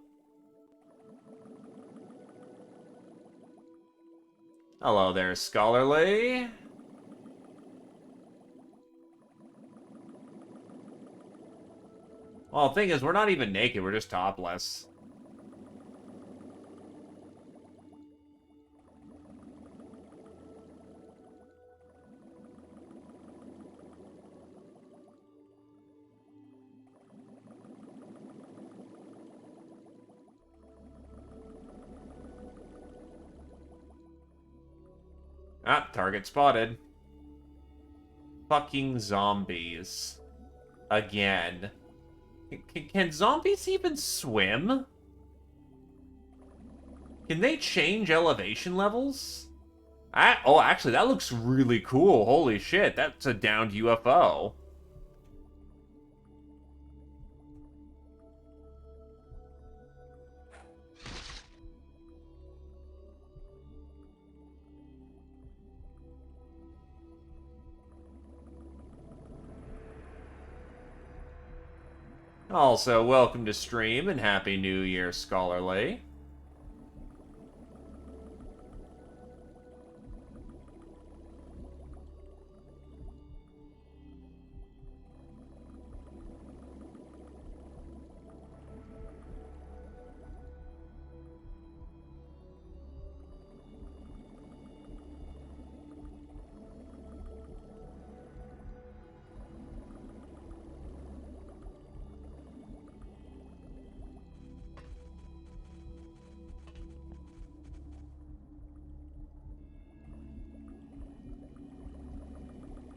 A: Hello there, Scholarly. Well, the thing is, we're not even naked, we're just topless. Ah, target spotted. Fucking zombies. Again. Can zombies even swim? Can they change elevation levels? Oh, actually, that looks really cool. Holy shit, that's a downed UFO. Also, welcome to stream and Happy New Year, Scholarly.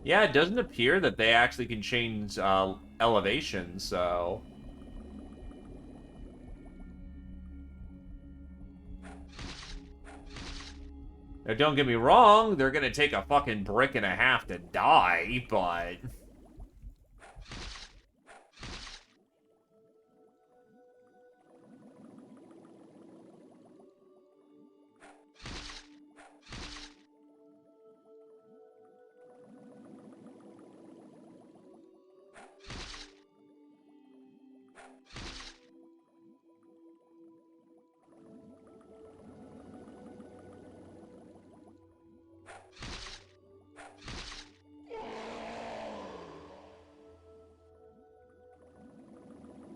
A: Yeah, it doesn't appear that they actually can change elevation, so... Now, don't get me wrong, they're gonna take a fucking brick and a half to die, but...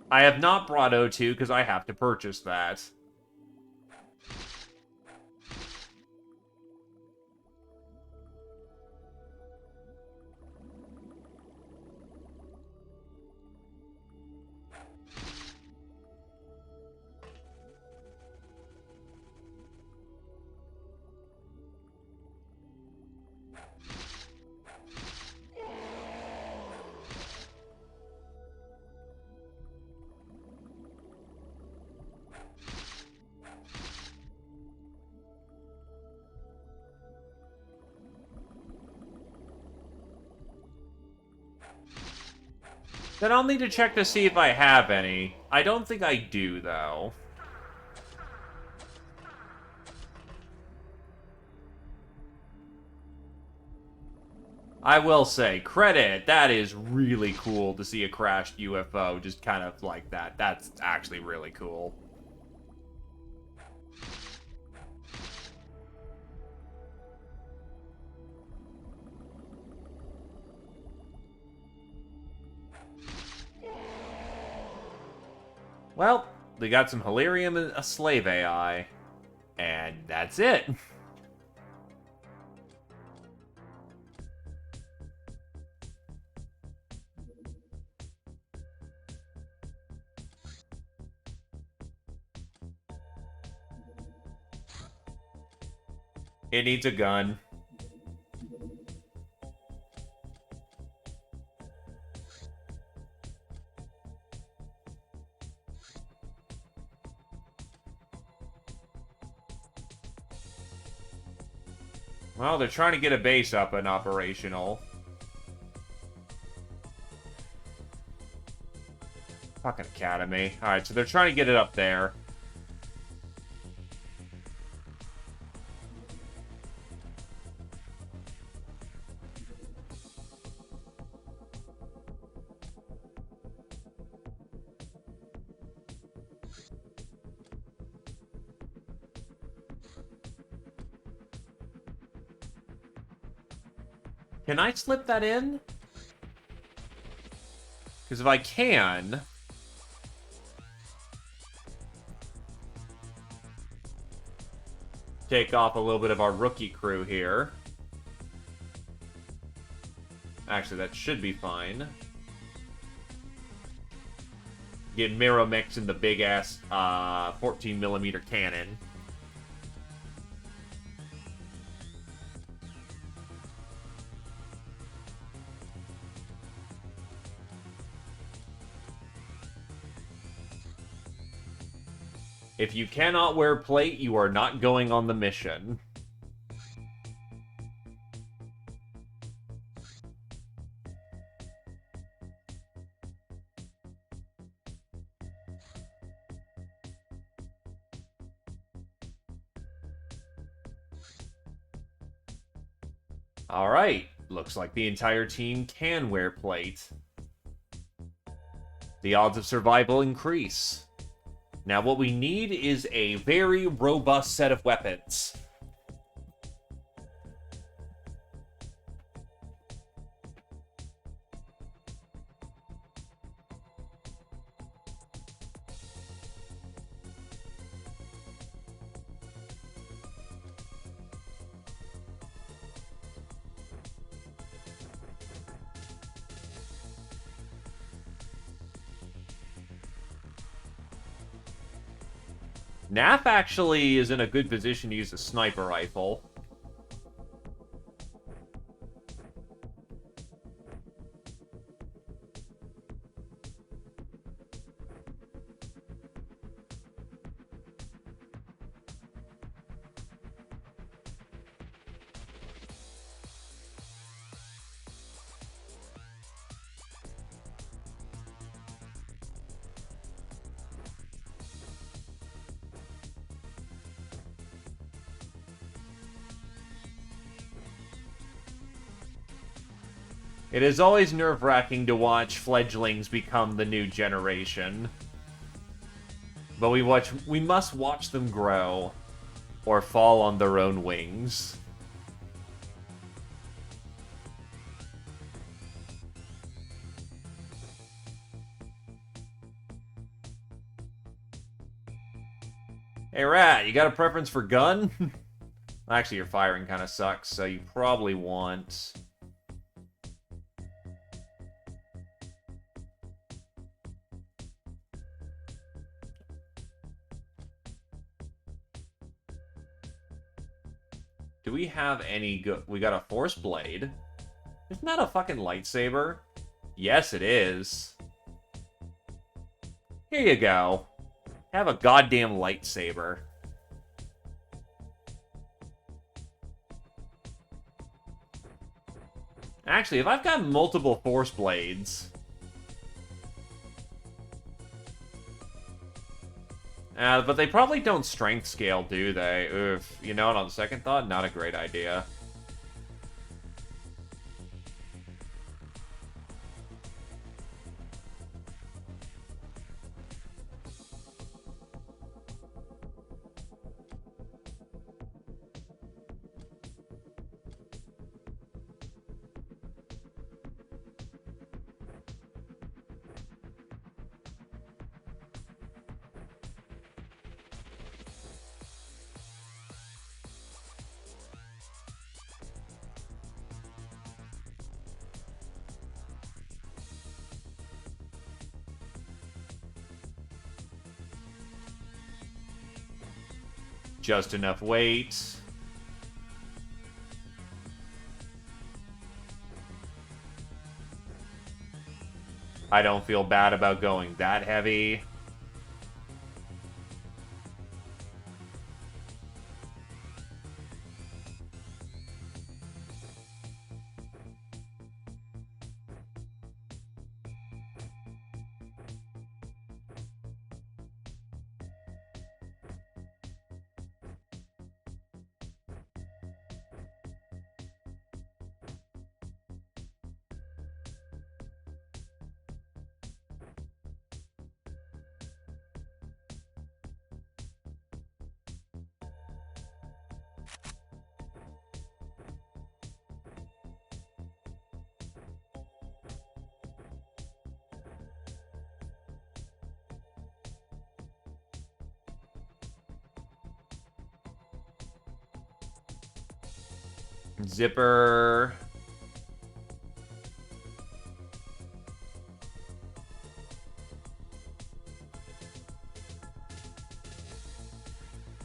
A: I have not brought O2 because I have to purchase that. Then I'll need to check to see if I have any. I don't think I do, though. I will say, credit, that is really cool to see a crashed UFO just kind of like that. That's actually really cool. Well, they got some Hilarium and a slave AI. And that's it. It needs a gun. Well, they're trying to get a base up and operational. Fucking Academy. Alright, so they're trying to get it up there. Can I slip that in? Because if I can... take off a little bit of our rookie crew here. Actually, that should be fine. Get Miromix in the big-ass 14mm cannon. If you cannot wear plate, you are not going on the mission. Alright, looks like the entire team can wear plate. The odds of survival increase. Now what we need is a very robust set of weapons. Naf actually is in a good position to use a sniper rifle. It is always nerve-wracking to watch fledglings become the new generation. But we must watch them grow, or fall on their own wings. Hey Rat, you got a preference for gun? Actually, your firing kind of sucks, so you probably want... Do we have any good... We got a Force Blade. Isn't that a fucking lightsaber? Yes, it is. Here you go. Have a goddamn lightsaber. Actually, if I've got multiple Force Blades... but they probably don't strength scale, do they? Oof. You know what, on second thought, not a great idea. Just enough weight. I don't feel bad about going that heavy. Zipper.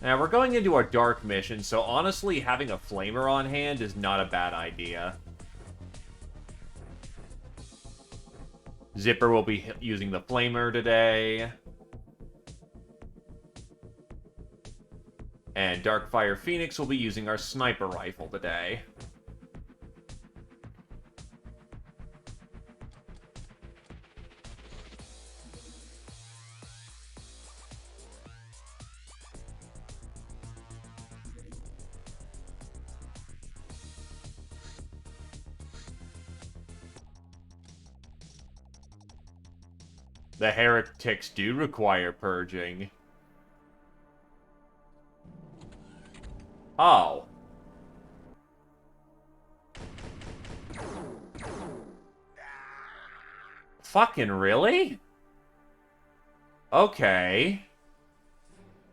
A: Now, we're going into our dark mission, so honestly, having a flamer on hand is not a bad idea. Zipper will be using the flamer today. And Darkfire Phoenix will be using our sniper rifle today. The heretics do require purging. Oh. Fucking really? Okay.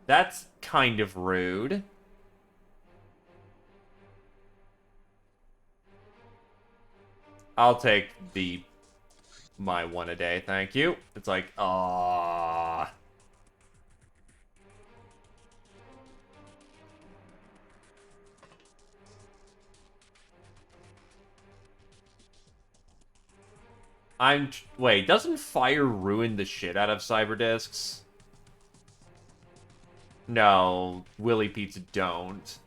A: That's kind of rude. I'll take my one a day, thank you. It's like, ah. Wait, doesn't fire ruin the shit out of cyber discs? No, Willy Pizza don't.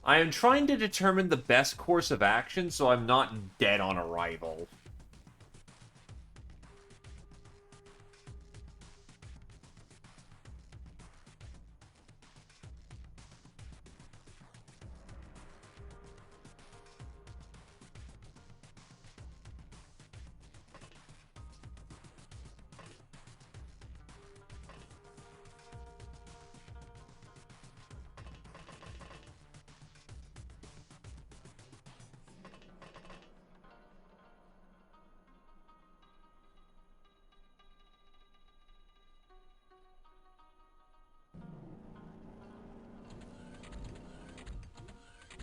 A: I am trying to determine the best course of action so I'm not dead on arrival.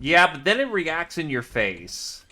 A: Yeah, but then it reacts in your face.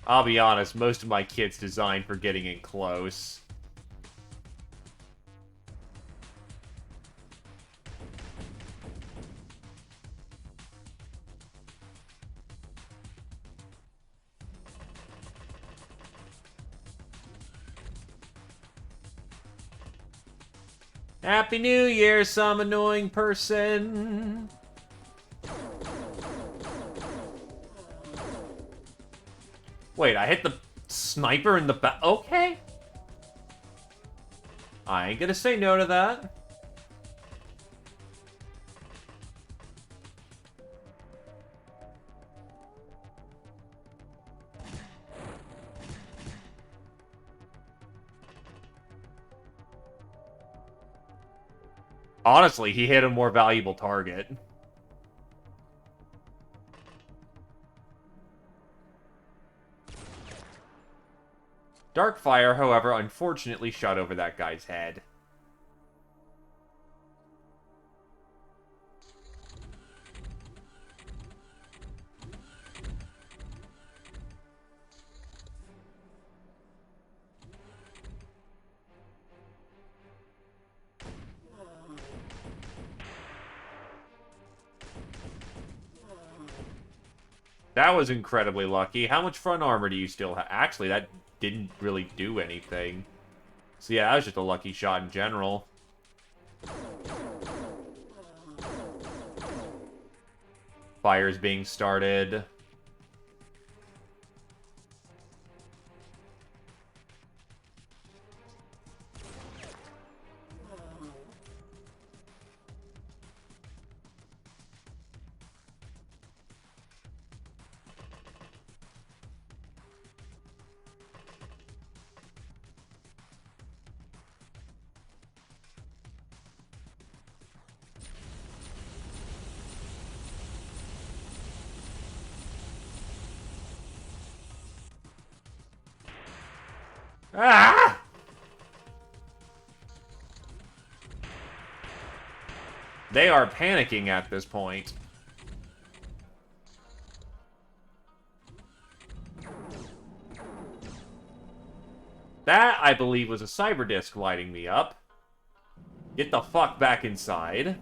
A: I'll be honest, most of my kit's designed for getting in close. Happy New Year, some annoying person. Wait, I hit the sniper in the back. Okay. I ain't gonna say no to that. Honestly, he hit a more valuable target. Darkfire, however, unfortunately shot over that guy's head. That was incredibly lucky. How much front armor do you still have? Actually, that didn't really do anything. So yeah, that was just a lucky shot in general. Fire's being started. Ah! They are panicking at this point. That, I believe, was a cyber disc lighting me up. Get the fuck back inside.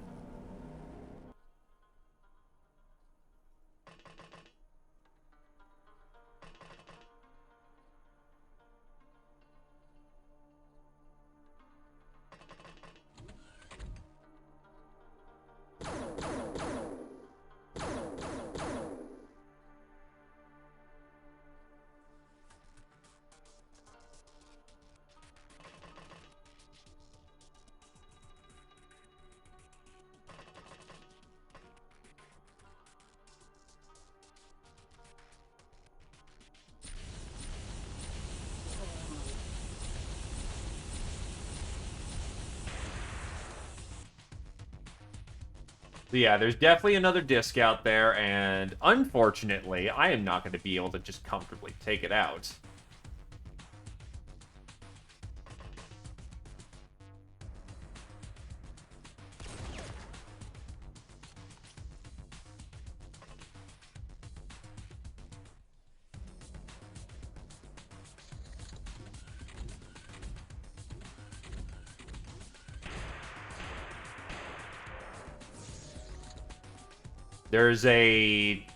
A: So yeah, there's definitely another disc out there, and unfortunately, I am not going to be able to just comfortably take it out.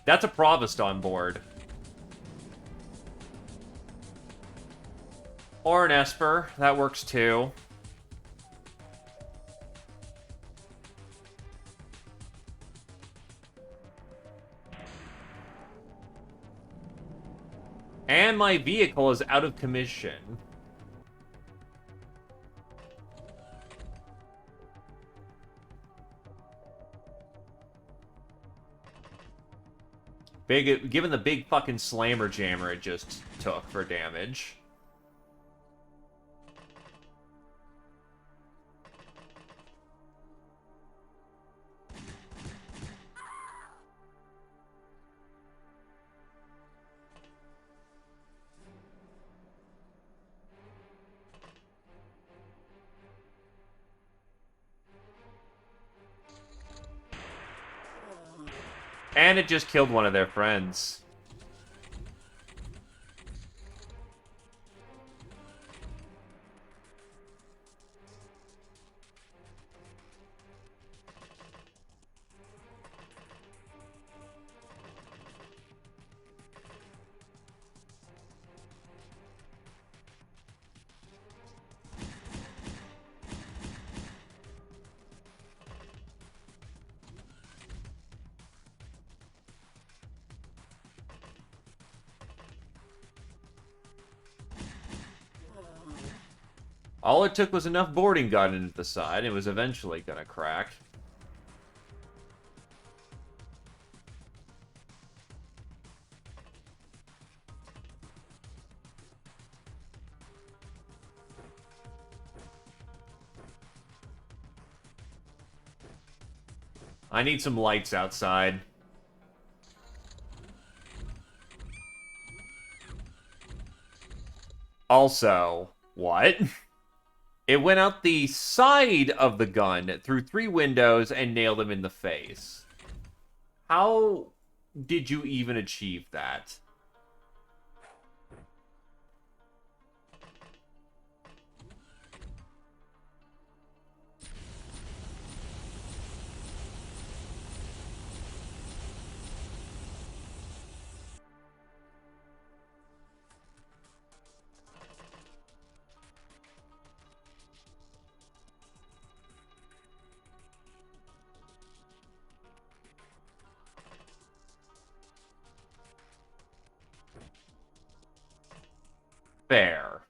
A: That's a Provost on board. Or an Esper, that works too. And my vehicle is out of commission. Given the big fucking slammer jammer it just took for damage. And it just killed one of their friends. All it took was enough boarding gun into the side, and it was eventually gonna crack. I need some lights outside. Also, what? It went out the side of the gun through 3 windows and nailed him in the face. How did you even achieve that? Fair.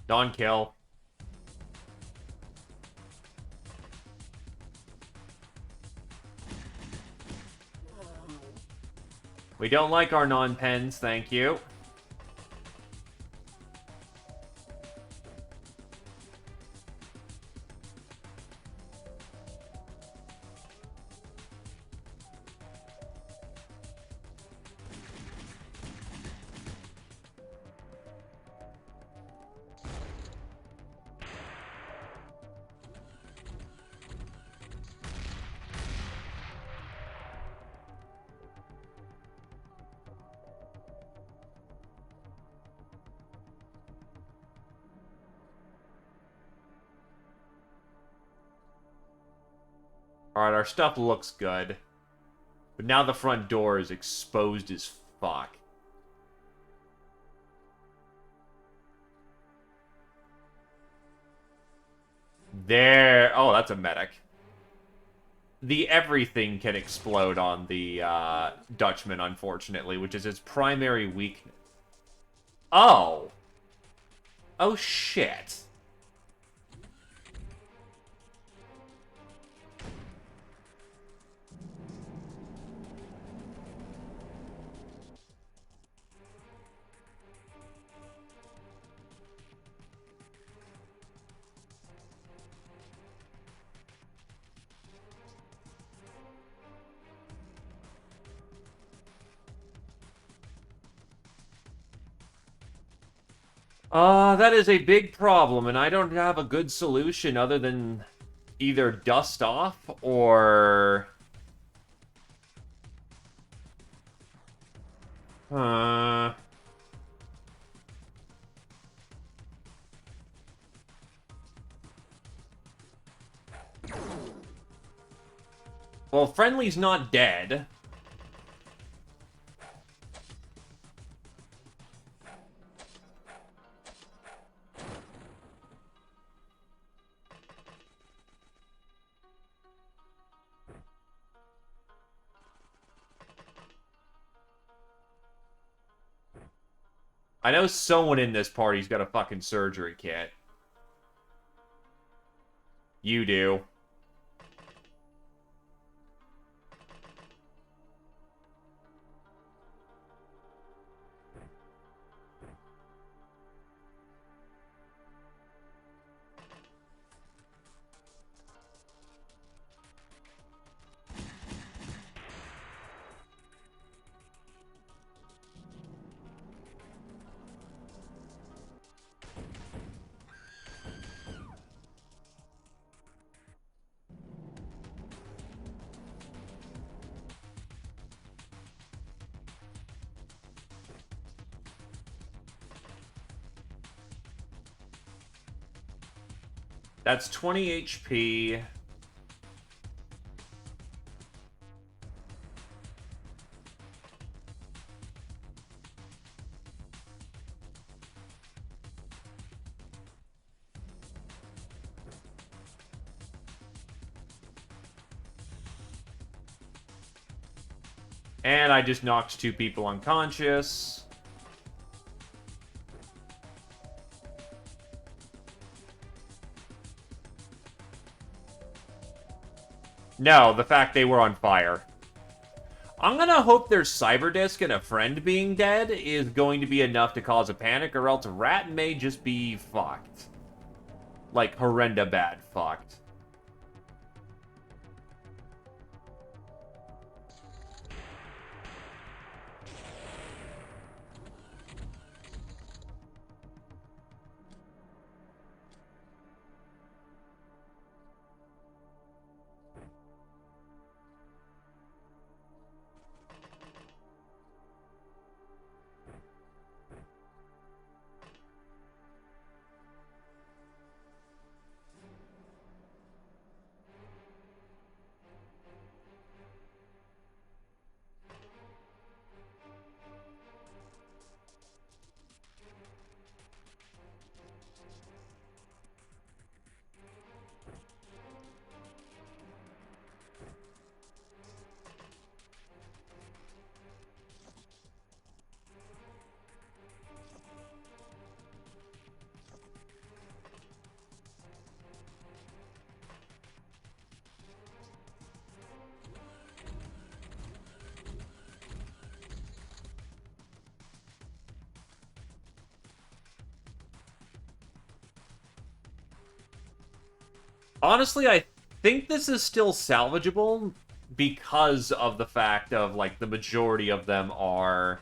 A: Don't kill. We don't like our non-pens, thank you. Alright, our stuff looks good. But now the front door is exposed as fuck. There. Oh, that's a medic. The everything can explode on the Dutchman, unfortunately, which is its primary weakness. Oh. Oh, shit. That is a big problem, and I don't have a good solution other than either dust off or... Uh... Well, Friendly's not dead. I know someone in this party's got a fucking surgery kit. You do. That's 20 HP. And I just knocked 2 people unconscious. No, the fact they were on fire. I'm gonna hope their cyberdisk and a friend being dead is going to be enough to cause a panic, or else Rat may just be fucked. Like, horrenda bad fucked. Honestly, I think this is still salvageable because of the fact of, like, the majority of them are...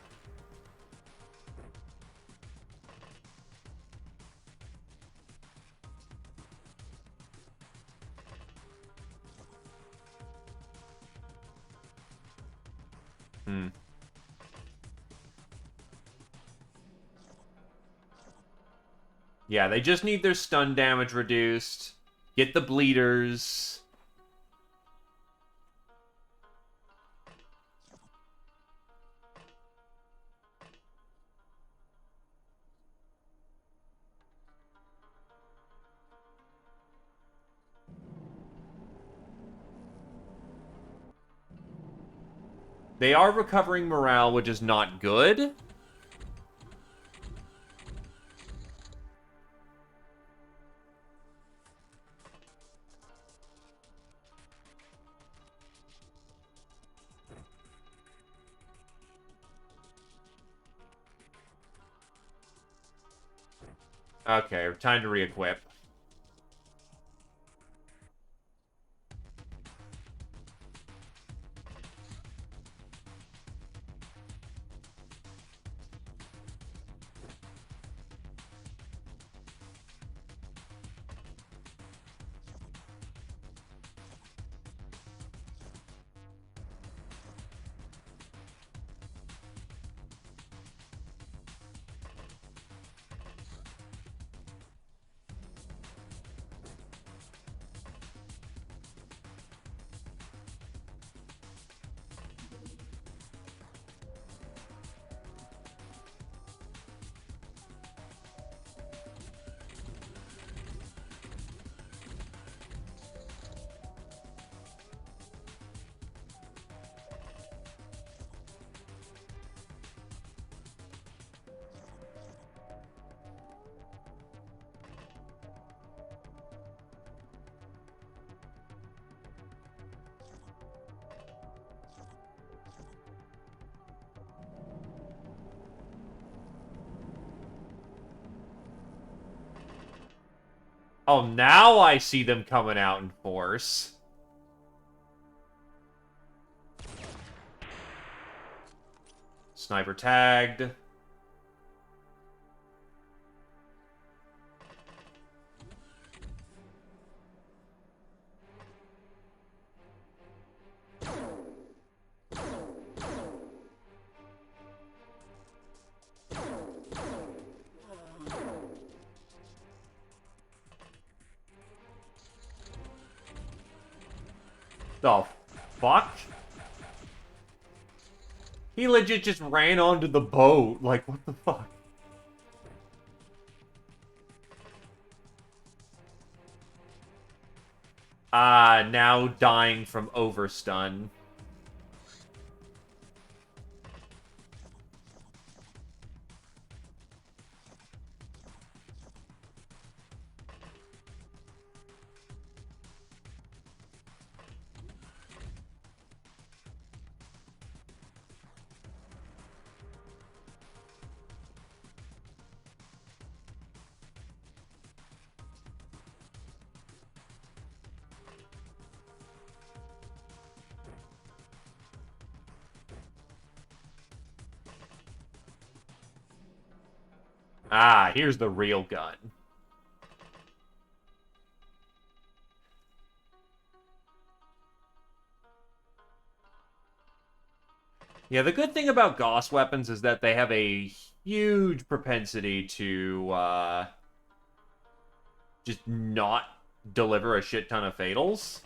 A: Hmm. Yeah, they just need their stun damage reduced. Get the bleeders. They are recovering morale, which is not good. Okay, time to re-equip. Oh, now I see them coming out in force. Sniper tagged. The fuck? He legit just ran onto the boat. Like, what the fuck? Ah, now dying from overstun. Ah, here's the real gun. Yeah, the good thing about Gauss weapons is that they have a huge propensity to, just not deliver a shit ton of fatals.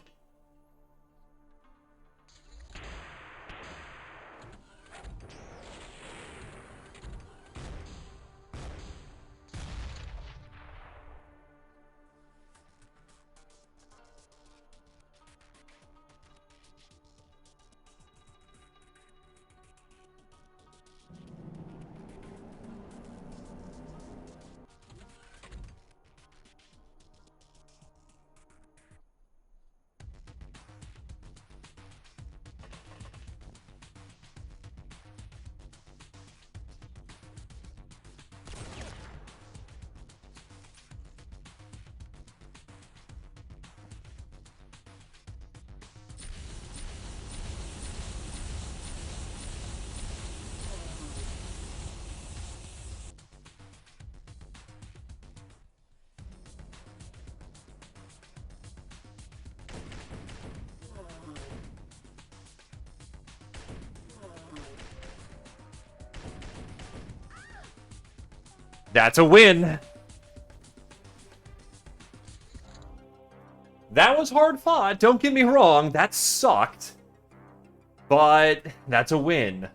A: That's a win. That was hard fought, don't get me wrong, that sucked. But that's a win.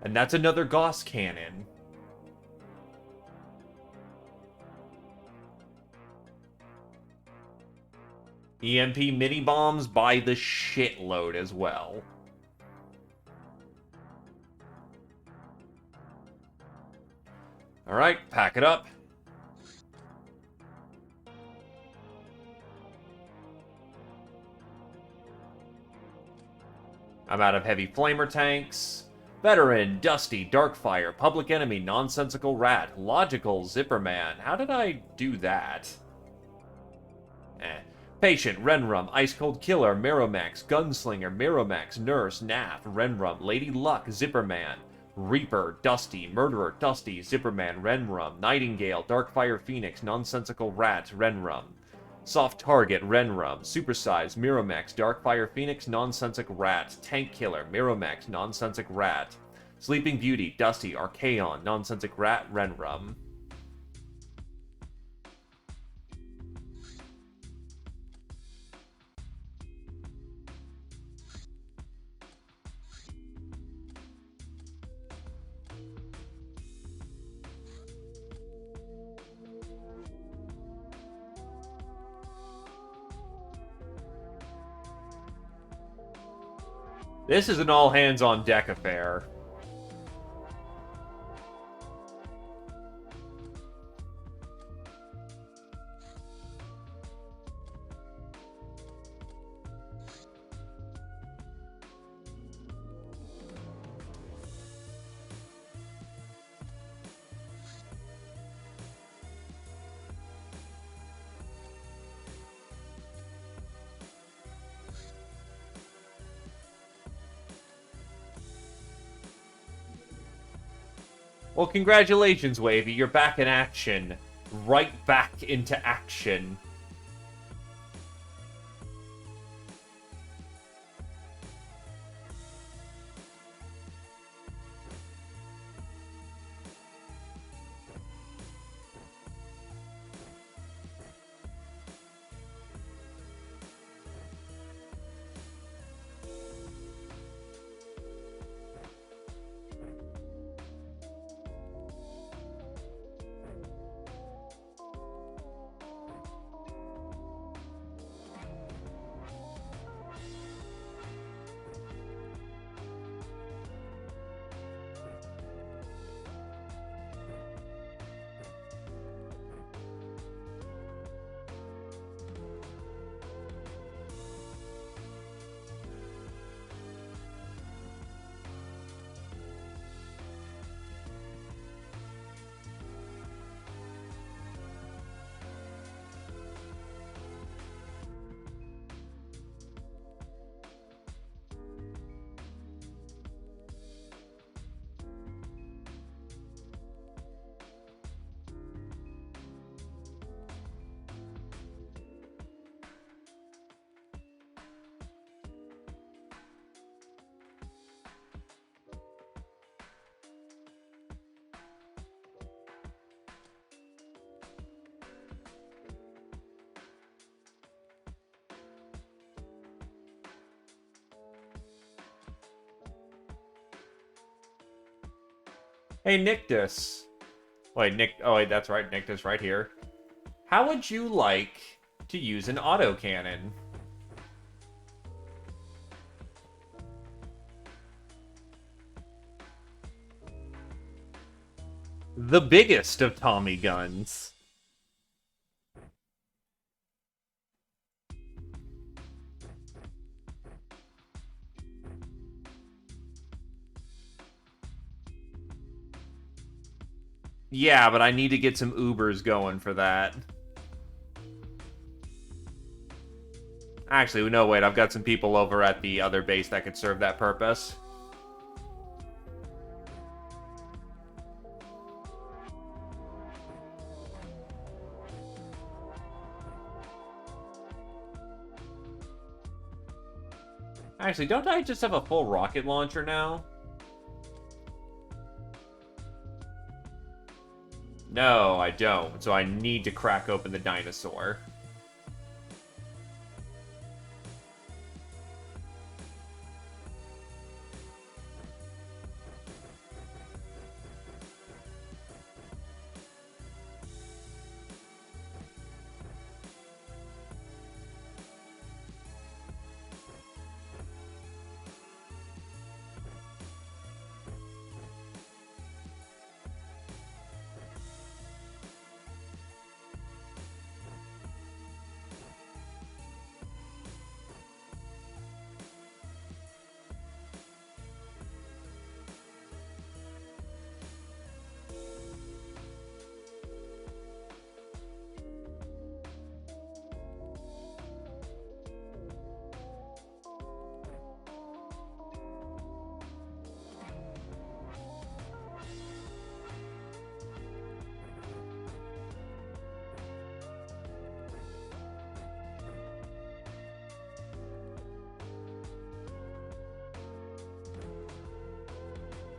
A: And that's another Gauss cannon. EMP mini bombs by the shitload as well. Alright, pack it up. I'm out of heavy flamer tanks. Veteran, Dusty, Darkfire, Public Enemy, Nonsensical Rat, Logical, Zipperman. How did I do that? Patient, Renrum, Ice Cold Killer, Miromax, Gunslinger, Miromax, Nurse, Nath, Renrum, Lady Luck, Zipperman, Reaper, Dusty, Murderer, Dusty, Zipperman, Renrum, Nightingale, Darkfire Phoenix, Nonsensical Rat, Renrum. Soft Target, Renrum, Supersize, Miromax, Darkfire Phoenix, Nonsensic Rat, Tank Killer, Miromax, Nonsensic Rat, Sleeping Beauty, Dusty, Archaon, Nonsensic Rat, Renrum. This is an all-hands-on-deck affair. Well, congratulations, Wavy. You're back in action. Right back into action. Hey, Nictus. Wait, Nick. Oh, wait, that's right. Nictus right here. How would you like to use an autocannon? The biggest of Tommy guns. Yeah, but I need to get some Ubers going for that. Actually, no, wait, I've got some people over at the other base that could serve that purpose. Actually, don't I just have a full rocket launcher now? No, I don't. So I need to crack open the dinosaur.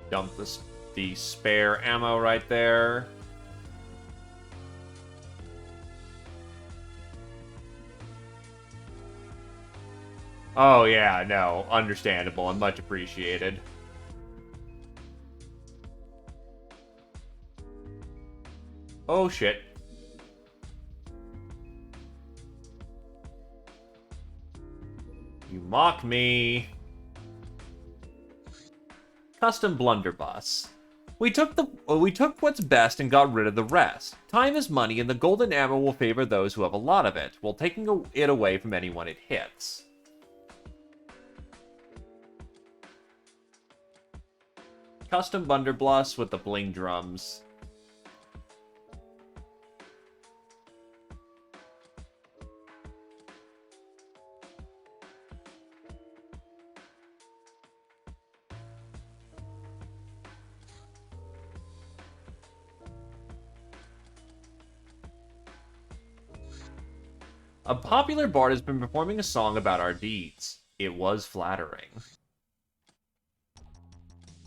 A: Dump the spare ammo right there. Oh yeah, no, understandable and much appreciated. Oh shit. You mock me. Custom blunderbuss. We took what's best and got rid of the rest. Time is money, and the golden ammo will favor those who have a lot of it, while taking it away from anyone it hits. Custom blunderbuss with the bling drums. A popular bard has been performing a song about our deeds. It was flattering.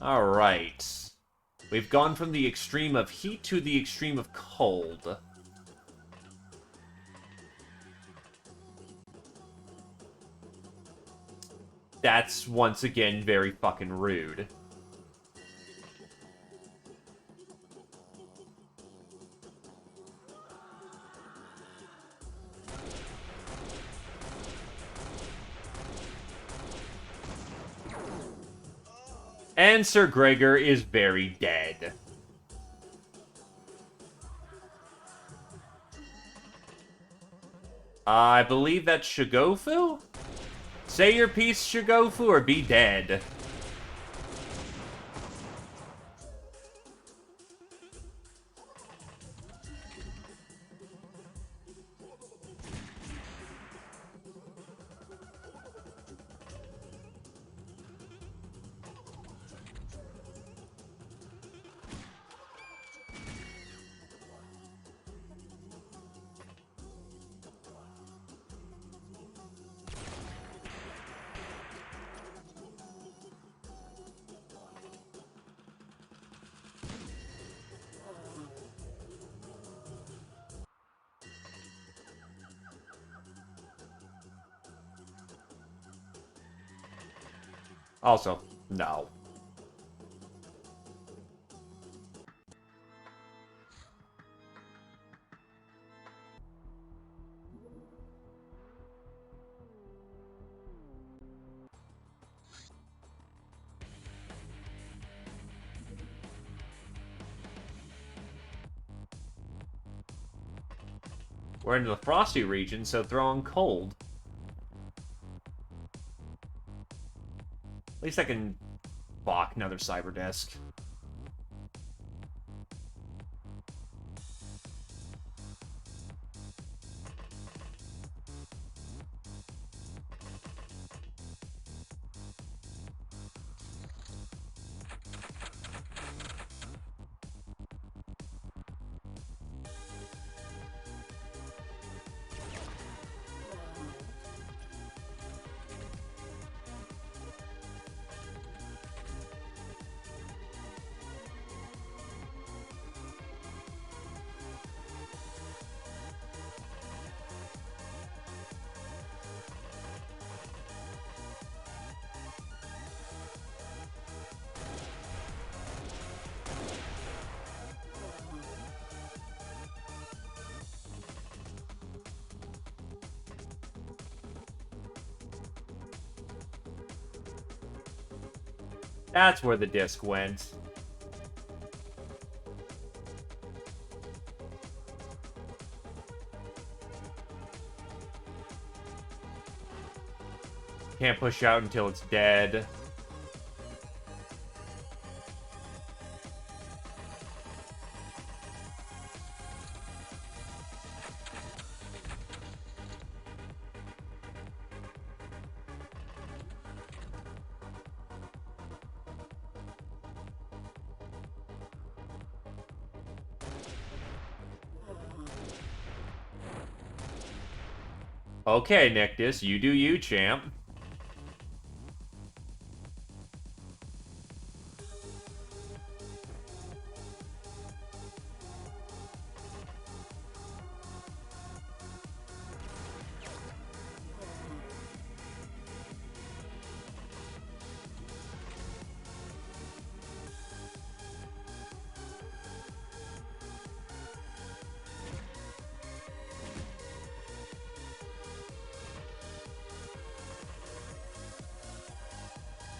A: Alright. We've gone from the extreme of heat to the extreme of cold. That's, once again, very fucking rude. And Sir Gregor is very dead. I believe that's Shigofu? Say your piece, Shigofu, or be dead. Also, no. We're into the frosty region, so throw on cold. At least I can block another cyber disc. That's where the disc went. Can't push out until it's dead. Okay, Nictus, you do you, champ.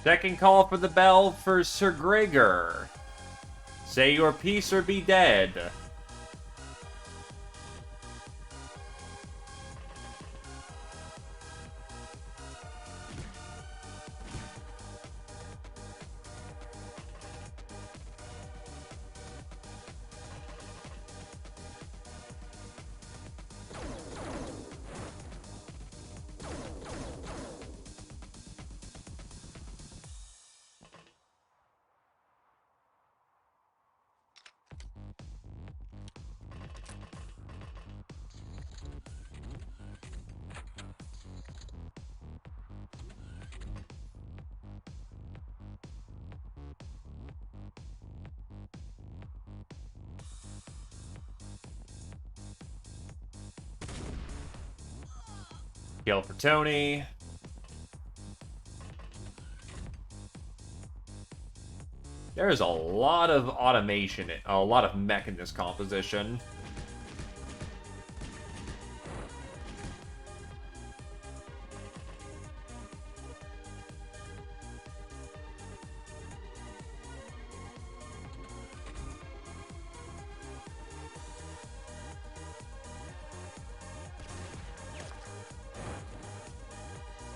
A: Second call for the bell for Sir Gregor. Say your piece or be dead. Kill for Tony. There's a lot of automation, a lot of mech in this composition.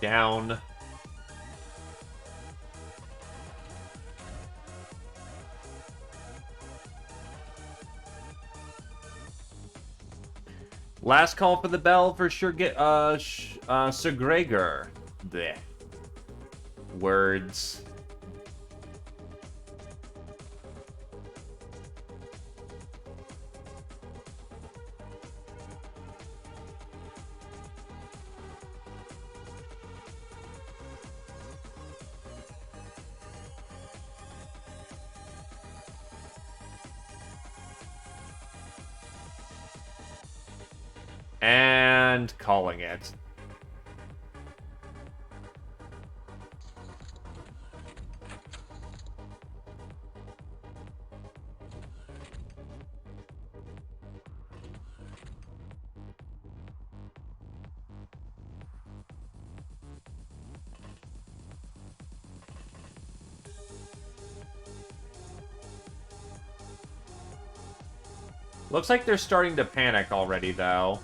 A: Down. Last call for the bell for Sir Gregor. Blech. Words. And calling it. Looks like they're starting to panic already, though.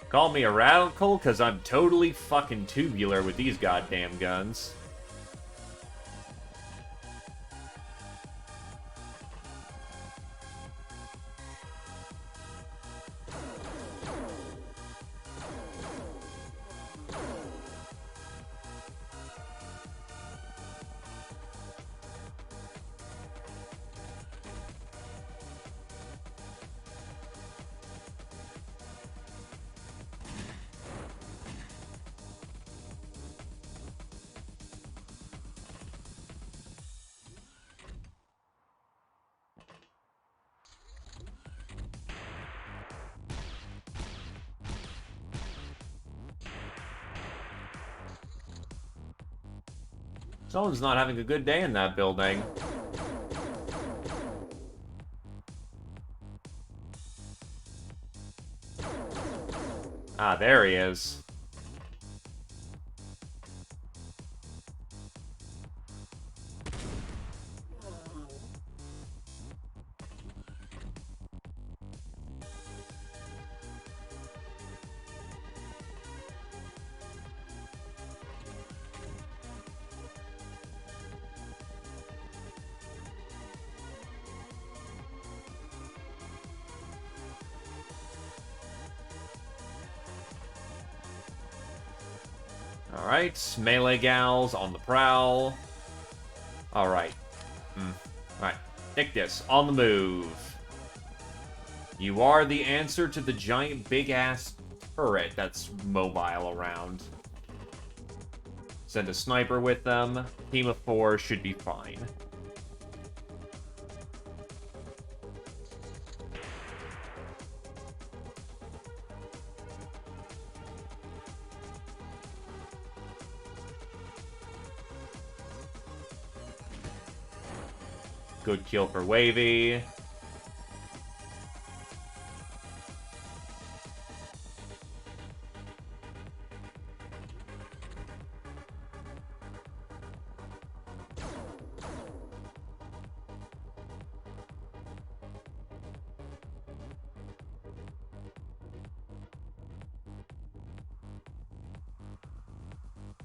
A: Call me a radical, because I'm totally fucking tubular with these goddamn guns. Someone's not having a good day in that building. Ah, there he is. Alright, melee gals on the prowl. Alright. Alright, take this. On the move. You are the answer to the giant big-ass turret that's mobile around. Send a sniper with them. Team of 4 should be fine. Good kill for Wavy.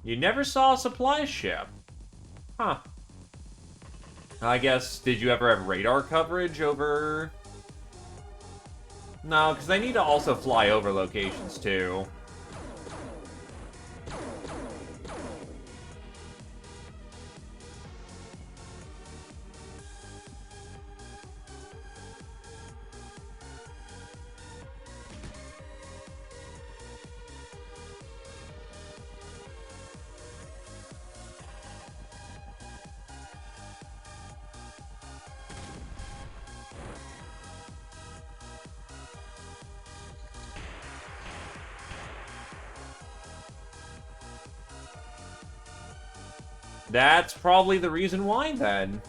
A: You never saw a supply ship. Huh. I guess, did you ever have radar coverage over... No, because they need to also fly over locations, too. That's probably the reason why, then.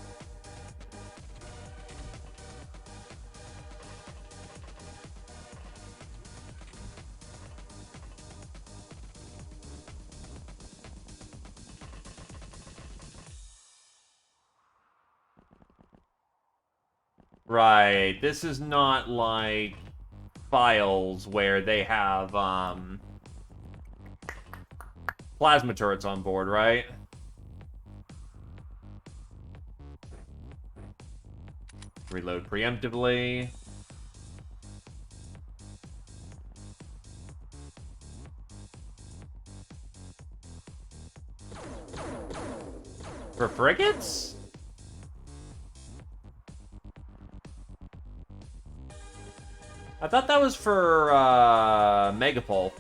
A: Right, this is not like Files where they have, plasma turrets on board, right? Reload preemptively. For frigates? I thought that was for, Megapole.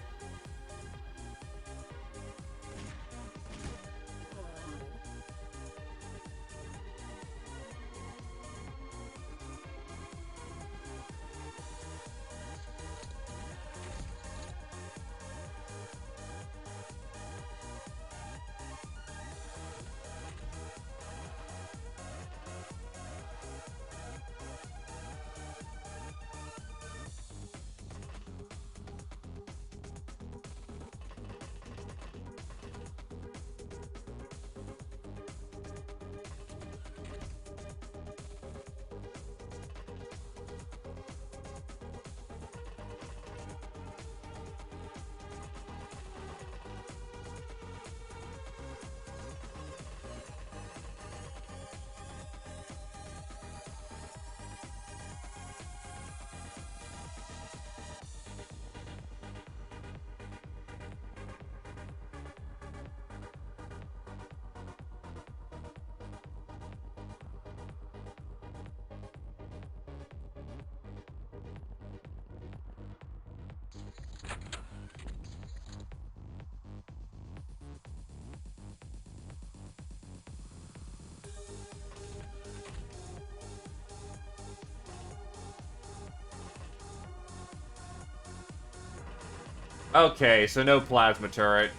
A: Okay, so no plasma turret.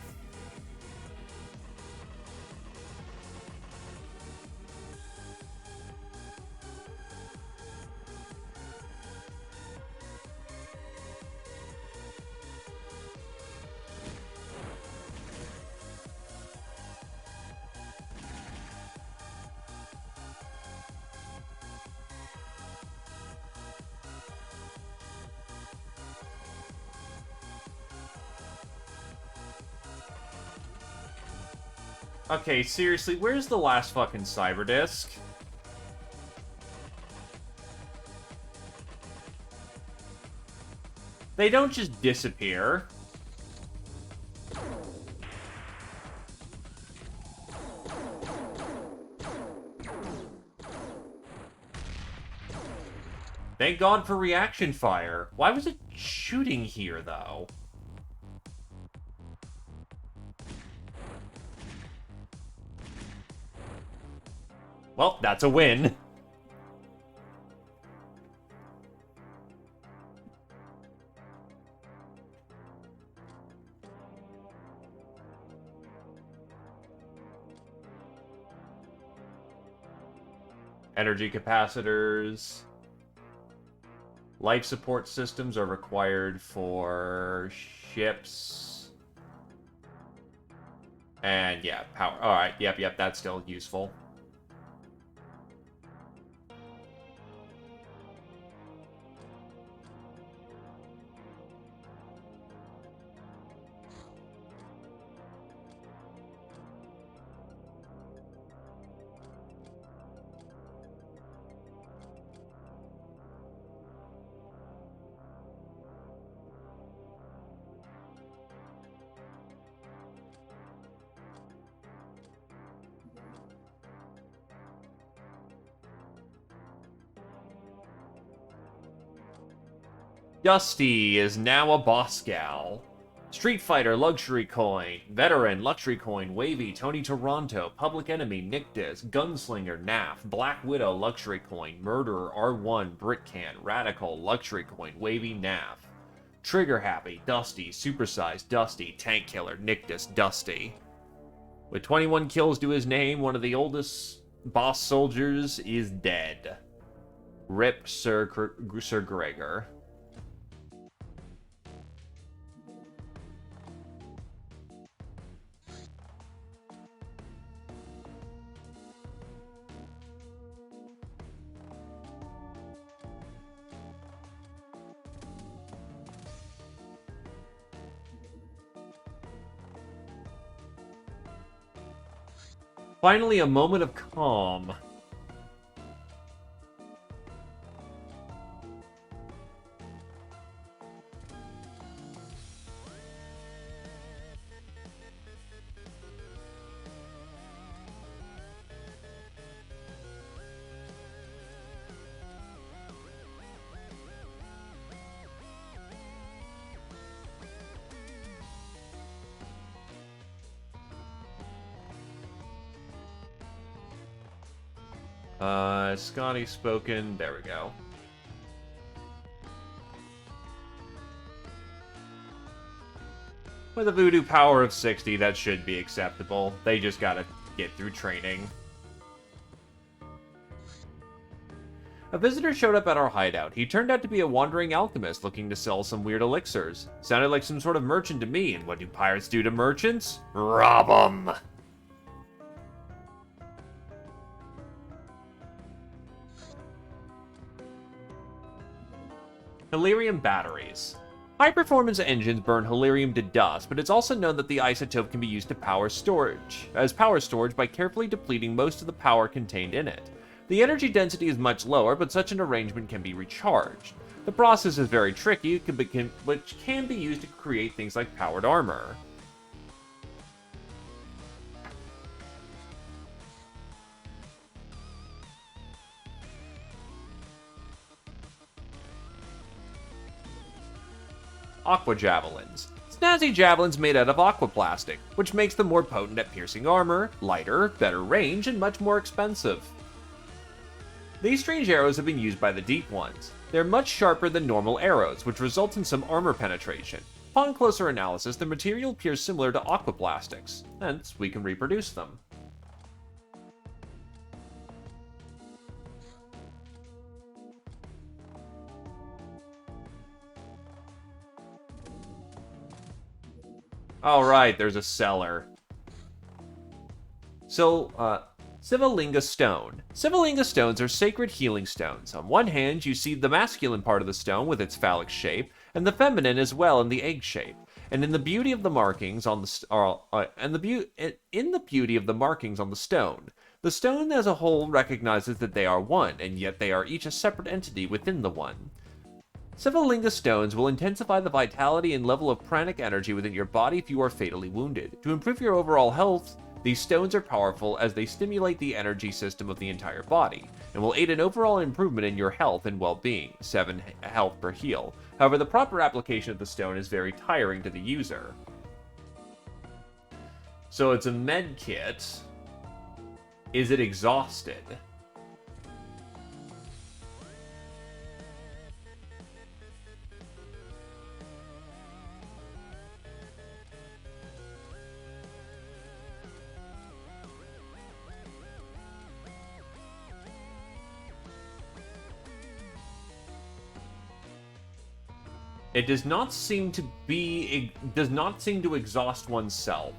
A: Okay, seriously, where's the last fucking cyber disc? They don't just disappear. Thank God for reaction fire. Why was it shooting here, though? Well, that's a win. Energy capacitors. Life support systems are required for ships. And yeah, power. Alright, yep, that's still useful. Dusty is now a boss gal. Street Fighter Luxury Coin, Veteran Luxury Coin, Wavy, Tony Toronto, Public Enemy, Nictus, Gunslinger, NAF, Black Widow Luxury Coin, Murderer, R1, Britcan, Radical Luxury Coin, Wavy, NAF, Trigger Happy, Dusty, Supersized, Dusty, Tank Killer, Nictus, Dusty. With 21 kills to his name, one of the oldest boss soldiers is dead. Rip Sir Gregor. Finally, a moment of calm. Scotty spoken. There we go. With a voodoo power of 60, that should be acceptable. They just gotta get through training. A visitor showed up at our hideout. He turned out to be a wandering alchemist looking to sell some weird elixirs. Sounded like some sort of merchant to me, and what do pirates do to merchants? Rob them! Helium batteries. High-performance engines burn helium to dust, but it's also known that the isotope can be used to power storage by carefully depleting most of the power contained in it. The energy density is much lower, but such an arrangement can be recharged. The process is very tricky, which can be used to create things like powered armor. Aqua javelins. Snazzy javelins made out of aqua plastic, which makes them more potent at piercing armor, lighter, better range, and much more expensive. These strange arrows have been used by the Deep Ones. They're much sharper than normal arrows, which results in some armor penetration. Upon closer analysis, the material appears similar to aquaplastics, hence we can reproduce them. Alright, there's a cellar. So, Sivalinga Stone. Sivalinga stones are sacred healing stones. On one hand, you see the masculine part of the stone with its phallic shape, and the feminine as well in the egg shape. And in the beauty of the markings on the beauty of the markings on the stone as a whole recognizes that they are one, and yet they are each a separate entity within the one. Sivalinga stones will intensify the vitality and level of pranic energy within your body if you are fatally wounded. To improve your overall health, these stones are powerful as they stimulate the energy system of the entire body, and will aid an overall improvement in your health and well-being, 7 health per heal. However, the proper application of the stone is very tiring to the user. So it's a med kit. Is it exhausted? It does not seem to be. It does not seem to exhaust oneself.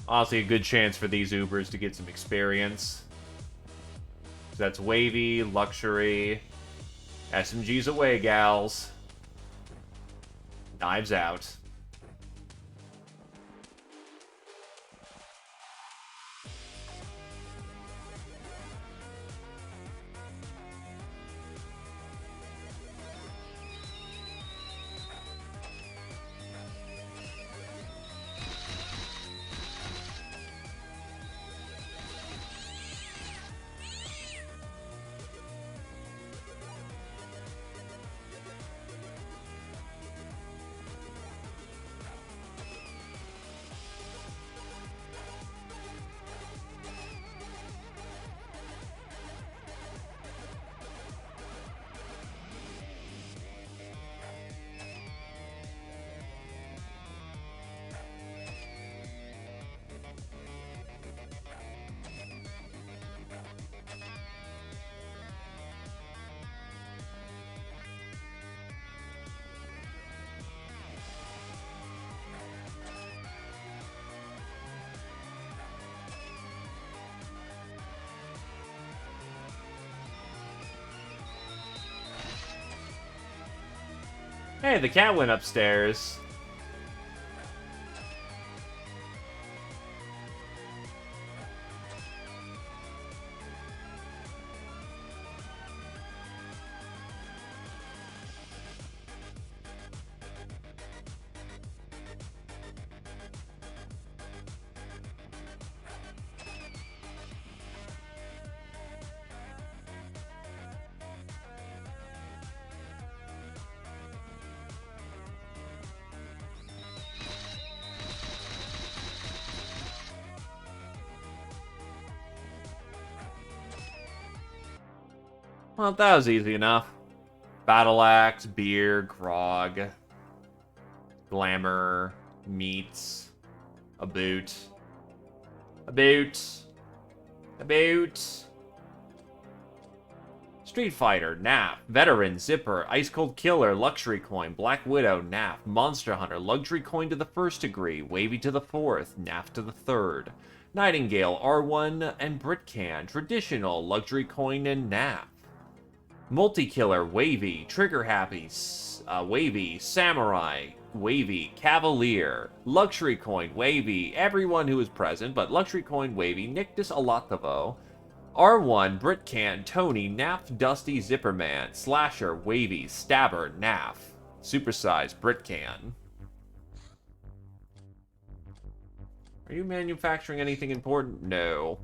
A: Honestly, a good chance for these Ubers to get some experience. So that's Wavy, Luxury, SMG's away, gals. Knives out. Hey, the cat went upstairs. Well, that was easy enough. Battle axe, beer, grog, glamour, meats, a boot, a boot, a boot. Street Fighter, NAF, Veteran, Zipper, Ice Cold Killer, Luxury Coin, Black Widow, NAF, Monster Hunter, Luxury Coin to the 1st degree, Wavy to the 4th, NAF to the 3rd, Nightingale, R1, and Britcan, Traditional, Luxury Coin, and NAF. Multi-Killer, Wavy, Trigger Happy, Wavy, Samurai, Wavy, Cavalier, Luxury Coin, Wavy, everyone who is present, but Luxury Coin, Wavy, Nictus Alatovo, R1, Britcan, Tony, Naf, Dusty, Zipperman, Slasher, Wavy, Stabber, Naf, Supersize, Britcan. Are you manufacturing anything important? No.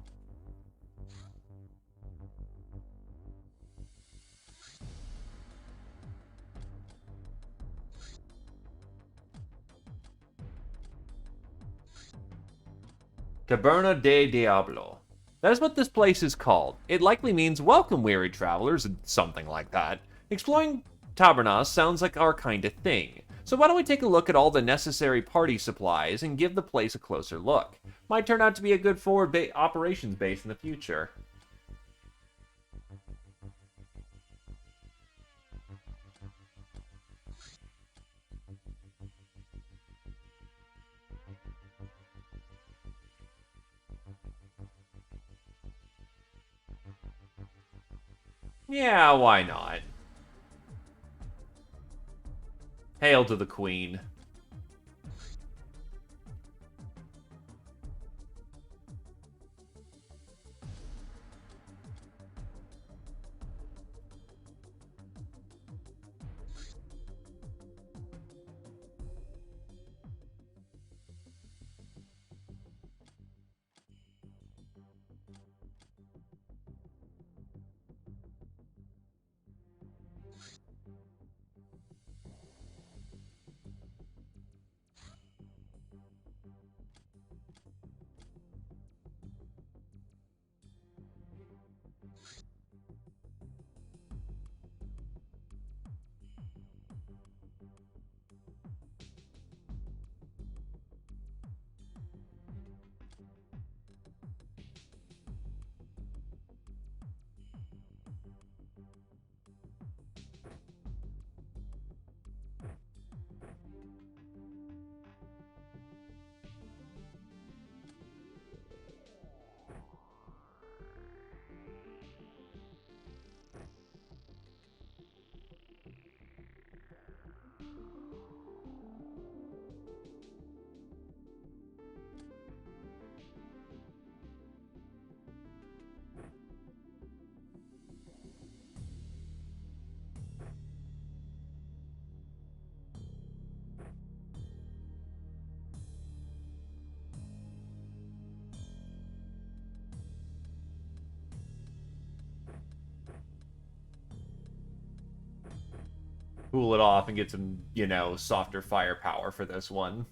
A: Taberna de Diablo. That is what this place is called. It likely means welcome, weary travelers, something like that. Exploring tabernas sounds like our kind of thing. So why don't we take a look at all the necessary party supplies and give the place a closer look? Might turn out to be a good forward operations base in the future. Yeah, why not? Hail to the Queen. Cool it off and get some, you know, softer firepower for this one.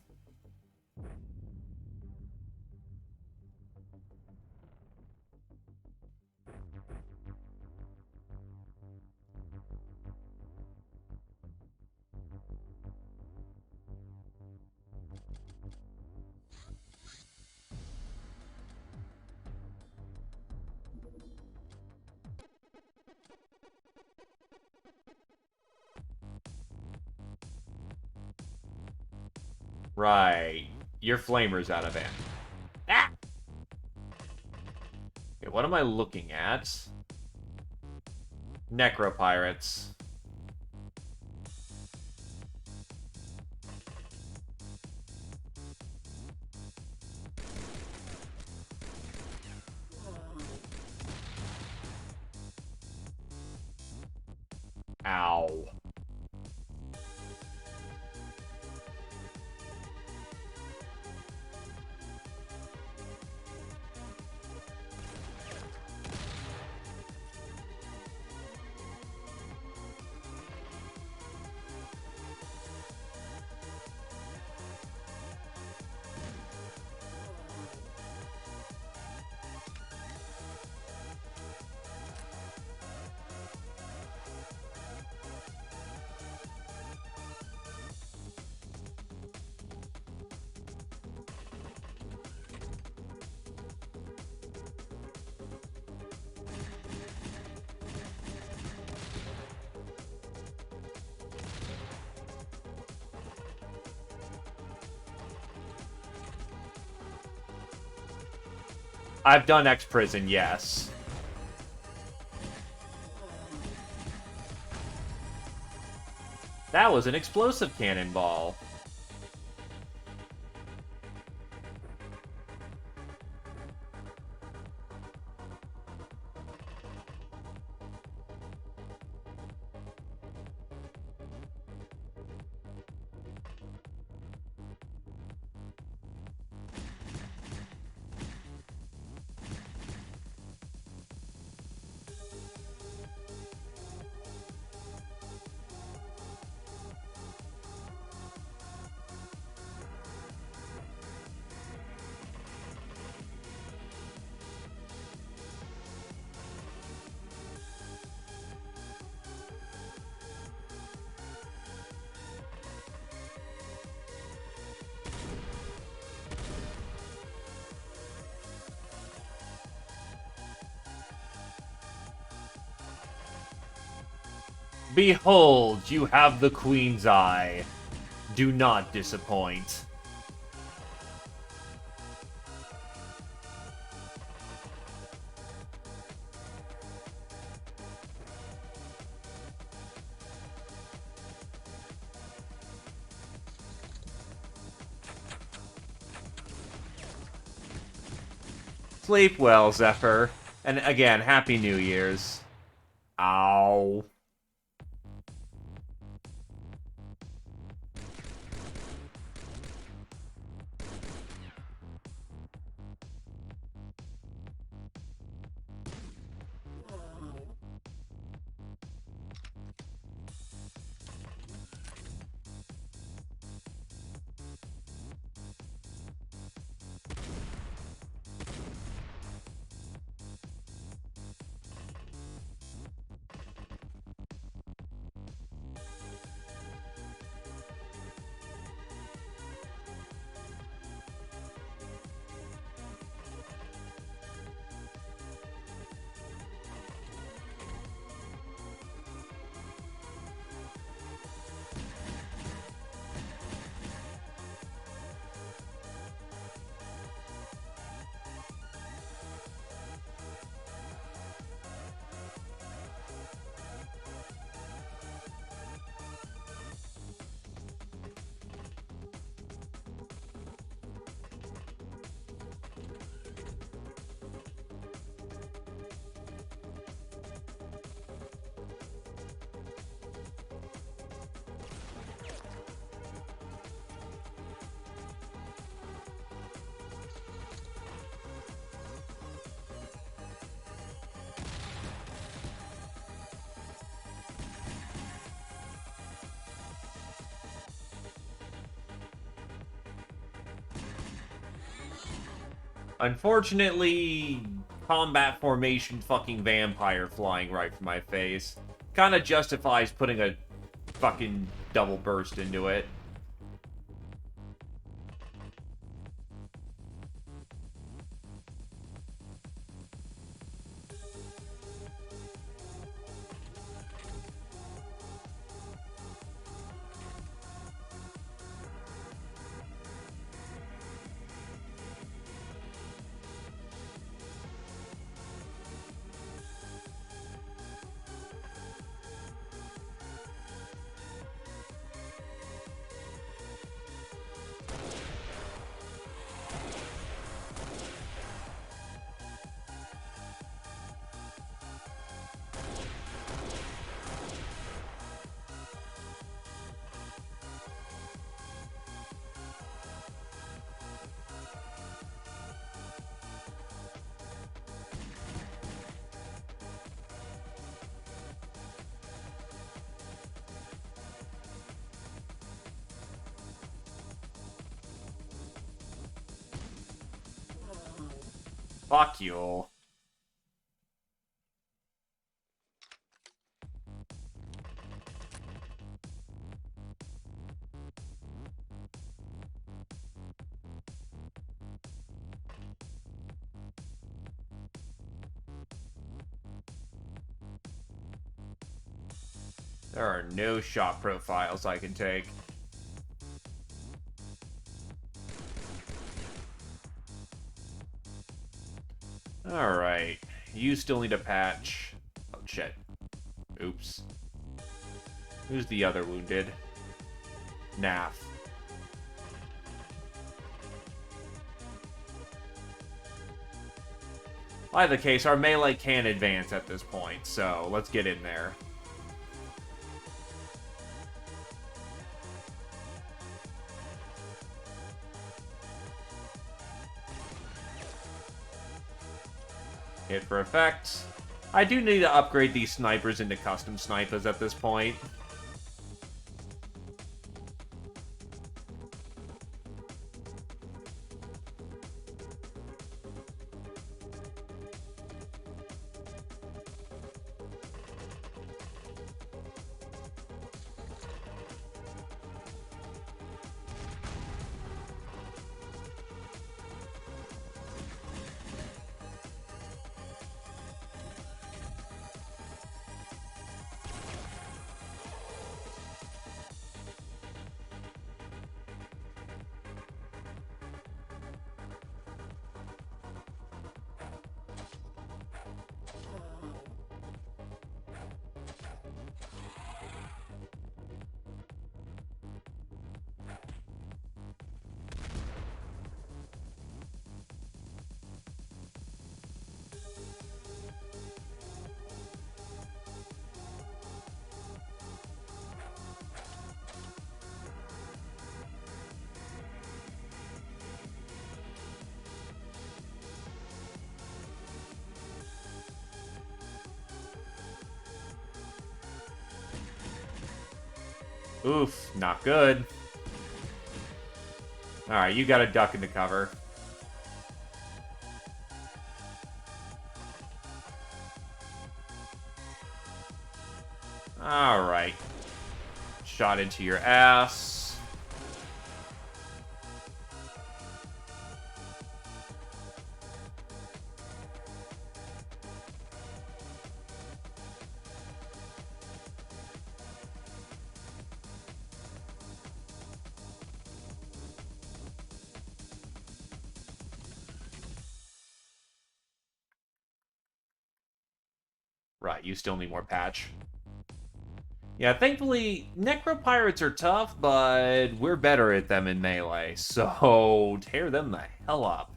A: Right. Your flamer's out of ammo. Ah! Okay, what am I looking at? XPiratez. Ow. I've done X-Prison, yes. That was an explosive cannonball. Behold, you have the Queen's Eye. Do not disappoint. Sleep well, Zephyr. And again, Happy New Year's. Ow. Unfortunately, combat formation fucking vampire flying right from my face kind of justifies putting a fucking double burst into it. Fuck you. There are no shot profiles I can take. Alright. You still need a patch. Oh, shit. Oops. Who's the other wounded? Nath. By the case, our melee can advance at this point, so let's get in there. Hit for effect. I do need to upgrade these snipers into custom snipers at this point. Oof, not good. Alright, you gotta duck into cover. Alright. Shot into your ass. Right, you still need more patch. Yeah, thankfully, Necropirates are tough, but we're better at them in melee, so tear them the hell up.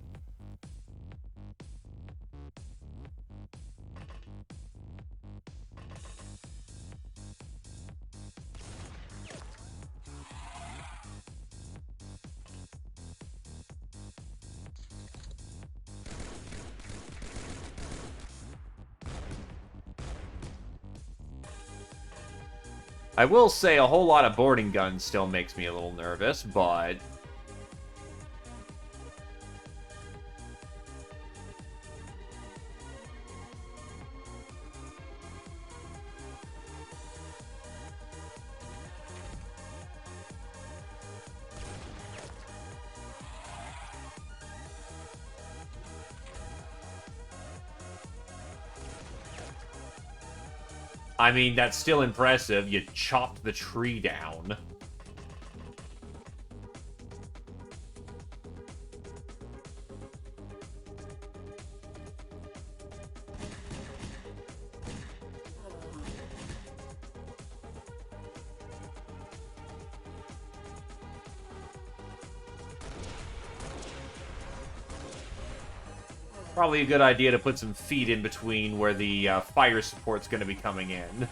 A: I will say a whole lot of boarding guns still makes me a little nervous, but... I mean, that's still impressive. You chopped the tree down. Probably a good idea to put some feet in between where the fire support's going to be coming in.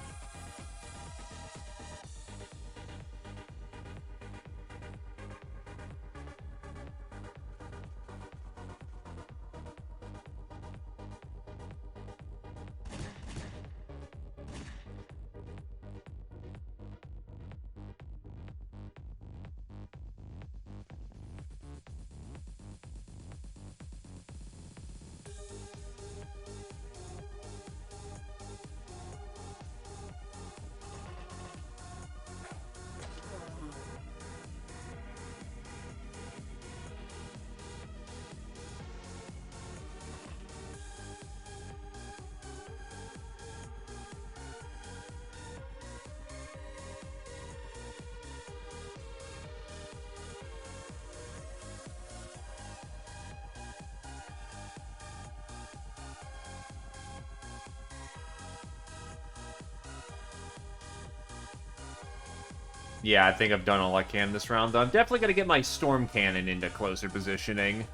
A: Yeah, I think I've done all I can this round, though. I'm definitely going to get my Storm Cannon into closer positioning.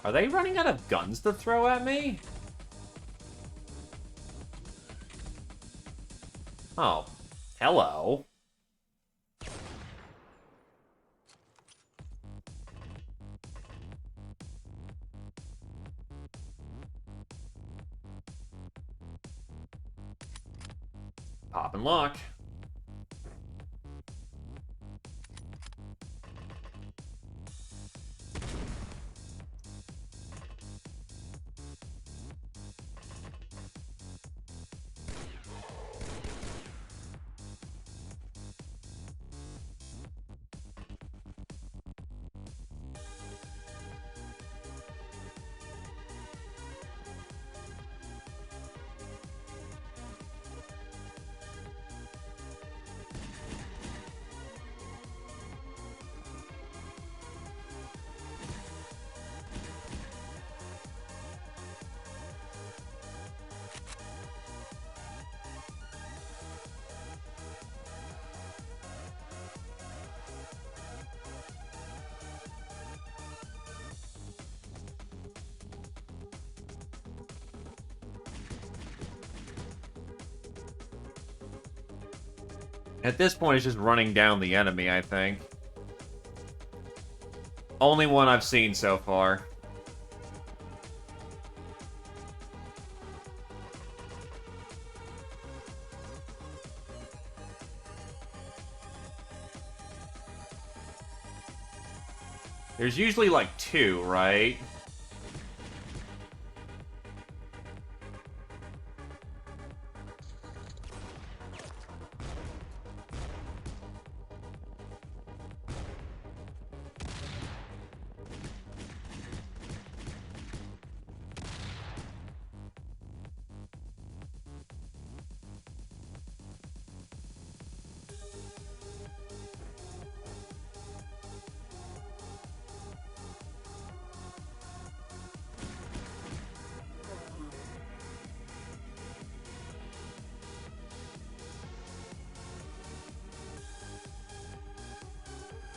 A: Are they running out of guns to throw at me? Oh. Hello. Pop and lock. At this point, it's just running down the enemy, I think. Only one I've seen so far. There's usually like 2, right?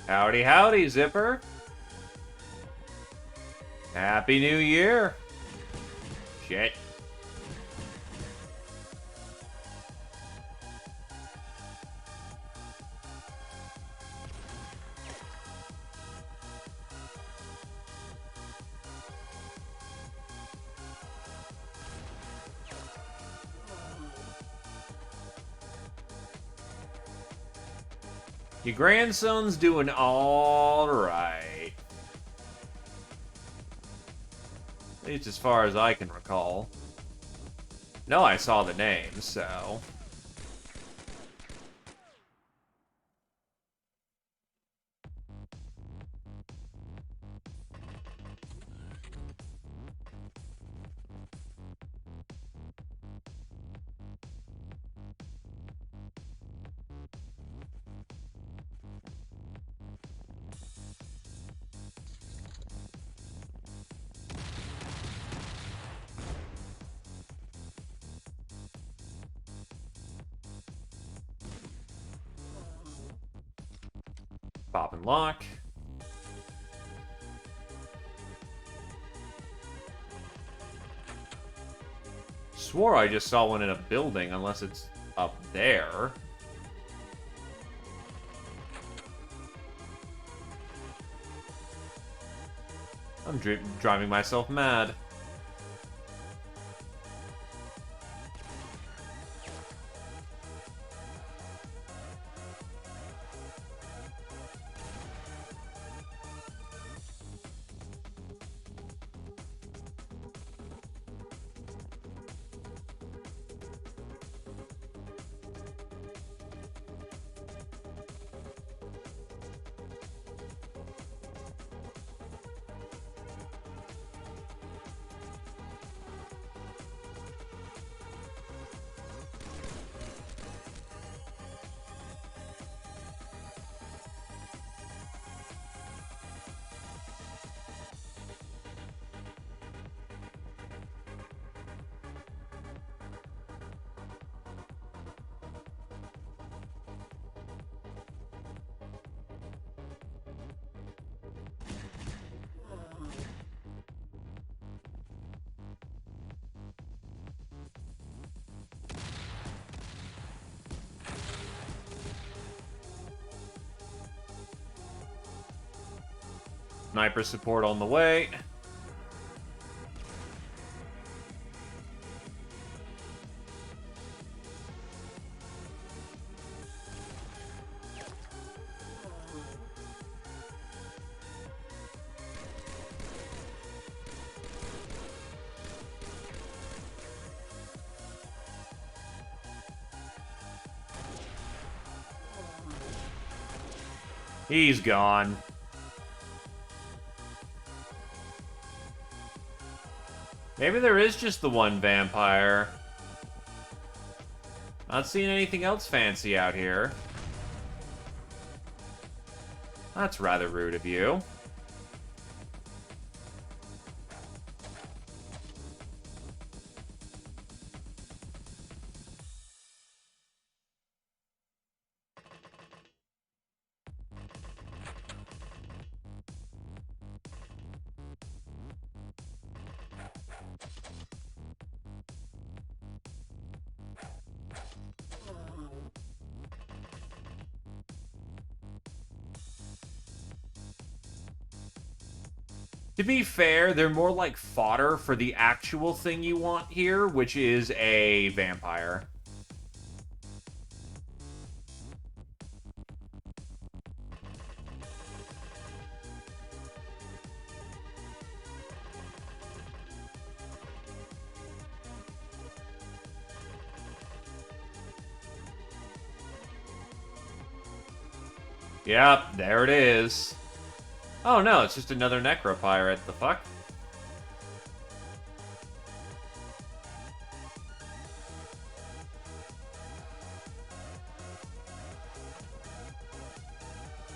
A: Howdy, howdy, Zipper. Happy New Year. Shit. Your grandson's doing all right. At least as far as I can recall. No, I saw the name, so... Pop and lock. Swore I just saw one in a building, unless it's up there. I'm driving myself mad. Sniper support on the way. He's gone. Maybe there is just the one vampire. Not seeing anything else fancy out here. That's rather rude of you. To be fair, they're more like fodder for the actual thing you want here, which is a vampire. Yep, there it is. Oh no, it's just another necropirate. The fuck?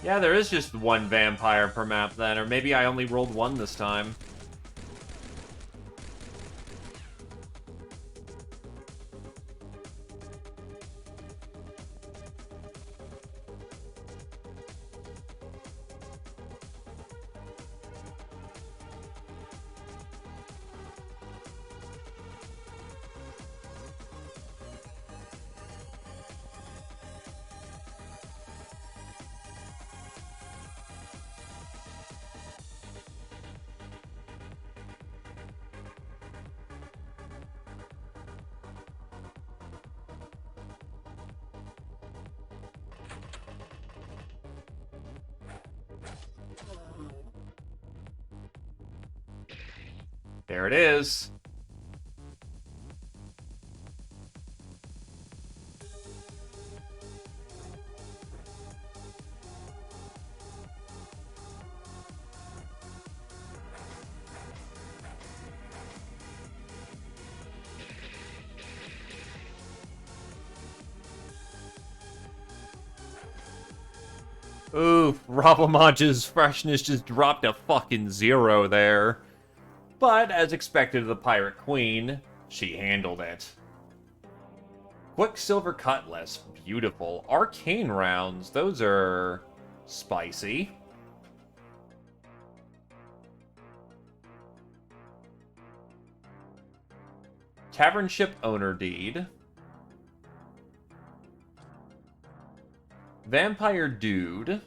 A: Yeah, there is just one vampire per map then, or maybe I only rolled one this time. There it is. Ooh, Ravamaj's freshness just dropped a fucking 0 there. But, as expected of the Pirate Queen, she handled it. Quicksilver Cutlass, beautiful. Arcane Rounds, those are spicy. Tavern Ship Owner Deed. Vampire Dude.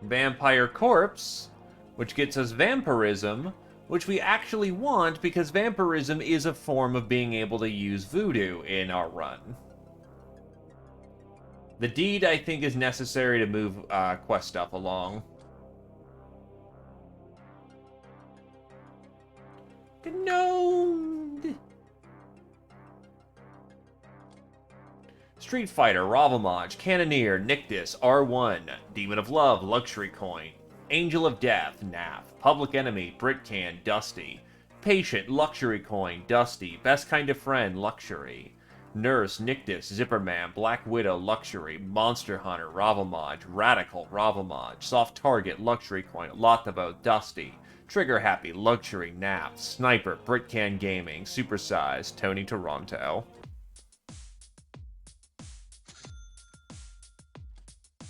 A: Vampire Corpse, which gets us Vampirism, which we actually want because Vampirism is a form of being able to use Voodoo in our run. The Deed, I think, is necessary to move quest stuff along. Gnomed! Street Fighter, Ravamaj, Cannoneer, Nyctis, R1, Demon of Love, Luxury Coin, Angel of Death, Naf, Public Enemy, Britcan, Dusty, Patient, Luxury Coin, Dusty, Best Kind of Friend, Luxury, Nurse, Nyctis, Zipperman, Black Widow, Luxury, Monster Hunter, Ravamaj, Radical, Ravamaj, Soft Target, Luxury Coin, Lothabo, Dusty, Trigger Happy, Luxury, Naf, Sniper, Britcan Gaming, Supersize, Tony Toronto.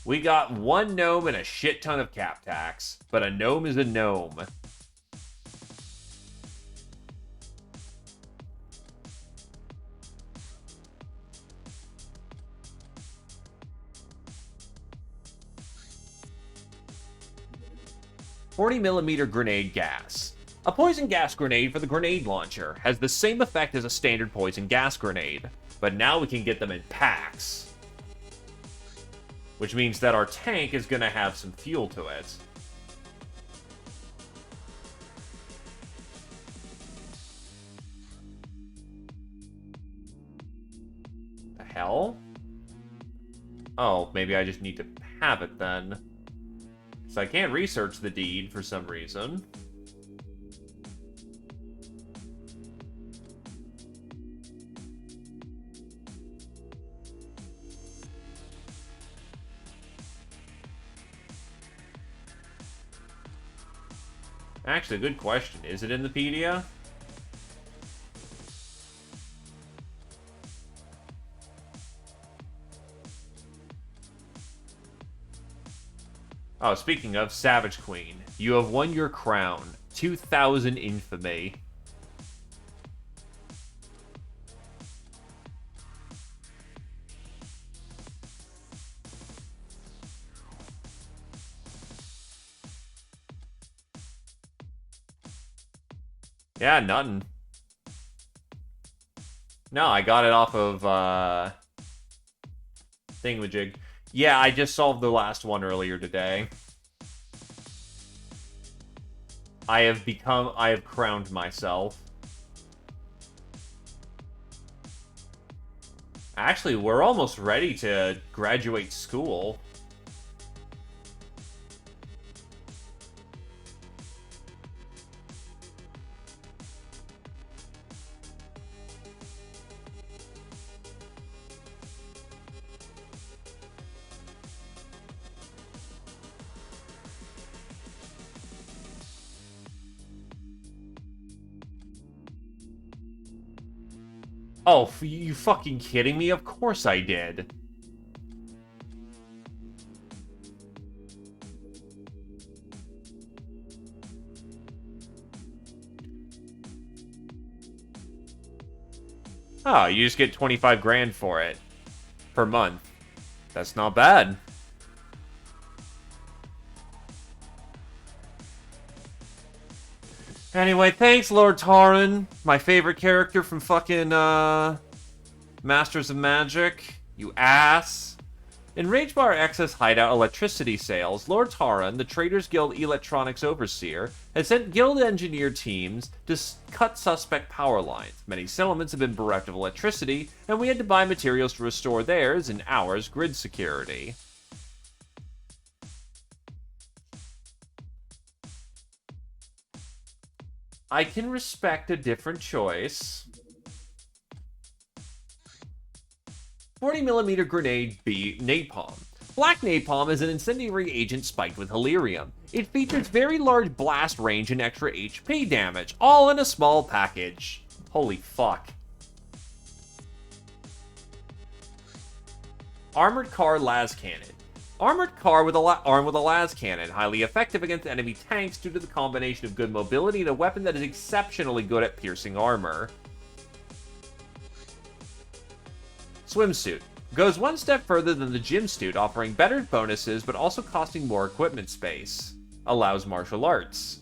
A: We got one gnome and a shit ton of cap tax, but a gnome is a gnome. .40mm grenade gas. A poison gas grenade for the grenade launcher has the same effect as a standard poison gas grenade, but now we can get them in packs. Which means that our tank is going to have some fuel to it. The hell? Oh, maybe I just need to have it then. So I can't research the deed for some reason. Actually, good question. Is it in the pedia? Oh, speaking of, Savage Queen. You have won your crown. 2,000 infamy. Yeah, nothing. No, I got it off of, Thingamajig. Yeah, I just solved the last one earlier today. I have crowned myself. Actually, we're almost ready to graduate school. Oh, you fucking kidding me? Of course I did. Oh, you just get 25 grand for it per month. That's not bad. Anyway, thanks, Lord Taran. My favorite character from fucking, Masters of Magic. You ass. In Ragebar Excess Hideout Electricity Sales, Lord Taran, the Traders Guild Electronics Overseer, has sent guild engineer teams to cut suspect power lines. Many settlements have been bereft of electricity, and we had to buy materials to restore theirs and ours grid security. I can respect a different choice. 40mm grenade B napalm. Black napalm is an incendiary agent spiked with helium. It features very large blast range and extra HP damage, all in a small package. Holy fuck. Armored car las cannon. Armored car armed with a las cannon, highly effective against enemy tanks due to the combination of good mobility and a weapon that is exceptionally good at piercing armor. Swimsuit. Goes one step further than the gym suit, offering better bonuses but also costing more equipment space. Allows martial arts.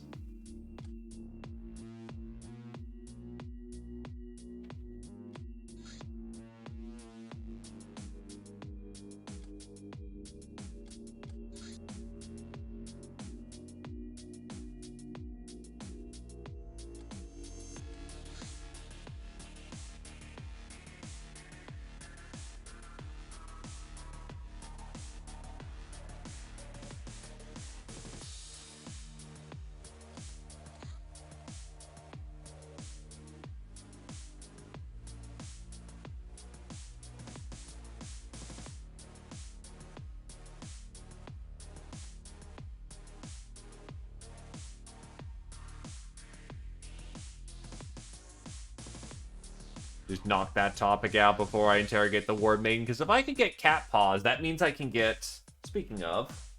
A: Just knock that topic out before I interrogate the Ward Maiden, because if I can get cat paws, that means I can get... Speaking of...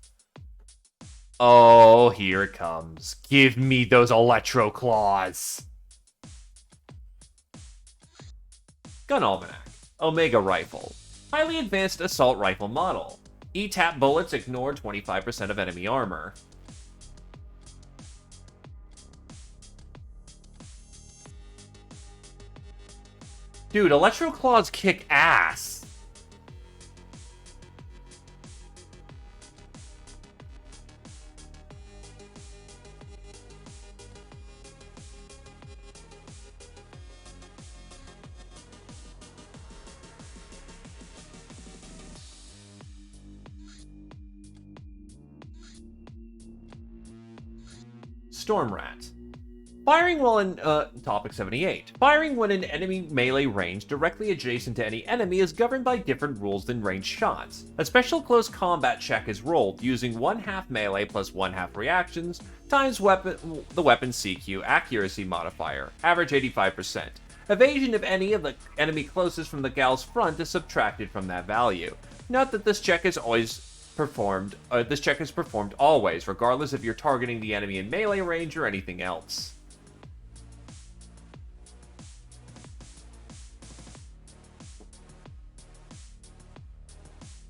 A: Oh, here it comes. Give me those electro claws. Gun Almanac. Omega Rifle. Highly advanced assault rifle model. E-tap bullets ignore 25% of enemy armor. Dude, Electro Claws kick ass. Storm Rat. Firing while in, Topic 78. Firing when in enemy melee range directly adjacent to any enemy is governed by different rules than ranged shots. A special close combat check is rolled using 1/2 melee plus 1/2 reactions times the weapon's CQ accuracy modifier, average 85%. Evasion of any of the enemy closest from the gal's front is subtracted from that value. Note that this check is performed always, regardless if you're targeting the enemy in melee range or anything else.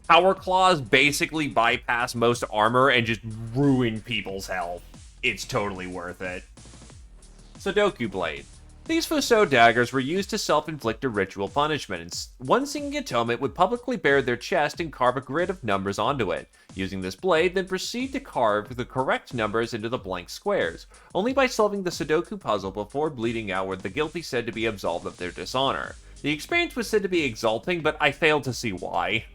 A: Power Claws basically bypass most armor and just ruin people's health. It's totally worth it. Sudoku Blade. These Fusou daggers were used to self-inflict a ritual punishment, and one singing atonement would publicly bare their chest and carve a grid of numbers onto it. Using this blade, then proceed to carve the correct numbers into the blank squares. Only by solving the Sudoku puzzle before bleeding out were the guilty said to be absolved of their dishonor. The experience was said to be exalting, but I failed to see why.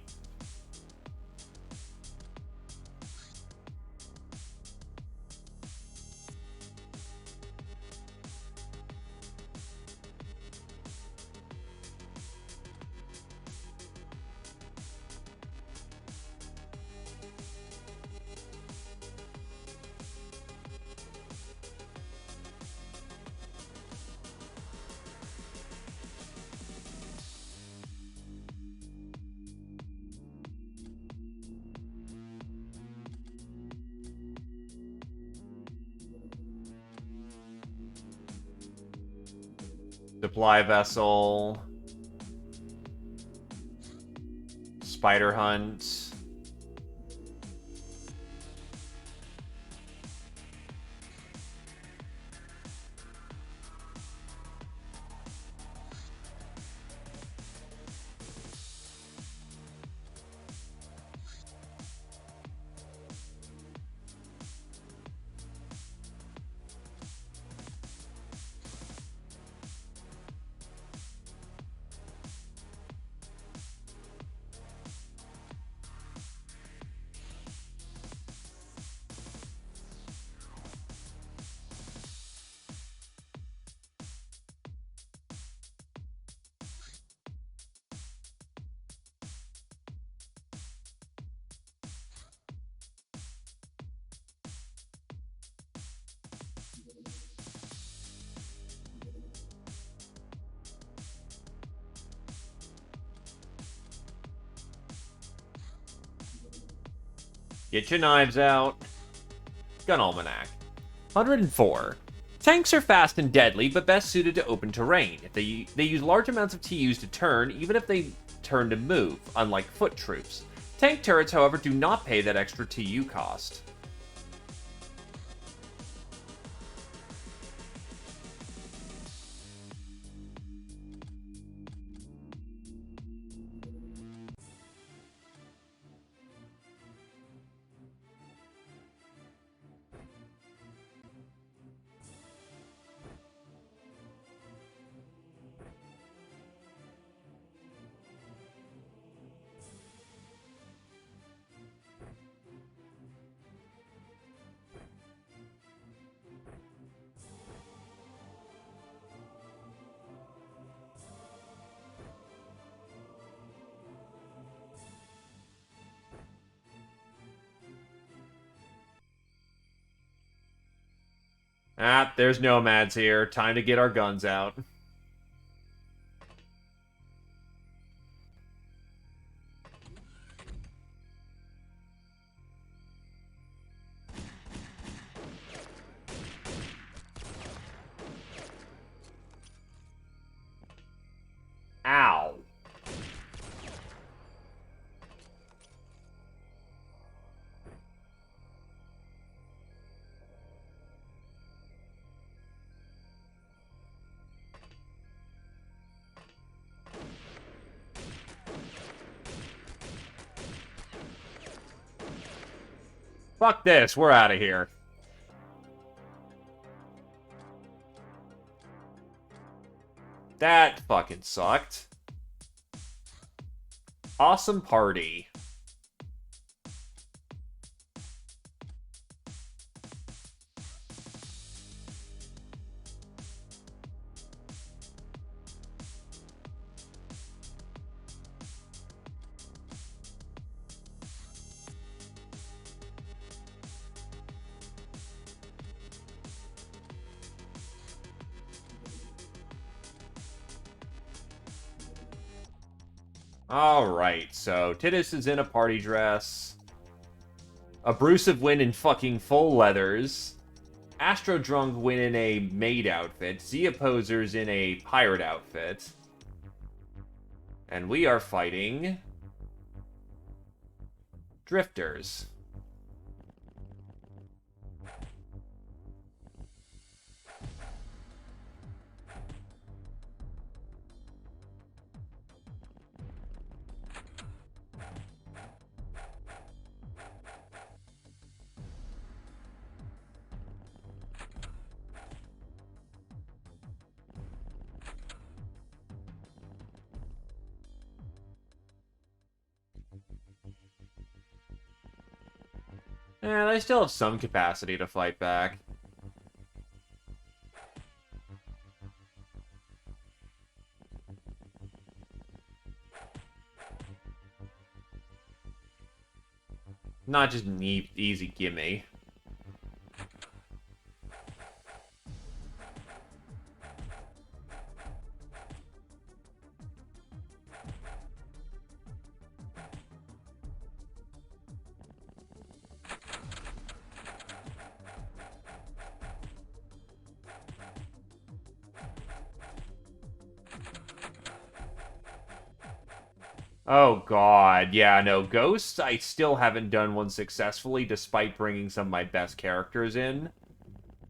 A: Supply vessel. Spider hunt. Get your knives out. Gun Almanac. 104. Tanks are fast and deadly, but best suited to open terrain. They use large amounts of TUs to turn, even if they turn to move, unlike foot troops. Tank turrets, however, do not pay that extra TU cost. Ah, there's nomads here. Time to get our guns out. Ow. Fuck this, we're out of here. That fucking sucked. Awesome party. Alright, so Tidus is in a party dress. Abrasive Wind in fucking full leathers. Astro Drunk win in a maid outfit. Zia Poser's in a pirate outfit. And we are fighting Drifters. And I still have some capacity to fight back. Not just an easy gimme. Oh god, yeah, no, Ghosts, I still haven't done one successfully despite bringing some of my best characters in.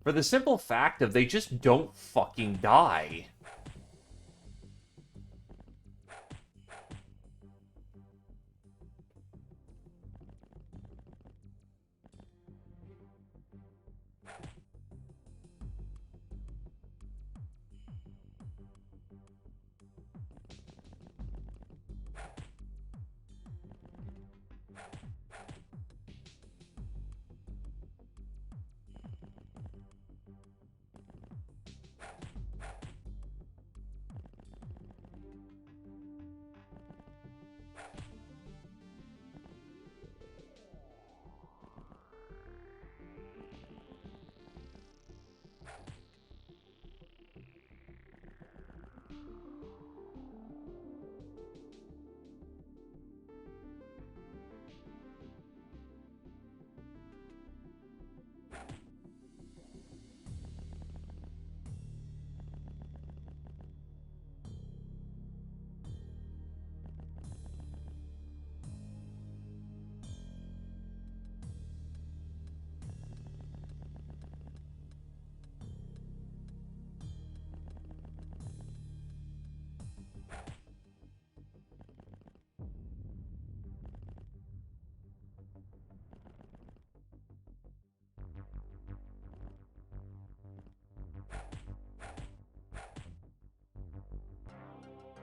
A: For the simple fact of they just don't fucking die.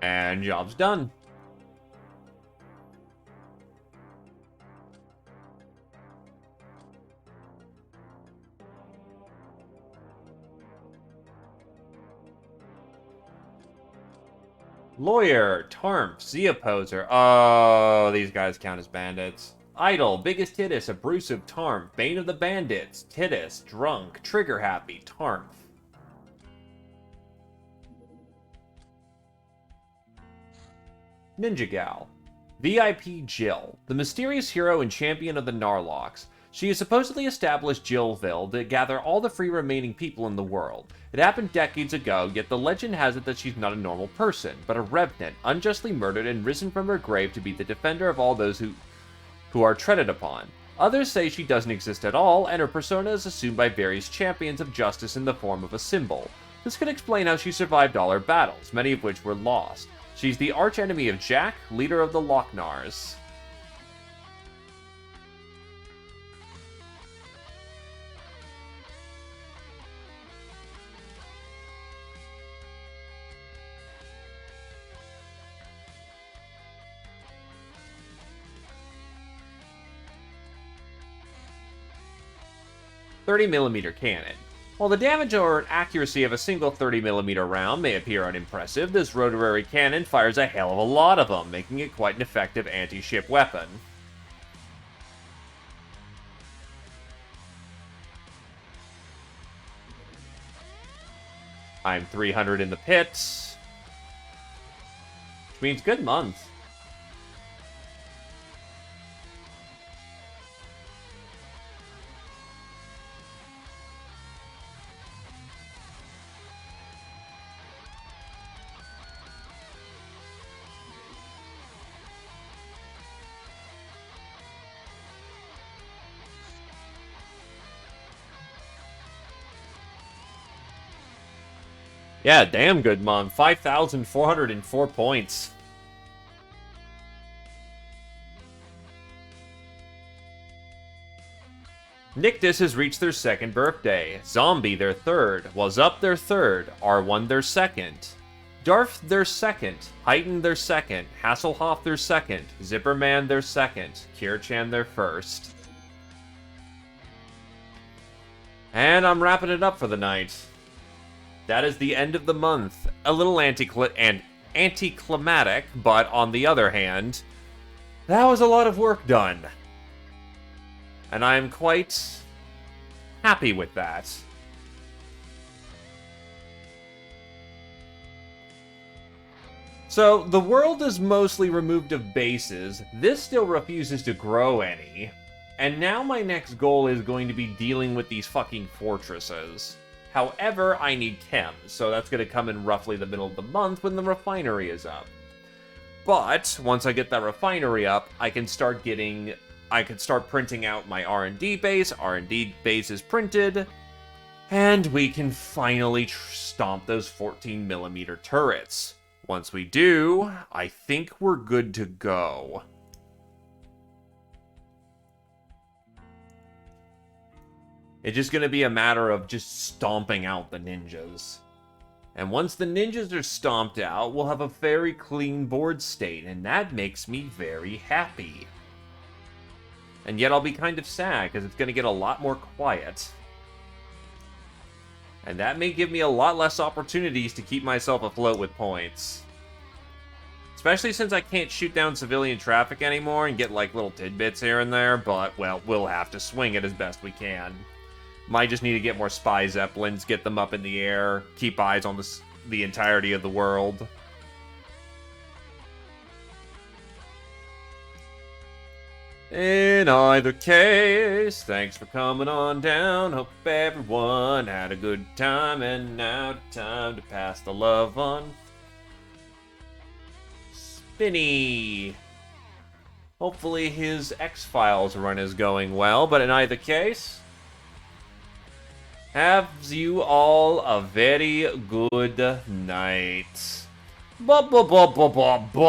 A: And job's done. Lawyer, Tarmp, Poser. Oh, these guys count as bandits. Idle, Biggest Titus, Abrasive, Tarmp, Bane of the Bandits, Titus, Drunk, Trigger Happy, Tarmp. Ninja Gal. VIP Jill, the mysterious hero and champion of the Narlocks. She has supposedly established Jillville to gather all the free remaining people in the world. It happened decades ago, yet the legend has it that she's not a normal person, but a revenant, unjustly murdered and risen from her grave to be the defender of all those who are treaded upon. Others say she doesn't exist at all, and her persona is assumed by various champions of justice in the form of a symbol. This could explain how she survived all her battles, many of which were lost. She's the archenemy of Jack, leader of the Locknars. .30mm cannon. While the damage or accuracy of a single 30mm round may appear unimpressive, this rotary cannon fires a hell of a lot of them, making it quite an effective anti-ship weapon. I'm 300 in the pits, which means good month. Yeah, damn good month. 5,404 points. Nictus has reached their second birthday. Zombie their third. Was Up their third. R1 their second. Darth their second. Heighten their second. Hasselhoff their second. Zipperman their second. Kirchan their first. And I'm wrapping it up for the night. That is the end of the month. A little anticlimactic, but on the other hand, that was a lot of work done. And I'm quite happy with that. So, the world is mostly removed of bases. This still refuses to grow any. And now my next goal is going to be dealing with these fucking fortresses. However, I need chems, so that's going to come in roughly the middle of the month when the refinery is up. But, once I get that refinery up, I can start printing out my R&D base. R&D base is printed. And we can finally stomp those 14mm turrets. Once we do, I think we're good to go. It's just going to be a matter of just stomping out the ninjas. And once the ninjas are stomped out, we'll have a very clean board state, and that makes me very happy. And yet I'll be kind of sad, because it's going to get a lot more quiet. And that may give me a lot less opportunities to keep myself afloat with points. Especially since I can't shoot down civilian traffic anymore and get like little tidbits here and there, but, well, we'll have to swing it as best we can. Might just need to get more spy zeppelins, get them up in the air, keep eyes on the entirety of the world. In either case, thanks for coming on down. Hope everyone had a good time, and now time to pass the love on. Spinny. Hopefully his X-Files run is going well, but in either case, have you all a very good night. Bye-bye.